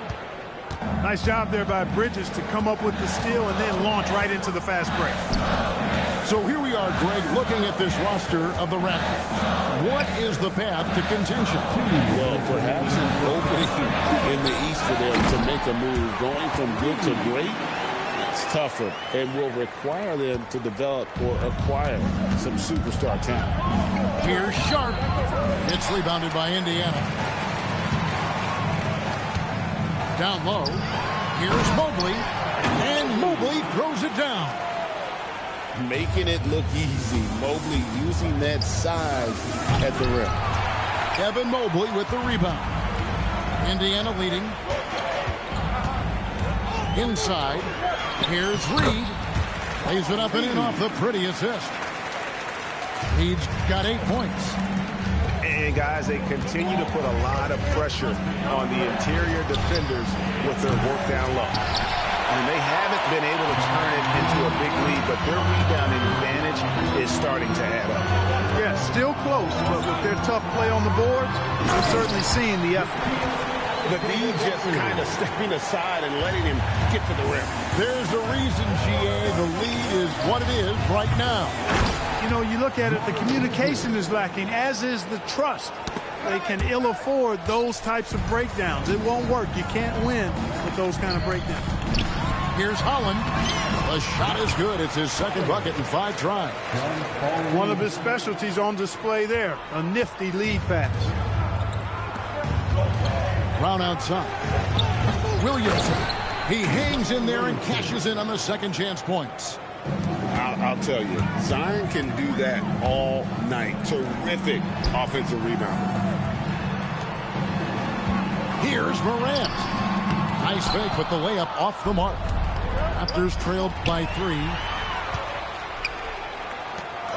Speaker 7: Nice job there by Bridges to come up with the steal and then launch right into the fast break.
Speaker 1: So here we are, Greg, looking at this roster of the Raptors. What is the path to contention?
Speaker 2: Well, perhaps an opening in the East for them to make a move. Going from good to great, it's tougher and will require them to develop or acquire some superstar talent.
Speaker 1: Here's Sharp. It's rebounded by Indiana. Down low. Here's Mobley. And Mobley throws it down.
Speaker 2: Making it look easy. Mobley using that size at the rim.
Speaker 1: Kevin Mobley with the rebound. Indiana leading. Inside. Here's Reed. Lays it up and in off the pretty assist. Reed's got 8 points.
Speaker 6: And guys, they continue to put a lot of pressure on the interior defenders with their work down low. And they haven't been able to turn it into a big lead, but their rebounding advantage is starting to add up.
Speaker 7: Yeah, still close, but with their tough play on the boards, we're certainly seeing the effort.
Speaker 6: but he just kind of stepping aside and letting him get to the rim.
Speaker 1: There's a reason, GA, the lead is what it is right now.
Speaker 7: You know, you look at it, the communication is lacking, as is the trust. They can ill afford those types of breakdowns. It won't work. You can't win with those kind of breakdowns.
Speaker 1: Here's Holland. The shot is good. It's his second bucket in 5 tries.
Speaker 7: One of his specialties on display there. A nifty lead pass.
Speaker 1: Brown outside. Williamson. He hangs in there and cashes in on the second chance points.
Speaker 6: I'll tell you, Zion can do that all night. Terrific offensive rebound.
Speaker 1: Here's Morant. Nice fake, but the layup off the mark. Raptors trailed by 3.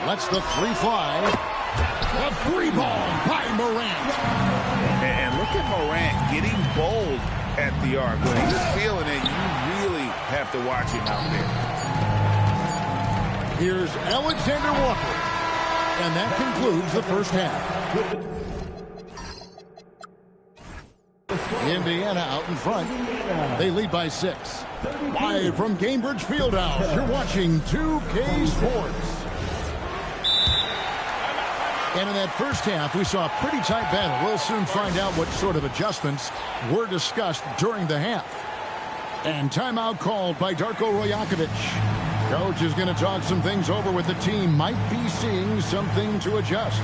Speaker 1: Lets the 3 fly. A 3 ball by Morant.
Speaker 6: And look at Morant getting bold at the arc. When he's feeling it, you really have to watch him out there.
Speaker 1: Here's Alexander Walker. And that concludes the first half. Indiana out in front. They lead by 6. Live from Gainbridge Fieldhouse, you're watching 2K Sports. And in that first half, we saw a pretty tight battle. We'll soon find out what sort of adjustments were discussed during the half. And timeout called by Darko Rajakovic. Coach is going to talk some things over with the team. Might be seeing something to adjust.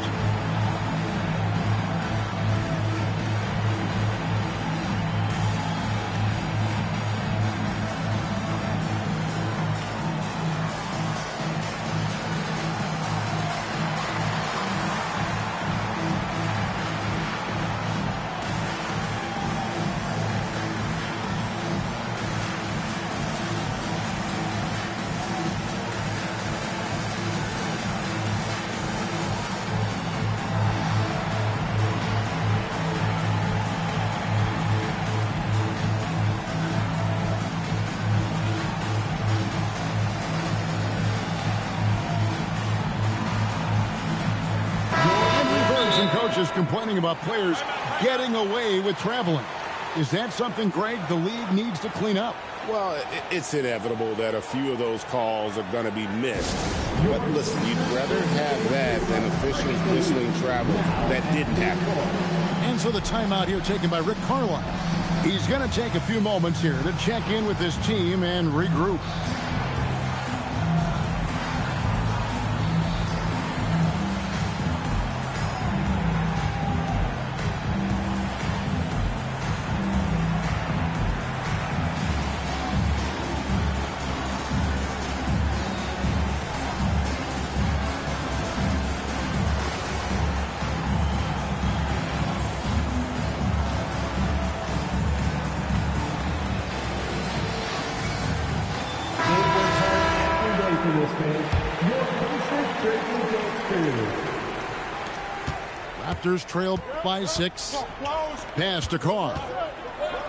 Speaker 1: Coaches complaining about players getting away with traveling. Is that something, Greg, the league needs to clean up?
Speaker 6: Well, it's inevitable that a few of those calls are going to be missed. But listen, you'd rather have that than officials whistling travel. That didn't happen.
Speaker 1: And so the timeout here taken by Rick Carlisle. He's going to take a few moments here to check in with his team and regroup. Raptors trailed by 6. Pass to Carr.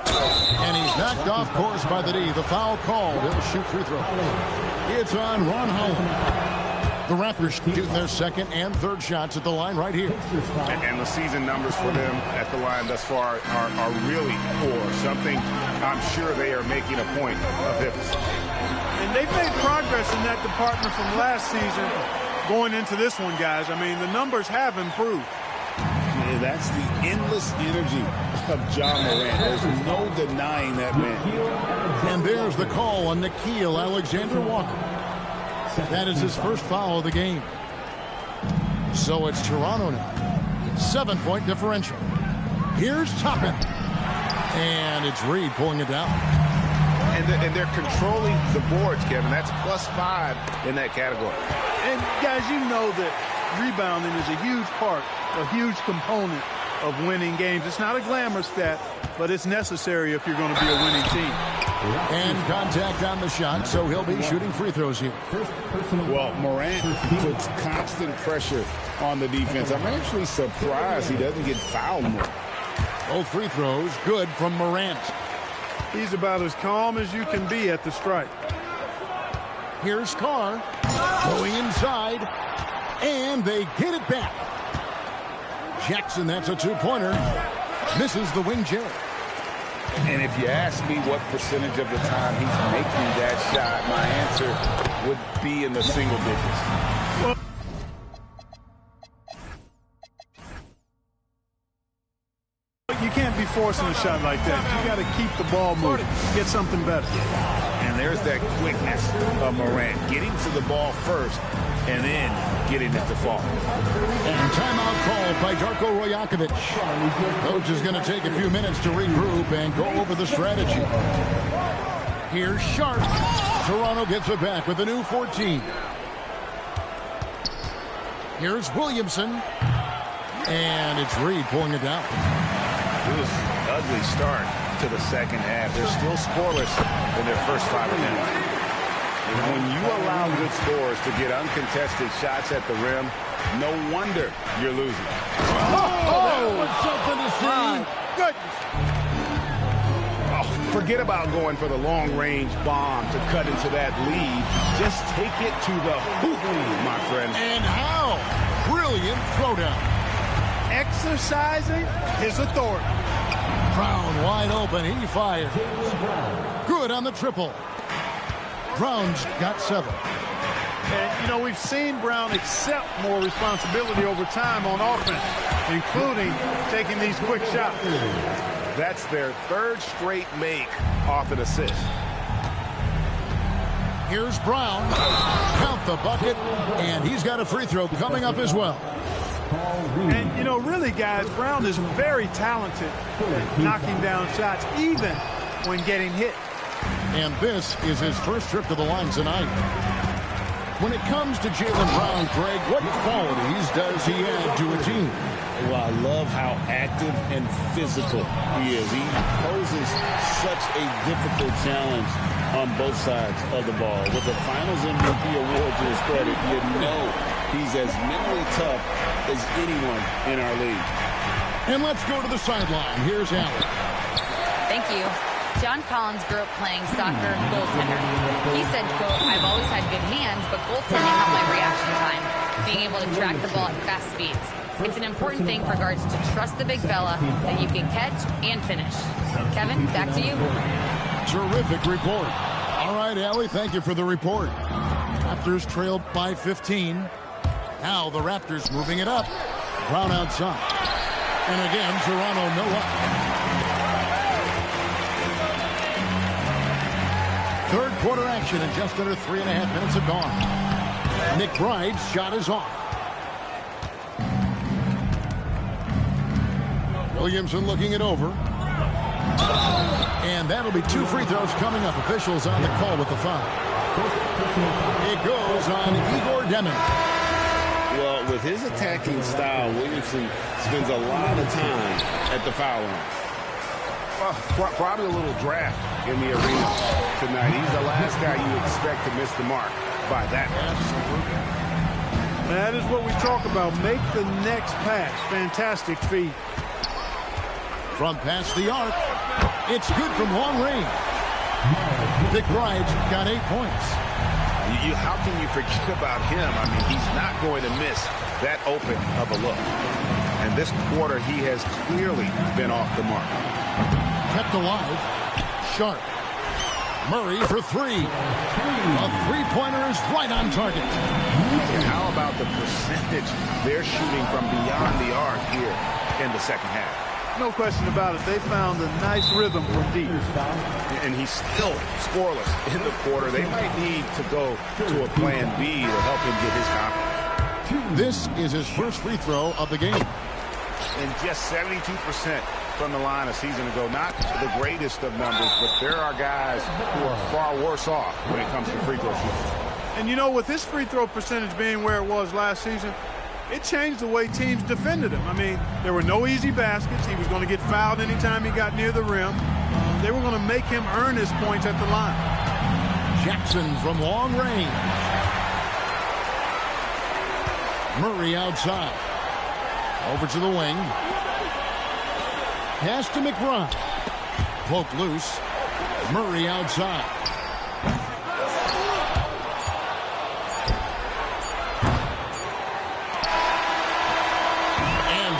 Speaker 1: And he's knocked off course by the D. The foul called. He'll shoot free throws. It's on Ron Holland. The Raptors shooting their second and third shots at the line right here.
Speaker 6: And the season numbers for them at the line thus far are really poor. Something I'm sure they are making a point of emphasis.
Speaker 7: And they've made progress in that department from last season going into this one, guys. I mean, the numbers have improved.
Speaker 6: Yeah, that's the endless energy of John Morant. There's no denying that man.
Speaker 1: And there's the call on Nickeil Alexander-Walker. That is his first foul of the game. So it's Toronto now. 7-point differential. Here's Toppin. And it's Reed pulling it down.
Speaker 6: And they're controlling the boards, Kevin. That's +5 in that category.
Speaker 7: And, guys, you know that rebounding is a huge part, a huge component of winning games. It's not a glamour stat, but it's necessary if you're going to be a winning team.
Speaker 1: And contact on the shot, so he'll be shooting free throws here.
Speaker 6: Well, Morant puts constant pressure on the defense. I'm actually surprised he doesn't get fouled more.
Speaker 1: Both free throws good from Morant.
Speaker 7: He's about as calm as you can be at the strike.
Speaker 1: Here's Carr going inside, and they get it back. Jackson, that's a two-pointer. Misses the wing chair.
Speaker 6: And if you ask me what percentage of the time he's making that shot, my answer would be in the single digits.
Speaker 7: You can't be forcing a shot like that. You got to keep the ball moving, get something better.
Speaker 6: And there's that quickness of Morant, getting to the ball first and then getting it to fall.
Speaker 1: And timeout called by Darko Rajakovic. Coach is going to take a few minutes to regroup and go over the strategy. Here's Sharp. Toronto gets it back with a new 14. Here's Williamson. And it's Reed pulling it down.
Speaker 6: It was an ugly start to the second half. They're still scoreless in their first 5 minutes. And when you allow good scores to get uncontested shots at the rim, no wonder you're losing.
Speaker 1: That was something to see.
Speaker 6: Goodness. Oh, forget about going for the long-range bomb to cut into that lead. Just take it to the hoop, my friend.
Speaker 1: And how? Brilliant throwdown.
Speaker 7: Exercising his authority.
Speaker 1: Brown wide open. He fires. Good on the triple. Brown's got 7.
Speaker 7: And, you know, we've seen Brown accept more responsibility over time on offense, including taking these quick shots.
Speaker 6: That's their 3rd straight make off an assist.
Speaker 1: Here's Brown. Count the bucket. And he's got a free throw coming up as well.
Speaker 7: And, you know, really, guys, Brown is very talented at knocking down shots, even when getting hit.
Speaker 1: And this is his first trip to the line tonight. When it comes to Jaylen Brown, Greg, what qualities does he add to a team?
Speaker 2: Well, I love how active and physical he is. He poses such a difficult challenge on both sides of the ball. With the Finals MVP award to his credit, you know he's as mentally tough as anyone in our league.
Speaker 1: And let's go to the sideline. Here's Allen.
Speaker 4: Thank you. John Collins grew up playing soccer goaltender. He said, quote, "I've always had good hands, but goaltending helped my reaction time, being able to track the ball at fast speeds. It's an important thing for guards to trust the big fella that you can catch and finish." Kevin, back to you.
Speaker 1: Terrific report. All right, Allie, thank you for the report. Raptors trailed by 15. Now the Raptors moving it up. Brown outside. And again, Toronto no up. Third quarter action and just under 3.5 minutes have gone. McBride's shot is off. Williamson looking it over. And that'll be 2 free throws coming up. Officials on the call with the foul. It goes on Igor Demin.
Speaker 2: Well, with his attacking style, Williamson spends a lot of time at the foul line.
Speaker 6: Well, probably a little draft in the arena tonight. He's the last guy you expect to miss the mark by that much.
Speaker 7: That is what we talk about. Make the next pass. Fantastic feed.
Speaker 1: From past the arc, it's good from long range. McBride's got 8 points.
Speaker 6: How can you forget about him? I mean, he's not going to miss that open of a look. And this quarter, he has clearly been off the mark.
Speaker 1: Kept alive. Sharp. Murray for 3. A three-pointer is right on target.
Speaker 6: And how about the percentage they're shooting from beyond the arc here in the second half?
Speaker 7: No question about it. They found a nice rhythm from deep.
Speaker 6: And he's still scoreless in the quarter. They might need to go to a plan B to help him get his confidence.
Speaker 1: This is his first free throw of the game.
Speaker 6: And just 72% from the line a season ago. Not the greatest of numbers, but there are guys who are far worse off when it comes to free throw shooting.
Speaker 7: And you know, with his free throw percentage being where it was last season, it changed the way teams defended him. I mean, there were no easy baskets. He was going to get fouled anytime he got near the rim. They were going to make him earn his points at the line.
Speaker 1: Jackson from long range. Murray outside. Over to the wing. Pass to McBride. Poke loose. Murray outside.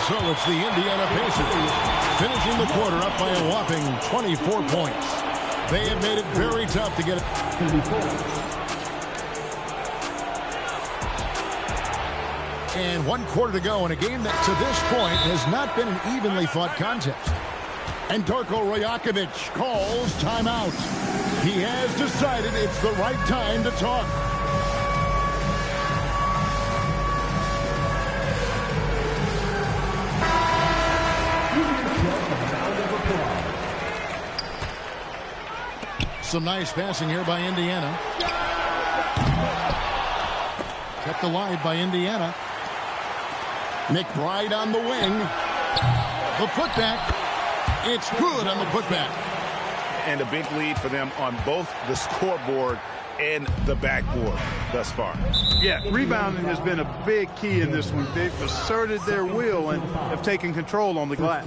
Speaker 1: So it's the Indiana Pacers finishing the quarter up by a whopping 24 points. They have made it very tough to get it. And 1 quarter to go in a game that to this point has not been an evenly fought contest. And Darko Rajakovic calls timeout. He has decided it's the right time to talk. Some nice passing here by Indiana. Kept alive by Indiana. McBride on the wing. The putback. It's good on the putback.
Speaker 6: And a big lead for them on both the scoreboard and the backboard thus far.
Speaker 7: Yeah, rebounding has been a big key in this one. They've asserted their will and have taken control on the glass.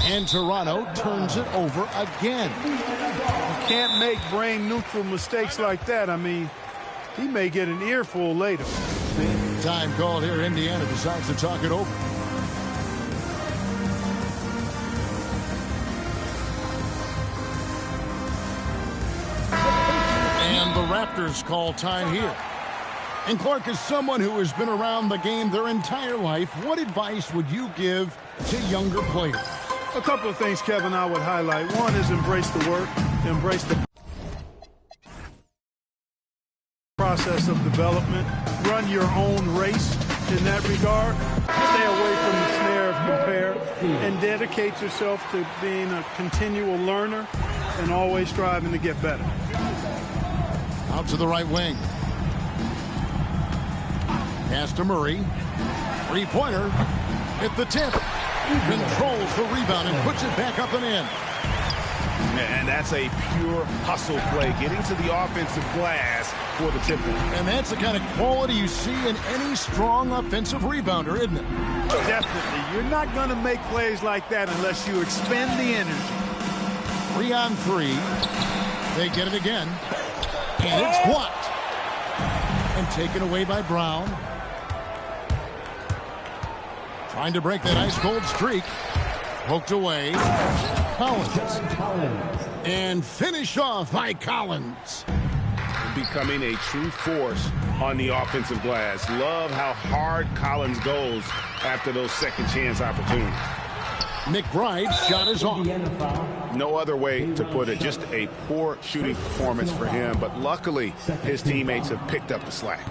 Speaker 1: And Toronto turns it over again.
Speaker 7: You can't make brain-neutral mistakes like that. I mean, he may get an earful later.
Speaker 1: Time called here. Indiana decides to talk it over. And the Raptors call time here. And Clark, is someone who has been around the game their entire life, what advice would you give to younger players?
Speaker 7: A couple of things, Kevin, I would highlight. One is embrace the work, embrace the process of development. Run your own race in that regard. Stay away from the snare of compare and dedicate yourself to being a continual learner and always striving to get better.
Speaker 1: Out to the right wing. Pass to Murray. Three-pointer at the tip. Controls the rebound and puts it back up and in.
Speaker 6: And that's a pure hustle play, getting to the offensive glass for the tip.
Speaker 1: And that's the kind of quality you see in any strong offensive rebounder, isn't it?
Speaker 7: Definitely. You're not going to make plays like that unless you expend the energy.
Speaker 1: 3-on-3. They get it again. And it's blocked. And taken away by Brown. Trying to break that ice-cold streak. Poked away. Collins. And finished off by Collins.
Speaker 6: Becoming a true force on the offensive glass. Love how hard Collins goes after those second chance opportunities.
Speaker 1: McBride's shot is off.
Speaker 6: No other way to put it. Just a poor shooting performance for him. But luckily, his teammates have picked up the slack.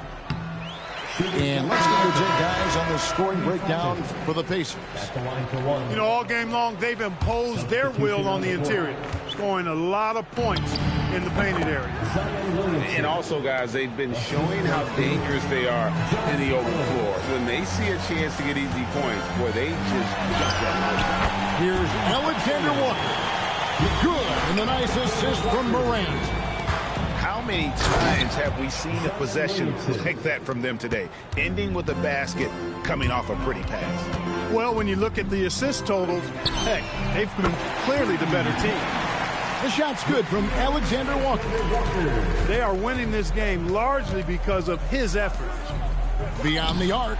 Speaker 1: And let's get your take, guys, on the scoring breakdown for the Pacers.
Speaker 7: You know, all game long, they've imposed their will on the interior, scoring a lot of points in the painted area.
Speaker 6: And also, guys, they've been showing how dangerous they are in the open floor. When they see a chance to get easy points, boy, they just jump that.
Speaker 1: Here's Alexander Walker. Good, and a nice assist from Morant.
Speaker 6: How many times have we seen a possession like that from them today, ending with a basket coming off a pretty pass?
Speaker 7: Well, when you look at the assist totals, heck, they've been clearly the better team.
Speaker 1: The shot's good from Alexander Walker.
Speaker 7: They are winning this game largely because of his efforts.
Speaker 1: Beyond the arc.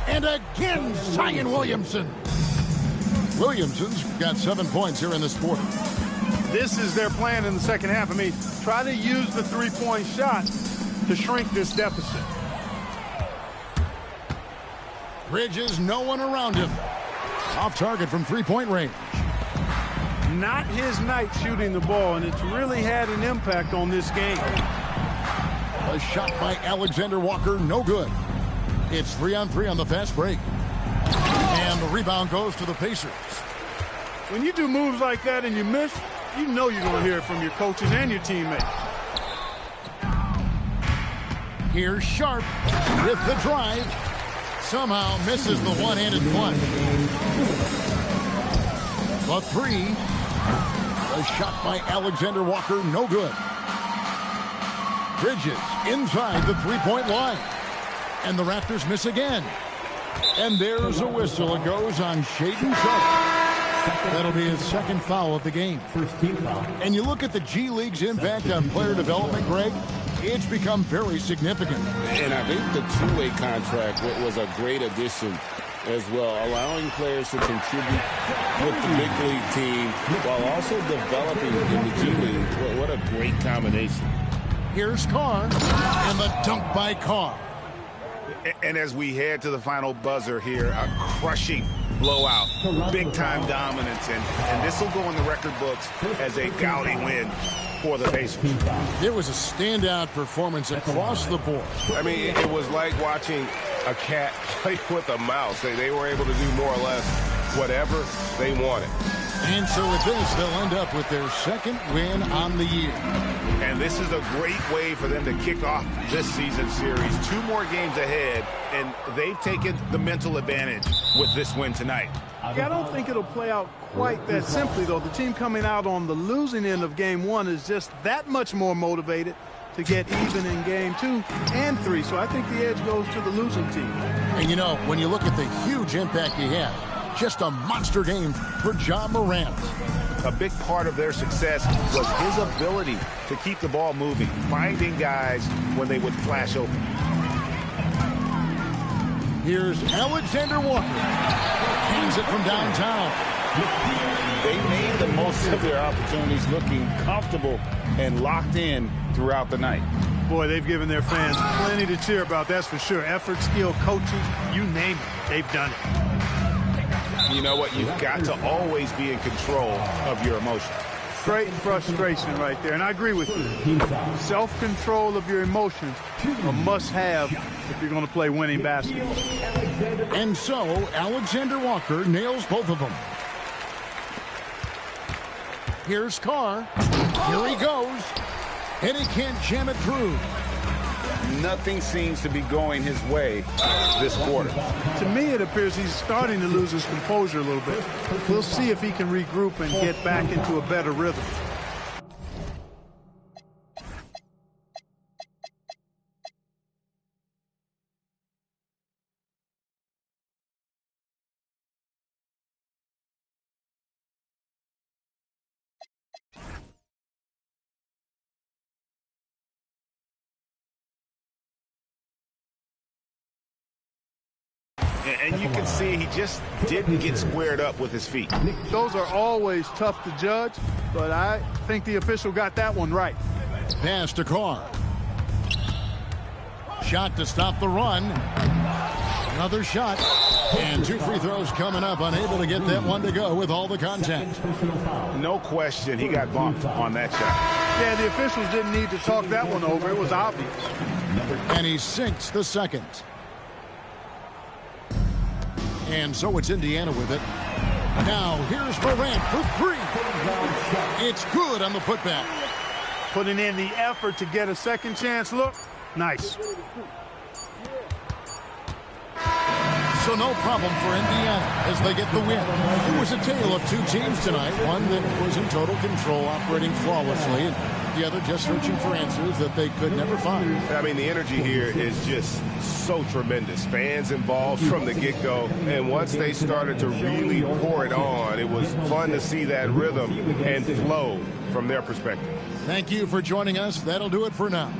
Speaker 1: And again, Zion Williamson. Williamson's got 7 points here in this quarter.
Speaker 7: This is their plan in the second half. I mean, try to use the three-point shot to shrink this deficit.
Speaker 1: Bridges, no one around him. Off target from three-point range.
Speaker 7: Not his night shooting the ball, and it's really had an impact on this game.
Speaker 1: A shot by Alexander Walker, no good. It's 3-on-3 on the fast break. And the rebound goes to the Pacers.
Speaker 7: When you do moves like that and you miss, you know you're going to hear it from your coaches and your teammates.
Speaker 1: Here's Sharp with the drive. Somehow misses the one-handed punch. The three. A shot by Alexander Walker, no good. Bridges inside the three-point line. And the Raptors miss again. And there's a whistle. It goes on Shaedon Sharp. That'll be his second foul of the game.
Speaker 5: First team foul.
Speaker 1: And you look at the G League's impact on player development, Greg. it's become very significant.
Speaker 2: And I think the two-way contract was a great addition as well, allowing players to contribute with the big league team while also developing in the G League. What a great combination.
Speaker 1: Here's Carr, and the dunk by Carr.
Speaker 6: And as we head to the final buzzer here, a crushing blowout, big-time dominance, and this will go in the record books as a gaudy win for the Pacers.
Speaker 1: It was a standout performance across the board.
Speaker 9: I mean, it was like watching a cat play with a mouse. They were able to do more or less whatever they wanted.
Speaker 1: And so with this, they'll end up with their second win on the year.
Speaker 6: And this is a great way for them to kick off this season series. 2 more games ahead, and they've taken the mental advantage with this win tonight.
Speaker 7: Yeah, I don't think it'll play out quite that simply, though. The team coming out on the losing end of game 1 is just that much more motivated to get even in game 2 and 3. So I think the edge goes to the losing team.
Speaker 1: And, you know, when you look at the huge impact he had, just a monster game for Ja Morant.
Speaker 6: A big part of their success was his ability to keep the ball moving, finding guys when they would flash open.
Speaker 1: Here's Alexander Walker. Hangs it from downtown.
Speaker 2: They made the most of their opportunities, looking comfortable and locked in throughout the night.
Speaker 7: Boy, they've given their fans plenty to cheer about, that's for sure. Effort, skill, coaching, you name it, they've done it.
Speaker 6: You know what? You've got to always be in control of your emotions.
Speaker 7: Great frustration right there, and I agree with you. Self-control of your emotions, a must-have if you're going to play winning basketball.
Speaker 1: And so, Alexander Walker nails both of them. Here's Carr. Here he goes. And he can't jam it through.
Speaker 6: Nothing seems to be going his way this quarter.
Speaker 7: To me, it appears he's starting to lose his composure a little bit. We'll see if he can regroup and get back into a better rhythm.
Speaker 6: And you can see he just didn't get squared up with his feet.
Speaker 7: Those are always tough to judge, but I think the official got that one right.
Speaker 1: Pass to Carr. Shot to stop the run. Another shot. And 2 free throws coming up. Unable to get that one to go with all the contact.
Speaker 6: No question he got bumped on that shot.
Speaker 7: Yeah, the officials didn't need to talk that one over. It was obvious.
Speaker 1: And he sinks the second. And so it's Indiana with it. Now here's Morant for 3. It's good on the putback.
Speaker 7: Putting in the effort to get a second chance look. Nice.
Speaker 1: So no problem for Indiana as they get the win. It was a tale of 2 teams tonight. One that was in total control, operating flawlessly, and the other just searching for answers that they could never find.
Speaker 9: I mean, the energy here is just so tremendous. Fans involved from the get-go, and once they started to really pour it on, it was fun to see that rhythm and flow from their perspective.
Speaker 1: Thank you for joining us. That'll do it for now.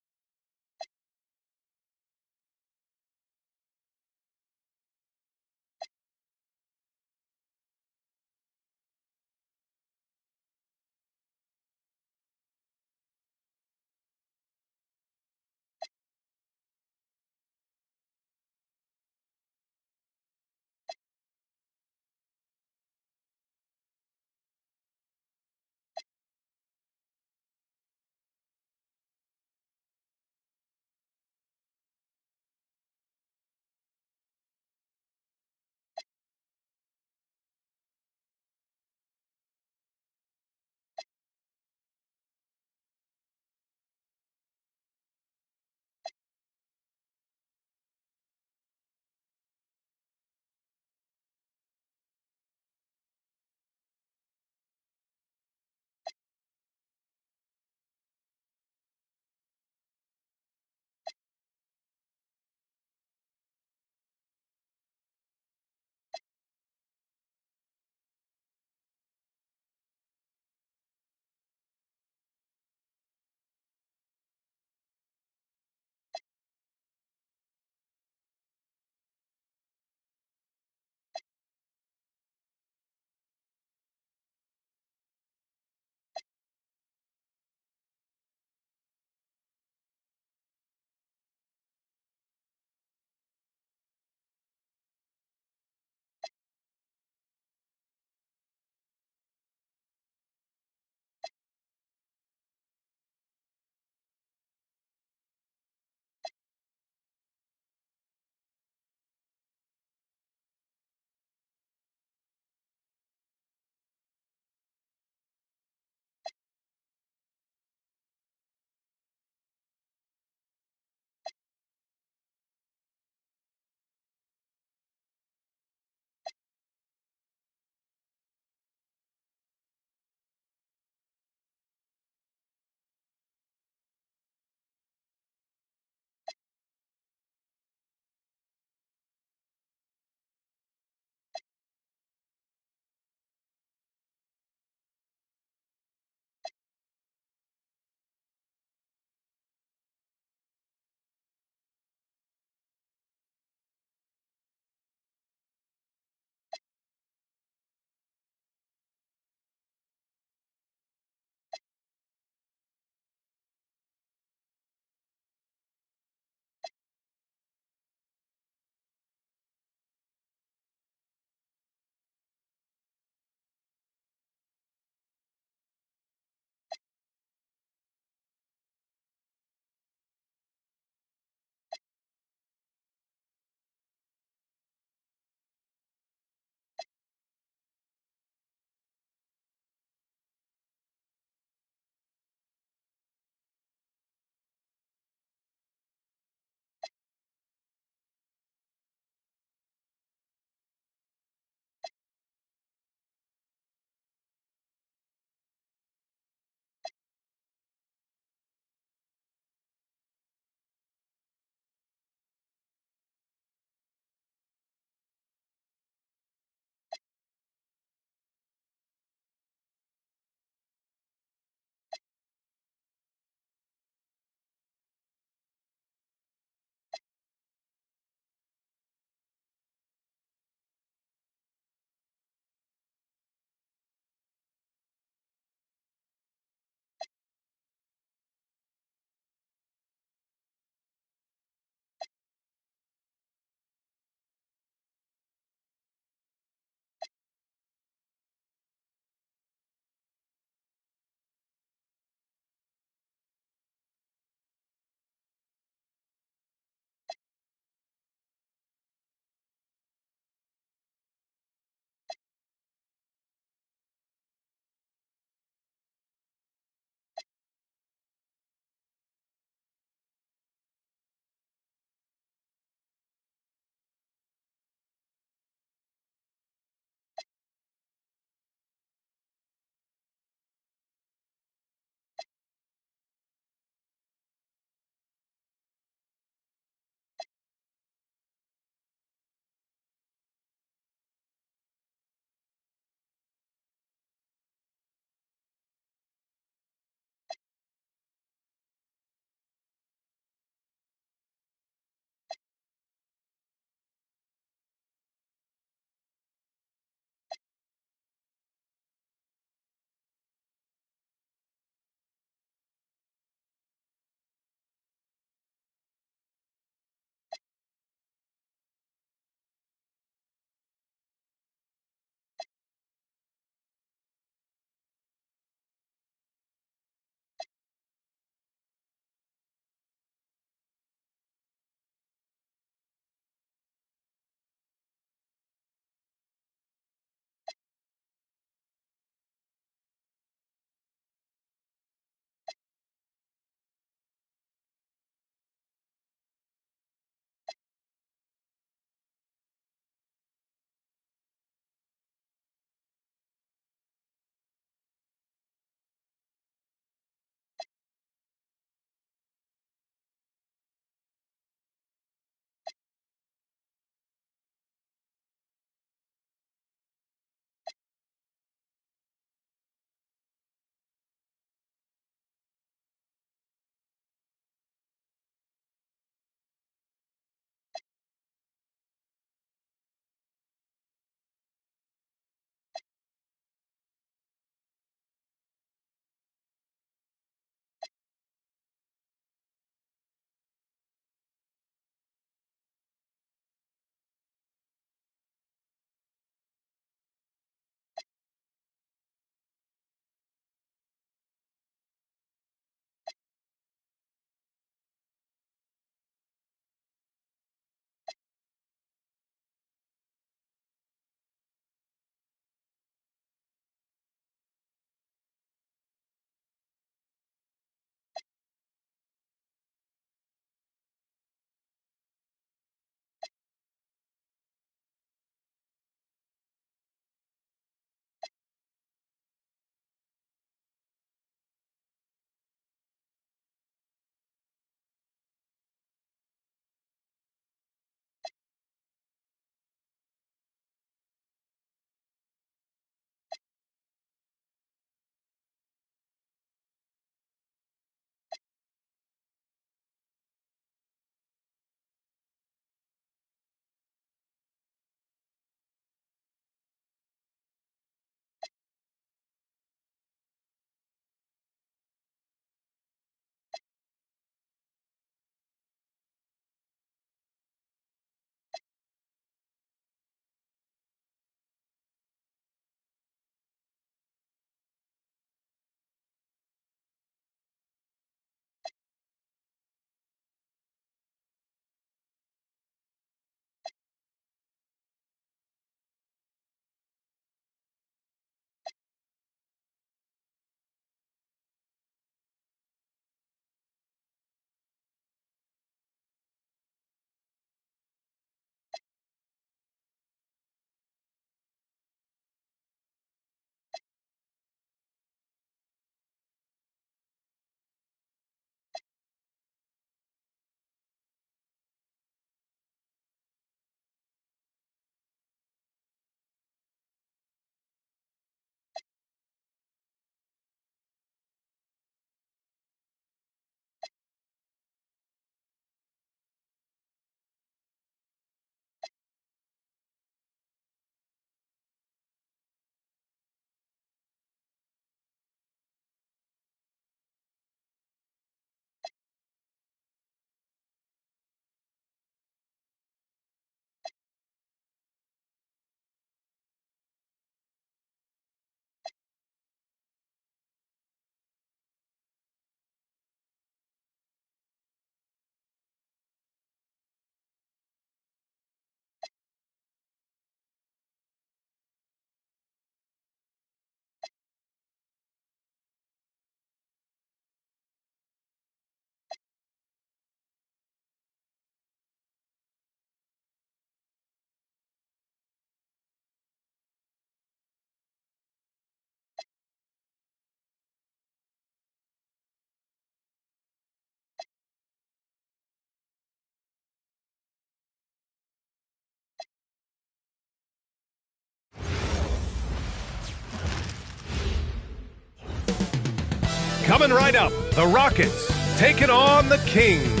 Speaker 8: Coming right up, the Rockets taking on the Kings.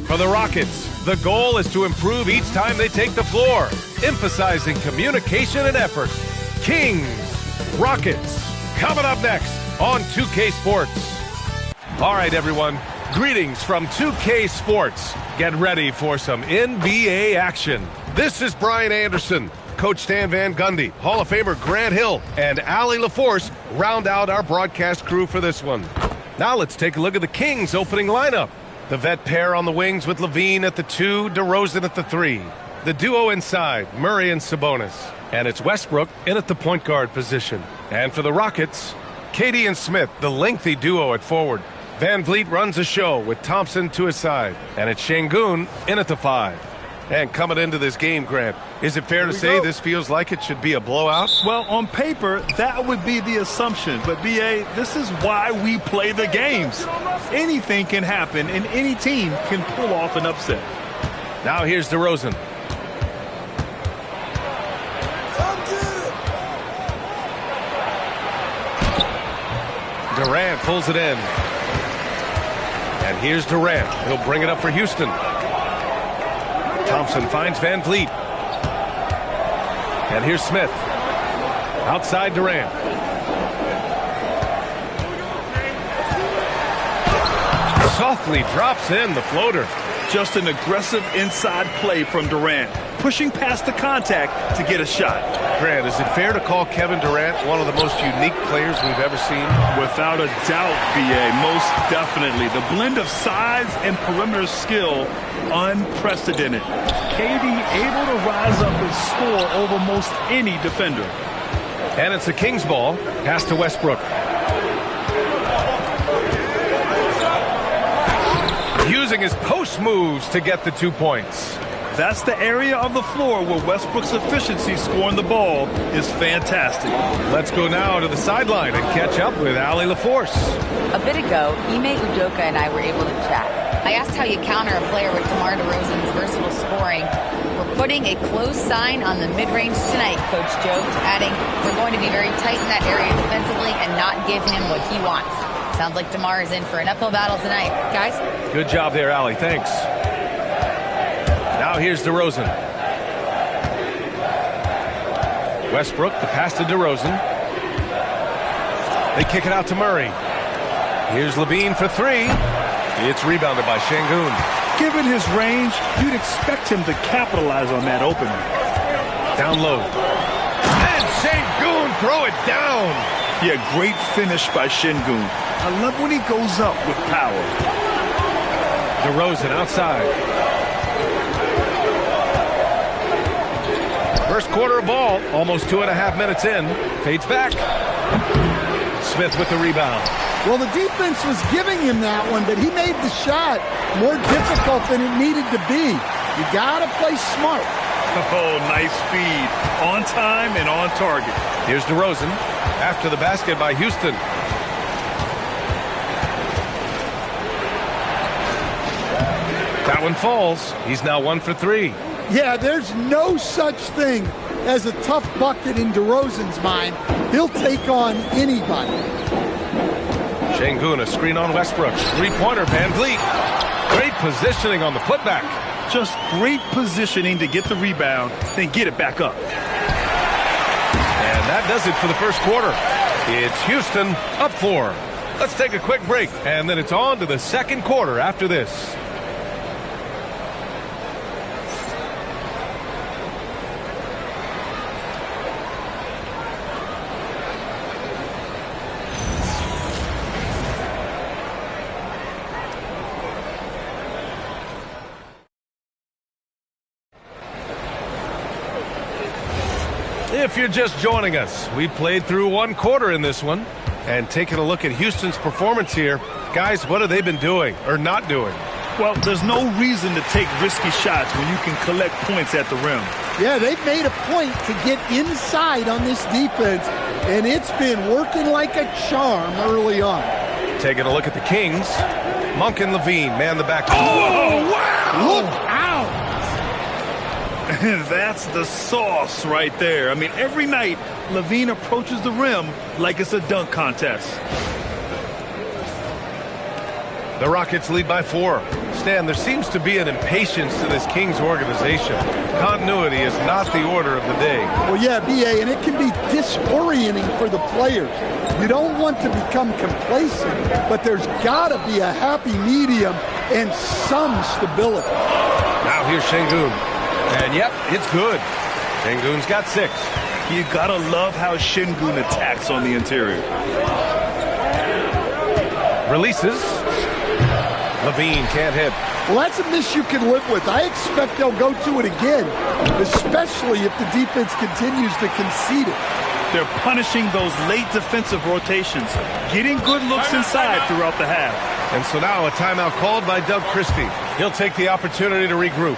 Speaker 8: For the Rockets, the goal is to improve each time they take the floor, emphasizing communication and effort. Kings, Rockets, coming up next on 2K Sports. All right, everyone, greetings from 2K Sports. Get ready for some NBA action. This is Brian Anderson. Coach Stan Van Gundy, Hall of Famer Grant Hill, and Allie LaForce round out our broadcast crew for this one. Now let's take a look at the Kings' opening lineup. The vet pair on the wings with Levine at the 2, DeRozan at the 3. The duo inside, Murray and Sabonis. And it's Westbrook in at the point guard position. And for the Rockets, KD and Smith, the lengthy duo at forward. Van Vliet runs the show with Thompson to his side. And it's Şengün in at the 5. And coming into this game, Grant, is it fair to say this feels like it should be a blowout?
Speaker 10: Well, on paper, that would be the assumption. But, B.A., this is why we play the games. Anything can happen, and any team can pull off an upset.
Speaker 8: Now here's DeRozan. Durant pulls it in. And here's Durant. He'll bring it up for Houston. Thompson finds Van Vliet. And here's Smith. Outside Durant. Softly drops in the floater.
Speaker 10: Just an aggressive inside play from Durant, pushing past the contact to get a shot.
Speaker 8: Grant, is it fair to call Kevin Durant one of the most unique players we've ever seen?
Speaker 10: Without a doubt, B.A., most definitely. The blend of size and perimeter skill, unprecedented. KD able to rise up and score over most any defender.
Speaker 8: And it's the Kings ball. Pass to Westbrook. Using his post moves to get the 2 points.
Speaker 10: That's the area of the floor where Westbrook's efficiency scoring the ball is fantastic.
Speaker 8: Let's go now to the sideline and catch up with Allie LaForce.
Speaker 4: A bit ago, Ime Udoka and I were able to chat. I asked how you counter a player with DeMar DeRozan's versatile scoring. We're putting a close sign on the mid-range tonight, Coach joked, adding, we're going to be very tight in that area defensively and not give him what he wants. Sounds like DeMar is in for an uphill battle tonight. Guys?
Speaker 8: Good job there, Allie. Thanks. Now here's DeRozan. Westbrook, the pass to DeRozan. They kick it out to Murray. Here's Levine for 3. It's rebounded by Şengün.
Speaker 10: Given his range, you'd expect him to capitalize on that opening.
Speaker 8: Down low. And Şengün throw it down.
Speaker 10: Yeah, great finish by Şengün. I love when he goes up with power.
Speaker 8: DeRozan outside. First quarter of ball, almost 2.5 minutes in. Fades back. Smith with the rebound.
Speaker 11: Well, the defense was giving him that one, but he made the shot more difficult than it needed to be. You got to play smart.
Speaker 10: Oh, nice feed. On time and on target.
Speaker 8: Here's DeRozan after the basket by Houston. That one falls. He's now 1 for 3.
Speaker 11: Yeah, there's no such thing as a tough bucket in DeRozan's mind. He'll take on anybody.
Speaker 8: Şengün, a screen on Westbrook. Three-pointer, Van Vliet. Great positioning on the putback.
Speaker 10: Just great positioning to get the rebound, then get it back up.
Speaker 8: And that does it for the first quarter. It's Houston up 4. Let's take a quick break, and then it's on to the second quarter after this. If you're just joining us, we played through one quarter in this one. And taking a look at Houston's performance here, guys, what have they been doing or not doing?
Speaker 10: Well, there's no reason to take risky shots when you can collect points at the rim.
Speaker 11: Yeah, they've made a point to get inside on this defense, and it's been working like a charm early on.
Speaker 8: Taking a look at the Kings, Monk and Levine man the back.
Speaker 10: Oh, wow!
Speaker 11: Look out!
Speaker 10: That's the sauce right there. I mean, every night, Levine approaches the rim like it's a dunk contest.
Speaker 8: The Rockets lead by 4. Stan, there seems to be an impatience to this Kings organization. Continuity is not the order of the day.
Speaker 11: Well, yeah, B.A., and it can be disorienting for the players. You don't want to become complacent, but there's got to be a happy medium and some stability.
Speaker 8: Now here's Şengün. And yep, it's good. Şengün's got 6.
Speaker 10: You gotta love how Şengün attacks on the interior.
Speaker 8: Releases. Levine can't hit.
Speaker 11: Well, that's a miss you can live with. I expect they'll go to it again, especially if the defense continues to concede it.
Speaker 10: They're punishing those late defensive rotations, getting good looks inside throughout the half.
Speaker 8: And so now a timeout called by Doug Christie. He'll take the opportunity to regroup.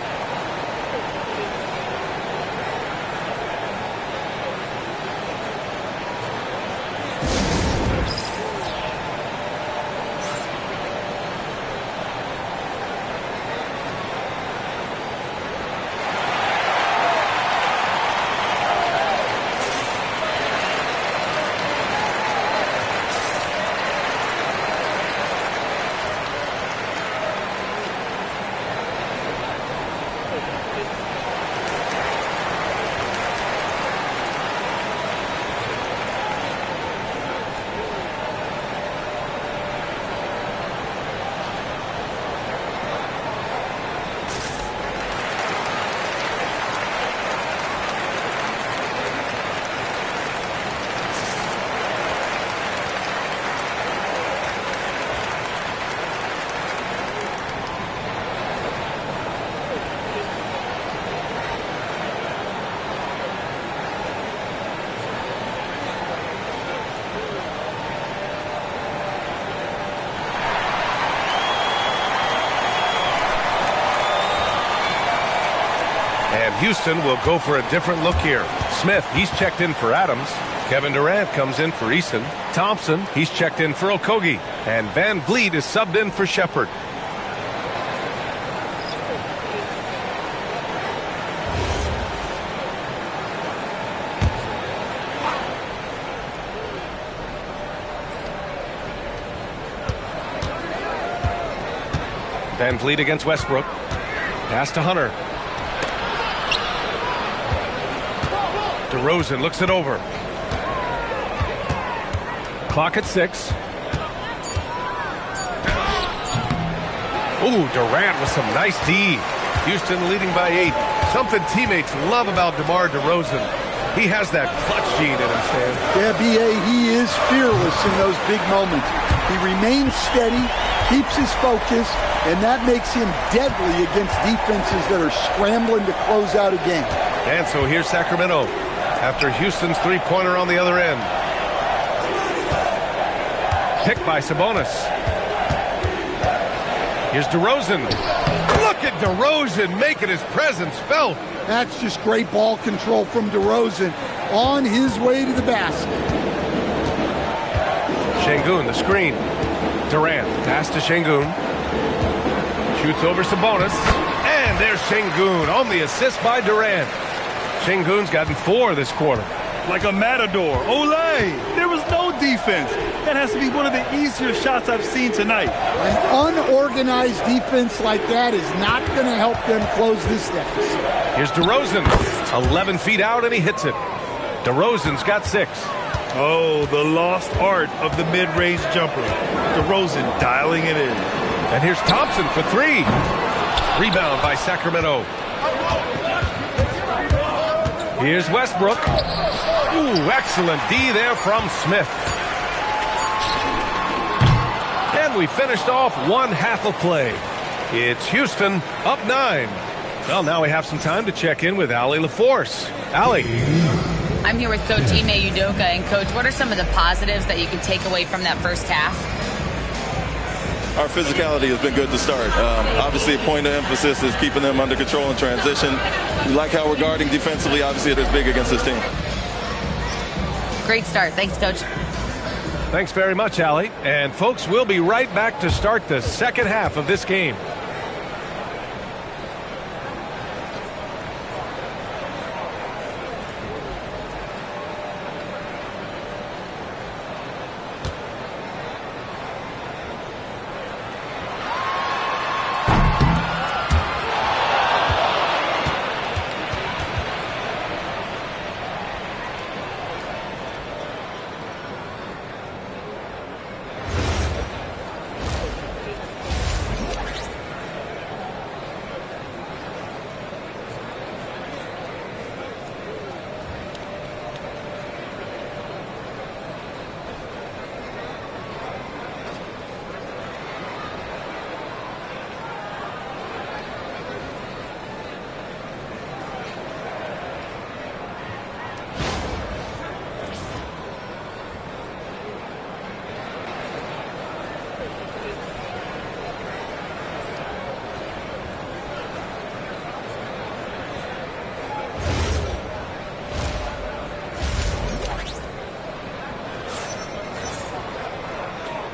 Speaker 8: Houston will go for a different look here. Smith, he's checked in for Adams. Kevin Durant comes in for Eason. Thompson, he's checked in for Okogie. And Van Vliet is subbed in for Shepherd. Van Vliet against Westbrook. Pass to Hunter. DeRozan looks it over. Clock at 6. Ooh, Durant with some nice D. Houston leading by 8. Something teammates love about DeMar DeRozan. He has that clutch gene in him, Stan.
Speaker 11: Yeah, B.A., he is fearless in those big moments. He remains steady, keeps his focus, and that makes him deadly against defenses that are scrambling to close out a game.
Speaker 8: And so here's Sacramento after Houston's three-pointer on the other end. Picked by Sabonis. Here's DeRozan. Look at DeRozan making his presence felt.
Speaker 11: That's just great ball control from DeRozan on his way to the basket.
Speaker 8: Şengün, the screen. Durant, pass to Şengün. Shoots over Sabonis. And there's Şengün on the assist by Durant. Şengün's gotten 4 this quarter.
Speaker 10: Like a matador. Olay! There was no defense. That has to be one of the easier shots I've seen tonight.
Speaker 11: An unorganized defense like that is not going to help them close this deficit.
Speaker 8: Here's DeRozan. 11 feet out, and he hits it. DeRozan's got 6.
Speaker 10: Oh, the lost art of the mid-range jumper. DeRozan dialing it in.
Speaker 8: And here's Thompson for 3. Rebound by Sacramento. Here's Westbrook. Ooh, excellent D there from Smith. And we finished off one half of play. It's Houston up 9. Well, now we have some time to check in with Allie LaForce. Allie.
Speaker 4: I'm here with Coach Ime Udoka. And, Coach, what are some of the positives that you can take away from that first half?
Speaker 16: Our physicality has been good to start. Obviously, a point of emphasis is keeping them under control in transition. We like how we're guarding defensively. Obviously, it is big against this team.
Speaker 4: Great start. Thanks, Coach.
Speaker 8: Thanks very much, Allie. And, folks, we'll be right back to start the second half of this game.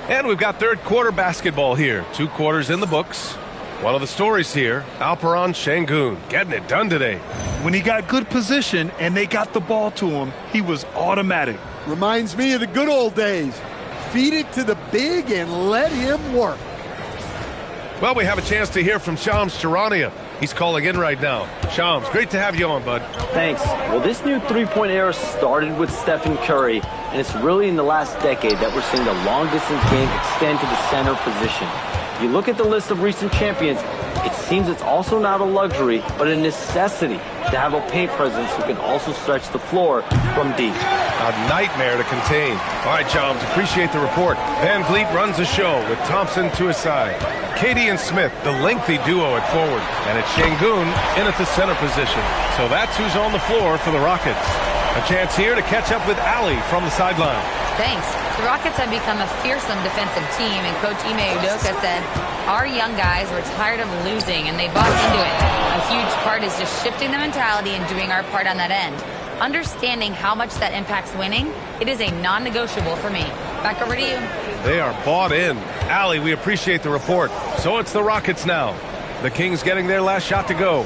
Speaker 8: And we've got third quarter basketball here. 2 quarters in the books. One of the stories here, Alperen Şengün getting it done today.
Speaker 10: When he got good position and they got the ball to him, he was automatic.
Speaker 11: Reminds me of the good old days. Feed it to the big and let him work.
Speaker 8: Well, we have a chance to hear from Shams Charania. He's calling in right now. Shams, great to have you on, bud.
Speaker 17: Thanks. Well, this new three-point era started with Stephen Curry, and it's really in the last decade that we're seeing the long-distance game extend to the center position. You look at the list of recent champions, it seems it's also not a luxury, but a necessity to have a paint presence who can also stretch the floor from deep.
Speaker 8: A nightmare to contain. All right, Shams, appreciate the report. Van Vliet runs the show with Thompson to his side. Katie and Smith, the lengthy duo at forward. And it's Şengün in at the center position. So that's who's on the floor for the Rockets. A chance here to catch up with Allie from the sideline.
Speaker 4: Thanks. The Rockets have become a fearsome defensive team, and Coach Ime Udoka said, our young guys were tired of losing, and they bought into it. A huge part is just shifting the mentality and doing our part on that end. Understanding how much that impacts winning, it is a non-negotiable for me. Back over to you.
Speaker 8: They are bought in. Allie, we appreciate the report. So it's the Rockets now. The Kings getting their last shot to go.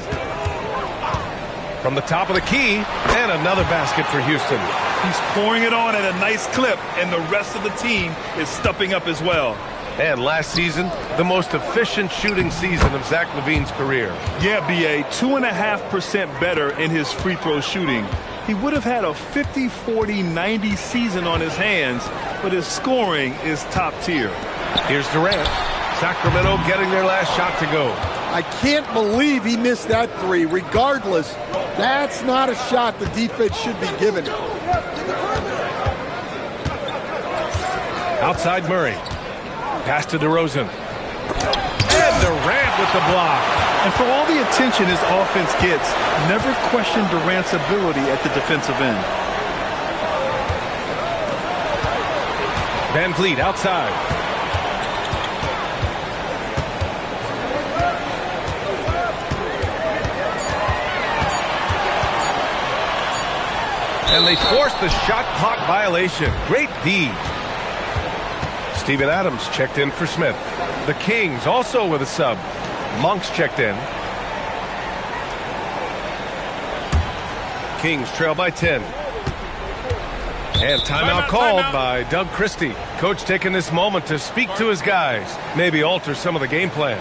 Speaker 8: From the top of the key, and another basket for Houston.
Speaker 10: He's pouring it on at a nice clip, and the rest of the team is stepping up as well.
Speaker 8: And last season, the most efficient shooting season of Zach LaVine's career.
Speaker 10: Yeah, B.A., 2.5% better in his free throw shooting. He would have had a 50, 40, 90 season on his hands, but his scoring is top tier.
Speaker 8: Here's Durant. Sacramento getting their last shot to go.
Speaker 11: I can't believe he missed that three. Regardless, that's not a shot the defense should be giving him.
Speaker 8: Outside Murray. Pass to DeRozan. And Durant with the block.
Speaker 10: And for all the attention his offense gets, never question Durant's ability at the defensive end.
Speaker 8: Van Vliet outside. And they forced the shot clock violation. Great D. Steven Adams checked in for Smith. The Kings also with a sub. Monk's checked in. Kings trail by 10. And timeout called by Doug Christie. Coach taking this moment to speak to his guys. Maybe alter some of the game plan.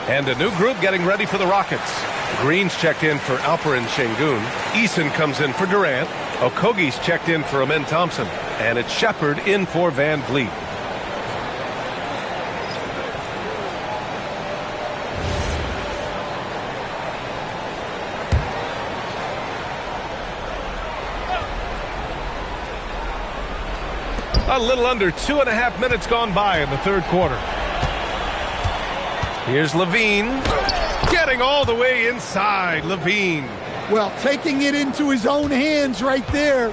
Speaker 8: And a new group getting ready for the Rockets. Green's checked in for Alperen Şengün. Eason comes in for Durant. Okogie's checked in for Amen Thompson. And it's Shepard in for Van Vliet. A little under 2.5 minutes gone by in the third quarter. Here's LaVine, getting all the way inside. LaVine.
Speaker 11: Well, taking it into his own hands right there.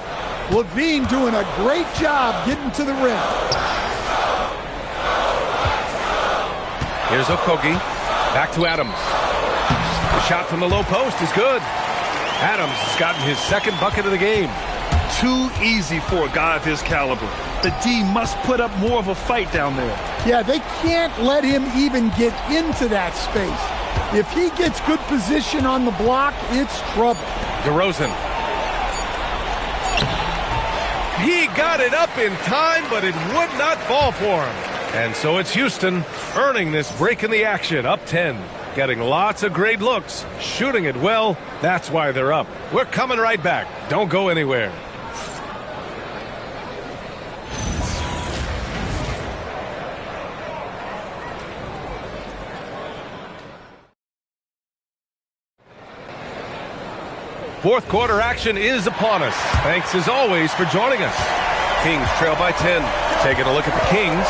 Speaker 11: LaVine doing a great job getting to the rim.
Speaker 8: Here's Okogie. Back to Adams. The shot from the low post is good. Adams has gotten his second bucket of the game.
Speaker 10: too easy for a guy of his caliber. The D must put up more of a fight down there.
Speaker 11: Yeah, they can't let him even get into that space. If he gets good position on the block, it's trouble.
Speaker 8: DeRozan. He got it up in time, but it would not fall for him. And so it's Houston earning this break in the action, up 10. Getting lots of great looks, shooting it well. That's why they're up. We're coming right back. Don't go anywhere. Fourth quarter action is upon us. Thanks as always for joining us. Kings trail by 10. Taking a look at the Kings.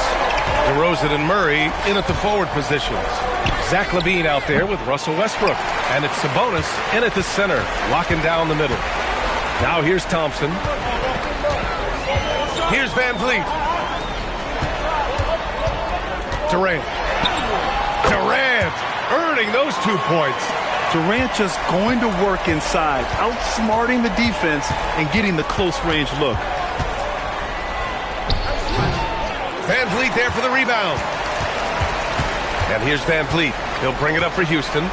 Speaker 8: DeRozan and Murray in at the forward positions. Zach LaVine out there with Russell Westbrook. And it's Sabonis in at the center, locking down the middle. Now here's Thompson. Here's Van Vliet. Durant. Durant earning those 2 points.
Speaker 10: Durant just going to work inside, outsmarting the defense and getting the close-range look.
Speaker 8: Van Vliet there for the rebound. And here's Van Vliet. He'll bring it up for Houston.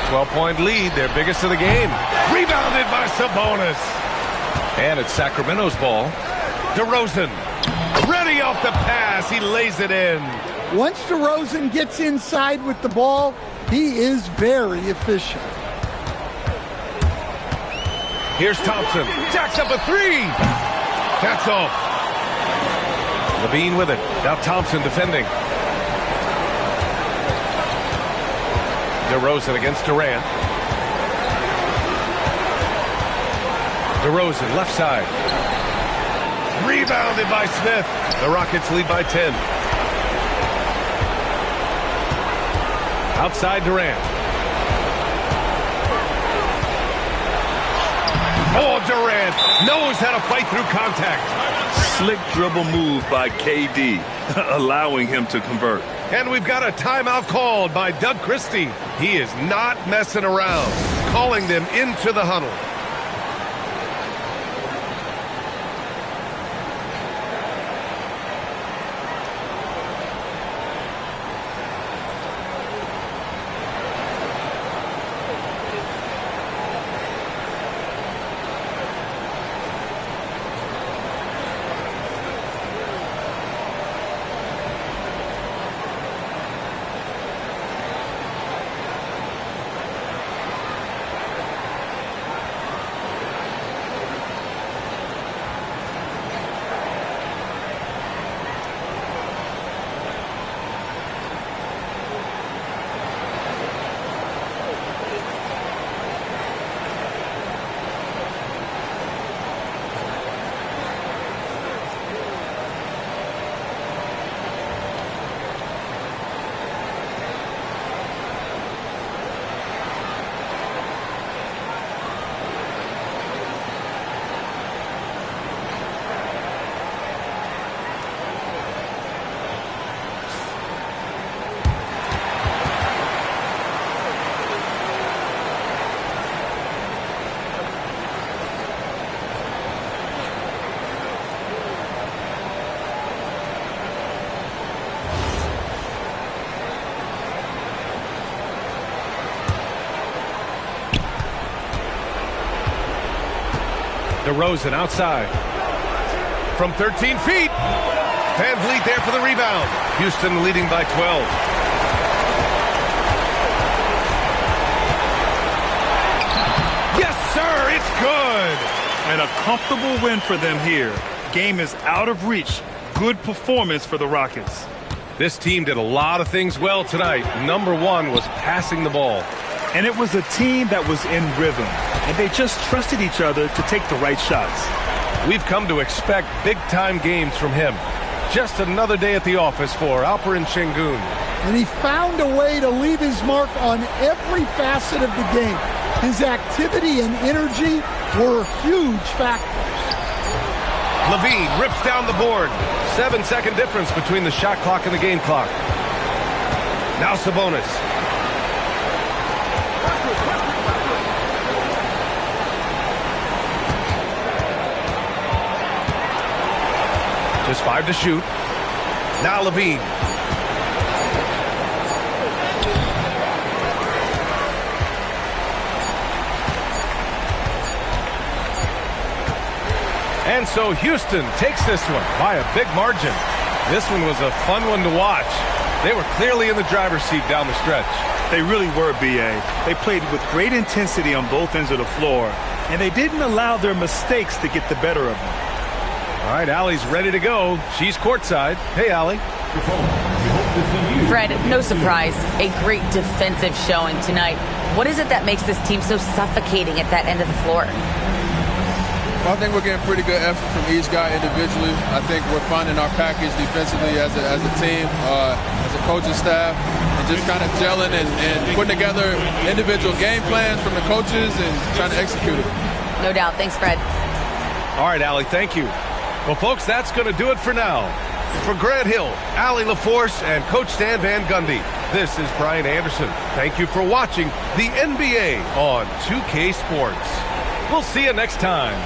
Speaker 8: 12-point lead, their biggest of the game. Rebounded by Sabonis. And it's Sacramento's ball. DeRozan. Ready off the pass. He lays it in.
Speaker 11: Once DeRozan gets inside with the ball, he is very efficient.
Speaker 8: Here's Thompson. Jacks up a three. That's off. LaVine with it. Now Thompson defending. DeRozan against Durant. DeRozan left side. Rebounded by Smith. The Rockets lead by 10. Outside Durant. Oh, Durant knows how to fight through contact.
Speaker 10: Slick dribble move by KD, allowing him to convert.
Speaker 8: And we've got a timeout called by Doug Christie. He is not messing around, calling them into the huddle. DeRozan outside. From 13 feet. Van Vliet there for the rebound. Houston leading by 12. Yes, sir, it's good.
Speaker 10: And a comfortable win for them here. Game is out of reach. Good performance for the Rockets.
Speaker 8: This team did a lot of things well tonight. Number one was passing the ball.
Speaker 10: And it was a team that was in rhythm. And they just trusted each other to take the right shots.
Speaker 8: We've come to expect big-time games from him. Just another day at the office for Alperen Şengün.
Speaker 11: And he found a way to leave his mark on every facet of the game. His activity and energy were huge factors.
Speaker 8: LaVine rips down the board. 7-second difference between the shot clock and the game clock. Now Sabonis. Just 5 to shoot. Now Levine. And so Houston takes this one by a big margin. This one was a fun one to watch. They were clearly in the driver's seat down the stretch.
Speaker 10: They really were, B.A. They played with great intensity on both ends of the floor, and they didn't allow their mistakes to get the better of them.
Speaker 8: All right, Allie's ready to go. She's courtside. Hey, Allie.
Speaker 4: Fred, no surprise, a great defensive showing tonight. What is it that makes this team so suffocating at that end of the floor?
Speaker 18: Well, I think we're getting pretty good effort from each guy individually. I think we're finding our package defensively as a team, as a coaching staff, and just kind of gelling and putting together individual game plans from the coaches and trying to execute it.
Speaker 4: No doubt. Thanks, Fred.
Speaker 8: All right, Allie, thank you. Well, folks, that's going to do it for now. For Grant Hill, Allie LaForce, and Coach Stan Van Gundy, this is Brian Anderson. Thank you for watching the NBA on 2K Sports. We'll see you next time.